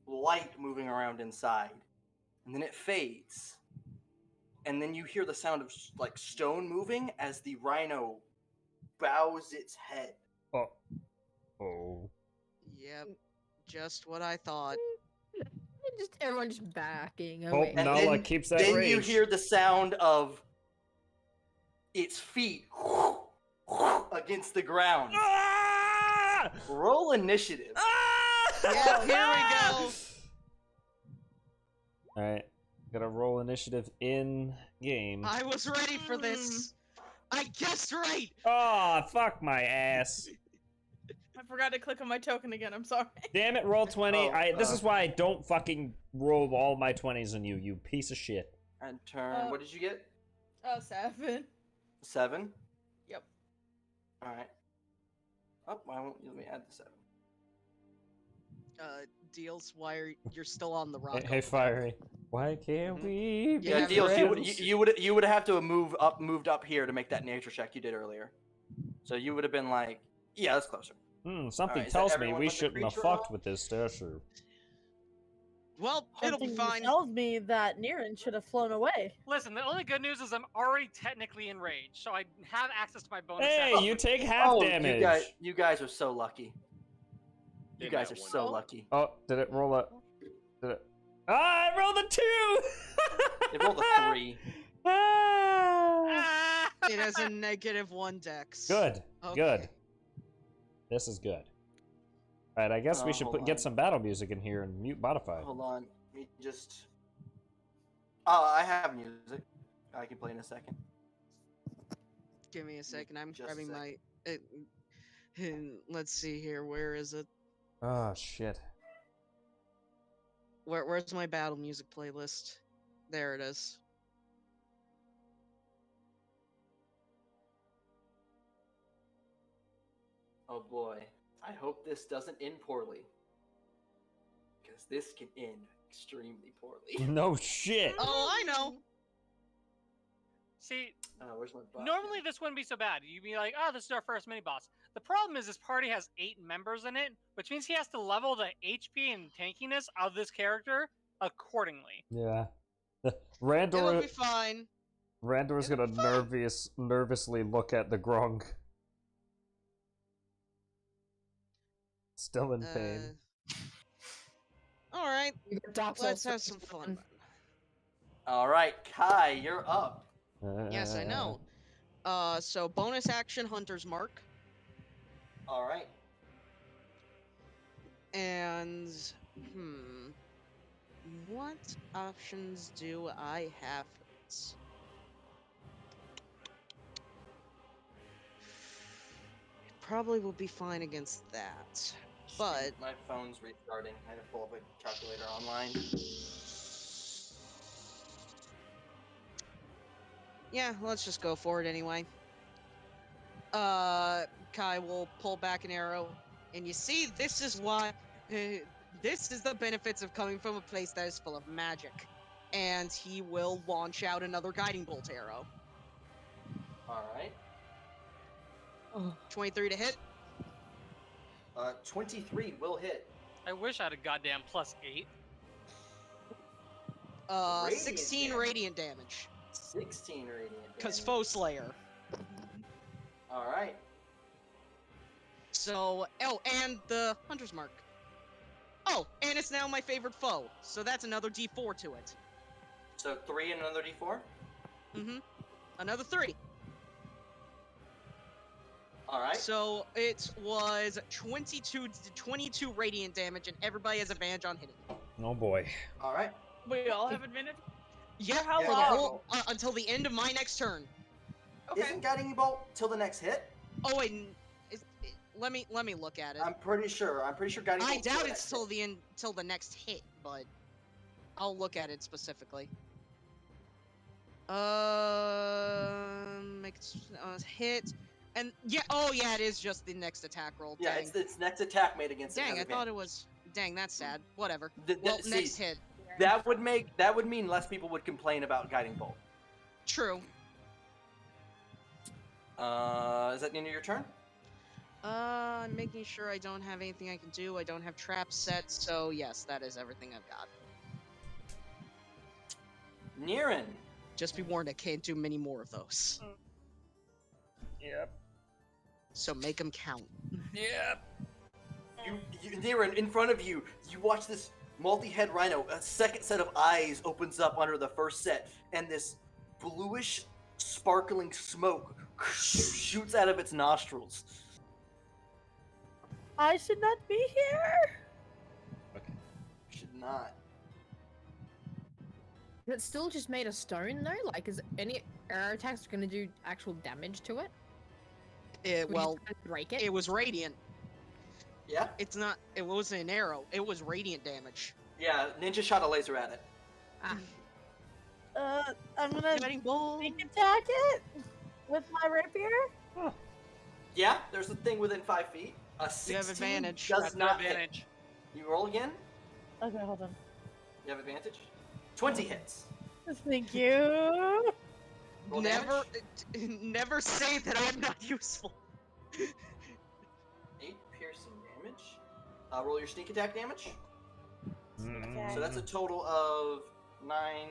light moving around inside, and then it fades, and then you hear the sound of like stone moving as the rhino bows its head. Oh. Yep. Just what I thought. Just everyone just backing Hope away. And Nala then- keeps that Then rage. you hear the sound of its feet against the ground. Ah! Roll initiative. Yeah, here we go. Alright. Gotta roll initiative in game. I was ready for this. I guessed right. Oh, fuck my ass. I forgot to click on my token again. I'm sorry. Damn it, roll 20. Oh, This is why I don't fucking roll all my 20s on you, you piece of shit. And turn. What did you get? 7. 7? Yep. Alright. Oh, why won't you let me add the 7? Deals, why are you're still on the rock? Hey, Fiery. Why can't we be Yeah, Deals, friends? you would have to have moved up here to make that nature check you did earlier. So you would have been like, yeah, that's closer. Something Alright, is that tells me everyone we but the shouldn't have creature fucked roll? with this statue. Well, it'll be Something fine. tells me that Niran should have flown away. Listen, the only good news is I'm already technically enraged, so I have access to my bonus. Hey, action. you take half damage. You guys are so lucky. You In guys that are one. so lucky. Oh, did it roll a... Did it... Ah, I rolled a 2! It rolled a 3. Ah! Ah! It has a -1 dex. Good, Okay. good. This is good. Alright, I guess we Oh, should hold get on. some battle music in here and mute Modify. Hold on. Let me just. Oh, I have music. I can play in a second. Give me a second. I'm Just a grabbing second. my. Let's see here. Where is it? Oh, shit. Where's my battle music playlist? There it is. Oh boy. I hope this doesn't end poorly. Because this can end extremely poorly. No shit! Oh, I know. See, Where's my bot? normally this wouldn't be so bad. You'd be like, oh, this is our first mini boss. The problem is this party has 8 members in it, which means he has to level the HP and tankiness of this character accordingly. Yeah. It'll Randor, be fine. Randor's gonna nervously look at the Grong. Still in pain. All right. You got Dark Let's Souls have some fun. Alright, Kai, you're up. Yes, I know. So bonus action Hunter's Mark. Alright. And what options do I have? Probably will be fine against that. But my phone's restarting. I had to pull up a calculator online. yeah, let's just go for it anyway. Kai will pull back an arrow, and you see, this is why. This is the benefits of coming from a place that is full of magic. And he will launch out another guiding bolt arrow. All right. 23 to hit. 23 will hit. I wish I had a goddamn +8. 16 damage. radiant damage. 16 radiant damage. Because Foe Slayer. All right. So, and the Hunter's Mark. Oh, and it's now my favorite foe. So that's another D4 to it. So 3 and another D4? Mm-hmm. Another 3. Alright. So it was 22 radiant damage, and everybody has advantage on hitting. Oh boy. Alright. We all have advantage? Yeah, how for the long? whole, until the end of my next turn. Okay. Isn't Guiding Bolt till the next hit? Oh wait, let me look at it. I'm pretty sure Guiding Bolt. I doubt it's till the end, till the next hit, but I'll look at it specifically. Hit, and yeah, oh yeah, it is just the next attack roll. Yeah, Dang. it's its next attack made against it. Dang, I thought it was. Dang, that's sad. Whatever. Th- Well, see, next hit. That would mean less people would complain about Guiding Bolt. True. Is that the end of your turn? I'm making sure I don't have anything I can do. I don't have traps set, so yes, that is everything I've got. Niran. Just be warned, I can't do many more of those. Yep. So make them count. Yep. Niran, in front of you, you watch this multi-head rhino. A second set of eyes opens up under the first set, and this bluish, sparkling smoke shoots out of its nostrils. I should not be here. Should not. Is it still just made of stone though? Like, is any arrow attacks going to do actual damage to it? It, well, break it. it was radiant. Yeah? It's not. It wasn't an arrow. It was radiant damage. Yeah, Ninja shot a laser at it. I'm gonna Guiding bolt. sneak attack it with my rapier. Yeah, there's a thing within 5 feet. A 16 You have advantage. does That's no not hit. advantage. You roll again. Okay, hold on. You have advantage. 20 hits. Thank you. Roll Never, damage. never say that I'm not useful. 8 piercing damage. Roll your sneak attack damage. Mm. So that's a total of 9,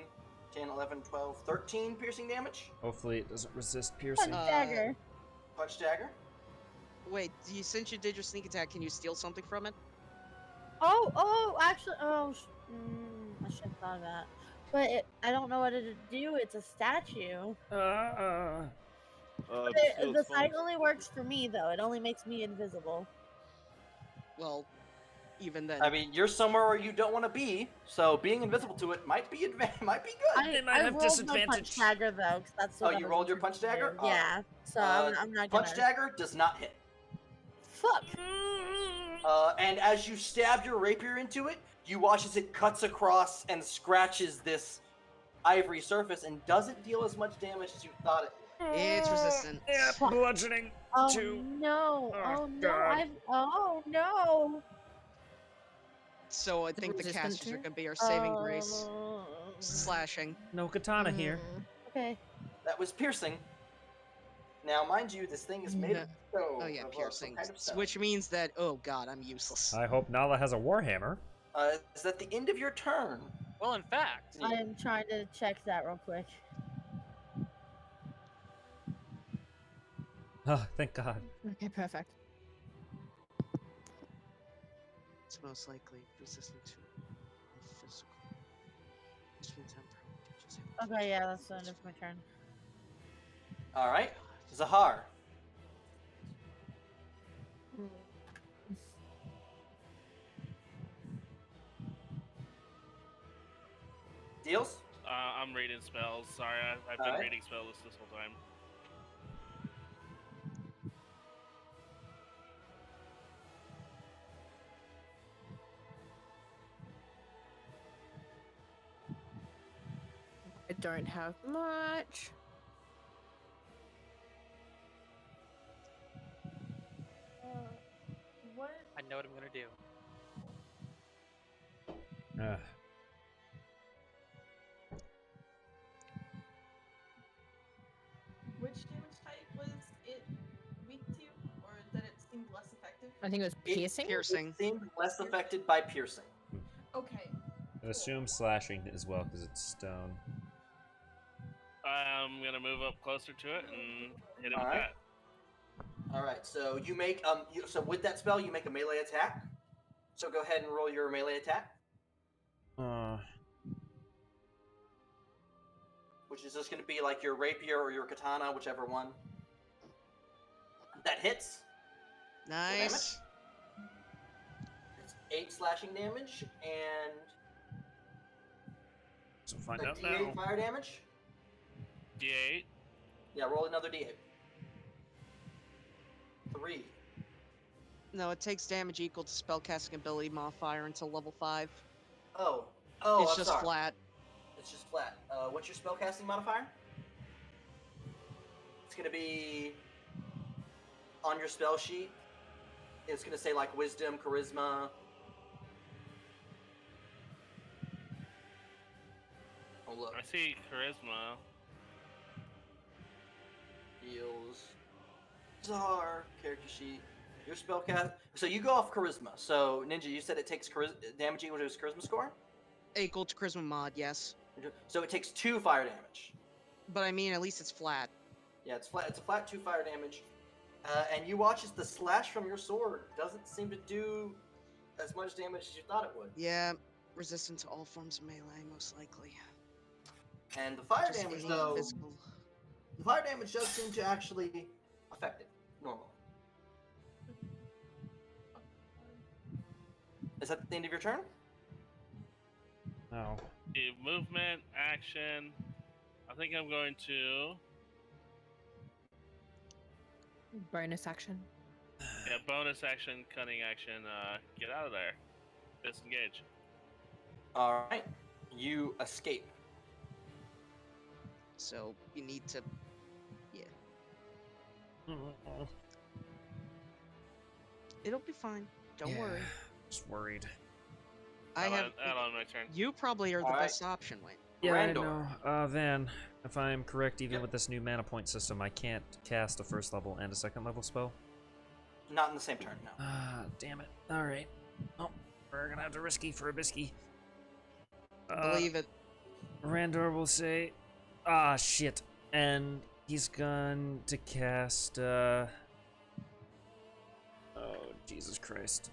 10, 11, 12, 13 piercing damage. Hopefully it doesn't resist piercing. Punch dagger. Punch dagger. Wait, since you did your sneak attack, can you steal something from it? Actually, I should have thought of that. But I don't know what to do. It's a statue. Steal The its sight phone. only works for me, though. It only makes me invisible. Well, even then. I mean, you're somewhere where you don't want to be, so being invisible to it might be might be good. It might I have rolled my punch disadvantage. dagger, though, because that's Oh, what I you was rolled your interested punch dagger? in. Oh. Yeah, so I'm not gonna. Punch dagger does not hit. Fuck. And as you stab your rapier into it, you watch as it cuts across and scratches this ivory surface and doesn't deal as much damage as you thought it would. It's resistant. Yeah, bludgeoning. Oh Two. no! Oh, Oh no! God. Oh no! So I think the Resistant casters are to? gonna be our saving grace. Oh. Slashing. No katana here. Okay. That was piercing. Now, mind you, this thing is made of stone. Oh yeah, of, some piercing. kind of stone. Which means that, oh god, I'm useless. I hope Nala has a warhammer. Is that the end of your turn? Well, in fact, I am trying to check that real quick. Oh, thank God. Okay, perfect. It's most likely resistant to physical. Which means I'm prone to just hit. Okay, yeah, that's the end of my turn. All right, Zahar. Deals? I'm reading spells. Sorry, I've been Alright. reading spells this whole time. don't have much. What? I know what I'm gonna do. Which damage type was it weak to, or that it seemed less effective? I think it was piercing. Piercing. It seemed less affected by piercing. Okay. I assume slashing as well because it's stone. I'm gonna move up closer to it and hit it with Alright. that. All right. So you make so with that spell you make a melee attack. So go ahead and roll your melee attack, which is just going to be like your rapier or your katana, whichever one. That hits. Nice. It's 8 slashing damage and So find a out D8 now. fire damage. D8. Yeah, roll another D8. 3. No, it takes damage equal to spellcasting ability modifier until level 5. Oh, it's I'm just sorry. flat. It's just flat. What's your spellcasting modifier? It's gonna be on your spell sheet. It's gonna say like wisdom, charisma. Oh look, I see charisma. heals. Czar character sheet. Your spellcast. So you go off charisma. So Ninja, you said it takes damage equal to his charisma score. Equal to charisma mod, yes. So it takes 2 fire damage. But I mean, at least it's flat. Yeah, it's flat. It's a flat 2 fire damage. And you watch as the slash from your sword doesn't seem to do as much damage as you thought it would. Yeah, resistant to all forms of melee, most likely. And the fire Just damage, any though, physical. the fire damage does seem to actually affect it normally. Is that the end of your turn? No. Okay, movement, action. I think I'm going to. Bonus action. Yeah, bonus action, cunning action. Get out of there. Disengage. All right, you escape. So you need to. Yeah. It'll be fine. Don't worry. Just worried. I have. on my turn. You probably are the Alright. best option, Wayne. Yeah, Randor. I know. Van, if I'm correct, even Yep. with this new mana point system, I can't cast a first level and a second level spell. Not in the same turn, no. Ah, damn it. Alright. Oh, we're gonna have to risky for a bisky. Believe it. Randor will say, ah, shit. And he's going to cast, oh, Jesus Christ.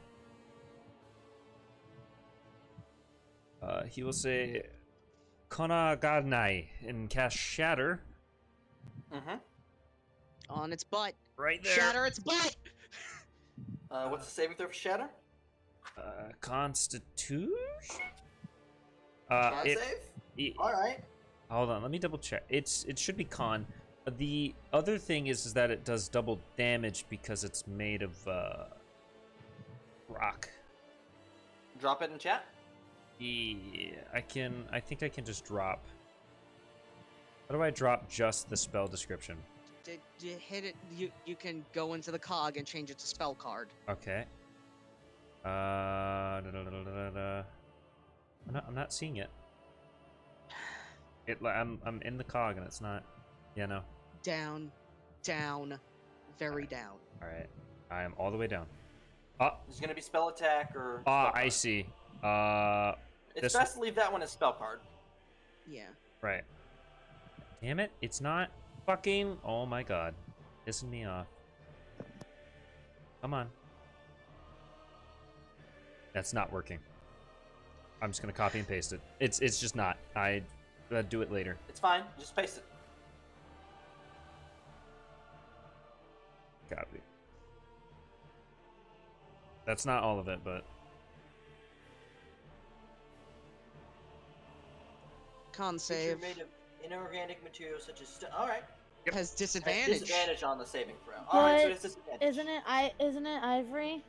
He will say, Kona Garnai, and cast Shatter. Mm-hmm. On its butt. Right there. Shatter its butt! What's the saving throw for Shatter? Constitution? Con save? Alright. Hold on, let me double check. It should be con. The other thing is that it does double damage because it's made of rock. Drop it in chat. Yeah, I think I can just drop. How do I drop just the spell description? Did you hit it? You can go into the cog and change it to spell card. Okay. I'm not seeing it. I'm in the cog and it's not. Yeah, no. Down, very down. All right, I am all the way down. There's gonna be spell attack or. I see. It's best to leave that one as spell card. Yeah. Right. Damn it! It's not fucking. Oh my god, pissing me off. Come on. That's not working. I'm just gonna copy and paste it. It's just not. I do it later. It's fine. Just paste it. Copy. That's not all of it, but Con Creature save made of inorganic materials such as all right. has Has disadvantage. disadvantage on the saving throw. All right, so But it's disadvantage. isn't it ivory?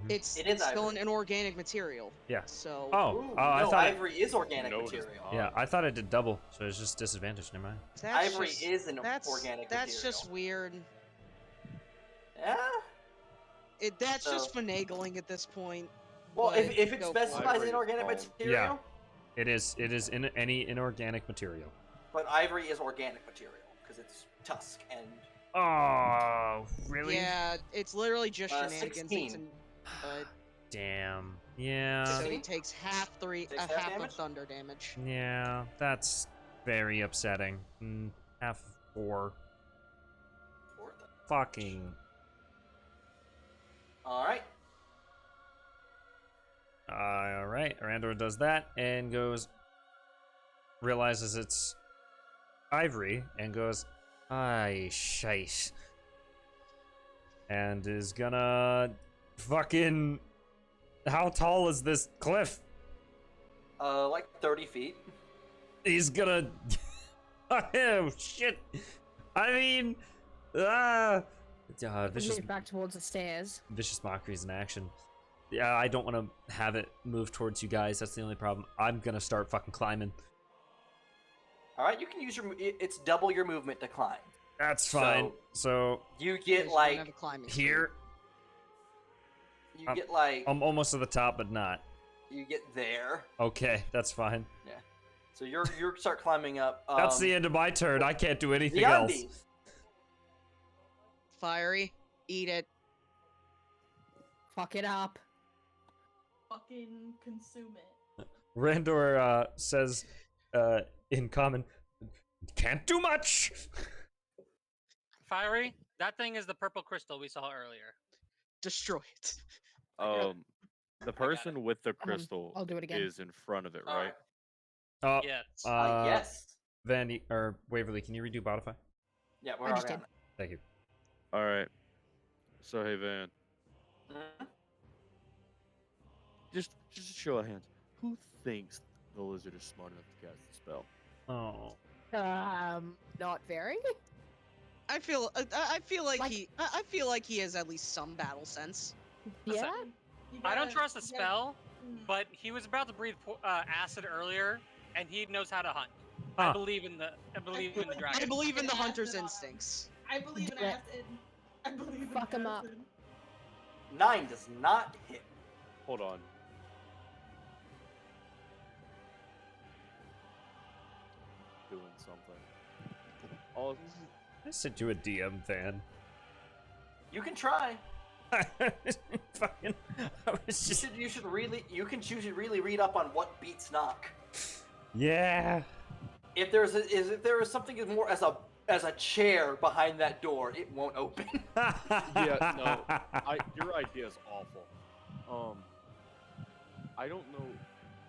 It's It is still ivory. an inorganic material. Yeah. So. Oh, Ooh, I no, thought ivory is organic No, it is material. not. yeah, I thought it did double, so it's just disadvantage. Never mind. That's Ivory just, is an that's, organic That's material. just weird. Yeah. That's So- just finagling at this point. Well, but if it go for it. specifies Ivory is inorganic fine. material, It is in any inorganic material. but ivory is organic material because it's tusk and Oh, really? Yeah, it's literally just shenanigans. 16. But Damn. Yeah. so he 16? takes half Takes half half of damage? thunder damage. Yeah, that's very upsetting. Half 4. Fucking. All right. Alright, Randor does that and goes. Realizes it's ivory and goes, "Aye, shite." And is gonna. Fucking. How tall is this cliff? Like 30 feet. He's gonna. Oh, shit. I mean. Vicious, Move back towards the stairs. vicious mockeries in action. Yeah, I don't want to have it move towards you guys. That's the only problem. I'm gonna start fucking climbing. All right, you can use it's double your movement to climb. That's fine. So You Because get you don't like have a climbing speed. here, you get like I'm almost to the top, but not. you get there. Okay, that's fine. Yeah. So you start climbing up. That's the end of my turn. I can't do anything the else. undies. Fiery, eat it. Fuck it up. Fucking consume it. Randor says in common, "Can't do much." Fiery, that thing is the purple crystal we saw earlier. Destroy it. The person with the Come on, crystal I'll do it again. is in front of it, All right? Oh, Yes. Yes. Van or Waverly, can you redo Bodify? Yeah, we're I just already on did. Thank you. All right. So hey, Van, it. Mhm. just a show of hands. Who thinks the lizard is smart enough to cast the spell? Oh, Not very. I feel like, Like- I feel like he has at least some battle sense. Listen, Yeah. You I don't gotta- trust the you gotta- spell, Mm. but he was about to breathe acid earlier, and he knows how to hunt. I Huh. believe in the I dragon. believe in the Acid hunter's on it. instincts. I believe in Do it. acid. I believe in Fuck 'em up. acid. 9 does not hit. Hold on. Doing something. Oh, I sent you a DM, Van. You can try. Fucking, I was just. You can really read up on what beats knock. Yeah. If there is something more as a chair behind that door, it won't open. yeah, no. Your idea is awful. I don't know.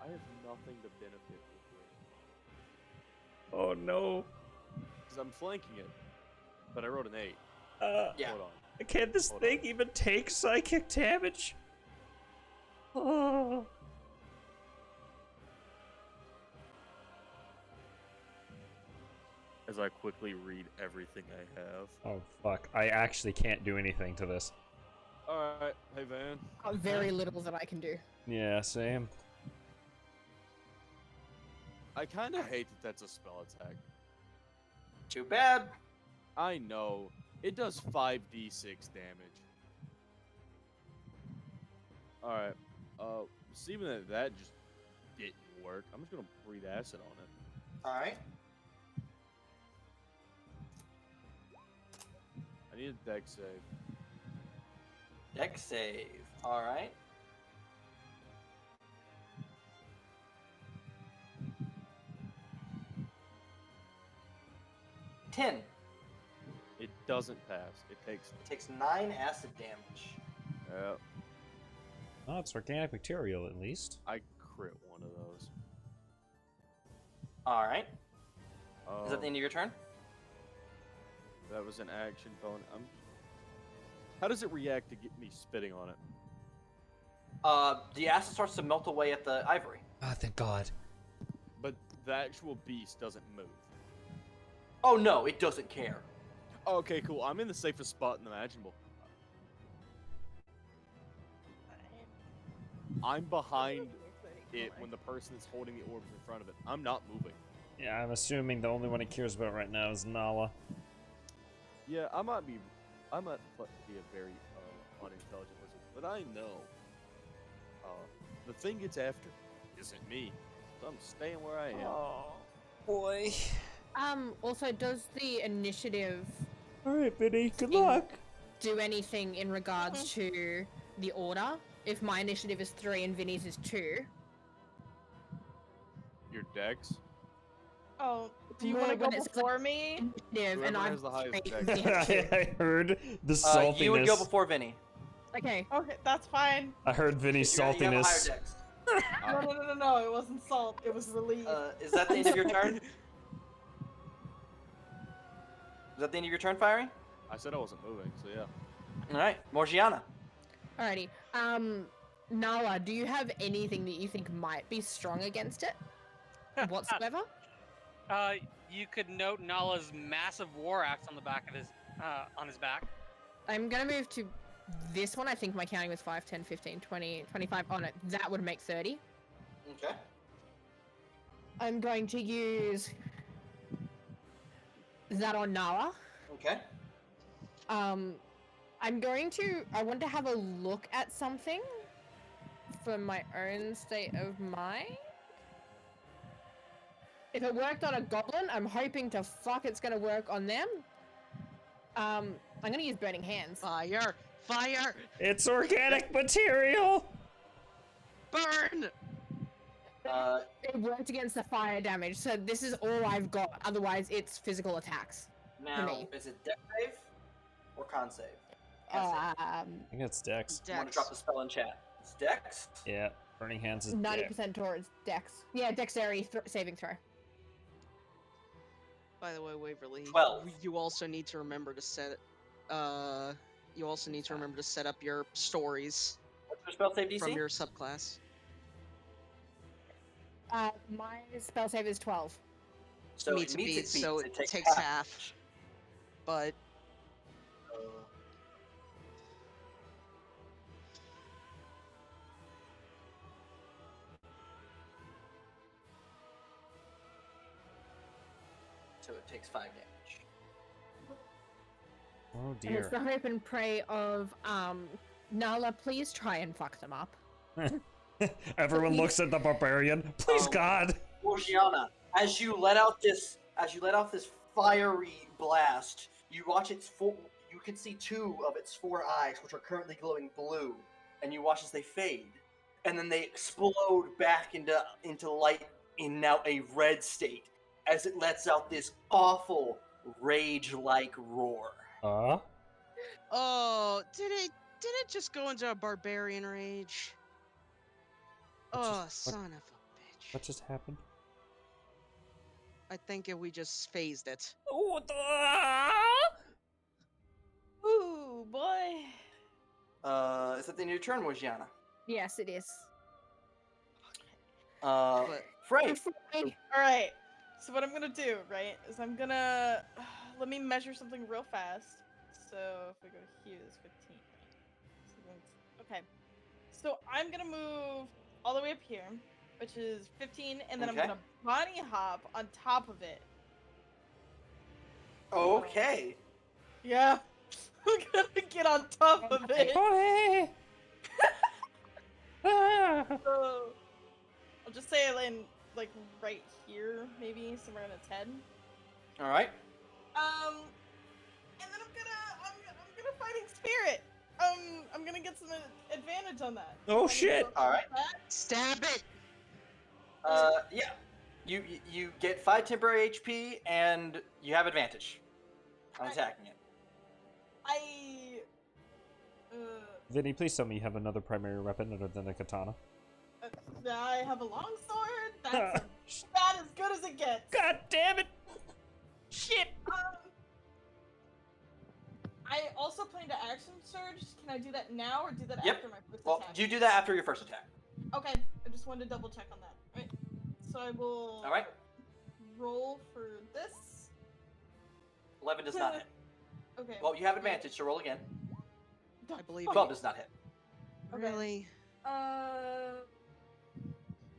I have nothing to benefit with Oh no. because I'm flanking it, but I rolled an 8. Yeah. Hold on. Can't this Hold thing on. even take psychic damage? Oh. As I quickly read everything I have. Oh fuck! I actually can't do anything to this. All right, hey Van. Very little that I can do. Yeah, same. I kind of hate that that's a spell attack. Too bad. I know. It does 5d6 damage. Alright. Seeming that just didn't work, I'm just gonna breathe acid on it. All right. I need a dex save. Dex save. All right. Ten. It doesn't pass. It takes. Takes 9 acid damage. Oh, it's organic material at least. I crit one of those. All right. Is that the Um, end of your turn? That was an action bonus. How does it react to get me spitting on it? The acid starts to melt away at the ivory. Ah, thank God. But the actual beast doesn't move. Oh no, it doesn't care. Okay, cool. I'm in the safest spot imaginable. I'm behind it when the person is holding the orbs in front of it. I'm not moving. Yeah, I'm assuming the only one he cares about right now is Nala. Yeah, I might be a very unintelligent person, but I know the thing it's after isn't me. So I'm staying where I am. Oh, boy. Also, does the initiative Alright, Vinny, good thing luck. do anything in regards to the order? If my initiative is 3 and Vinny's is 2. Your dex? Oh, do you No, want to go when it's before me? Initiative, and Whoever I'm has the highest 3, dex. Vinny has 2. I heard the saltiness. You would go before Vinny. Okay. Okay, that's fine. I heard Vinny's You have a higher saltiness. dex. No, it wasn't salt. It was relief. Is that the end of your turn? Is that the end of your turn, Fiery? I said I wasn't moving, so yeah. Alright, Morgiana. Alrighty. Nala, do you have anything that you think might be strong against it? Whatsoever? You could note Nala's massive war axe on the back of his, on his back. I'm gonna move to this one. I think my counting was 5, 10, 15, 20, 25. Oh no, that would make 30. Okay. I'm going to use that on Nala. Okay. I want to have a look at something for my own state of mind. If it worked on a goblin, I'm hoping to fuck it's gonna work on them. I'm gonna use Burning Hands. Fire! Fire! It's organic material! Burn! It worked against the fire damage, so this is all I've got. Otherwise, it's physical attacks. Now, me. is it dex save or con save? I think it's Dex. You want to drop the spell in chat? It's dex? Yeah, Burning Hands is 90% towards Dex. Yeah, Dexterity saving throw. By the way, Waverly, 12. you also need to remember to set up your stories What's your spell save DC? from your subclass. My spell save is 12. So Meets it meets beats, it beats. so It it takes takes half. half. But So it takes 5 damage. Oh And it's dear. the hope and pray of, Nala, please try and fuck them up. Everyone looks at the barbarian. Please, God! Morgiana, as you let off this fiery blast, you watch you can see 2 of its 4 eyes, which are currently glowing blue, and you watch as they fade, and then they explode back into light in now a red state, as it lets out this awful rage-like roar. oh, did it just go into a barbarian rage? Oh, son of a bitch! What just happened? I think we just phased it. Oh, Ooh, boy. Is that the end of your turn, Morgiana? Yes, it is. Frey. Alright, so what I'm gonna do, right, is I'm gonna... let me measure something real fast. So, if we go here, it's 15, right? So okay. So, I'm gonna move all the way up here, which is 15, and then Okay. I'm gonna bunny hop on top of it. Okay. Yeah. I'm gonna get on top of it. So, I'll just say like right here, maybe somewhere in a 10. All right. And then I'm gonna fighting spirit. I'm gonna get some advantage on that. Oh, shit. All right. Stab it! Yeah. You get 5 temporary HP, and you have advantage on attacking it. Vinny, please tell me you have another primary weapon other than a katana. I have a long sword. That's about as good as it gets. God damn it! Shit! I also plan to action surge. Can I do that now or do that Yep. after my first Well, attack? you do that after your first attack. Okay, I just wanted to double check on that. Right. So I will. All right. Roll for this. 11 does not hit. Okay. Well, you have advantage, so roll again. I believe 12 does not hit. Okay. Really? Well,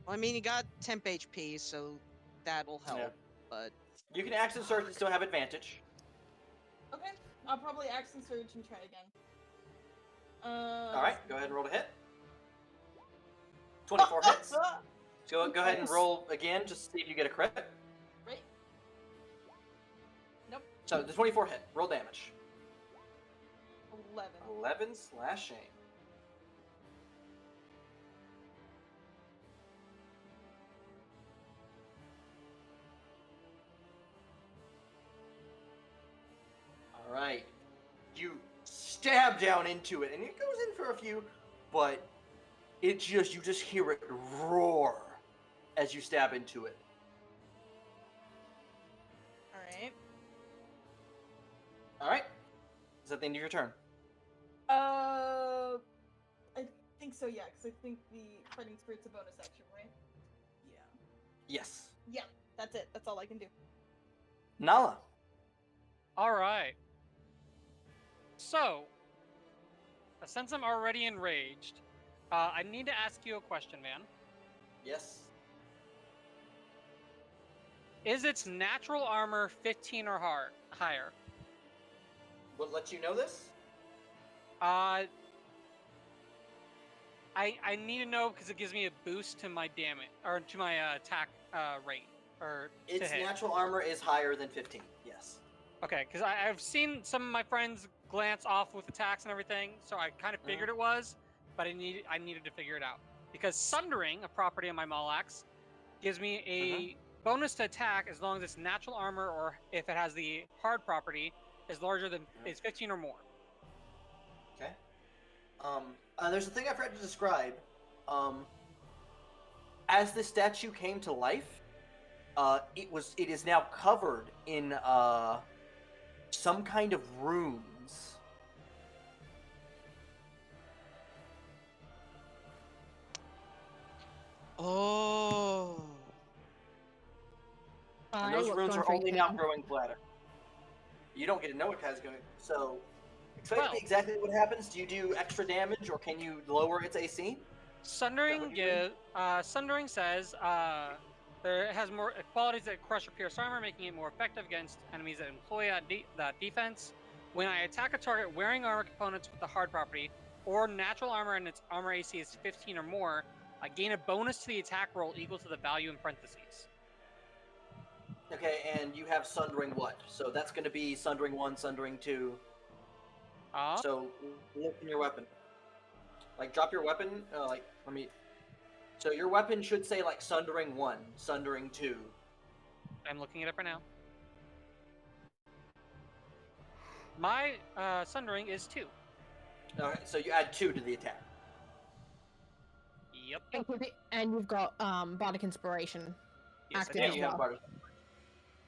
I mean, you got temp HP, so that'll help. Yeah. But You can action surge and still have advantage. Okay, I'll probably action surge and try again. All right, go ahead and roll to hit. 24 hits. Go ahead and roll again, just to see if you get a crit. Right. Nope. So the 24 hit. Roll damage. 11. 11 slashing. All right. You stab down into it, and it goes in for a few, but you just hear it roar as you stab into it. Alright. All right. Is that the end of your turn? I think so, yeah, because I think the fighting spirit's a bonus action, right? Yeah. Yes. Yeah, that's it. That's all I can do. Nala. All right. So, since I'm already enraged, I need to ask you a question, man. Yes. Is its natural armor 15 or higher? What lets you know this? I need to know because it gives me a boost to my damage or to my attack rate or Its to hit. natural armor is higher than 15. Yes. Okay, because I've seen some of my friends glance off with attacks and everything, so I kind of figured it was, but I needed to figure it out because Sundering, a property on my Malax, gives me a bonus to attack as long as its natural armor or if it has the hard property is larger than is 15 or more. Okay. There's a thing I forgot to describe. As this statue came to life, it is now covered in some kind of runes. oh, And those runes are only now growing flatter. You don't get to know what has going. So, explain to me exactly what happens. Do you do extra damage, or can you lower its AC? Sundering Sundering says it has more qualities that crush or pierce armor, making it more effective against enemies that employ that defense. When I attack a target wearing armor components with the hard property or natural armor and its armor AC is 15 or more, I gain a bonus to the attack roll equal to the value in parentheses. Okay, and you have Sundering what? So that's going to be Sundering 1, Sundering 2. So look in your weapon. Like, drop your weapon. So your weapon should say, like, Sundering 1, Sundering 2. I'm looking it up right now. My Sundering is 2. Alright, so you add 2 to the attack. Yep. And you've got Bardic Inspiration Yes, active I as do. well.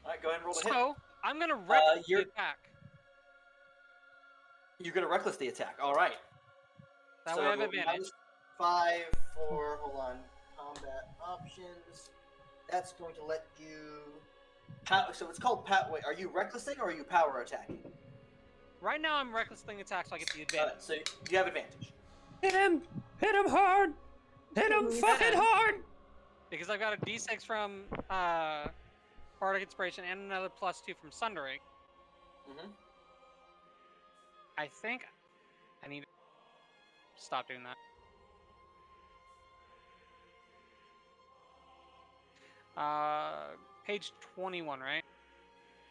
Alright, go ahead and roll the hit. So, I'm going to reckless the attack. You're going to reckless the attack. Alright. That way I have advantage. -5 for, hold on, combat options. That's going to let you... So it's called wait, are you recklessing or are you power attacking? Right now I'm recklessing the attack so I get the advantage. So you have advantage. Hit him! Hit him hard! Hit him fucking hard! Because I've got a d6 from Bardic Inspiration and another +2 from Sundering. I think I need to stop doing that. Page 21, right?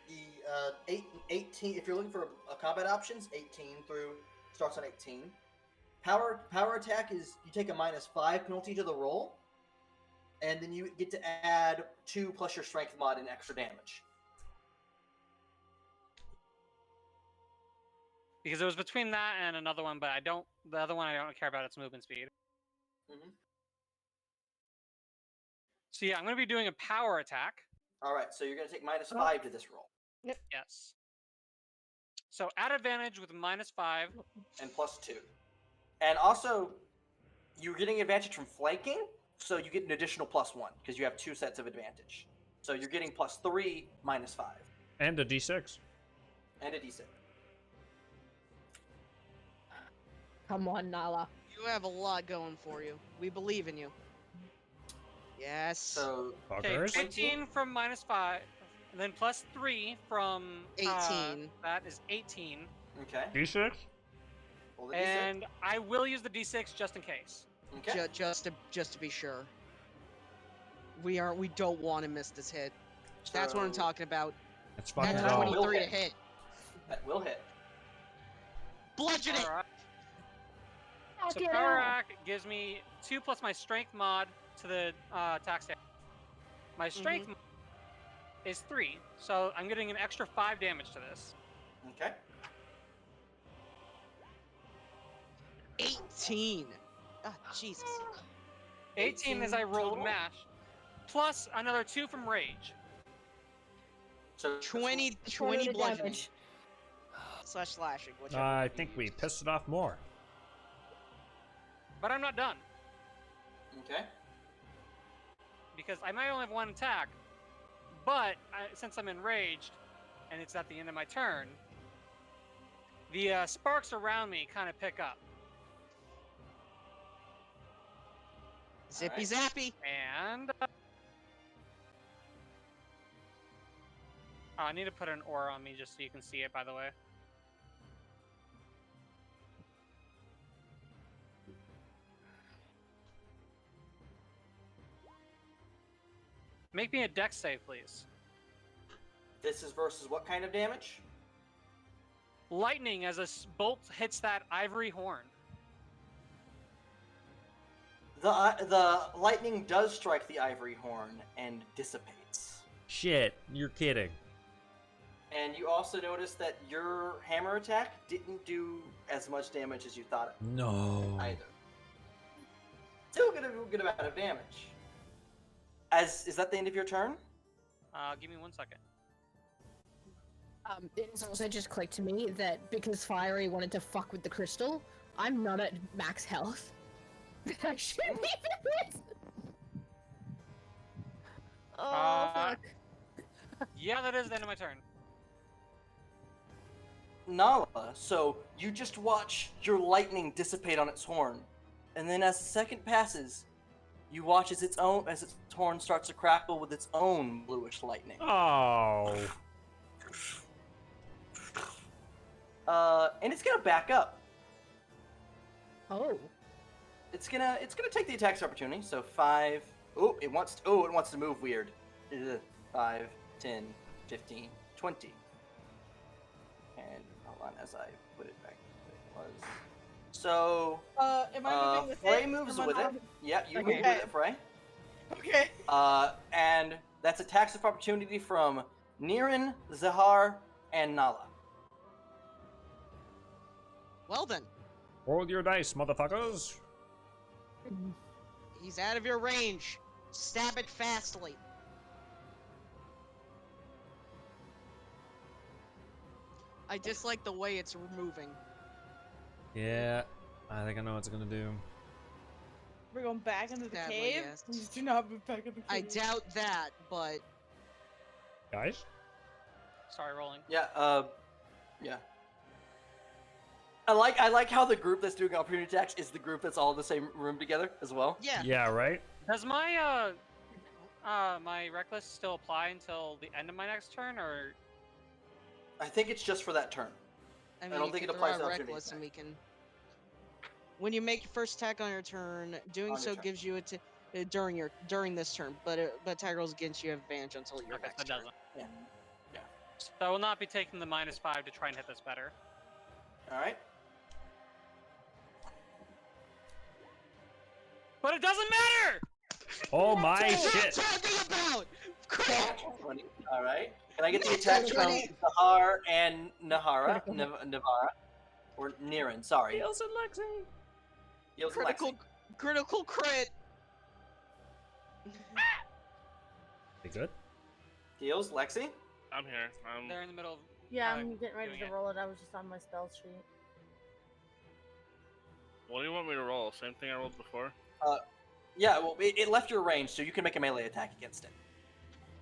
The 18. If you're looking for combat options, 18 through starts on 18. Power attack is you take a -5 penalty to the roll, and then you get to add 2 plus your strength mod and extra damage. Because it was between that and another one, but the other one I don't care about its movement speed. So yeah, I'm going to be doing a power attack. Alright, so you're going to take -5 to this roll. Yep. Yes. So at advantage with -5. And +2. And also, you're getting advantage from flanking, so you get an additional +1, because you have 2 sets of advantage. So you're getting +3, -5. And a d6. And a d6. Come on, Nala. You have a lot going for you. We believe in you. Yes. So Okay, Fuckers. 15 from -5, and then +3 from 18. that is 18. okay. D6? Roll the D6. And I will use the D6 just in case. Okay. Just to be sure. We don't want to miss this hit. That's what I'm So, talking about. It's That's fucking Yeah. raw. 23 to Will hit. hit. That will hit. Bludgeon it. Alright. So Fuck Power yeah. Act gives me 2 plus my Strength mod to the attack stat. My Strength mod is 3, so I'm getting an extra 5 damage to this. Okay. 18. Ah, Jesus. 18 as I 18 rolled total? mash, plus another 2 from Rage. So 20 to bludgeoning. damage. Slash slashing. Whichever I one you think we use. pissed it off more. But I'm not done, Okay. because I might only have 1 attack, but since I'm enraged, and it's at the end of my turn, the sparks around me kind of pick up. Zippy Alright. zappy. And I need to put an aura on me just so you can see it, by the way. Make me a dex save, please. This is versus what kind of damage? Lightning as a bolt hits that ivory horn. The lightning does strike the ivory horn and dissipates. Shit, you're kidding. And you also notice that your hammer attack didn't do as much damage as you thought it No. would either. Still gonna do a good amount of damage. Is that the end of your turn? Give me 1 second. It has also just clicked to me that because Fiery wanted to fuck with the crystal, I'm not at max health. I shouldn't even. Oh fuck. Yeah, that is the end of my turn. Nala, so you just watch your lightning dissipate on its horn, and then as the second passes, you watch as its horn starts to crackle with its own bluish lightning. Oh. And it's gonna back up. Oh. It's gonna take the attack's opportunity. So 5. It wants to move weird. 5, 10, 15, 20. And hold on as I put it back where it was. So Am I moving with Frey it? moves Am I with not- it. Yeah, you Okay. move with it, Frey. Okay. And that's attacks of opportunity from Niran, Zahar, and Nala. Well then, Roll your dice, motherfuckers. he's out of your range. Stab it fastly. I dislike the way it's moving. Yeah, I think I know what it's gonna do. We're going back into the Sadly, cave? yes. Please do not move back into the I cave. doubt that, but Guys? Sorry, rolling. Yeah. Yeah. I like how the group that's doing opportunity attacks is the group that's all in the same room together as well. yeah. Yeah, right? Does my my reckless still apply until the end of my next turn, or I think it's just for that turn. I mean, I don't you think it can applies throw to out opportunity reckless, and attack. we can. When you make your first attack on your turn, doing On your so turn. gives you during this turn, but attack rolls against you have advantage until your okay, next that turn. doesn't? Yeah. So I will not be taking the -5 to try and hit this better. All right. But it doesn't matter. Oh my What are you shit! talking about? Crap! 20. All right. Can I get the attacks from Zahar and Nahara? Navara? Or Niran, sorry. Heals and Lexi! Heals and Critical, Lexi. critical crit. Be good? Heals, Lexi. I'm here. They're in the middle of. Yeah, uh, I'm getting ready doing to it. roll it. I was just on my spell sheet. What do you want me to roll? Same thing I rolled before? Yeah, well, it left your range, so you can make a melee attack against it.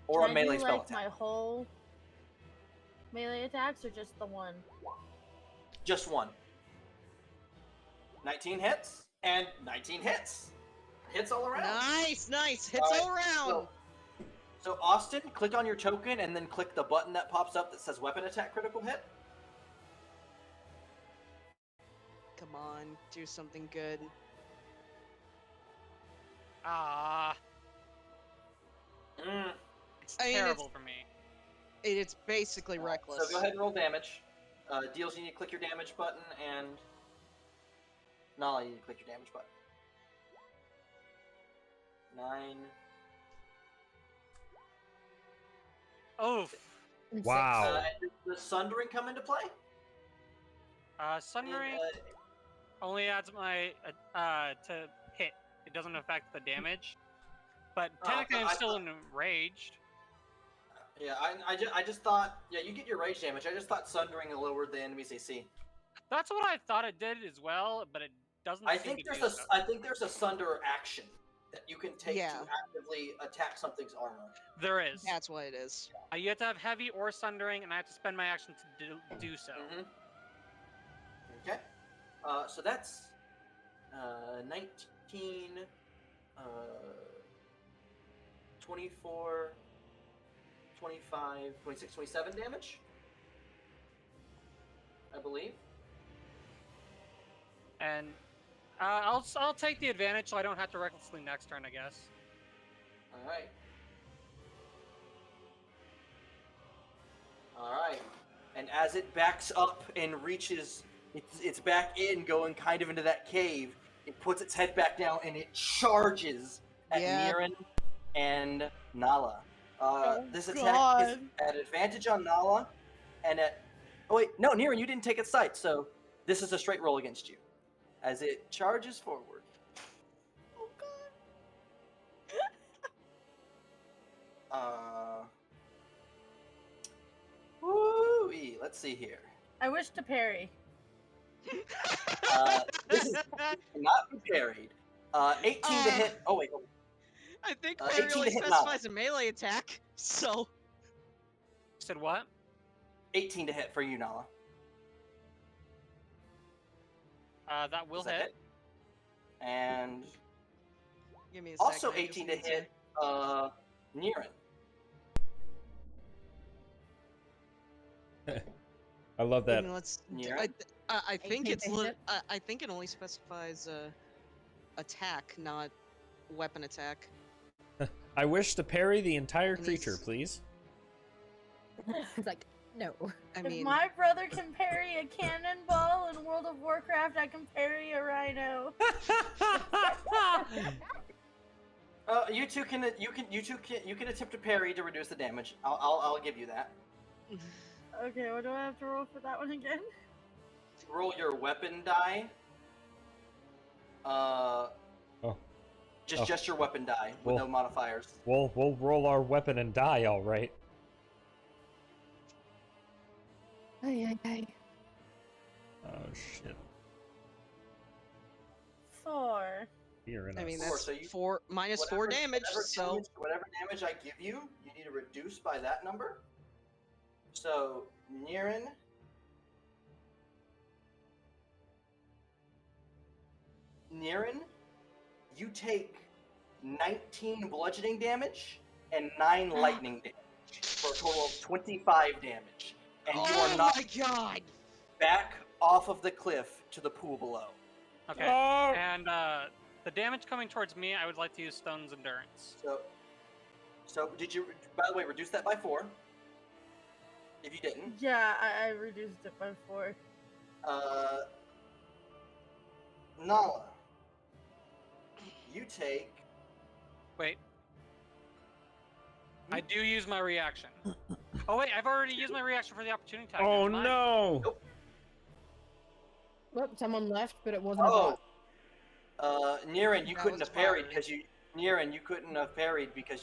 Or Can a I melee do, spell like, attack. my whole melee attacks, or just the one? Just one. 19 hits, And 19 hits. Hits all around. Nice, nice. Hits Alright, all around. So Austin, click on your token and then click the button that pops up that says weapon attack critical hit. Come on, do something good. Ah, it's I mean, terrible for me. It's basically reckless. So go ahead and roll damage. Deals, you need to click your damage button, and Nala, you need to click your damage button. 9. Oof. Wow. Does Sundering come into play? Sundering only adds my to hit. It doesn't affect the damage. But technically, I'm still enraged. Yeah, I just thought, yeah, you get your rage damage. I just thought Sundering lowered the enemy's AC. That's what I thought it did as well, but it doesn't. I think there's a Sunder action that you can take to actively attack something's armor. There is. That's what it is. You have to have heavy or Sundering, and I have to spend my action to do so. Okay. So that's 19, 24, 25, 26, 27 damage, I believe. And I'll take the advantage so I don't have to recklessly next turn, I guess. All right. All right. And as it backs up and reaches its back in, going kind of into that cave, it puts its head back down and it charges at Niran and Nala. This attack is at advantage on Nala, and at... Oh wait, no, Niran, you didn't take its sight, so this is a straight roll against you. As it charges forward. Oh god. Woo-wee, let's see here. I wish to parry. This is not be parried. 18 to hit. Oh wait. I think 18 parry only to hit specifies a melee attack, so. Said what? 18 to hit for you, Nala. That will Does that hit. And Give me a also second, I 18 just to need hit Niran. I love that. I mean, let's. Niran? I think 18 it's. to hit? I think it only specifies attack, not weapon attack. I wish to parry the entire And creature, he's- please. It's like, no. I If mean, my brother can parry a cannonball in World of Warcraft, I can parry a rhino. You two can attempt to parry to reduce the damage. I'll give you that. Okay, what do I have to roll for that one again? Roll your weapon die. Just your weapon die with no modifiers. We'll roll our weapon and die, all right. Ay. Oh shit. 4. You're in I mean a that's So you- four minus 4 damage. So whatever damage I give you, you need to reduce by that number. So Niran. You take 19 bludgeoning damage and 9 lightning damage for a total of 25 damage. And you are oh knocked my god! back off of the cliff to the pool below. Okay. Oh! And the damage coming towards me, I would like to use Stone's Endurance. So did you, by the way, reduce that by 4? If you didn't. Yeah, I reduced it by 4. Nala, you take... Wait. I do use my reaction. Oh wait, I've already used my reaction for the opportunity attack. Oh never mind. no! Nope. Well, someone left, but it wasn't a Oh, bot. Niran, you That couldn't was have parried fire. because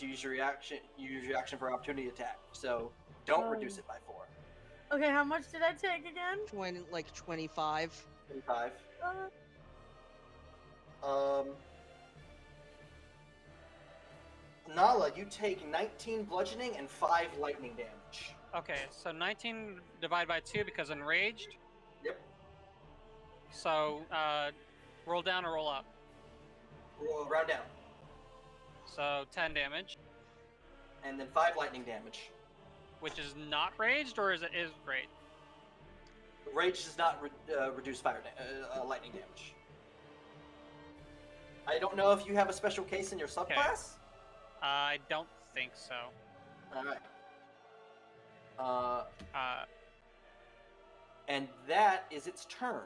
you used your reaction. You used your action for opportunity attack. So don't Oh. reduce it by 4. Okay, how much did I take again? 25. 25. Uh, Nala, you take 19 bludgeoning and 5 lightning damage. Okay, so 19 divided by 2 because enraged. Yep. So roll down or roll up. Round down. So 10 damage, And then 5 lightning damage. which is not raged, or is it is raged? Rage does not reduce lightning damage. I don't know if you have a special case in your subclass. I don't think so. All right. And that is its turn.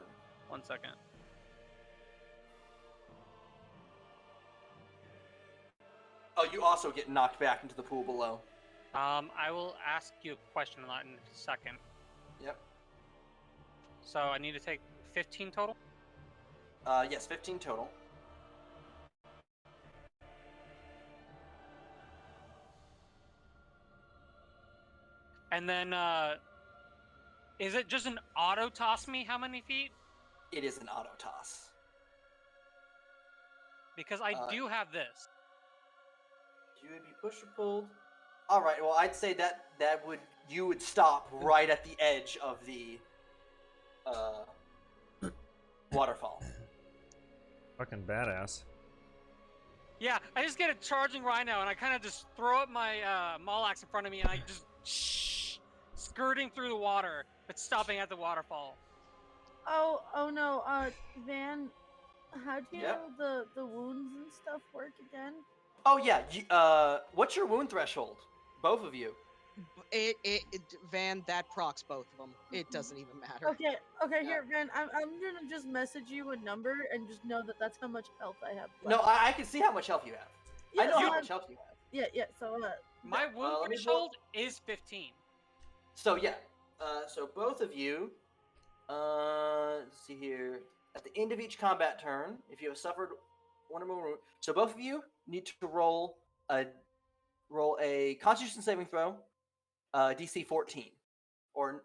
1 second. Oh, you also get knocked back into the pool below. I will ask you a question on that in a second. Yep. So I need to take 15 total? Yes, 15 total. And then, is it just an auto toss me how many feet? It is an auto toss. Because I do have this. You would be pushed or pulled. All right. Well, I'd say that you would stop right at the edge of the waterfall. Fucking badass. Yeah, I just get a charging rhino, and I kind of just throw up my maul axe in front of me, and I just skirting through the water, but stopping at the waterfall. Oh no, Van, how do you Yep. know the wounds and stuff work again? Oh yeah. What's your wound threshold? Both of you. Van, that procs both of them. It doesn't even matter. Okay, here, Van, I'm gonna just message you a number and just know that that's how much health I have left. No, I can see how much health you have. Yeah, I know how much health you have. Yeah, so, My wound let me threshold is 15. So yeah, so both of you, let's see here. At the end of each combat turn, if you have suffered one or more wounds, so both of you need to roll a Constitution saving throw, DC 14, or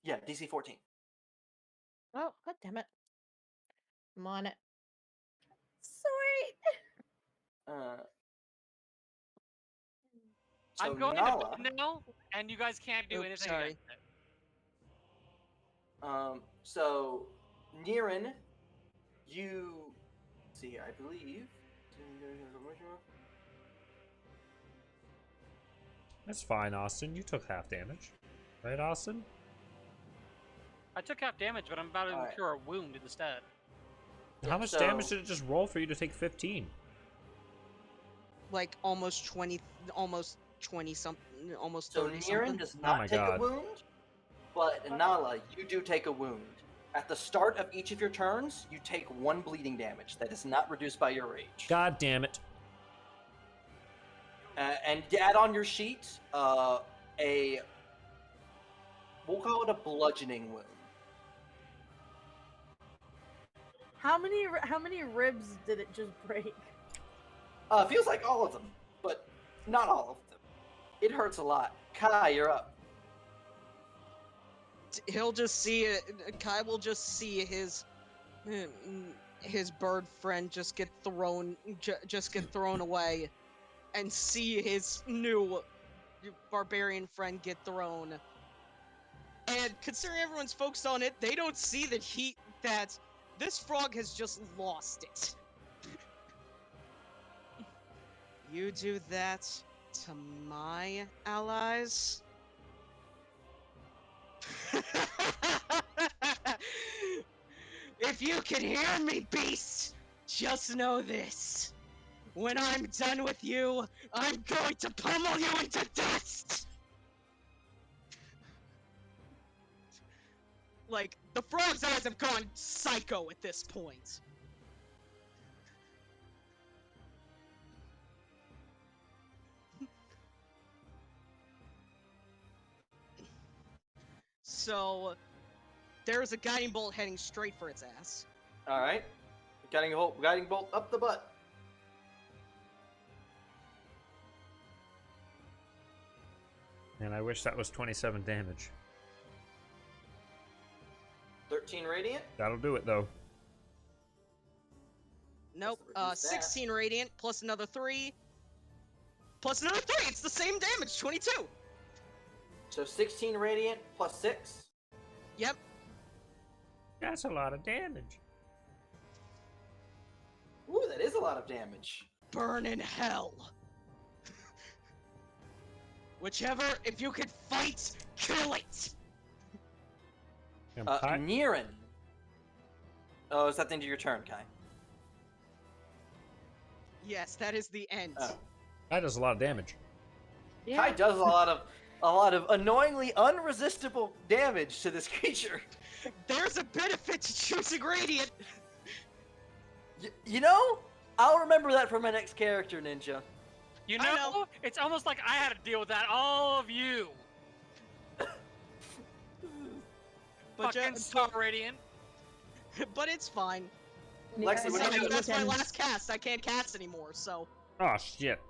yeah, DC 14. Oh, god damn it. I'm on it. sweet! So I'm going Nala, to bed now, and you guys can't do anything sorry. against it. So Niran, you see here, I believe. That's fine, Austin. You took half damage. Right, Austin? I took half damage, but I'm about to Alright. incur a wound instead. How much damage did it just roll for you to take 15? Like almost 20 something, almost So 30 Niran something. does Oh not my take God. a wound, but Nala, you do take a wound. At the start of each of your turns, you take 1 bleeding damage that is not reduced by your rage. God damn it. And to add on your sheet, we'll call it a bludgeoning wound. How many ribs did it just break? Feels like all of them, but not all of them. It hurts a lot. Kai, you're up. He'll just see it. Kai will just see his bird friend just get thrown away, and see his new barbarian friend get thrown. And considering everyone's focused on it, they don't see that this frog has just lost it. You do that to my allies? If you can hear me, beast, just know this. When I'm done with you, I'm going to pummel you into dust! Like, the frog's eyes have gone psycho at this point. So, there's a guiding bolt heading straight for its ass. All right. Guiding bolt up the butt. And I wish that was 27 damage. 13 radiant. That'll do it, though. Nope. Reduce that. 16 radiant plus another 3. Plus another 3! It's the same damage, 22! So 16 radiant plus 6. Yep. That's a lot of damage. Ooh, that is is a lot of damage. Burn in hell. Whichever, if you can fight, kill it. Niren. Oh, is that the end of your turn, Kai? Yes, that is the end. Oh. That does a lot of damage. Yeah. Kai does a lot of annoyingly unresistible damage to this creature. There's a benefit to choosing Radiant. You know, I'll remember that for my next character, Ninja. You I know, know. it's almost like I had to deal with that. All of you. But Fucking Star Radiant. but it's fine. Lexi, what are you doing? That's my last cast. I can't cast anymore, so Oh shit.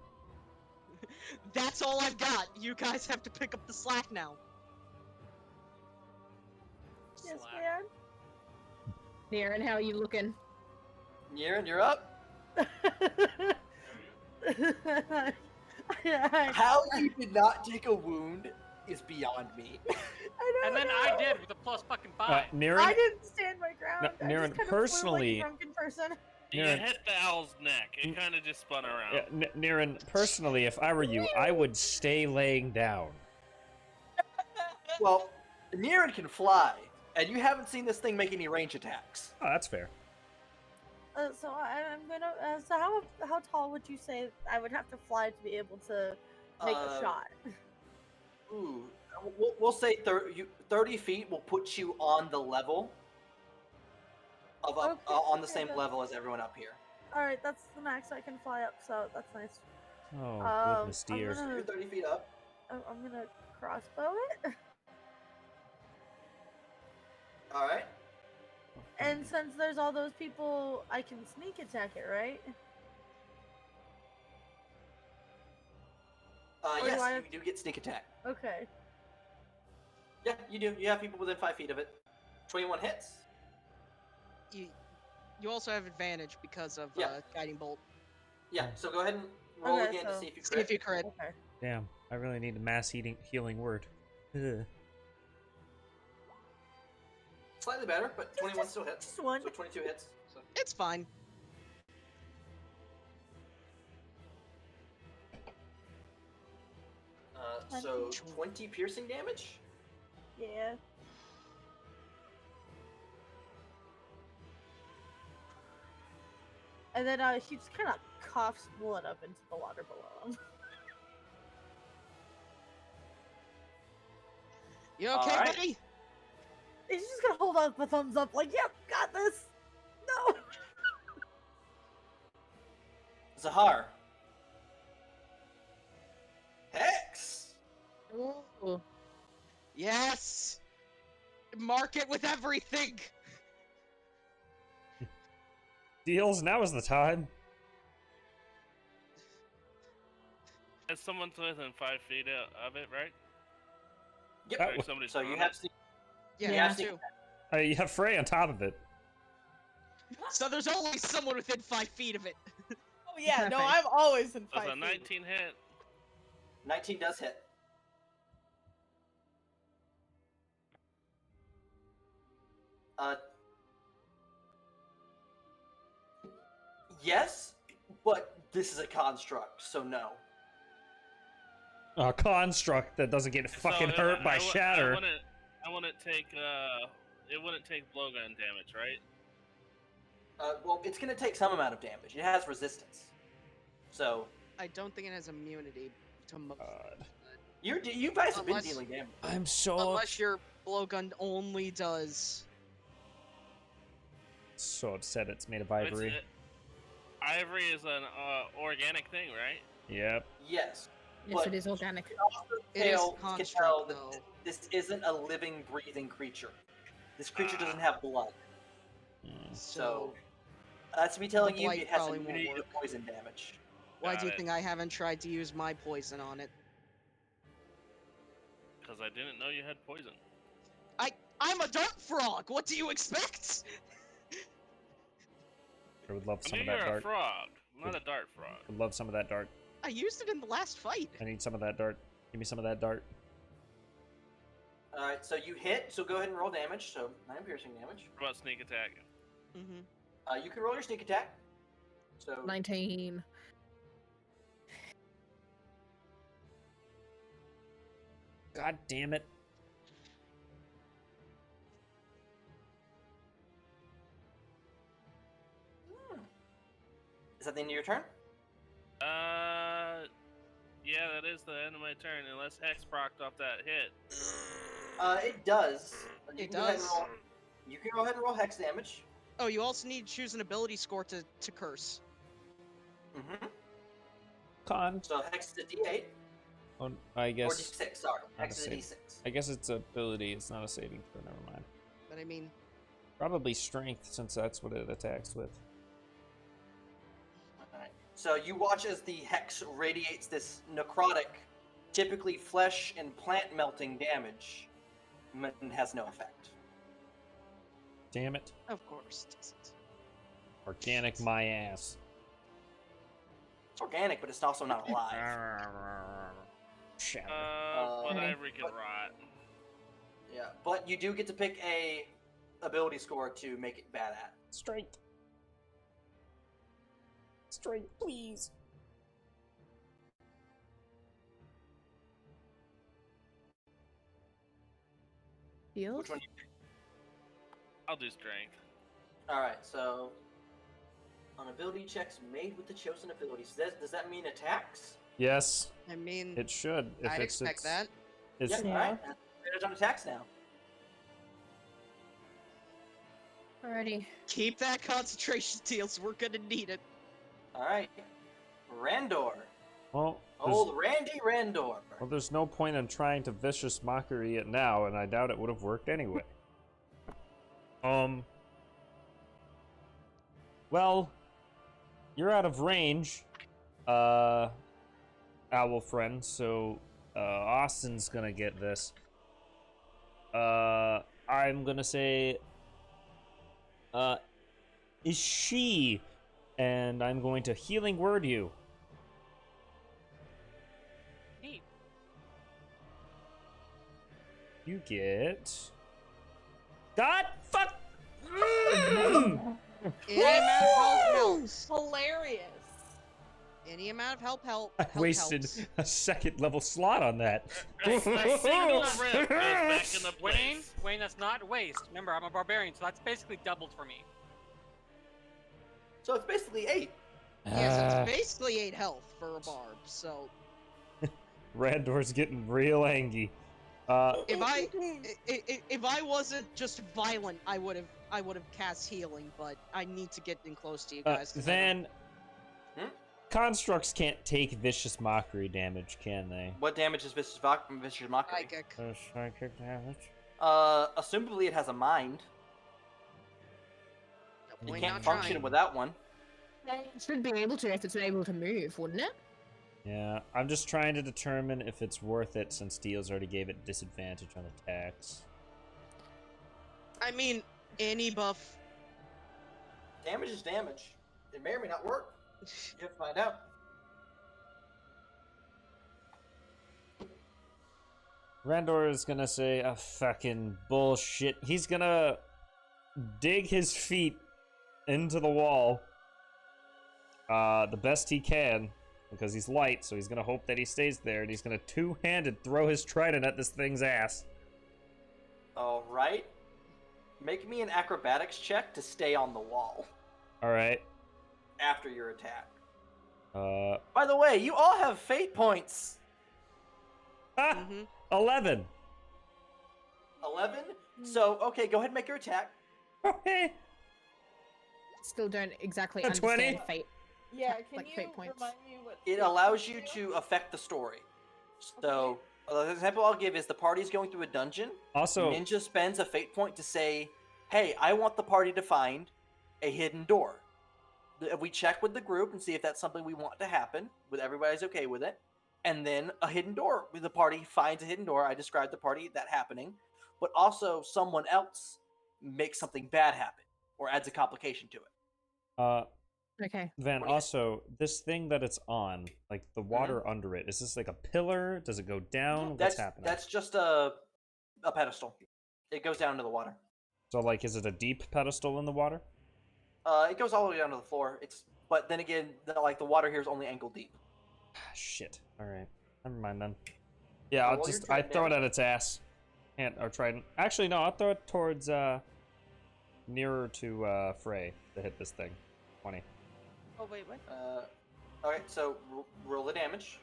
that's all I've got. You guys have to pick up the slack now. Yes, Slack. Niren, how are you looking? Niren, you're up. I How you did not take a wound is beyond me. don't And then know. I did with a +5. Niren, I didn't stand my ground. No, I Niren, just kind personally- of flew like a drunken person. You Niren- hit the owl's neck. It kind of just spun around. yeah, Niren, personally, if I were you, I would stay laying down. Well, Niren can fly, and you haven't seen this thing make any range attacks. Oh, that's fair. So I'm gonna. So how tall would you say I would have to fly to be able to make a shot? Ooh, we'll say 30 feet will put you on the level of Okay, on the okay, same that's- level as everyone up here. All right, that's the max I can fly up. So that's nice. Oh, goodness I'm dear. gonna- You're 30 feet up. I'm gonna crossbow it. All right. And since there's all those people, I can sneak attack it, right? Or do Yes, I have- you do get sneak attack. Okay. Yeah, you do. You have people within 5 feet of it. 21 hits. You also have advantage because of Yeah. guiding bolt. Yeah. So go ahead and roll Okay, again to so- see if you See crit. if you crit. Okay. Damn, I really need a mass healing word. Ugh. Slightly better, but 21 still hits. Just one. So 22 hits. So. It's fine. So 20 piercing damage. Yeah. And then he just kind of coughs blood up into the water below him. You okay, Alright. buddy? He's just gonna hold up a thumbs up, like, "Yep, got this." No. Zahar. Hex. Ooh. Yes. Mark it with everything. Deals, now is the time. And someone's within 5 feet of it, right? Yep. Like somebody's So you on have it? sneak. Yeah, Yeah, me sneak too. You have Frey on top of it. So there's always someone within 5 feet of it. Oh yeah, no, Perfect. I'm always in That's 5 a feet. 19 hit. 19 does hit. Yes, but this is a construct, so no. A construct that doesn't get fucking hurt by shatter. I wouldn't take it wouldn't take blowgun damage, right? Well, it's gonna take some amount of damage. It has resistance, so I don't think it has immunity to most. God. you guys have been Unless- dealing damage. I'm so Unless your blowgun only does. upset it's made of It's- ivory. Ivory is an organic thing, right? Yep. Yes. Yes, But it is organic. It is Tail can construct, tell that though. this isn't a living, breathing creature. This creature doesn't have blood, so that's me telling you blight it has probably won't immunity to work. poison damage. Why do you Got it. think I haven't tried to use my poison on it? Because I didn't know you had poison. I'm a dart frog. What do you expect? I would love I some knew of you're that a dart. frog, not a dart frog. I would love some of that dart. I used it in the last fight. I need some of that dart. Give me some of that dart. All right, so you hit. So go ahead and roll damage. So 9 piercing damage. What about sneak attack? Mm-hmm. You can roll your sneak attack. So 19. God damn it. is that the end of your turn? Yeah, that is the end of my turn, unless Hex procced off that hit. It does. You It can go ahead and does. roll. You can go ahead and roll hex damage. Oh, you also need to choose an ability score to curse. Mm-hmm. Con. So hex is a D8 Oh, I or guess. D6. Sorry, Not hex a is a save. D6. I guess it's ability. It's not a saving throw. Never mind. But I mean, Probably strength, since that's what it attacks with. Alright. So you watch as the hex radiates this necrotic, typically flesh and plant melting damage, and has no effect. Damn it. of course it doesn't. Organic my ass. It's organic, but it's also not alive. Shatter. But I Okay. freaking rot. Yeah, but you do get to pick a ability score to make it bad at. Strength. Strength, please. Heals? Which one? I'll do strength. All right, so on ability checks made with the chosen abilities, does that mean attacks? Yes, I mean, it should. If I'd it's, expect that. It's, Yep, all right. Advantage on attacks now. Alrighty. Keep that concentration, Teals. We're gonna need it. All right, Randor. well, Old Randy Randor. well, there's no point in trying to vicious mockery it now, and I doubt it would have worked anyway. Well, you're out of range, owl friend, so, Austin's gonna get this. I'm gonna say, is she, and I'm going to healing word you. Neat. You get... God fuck! Any amount of help helps. Hilarious. Any amount of help I wasted helps. a second level slot on that. That single rip goes back into Wayne, place. Wayne, that's not waste. Remember, I'm a barbarian, so that's basically doubled for me. So it's basically 8. Yes, it's basically 8 health for a barb. So Randor's getting real angry. if I wasn't just violent, I would have cast healing. But I need to get in close to you guys. 'cause I don't- Hmm? Constructs can't take vicious mockery damage, can they? What damage is vicious mockery? Psychic. Psychic damage? Assumably it has a mind. You We're can't not function trying. without one. It should be able to if it's able to move, wouldn't it? Yeah, I'm just trying to determine if it's worth it since Deals already gave it disadvantage on attacks. I mean, any buff. Damage is damage. It may or may not work. You have to find out. Randor is gonna say a fucking bullshit. He's gonna dig his feet into the wall the best he can because he's light, so he's gonna hope that he stays there, and he's gonna two-handed throw his trident at this thing's ass. All right. Make me an acrobatics check to stay on the wall All right. after your attack. Uh, By the way, you all have fate points. Mhm. 11. 11. So okay, go ahead and make your attack. Okay. Still don't exactly A 20? understand fate. Yeah, can Like you fate points. remind me what It fate allows points you do? to affect the story. So, the example I'll give is the party's going through a dungeon. Also, Ninja spends a fate point to say, "Hey, I want the party to find a hidden door." We check with the group and see if that's something we want to happen. With everybody's okay with it, and then a hidden door. With the party finds a hidden door. I describe the party that happening, but also someone else makes something bad happen or adds a complication to it. Okay. Van, What do you- also, this thing that it's on, like the water under it, is this like a pillar? Does it go down? What's happening? That's just a pedestal. It goes down into the water. So, like, is it a deep pedestal in the water? It goes all the way down to the floor. It's but then again, the water here is only ankle deep. Shit. All right. Never mind then. Yeah, Roll your I drip throw it damage. at its ass. Or trident. Actually, no. I'll throw it towards nearer to Frey to hit this thing. 20. Oh wait, what? Alright, so roll the damage.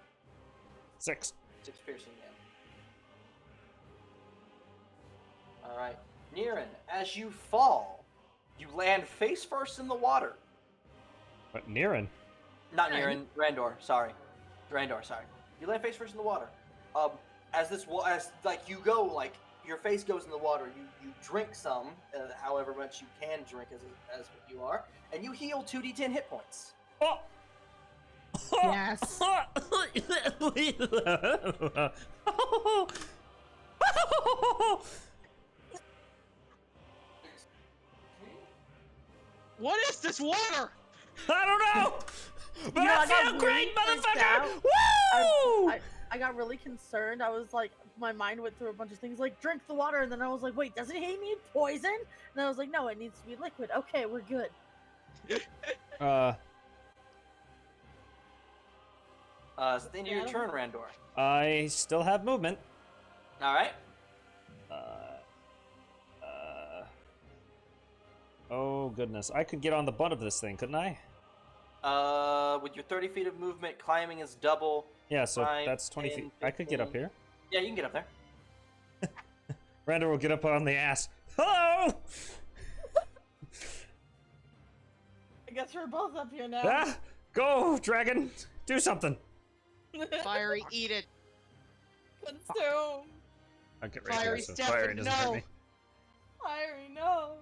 6. 6 piercing damage. Alright. Niran, as you fall, you land face first in the water. What, Niran? Not Niran, Randor, sorry. Randor, sorry. You land face first in the water. As you go, like, your face goes in the water, you drink some, however much you can drink as what you are, and you heal 2d10 hit points. Oh! Yes. What is this water? I don't know! But know, I I got feel great, really freaked motherfucker! out. Woo! I got really concerned. I was like, my mind went through a bunch of things like drink the water, and then I was like, wait, does it need poison? And I was like, no, it needs to be liquid. Okay, we're good. It's the end of your turn, Randor. I still have movement. Alright. Oh goodness, I could get on the butt of this thing, couldn't I? With your 30 feet of movement, climbing is double. Yeah, so Climb, that's 20 feet. 10, I could get up 15. here. Yeah, you can get up there. Randor will get up on the ass. Hello! I guess we're both up here now. Ah! Go, dragon! Do something! Fiery, eat it. Consume. Okay, Fiery so step, fiery doesn't hurt no. me. Fiery, no.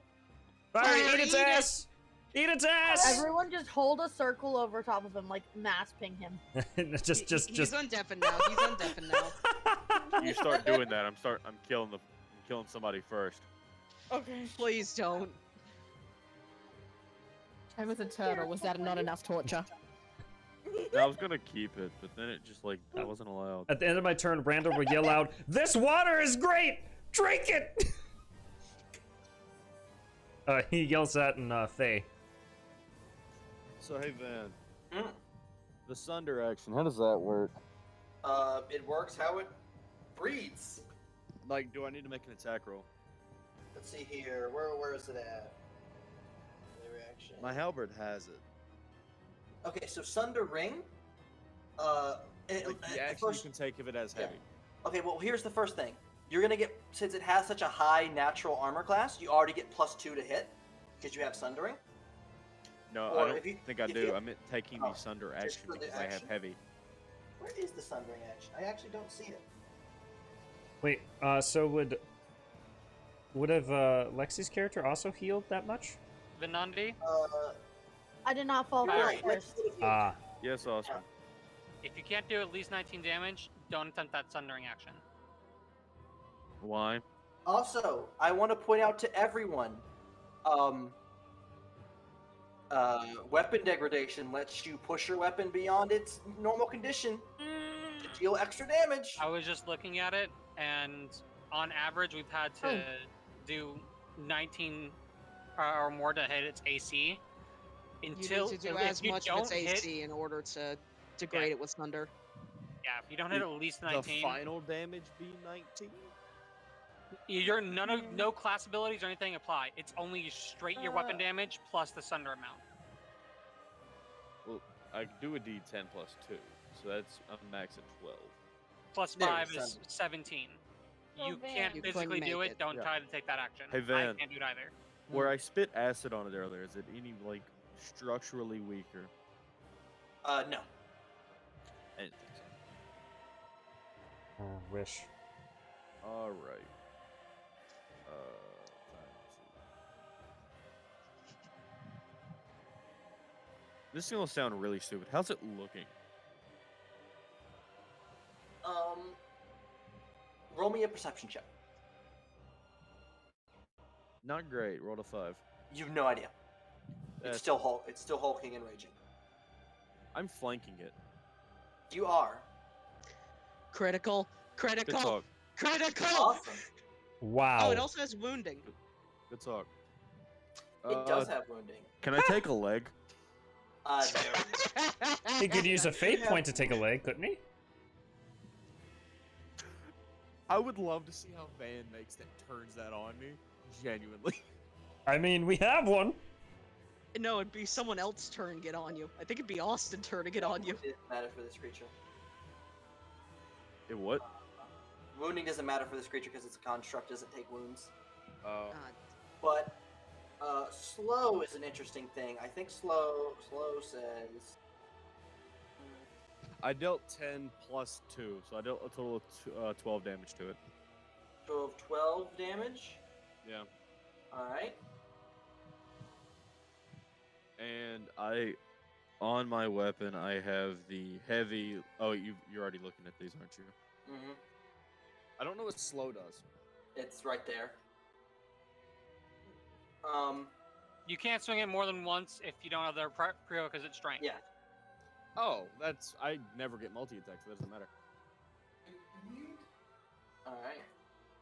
Fiery, Fire, eat its eat it. ass! Eat its ass! Everyone just hold a circle over top of him, like mass ping him. He's on deafen now. He's on deafen now. You start doing that, I'm killing somebody first. Okay. Please don't. I was a turtle. Was that not enough torture? I was gonna keep it, but then it just like I wasn't allowed. At the end of my turn, Randor will yell out, "This water is great! Drink it!" He yells that in Fae. So hey Van, Mm. the Sunder action, how does that work? It works how it breathes. Like, do I need to make an attack roll? Let's see here. Where is it at? The reaction. My halberd has it. Okay, so Sunder Ring. Like the action first, you can take if it has yeah. heavy. Okay, well here's the first thing. You're gonna get, since it has such a high natural armor class, you already get +2 to hit because you have Sundering. No, Or I don't if you- think I if do. you- I meant taking Oh, the Sunder just action for the because I have action? heavy. Where is the Sundering action? I actually don't see it. Wait, so would have Lexi's character also healed that much? Vinandi, I did not fall Alright. first. Ah, Yes, awesome. if you can't do at least 19 damage, don't attempt that sundering action. Why? Also, I want to point out to everyone, weapon degradation lets you push your weapon beyond its normal condition to deal extra damage. I was just looking at it, and on average, we've had to do 19 or more to hit its AC. You Until need to do if as you much of don't its hit, AC in order to degrade it with Thunder. yeah, if you don't hit at least The 19, final damage be 19? you're no class abilities or anything apply. It's only straight your weapon damage plus the sunder amount. Well, I could do a D10 plus 2, so that's a max of 12. Plus There, 5 is Sunder. 17. Oh, You Van. can't You physically couldn't do make it. it. Don't Yeah. try to take that action. Hey, I Van. can't do it either. Where I spit acid on it earlier, is it any, like, structurally weaker? No. I didn't think so. wish. Alright. This is gonna sound really stupid. How's it looking? Roll me a perception check. Not great. Rolled a 5. You have no idea. It's still It's still hulking and raging. I'm flanking it. You are. Critical. Good Critical. talk. Critical. Awesome. Wow. Oh, it also has wounding. Good talk. It does have wounding. Can I take a leg? No. He could use a fate point to take a leg, couldn't he? I would love to see how Van makes that turns that on me. Genuinely. I mean, we have one. No, it'd be someone else's turn to get on you. I think it'd be Austin's turn to get on you. It doesn't matter for this creature. It what? Wounding doesn't matter for this creature because it's a construct, doesn't take wounds. Oh. But slow is an interesting thing. I think slow says. I dealt 10 plus 2, so I dealt a total of 12 damage to it. Total of 12 damage. Yeah. All right. And on my weapon, I have the heavy. Oh, you're already looking at these, aren't you? Mm-hmm. I don't know what slow does. It's right there. You can't swing it more than once if you don't have the prerequisite strength. Yeah. Oh, I never get multi-attack, so that doesn't matter.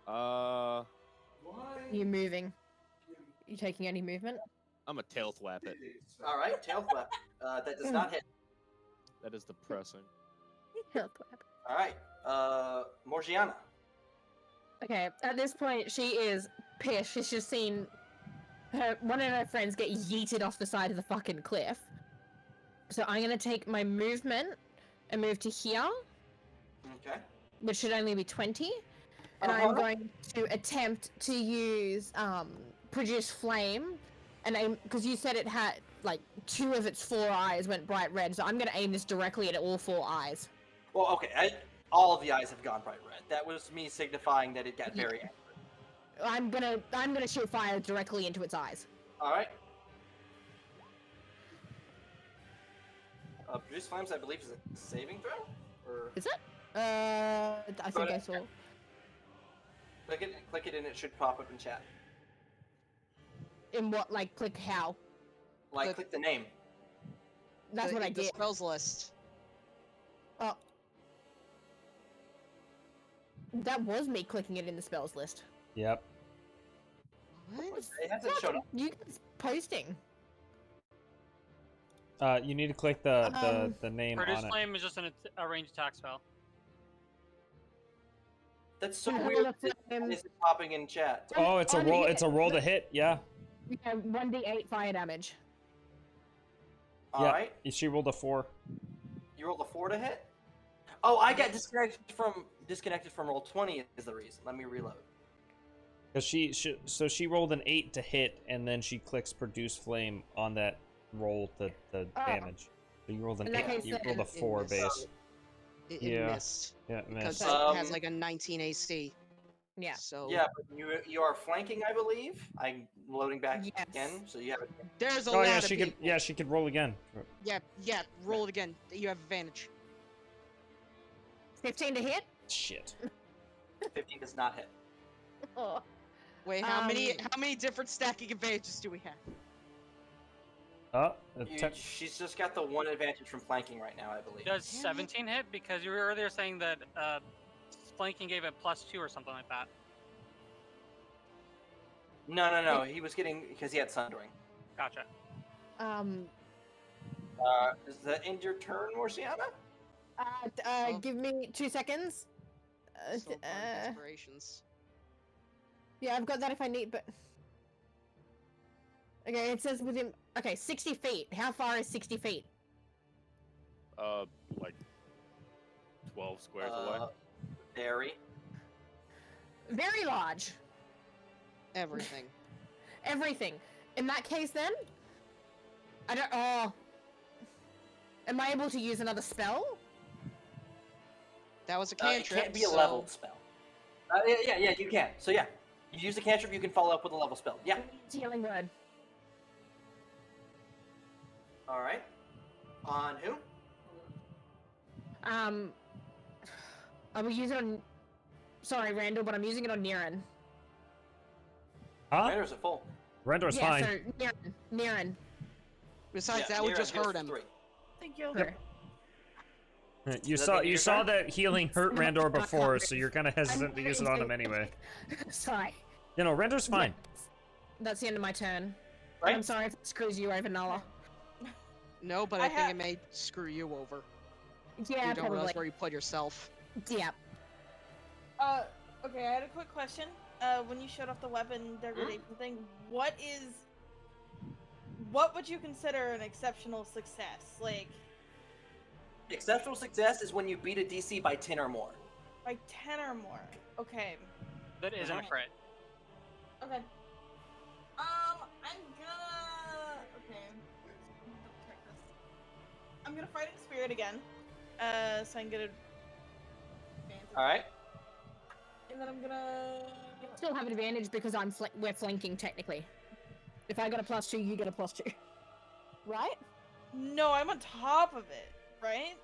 All right. You moving? You taking any movement? I'm a tail thwap it. All right. Tail flap. That does not hit. That is depressing. All right. Morgiana. Okay, at this point, she is pissed. She's just seen one of her friends get yeeted off the side of the fucking cliff. So I'm gonna take my movement and move to here. Okay. Which should only be 20. And I'm going to attempt to use produce flame, and because you said it had like 2 of its 4 eyes went bright red, so I'm gonna aim this directly at all 4 eyes. Well, okay. All of the eyes have gone bright red. That was me signifying that it got very angry. I'm gonna shoot fire directly into its eyes. All right. Produce flames, I believe, is a saving throw. Or is it? I think I saw. Click it, and it should pop up in chat. In what? Like, click how? Like, click the name. That's what I The did. spells list. Oh. That was me clicking it in the spells list. Yep. What? It hasn't shown up. You guys posting. You need to click the name Produce on it. flame is just a ranged attack spell. That's so Yeah, weird. that's It's popping in chat. Oh, it's a On roll. hit. It's a roll to hit. Yeah. Yeah, 1d8 fire damage. All right. She rolled a 4. You rolled a 4 to hit. Oh, I got disconnected from roll 20 is the reason. Let me reload. Cause she rolled an 8 to hit, and then she clicks produce flame on that roll to damage. So you rolled an In that 8. case, You then rolled a 4 missed. base. It Yeah. missed. Yeah, it Because missed. that has like a 19 AC. Yeah. So Yeah, but you are flanking, I believe. I'm loading back Yes. again, so you have it. there's a Oh lot yeah, of she people. could. Yeah, she could roll again. Yeah, roll it again. You have advantage. 15 to hit? Shit. 15 does not hit. Oh. Wait, how many different stacking advantages do we have? Oh, She's just got the 1 advantage from flanking right now, I believe. Does 17 hit? Because you were earlier saying that flanking gave it +2 or something like that. No. He was getting because he had sundering. Gotcha. Is that end your turn, Morgiana? Give me 2 seconds. Soul Burn Inspirations. Yeah, I've got that if I need, but... Okay, it says within... Okay, 60 feet. How far is 60 feet? Like 12 squares away. Very. Very large. Everything. Everything. In that case, then... I don't... Oh... Am I able to use another spell? That was a It cantrip. can't be a leveled spell. Yeah, you can. So yeah, you use a cantrip, you can follow up with a level spell. Yeah. Healing word. All right. On who? I will use it on... Sorry, Randall, but I'm using it on Niran. Huh? Rander's at full. Render's Yeah, fine. so Niran. Besides, Yeah, that would Niran just heals hurt for him. 3. Thank you. Yep. You Does that saw mean you you're saw done? that healing hurt Randor before, so you're kind of hesitant to use it on him crazy. anyway. Sorry. You know, Render's fine. That's the end of my turn. Right? I'm sorry if it screws you over, Nala. No, but I think it may screw you over. Yeah, You don't probably. realize where you put yourself. Yeah. Okay, I had a quick question. When you showed off the weapon degradation thing, what would you consider an exceptional success? Like, Exceptional success is when you beat a DC by 10 or more. by 10 or more. Okay. That isn't a crit. Okay. I'm gonna. Okay. Check this. I'm gonna fight in spirit again. So I can get a. All right. And then I'm gonna. Still have advantage because we're flanking technically. If I got a +2, you get a +2. Right? No, I'm on top of it, right?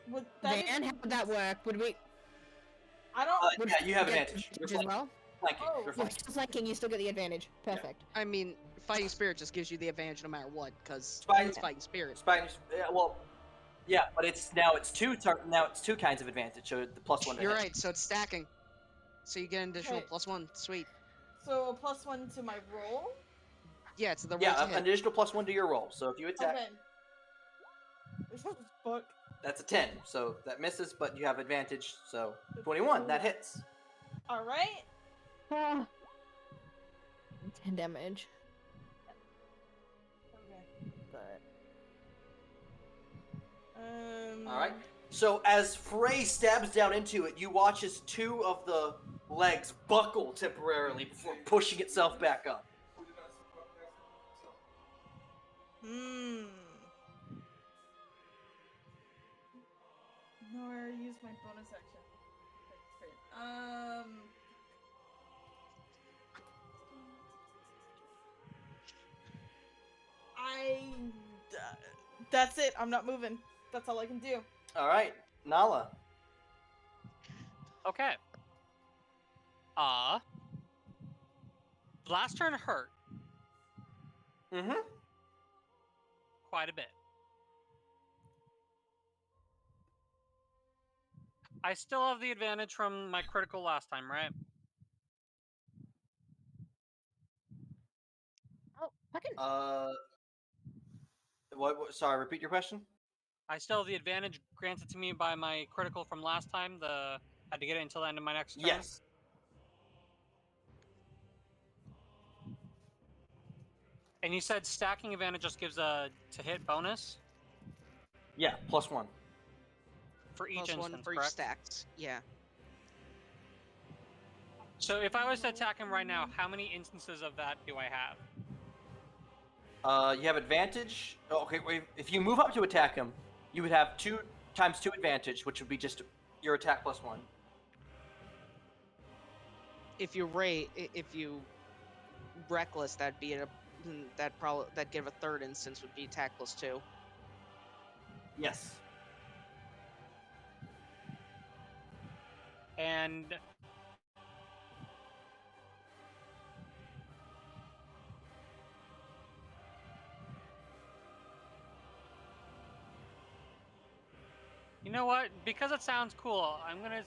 Would that Van, how would that work? Would we? I don't. would Yeah, you have get advantage. You're as well. flanking. Oh. You're You're flanking. still flanking, you still get the advantage. Perfect. I mean, fighting spirit just gives you the advantage no matter what, because Fighting- it's fighting spirit. Yeah, but it's two kinds of advantage. So the +1. You're right. So it's stacking. So you get an additional Okay. +1. Sweet. So a +1 to my roll. Yeah, it's the roll Yeah, to an hit. additional +1 to your roll. So if you attack, Okay. Fuck. that's a 10. So that misses, but you have advantage. So 21, that hits. All right. 10 damage. Okay. All right. So as Frey stabs down into it, you watch as two of the legs buckle temporarily before pushing itself back up. No, I already used my bonus action. That's it. I'm not moving. That's all I can do. All right, Nala. Okay. Last turn hurt Mm-hmm. quite a bit. I still have the advantage from my critical last time, right? Oh, fucking. What? Sorry, repeat your question. I still have the advantage granted to me by my critical from last time. Had to get it until the end of my next turn. Yes. And you said stacking advantage just gives a to hit bonus Yeah, +1. for each +1 instance, for each correct? stacks. Yeah. So if I was to attack him right now, how many instances of that do I have? You have advantage. Oh, okay, wait. If you move up to attack him, you would have 2 times 2 advantage, which would be just your attack +1. If you reckless, that'd be that'd give a third instance would be attack +2. Yes. And you know what? Because it sounds cool, I'm gonna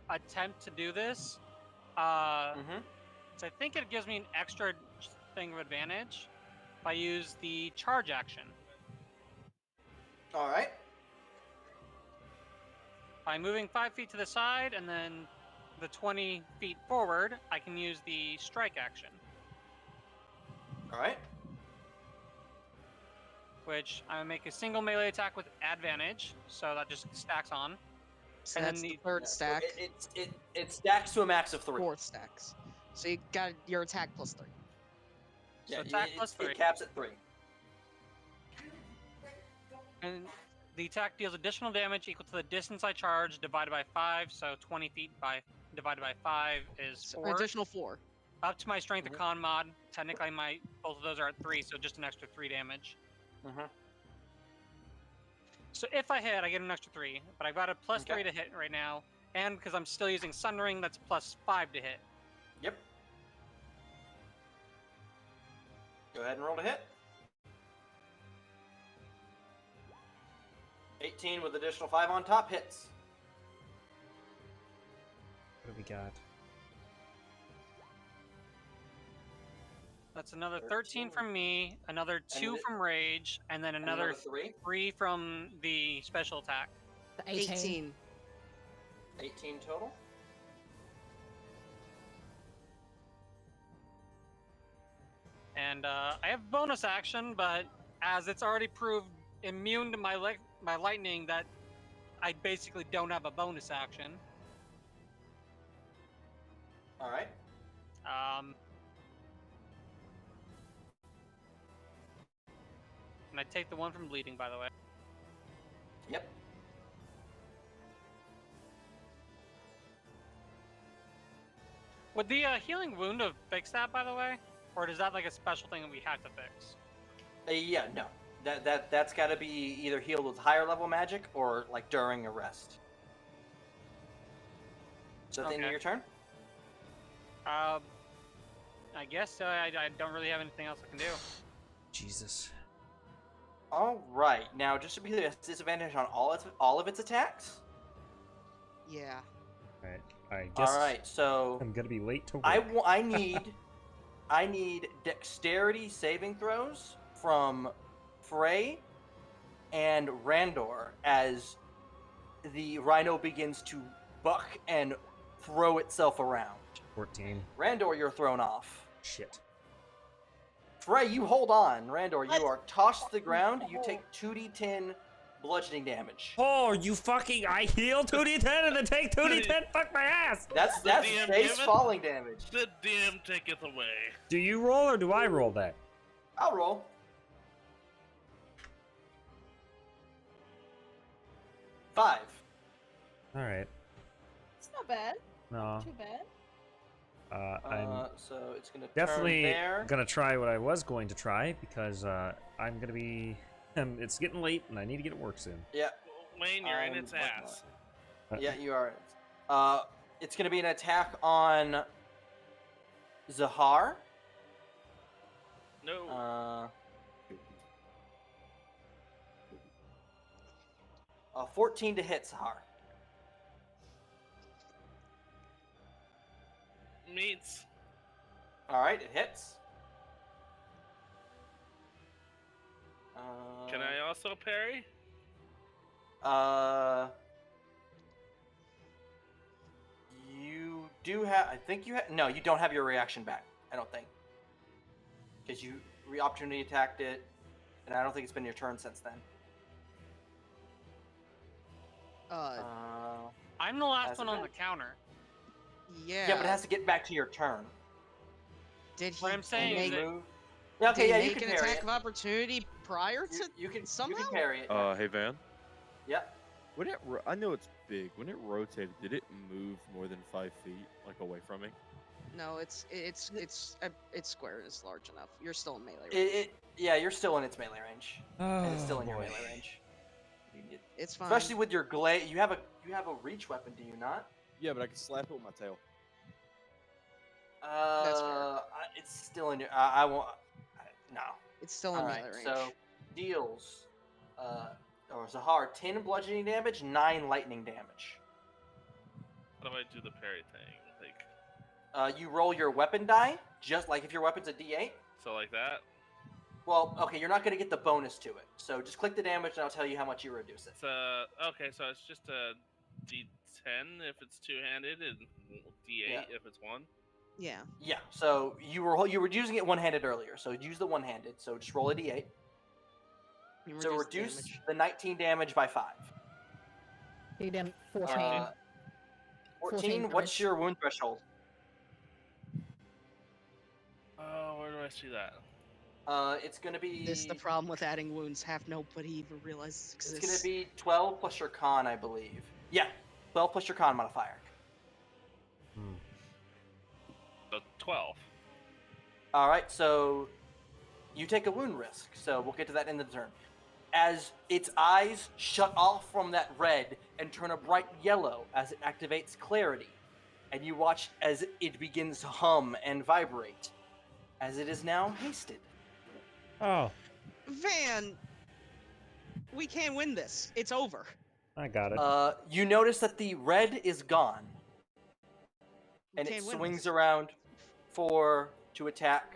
attempt to do this. So I think it gives me an extra thing of advantage if I use the charge action. All right. By moving 5 feet to the side and then the 20 feet forward, I can use the strike action, All right. which I make a single melee attack with advantage, so that just stacks on. So And then that's the the- third stack. It stacks to a max of 3. 4th stacks. So you got your attack +3. So Yeah, attack plus 3. It caps at 3. And the attack deals additional damage equal to the distance I charge divided by 5, so 20 feet divided by 5 is So 4. additional 4. Up to my strength of con mod. Technically, both of those are at 3, so just an extra 3 damage. So if I hit, I get an extra 3, but I've got a +3 to hit right now, and because I'm still using Sundering, that's +5 to hit. Yep. Go ahead and roll to hit. 18 with additional 5 on top hits. What do we got? That's another 13 from me, another 2 it- from rage, and then another 3 from the special attack. 18. 18 total. And I have bonus action, but as it's already proved immune to my lightning, that I basically don't have a bonus action. All right. And I take the one from bleeding, by the way. Yep. Would the healing wound have fixed that, by the way? Or is that like a special thing that we have to fix? Yeah, no. That's got to be either healed with higher level magic or like during a rest. So at the end of your turn? I guess so. I don't really have anything else I can do. Jesus. All right. Now, just to be clear, disadvantage on all of its attacks. Yeah. All right. I guess. All right. So I'm gonna be late to work. I need dexterity saving throws from Frey and Randor as the rhino begins to buck and throw itself around. 14. Randor, you're thrown off. Shit. Frey, you hold on. Randor, you are tossed to the ground. You take 2d10 bludgeoning damage. Oh, you fucking! I heal 2d10 and then take 2d10. Fuck my ass. That's DM base give it? falling damage. The DM taketh away. Do you roll or do I roll that? I'll roll. Five. All right. It's not bad. No. Not too bad. I'm So it's gonna definitely turn there. gonna try what I was going to try because I'm gonna be. It's getting late and I need to get to work soon. Yeah. Wayne, you're in its What ass. not? Yeah, you are. It's gonna be an attack on Zahar. No. 14 to hit Zahar. Meets. All right, it hits. Can I also parry? You do have. I think you have. No, you don't have your reaction back. I don't think. Because you opportunity attacked it, and I don't think it's been your turn since then. I'm the last has one it on been? the counter. Yeah. Yeah, but it has to get back to your turn. Did he What I'm saying make, is that- Move. Yeah, okay, did yeah, he you make can an parry attack it. of opportunity prior to You can somehow? parry it. Hey Van. Yep. When it, I know it's big. When it rotated, did it move more than 5 feet, like away from me? No, it's square. It's large enough. You're still in melee range. Yeah, you're still in its melee range, and it's still in your boy. melee range. It's fine. Especially with your glaive, you have a reach weapon, do you not? Yeah, but I can slap it with my tail. That's fair. It's still in your. I won't. No. It's still in All melee right. range. So deals, or Zahar, 10 bludgeoning damage, 9 lightning damage. How do I do the parry thing? Like, You roll your weapon die, just like if your weapon's a D8. so like that? Well, okay, you're not going to get the bonus to it. So just click the damage and I'll tell you how much you reduce it. It's okay, so it's just a D10 if it's two-handed and D8 if it's one. Yeah. Yeah, so you were using it one-handed earlier, so use the one-handed. So just roll a D8. You So the reduce damage. the 19 damage by 5. You did 14. 14, 14 what's damage. your wound threshold? Oh, where do I see that? It's going to be... This is the problem with adding wounds. Half nobody even realizes It's exists. going to be 12 plus your con, I believe. Yeah, 12 plus your con modifier. So 12. All right, so you take a wound risk. So we'll get to that in the turn. As its eyes shut off from that red and turn a bright yellow as it activates clarity, and you watch as it begins to hum and vibrate, as it is now hasted. Oh, Van, we can't win this. It's over. I got it. You notice that the red is gone, We and it can't win swings this. around to attack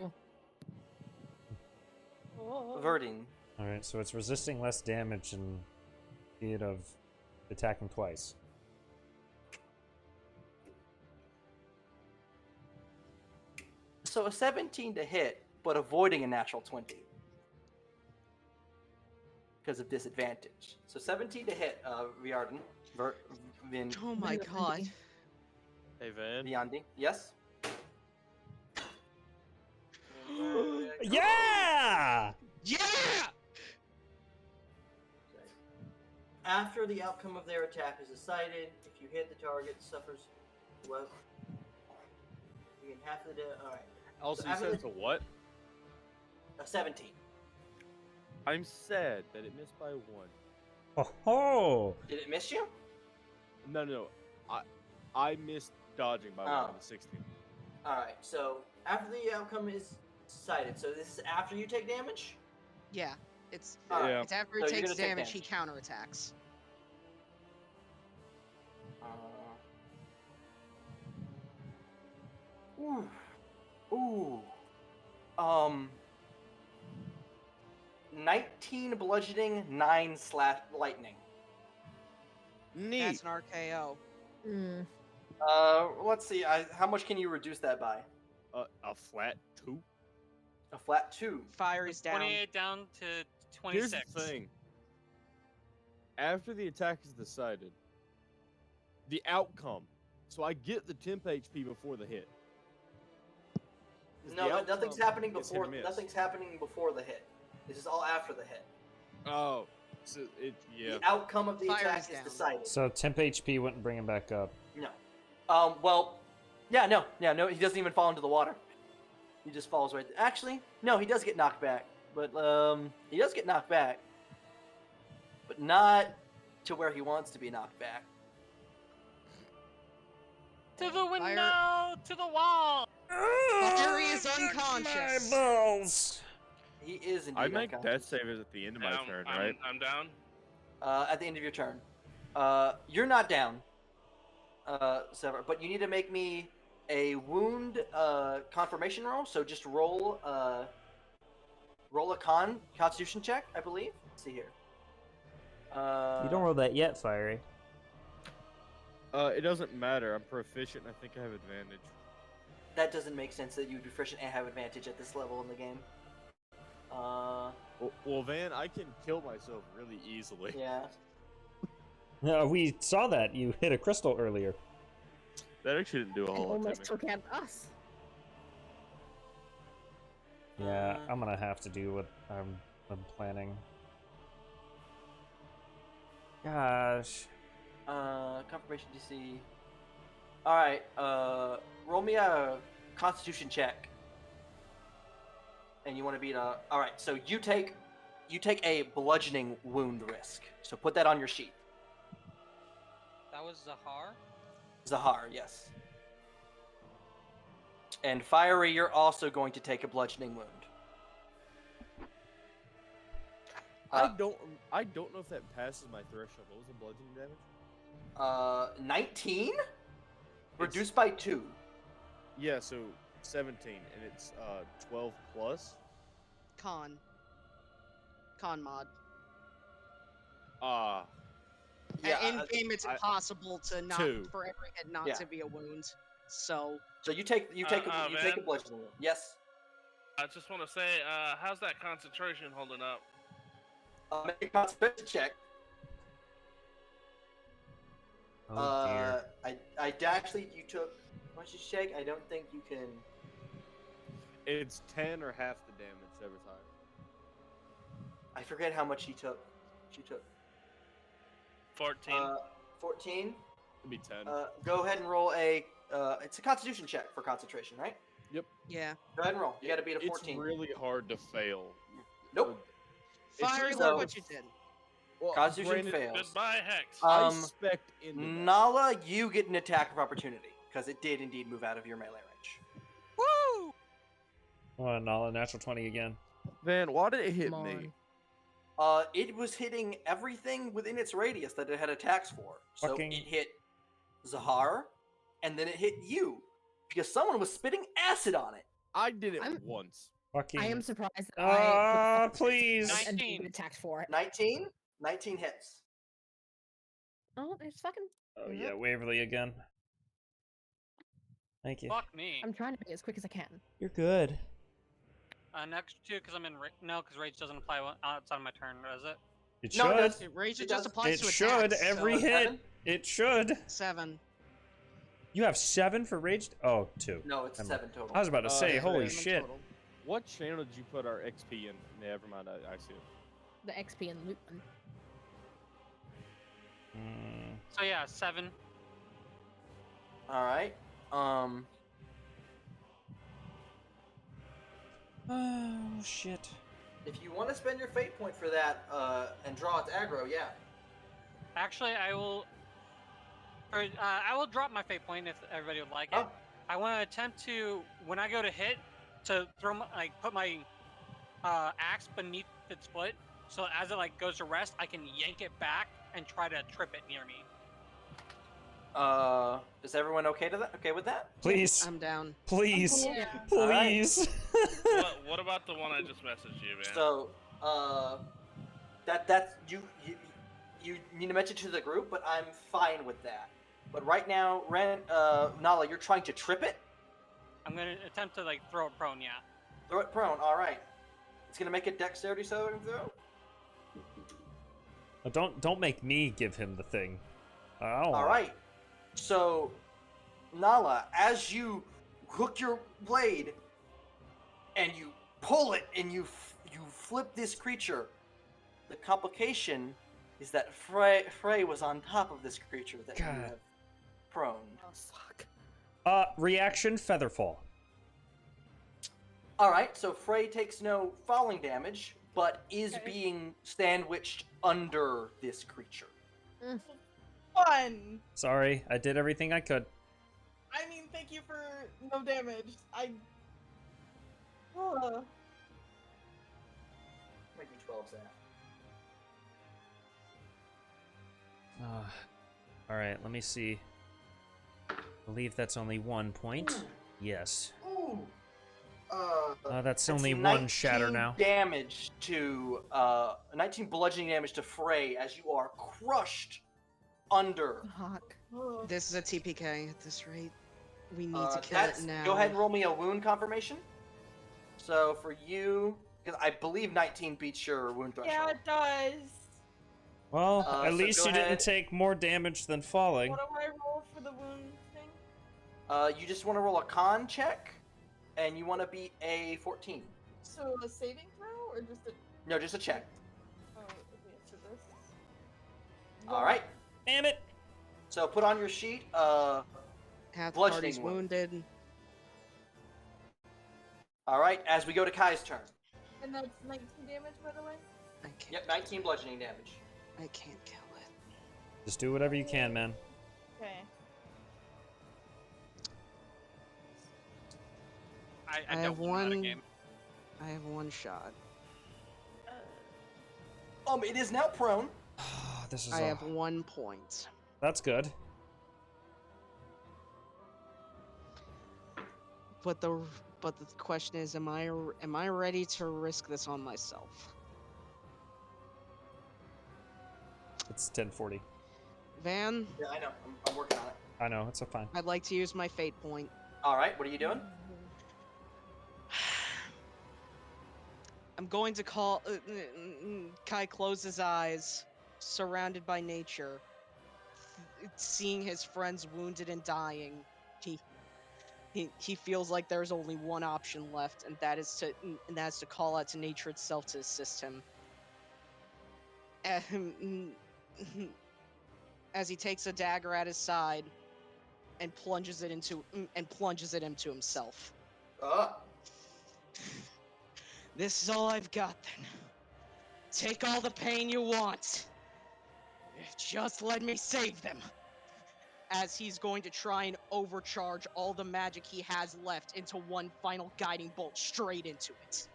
Verdine. Alright, so it's resisting less damage and speed of attacking twice. So a 17 to hit, but avoiding a natural 20. Because of disadvantage. So 17 to hit, Riarden. Oh my god. Hey, Van. Viandi. Yes? Yeah! Yeah! After the outcome of their attack is decided, if you hit the target, suffers well. You get half of the alright. Also, So you after said it's the- a what? A 17. I'm sad that it missed by 1. Oh ho! Did it miss you? No. I missed dodging by 1 on the 16. Alright, so after the outcome is decided, so this is after you take damage? Yeah. It's Yeah. it's after So he you're takes gonna take damage, he damage. counterattacks. Ooh. 19 bludgeoning, 9 lightning. Neat. That's an RKO. Mm. Let's see. How much can you reduce that by? A flat 2. A flat 2. Fire is down. 28 down to 26. Here's the thing. After the attack is decided, the outcome. So I get the temp HP before the hit. No, but nothing's happening is hit before. or miss. Nothing's happening before the hit. This is all after the hit. Oh, so yeah. The outcome of the Fire attack is is down. decided. So temp HP wouldn't bring him back up. No. Well, no. He doesn't even fall into the water. He just falls right there. Actually, no, he does get knocked back. But he does get knocked back, but not to where he wants to be knocked back. To the window! To the wall! Fury is unconscious. My balls! He is indeed I make unconscious. death savers at the end of my Down. turn, I'm, right? I'm down. At the end of your turn. You're not down, Sever, but you need to make me a wound confirmation roll. So just roll a constitution check, I believe. Let's see here. You don't roll that yet, Fiery. It doesn't matter. I'm proficient. And I think I have advantage. That doesn't make sense that you'd be proficient and have advantage at this level in the game. Well, Van, I can kill myself really easily. Yeah. We saw that. You hit a crystal earlier. That actually didn't do a And whole lot almost to me. took out us. Yeah, I'm gonna have to do what I'm planning. Gosh. Confirmation DC. Alright, roll me a constitution check. And you want to beat a... Alright, so you take a bludgeoning wound risk. So put that on your sheet. That was Zahar? Zahar, yes. And Fiery, you're also going to take a bludgeoning wound. I don't know if that passes my threshold. What was the bludgeoning damage? 19? Reduced by 2. Yeah, so 17, and it's 12 plus. Con mod. In game, it's impossible to not two. for every hit not Yeah. to be a wound. So you take a Van? bludgeoning wound. Yes. I just want to say, how's that concentration holding up? Make a concentration check. Oh dear. I actually you took. Why don't you shake? I don't think you can. It's 10 or half the damage every time. I forget how much he took. She took 14. 14. It'd be 10. Go ahead and roll a. It's a Constitution check for concentration, right? yeah, Go ahead and roll. You got to beat a It's 14. really hard to fail. Nope. It's Fiery, just look so- what you did. Well, Constitution granted, fails. Goodbye, Hex. I spect into that. Nala, you get an attack of opportunity because it did indeed move out of your melee range. Woo! Want to null a natural 20 again? Van, why did it hit Come me? on. It was hitting everything within its radius that it had attacks for. So Fucking- it hit Zahar, and then it hit you because someone was spitting acid on it. I did it I'm- once. Fucking. I am surprised that I please. and 19. been attacked for it. 19? 19 hits. Oh, it's fucking. Oh yeah, Waverly again. Thank you. Fuck me. I'm trying to be as quick as I can. You're good. Next 2 because I'm in no, because rage doesn't apply outside of my turn, does it? It No, it should. does. Rage It just does. applies It to should. attacks. Every So, hit. 7? It should. 7. You have 7 for rage? Oh, 2. No, it's Never 7 total. I was about to say, yeah, holy 7 shit. Total. What channel did you put our XP in? Never mind, I see it. The XP and loot one. So yeah, 7. All right. Oh, shit. If you want to spend your fate point for that and draw its aggro, yeah. Actually, I will drop my fate point if everybody would like it. Oh. I want to attempt to, when I go to hit, to throw my, put my axe beneath its foot, so as it goes to rest, I can yank it back and try to trip it near me. Is everyone okay with that? Please. I'm down. Please. Yeah. Please. What about the one I just messaged you, man? So, that's you need to mention to the group, but I'm fine with that. But right now, Nala, you're trying to trip it? I'm gonna attempt to throw it prone, yeah. Throw it prone, alright. It's gonna make a dexterity saving throw. Don't make me give him the thing. Alright. So, Nala, as you hook your blade and you pull it and you flip this creature, the complication is that Frey was on top of this creature that you have prone. Oh, fuck. Reaction Featherfall. Alright, so Frey takes no falling damage, but is being sandwiched under this creature. Fun. Sorry, I did everything I could. I mean, thank you for no damage. Make me 12 that. Alright, let me see. I believe that's only 1 point. Yes. Ooh. That's That's only 1 19 shatter now. Damage to 19 bludgeoning damage to Frey as you are crushed under. Fuck. This is a TPK at this rate. We need to kill it now. Go ahead and roll me a wound confirmation. So for you, because I believe 19 beats your wound threshold. Yeah, it does. Well, at so least go you didn't ahead. take more damage than falling. What do I roll for the wound thing? You just want to roll a con check, and you want to beat a 14. So a saving throw or just a? No, just a check. Oh, let me answer this. All right. Damn it! So put on your sheet. Half the bludgeoning party's wound. wounded. All right. As we go to Kai's turn. And that's 19 damage, by the way. I can't. Yep, 19 bludgeoning damage. I can't kill it. Just do whatever you can, man. Okay. I I have don't want a one. game. I have 1 shot. It is now prone. This is I have 1 point. That's good. But the question is, am I ready to risk this on myself? It's 10:40. Van, Yeah, I know. I'm working on it. I know, it's a fine. I'd like to use my fate point. All right. What are you doing? I'm going to call. Kai closes his eyes, surrounded by nature, seeing his friends wounded and dying. He feels like there's only one option left, and that's to call out to nature itself to assist him. As he takes a dagger at his side and plunges it into himself. This is all I've got then. Take all the pain you want. Just let me save them. As he's going to try and overcharge all the magic he has left into one final guiding bolt straight into it.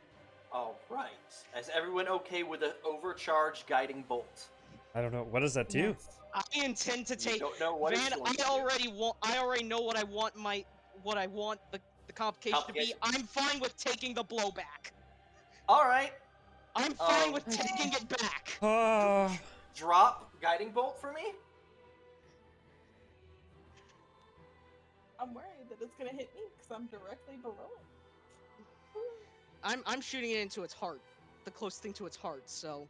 All right. Is everyone okay with an overcharged guiding bolt? I don't know. What does that do? I intend to take. Don't know what Van, it's going to do. I already know what I want The complication to be, I'm fine with taking the blowback. All right. I'm fine with taking it back. Drop guiding bolt for me. I'm worried that it's gonna hit me because I'm directly below it. I'm shooting it into its heart, the closest thing to its heart. So.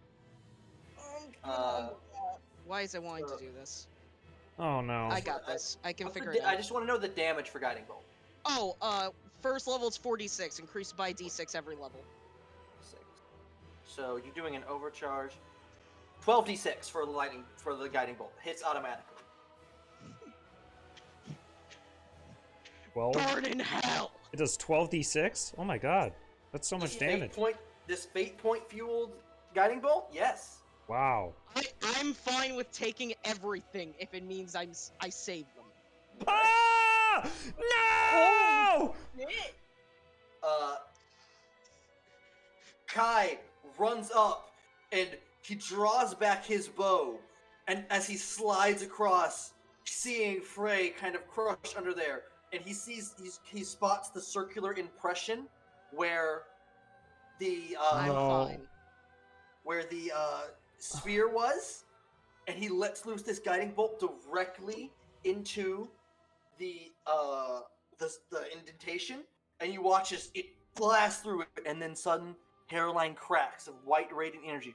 Why is it wanting to do this? Oh no. I got this. I can figure it out. I just want to know the damage for guiding bolt. Oh, first level it's 4d6, increased by d6 every level. 6. So you're doing an overcharge. 12d6 for the guiding bolt. Hits automatically. 12? Burn in hell! It does 12d6? Oh my god. That's so much damage. This fate point fueled guiding bolt? Yes. Wow. I'm fine with taking everything if it means I save them. Ah! No! Kai runs up and he draws back his bow, and as he slides across, seeing Frey kind of crushed under there, and he spots the circular impression where the sphere was, and he lets loose this guiding bolt directly into the indentation, and you watch as it blasts through it, and then sudden hairline cracks of white radiant energy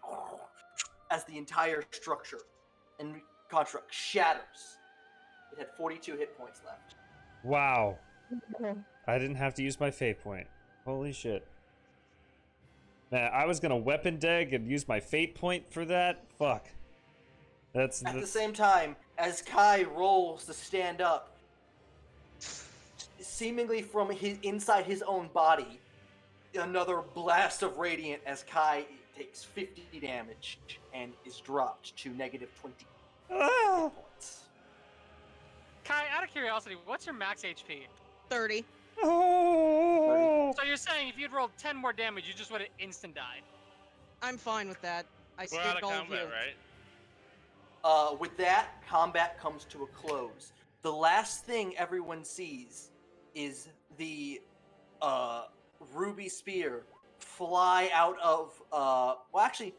as the entire structure and construct shatters. It had 42 hit points left. Wow. I didn't have to use my fate point. Holy shit. Man, I was gonna weapon deg and use my fate point for that? Fuck. At the same time, as Kai rolls to stand up, seemingly from inside his own body, another blast of radiant as Kai takes 50 damage and is dropped to -20 points. Kai, out of curiosity, what's your max HP? 30. Oh! So you're saying if you'd rolled 10 more damage, you just would have instant died? I'm fine with that. I We're out saved of all of you. combat, right? With that, combat comes to a close. The last thing everyone sees is the ruby spear fly out of well, actually,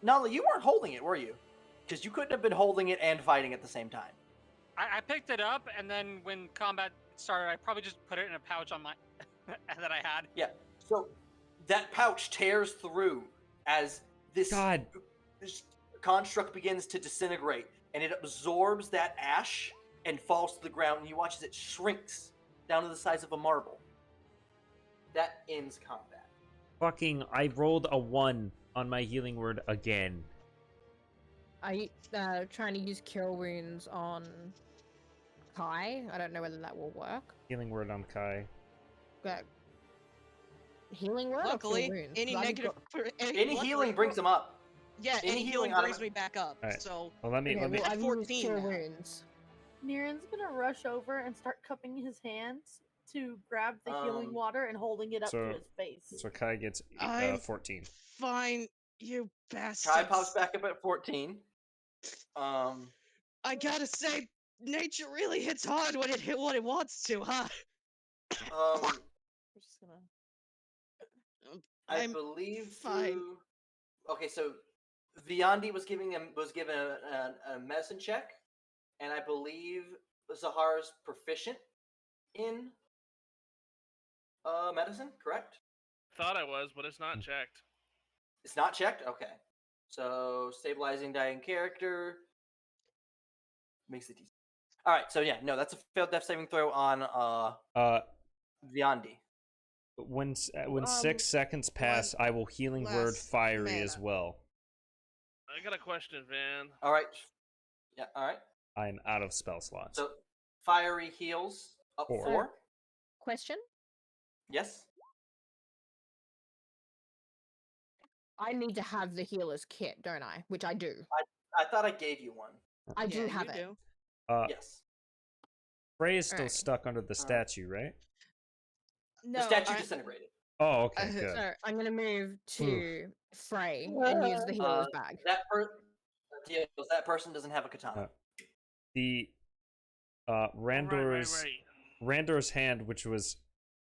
Nala, you weren't holding it, were you? Because you couldn't have been holding it and fighting at the same time. I picked it up, and then when combat started, I probably just put it in a pouch on my that I had. Yeah. So that pouch tears through as this construct begins to disintegrate, and it absorbs that ash and falls to the ground, and you watch as it shrinks down to the size of a marble. That ends combat. Fucking, I rolled a 1 on my healing word again. Are you trying to use cure wounds on Kai? I don't know whether that will work. Healing word on Kai. But healing word Luckily, or cure wounds? any 'Cause I've negative... Any healing brings them up. Yeah, any healing brings me back up. Right. So Well, let me. Well, I've 14 used cure now. wounds. Niren's gonna rush over and start cupping his hands to grab the healing water and holding it up to his face. So Kai gets 14. Fine, you bastards. Kai pops back up at 14. I gotta say, nature really hits hard when it hit what it wants to, huh? We're just gonna. I I'm believe fine. Okay, so Viandi was given a medicine check, and I believe Zahar's proficient in medicine, correct? Thought I was, but it's not checked. It's not checked? Okay. So, stabilizing dying character makes it easy. Alright, so yeah, no, that's a failed death saving throw on Viandi. When 6 seconds pass, I will healing word fiery as well. I got a question, Van. Alright. Yeah, alright. I'm out of spell slots. So, fiery heals up 4. Question? Yes? I need to have the healer's kit, don't I? Which I do. I thought I gave you one. I do have it. Do. Yes. Frey is still stuck under the statue, right? No, The statue disintegrated. Oh, okay, good. So I'm gonna move to Frey and use the healer's bag. That person doesn't have a katana. The Randor's Randor's hand, which was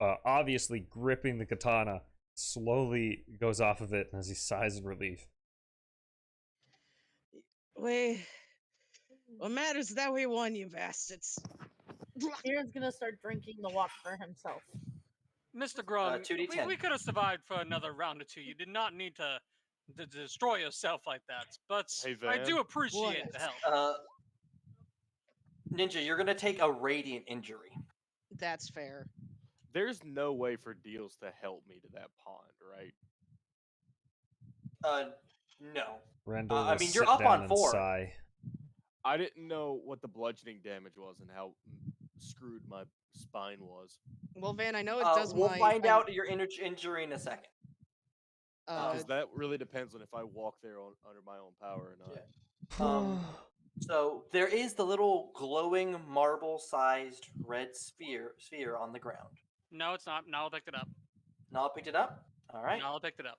obviously gripping the katana, slowly goes off of it as he sighs in relief. What matters is that we won, you bastards. Kieran's gonna start drinking the water himself. Mr. Grum, 2d10. we could have survived for another round or two. You did not need to destroy yourself like that. But Hey, I Van. do appreciate the help. Ninja, you're gonna take a radiant injury. That's fair. There's no way for Deals to help me to that pond, right? No. Randor I will mean, you're sit up down on and 4. sigh. I didn't know what the bludgeoning damage was and how screwed my spine was. Well, Van, I know it does We'll my... find out your injury in a second. Because that really depends on if I walk there under my own power or not. Yeah. So there is the little glowing marble-sized red sphere on the ground. No, it's not. Nala picked it up. Nala picked it up? All right. Nala picked it up.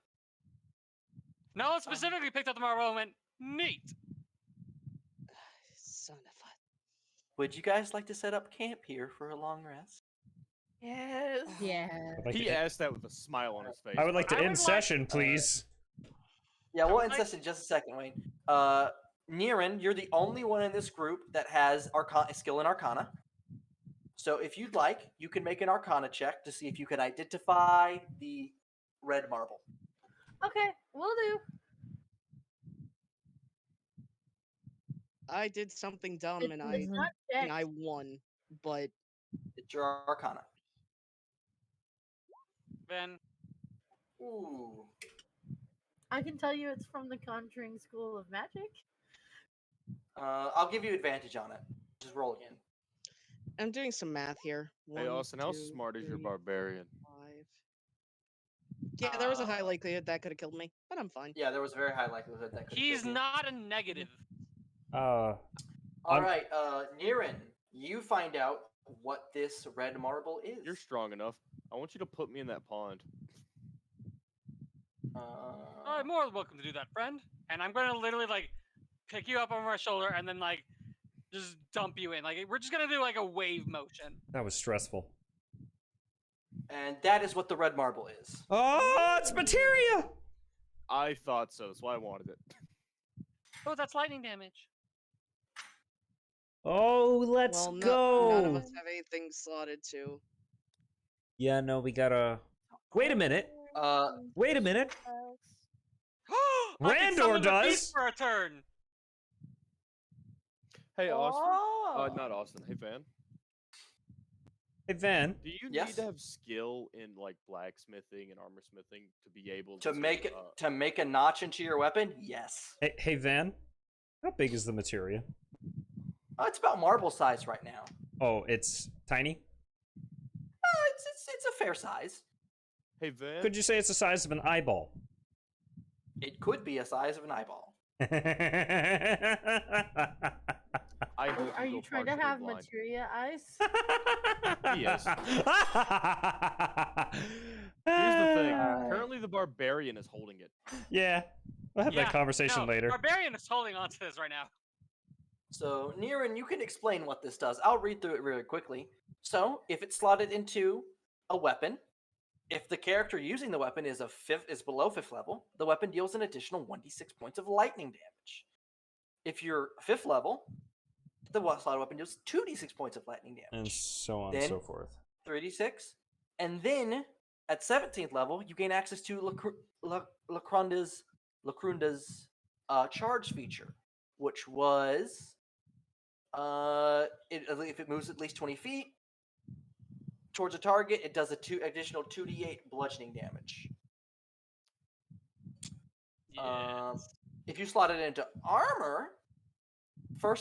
Nala specifically picked up the marble and went, neat. Son of a... Would you guys like to set up camp here for a long rest? Yes. Yeah. He asked that with a smile on his face. I would like to end session, please. Yeah, we'll end session in just a second, Wayne. Niran, you're the only one in this group that has skill in Arcana. So if you'd like, you can make an Arcana check to see if you can identify the red marble. Okay, will do. I did something dumb It's and not I dex. won, but It's your Arcana. Then Ooh. I can tell you it's from the Conjuring School of Magic. I'll give you advantage on it. Just roll again. I'm doing some math here. Hey, 1, Austin, how 2, smart is your 3, barbarian? 5. Yeah, there was a high likelihood that could have killed me, but I'm fine. Yeah, there was a very high likelihood that could. he's not a negative. All right, Niran, you find out what this red marble is. You're strong enough. I want you to put me in that pond. More than welcome to do that, friend. And I'm gonna literally like pick you up over my shoulder and then like just dump you in. Like we're just gonna do like a wave motion. That was stressful. And that is what the red marble is. Oh, it's materia! I thought so. That's why I wanted it. Oh, that's lightning damage. Oh, let's Well, go! none of us have anything slotted to. Yeah, no, we gotta... Wait a minute. Wait a minute. I can Randor summon the does. beast for a turn. Hey, Austin. Oh. Not Austin. Hey, Van. Hey, Van. Do you Yes? need to have skill in like blacksmithing and armor smithing to be able To make a notch into your weapon? Yes. Hey, Van. How big is the materia? It's about marble size right now. Oh, it's tiny? It's a fair size. Hey, Van. Could you say it's the size of an eyeball? It could be a size of an eyeball. Are you trying to have materia eyes? Yes. Here's the thing. Currently, the barbarian is holding it. Yeah. We'll have that conversation later. Barbarian is holding on to this right now. So, Niran, you can explain what this does. I'll read through it really quickly. So, if it's slotted into a weapon, if the character using the weapon is below 5th level, the weapon deals an additional 1d6 points of lightning damage. If you're 5th level, the slotted weapon deals 2d6 points of lightning damage. And so on and so forth. 3d6. And then, at 17th level, you gain access to Lacrunda's charge feature, which was if it moves at least 20 feet towards a target, it does additional 2d8 bludgeoning damage. Yes. If you slot it into armor, below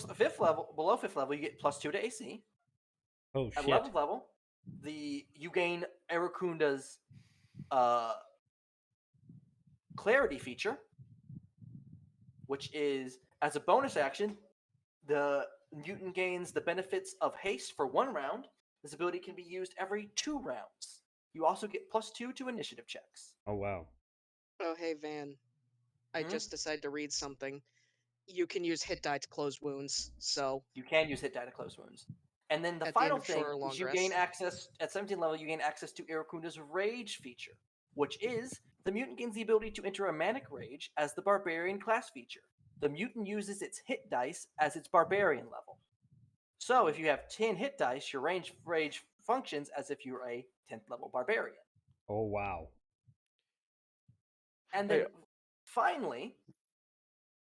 5th level, you get +2 to AC. Oh, At shit. 11th level, you gain Arakunda's clarity feature, which is, as a bonus action, the mutant gains the benefits of haste for 1 round. This ability can be used every 2 rounds. You also get +2 to initiative checks. Oh, wow. Oh, hey, Van. I just decided to read something. You can use hit die to close wounds, so... You can use hit die to close wounds. And then the At the end final of thing short or long is you gain rest. access, at 17th level, you gain access to Irakunda's Rage feature, which is, the mutant gains the ability to enter a Manic Rage as the Barbarian class feature. The mutant uses its hit dice as its Barbarian level. So if you have 10 hit dice, your rage functions as if you're a 10th level Barbarian. Oh, wow. And then finally,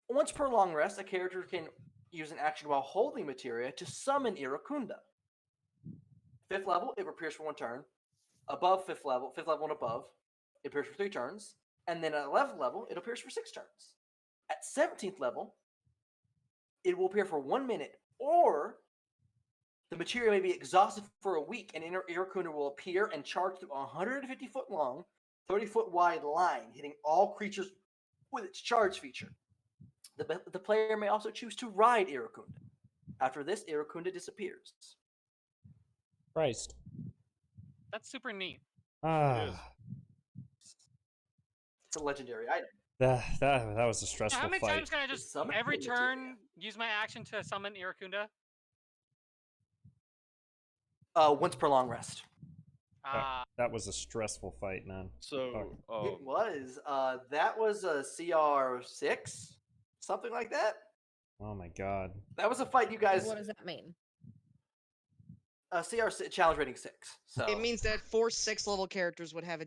once per long rest, a character can use an action while holding materia to summon Irakunda. 5th level, it appears for 1 turn. Above 5th level and above, it appears for 3 turns. And then at 11th level, it appears for 6 turns. At 17th level, it will appear for 1 minute, or the materia may be exhausted for a week, and Irakunda will appear and charge through a 150-foot long, 30-foot wide line, hitting all creatures with its charge feature. The player may also choose to ride Irakunda. After this, Irakunda disappears. Christ. That's super neat. Ah. It's a legendary item. That was a stressful How many fight. times can I just Summon every materia. turn use my action to summon Irakunda? Once per long rest. That was a stressful fight, man. So, It was. That was a CR6? Something like that? Oh my god. That was a fight you guys... What does that mean? CR challenge rating 6. So It means that 4 6-level characters would have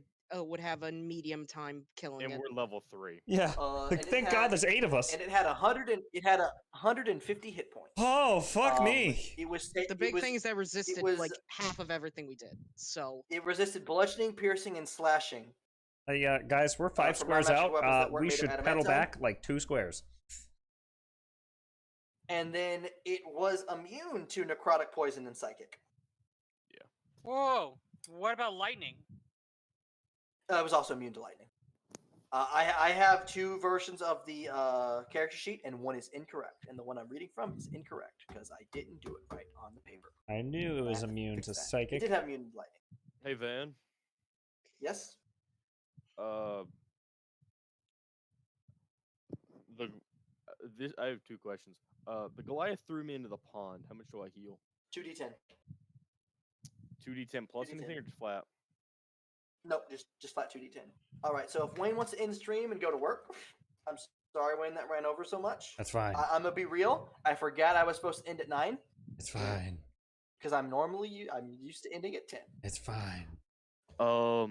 a medium time killing and it. we're level 3. Yeah. and Thank God there's 8 of us. And it had 150 hit points. Oh, fuck me. It was The big thing is that resisted like half of everything we did. So it resisted bludgeoning, piercing, and slashing. Guys, we're 5 from squares non-magic weapons that out. weren't We made of should pedal adamantine. back like 2 squares. And then it was immune to necrotic poison and psychic. Whoa! What about lightning? It was also immune to lightning. I have 2 versions of the character sheet, and one is incorrect, and the one I'm reading from is incorrect because I didn't do it right on the paper. I knew it was have to immune fix to that. psychic. It did have immune to lightning. Hey, Van. Yes. I have 2 questions. The Goliath threw me into the pond. How much do I heal? 2d10. 2d10 plus 2d10. anything or just flat? Nope, just flat 2d10. All right, so if Wayne wants to end stream and go to work, I'm sorry, Wayne, that ran over so much. That's fine. I'm gonna be real. I forgot I was supposed to end at 9 It's fine. because I'm used to ending at 10. It's fine. But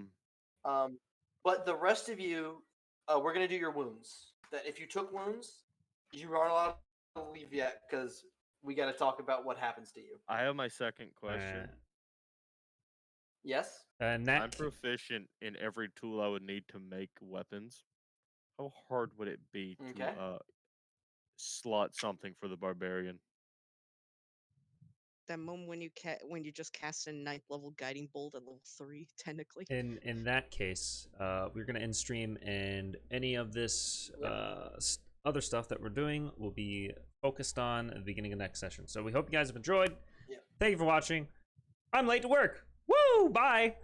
the rest of you, we're gonna do your wounds. That if you took wounds, you aren't allowed to leave yet because we got to talk about what happens to you. I have my second question. Yes. I'm proficient in every tool I would need to make weapons. How hard would it be to slot something for the barbarian? that moment when you just cast a 9th level guiding bolt at level 3, technically. In that case, we're gonna end stream, and any of this other stuff that we're doing will be focused on at the beginning of next session. So we hope you guys have enjoyed. Yeah. Thank you for watching. I'm late to work. Woo! Bye.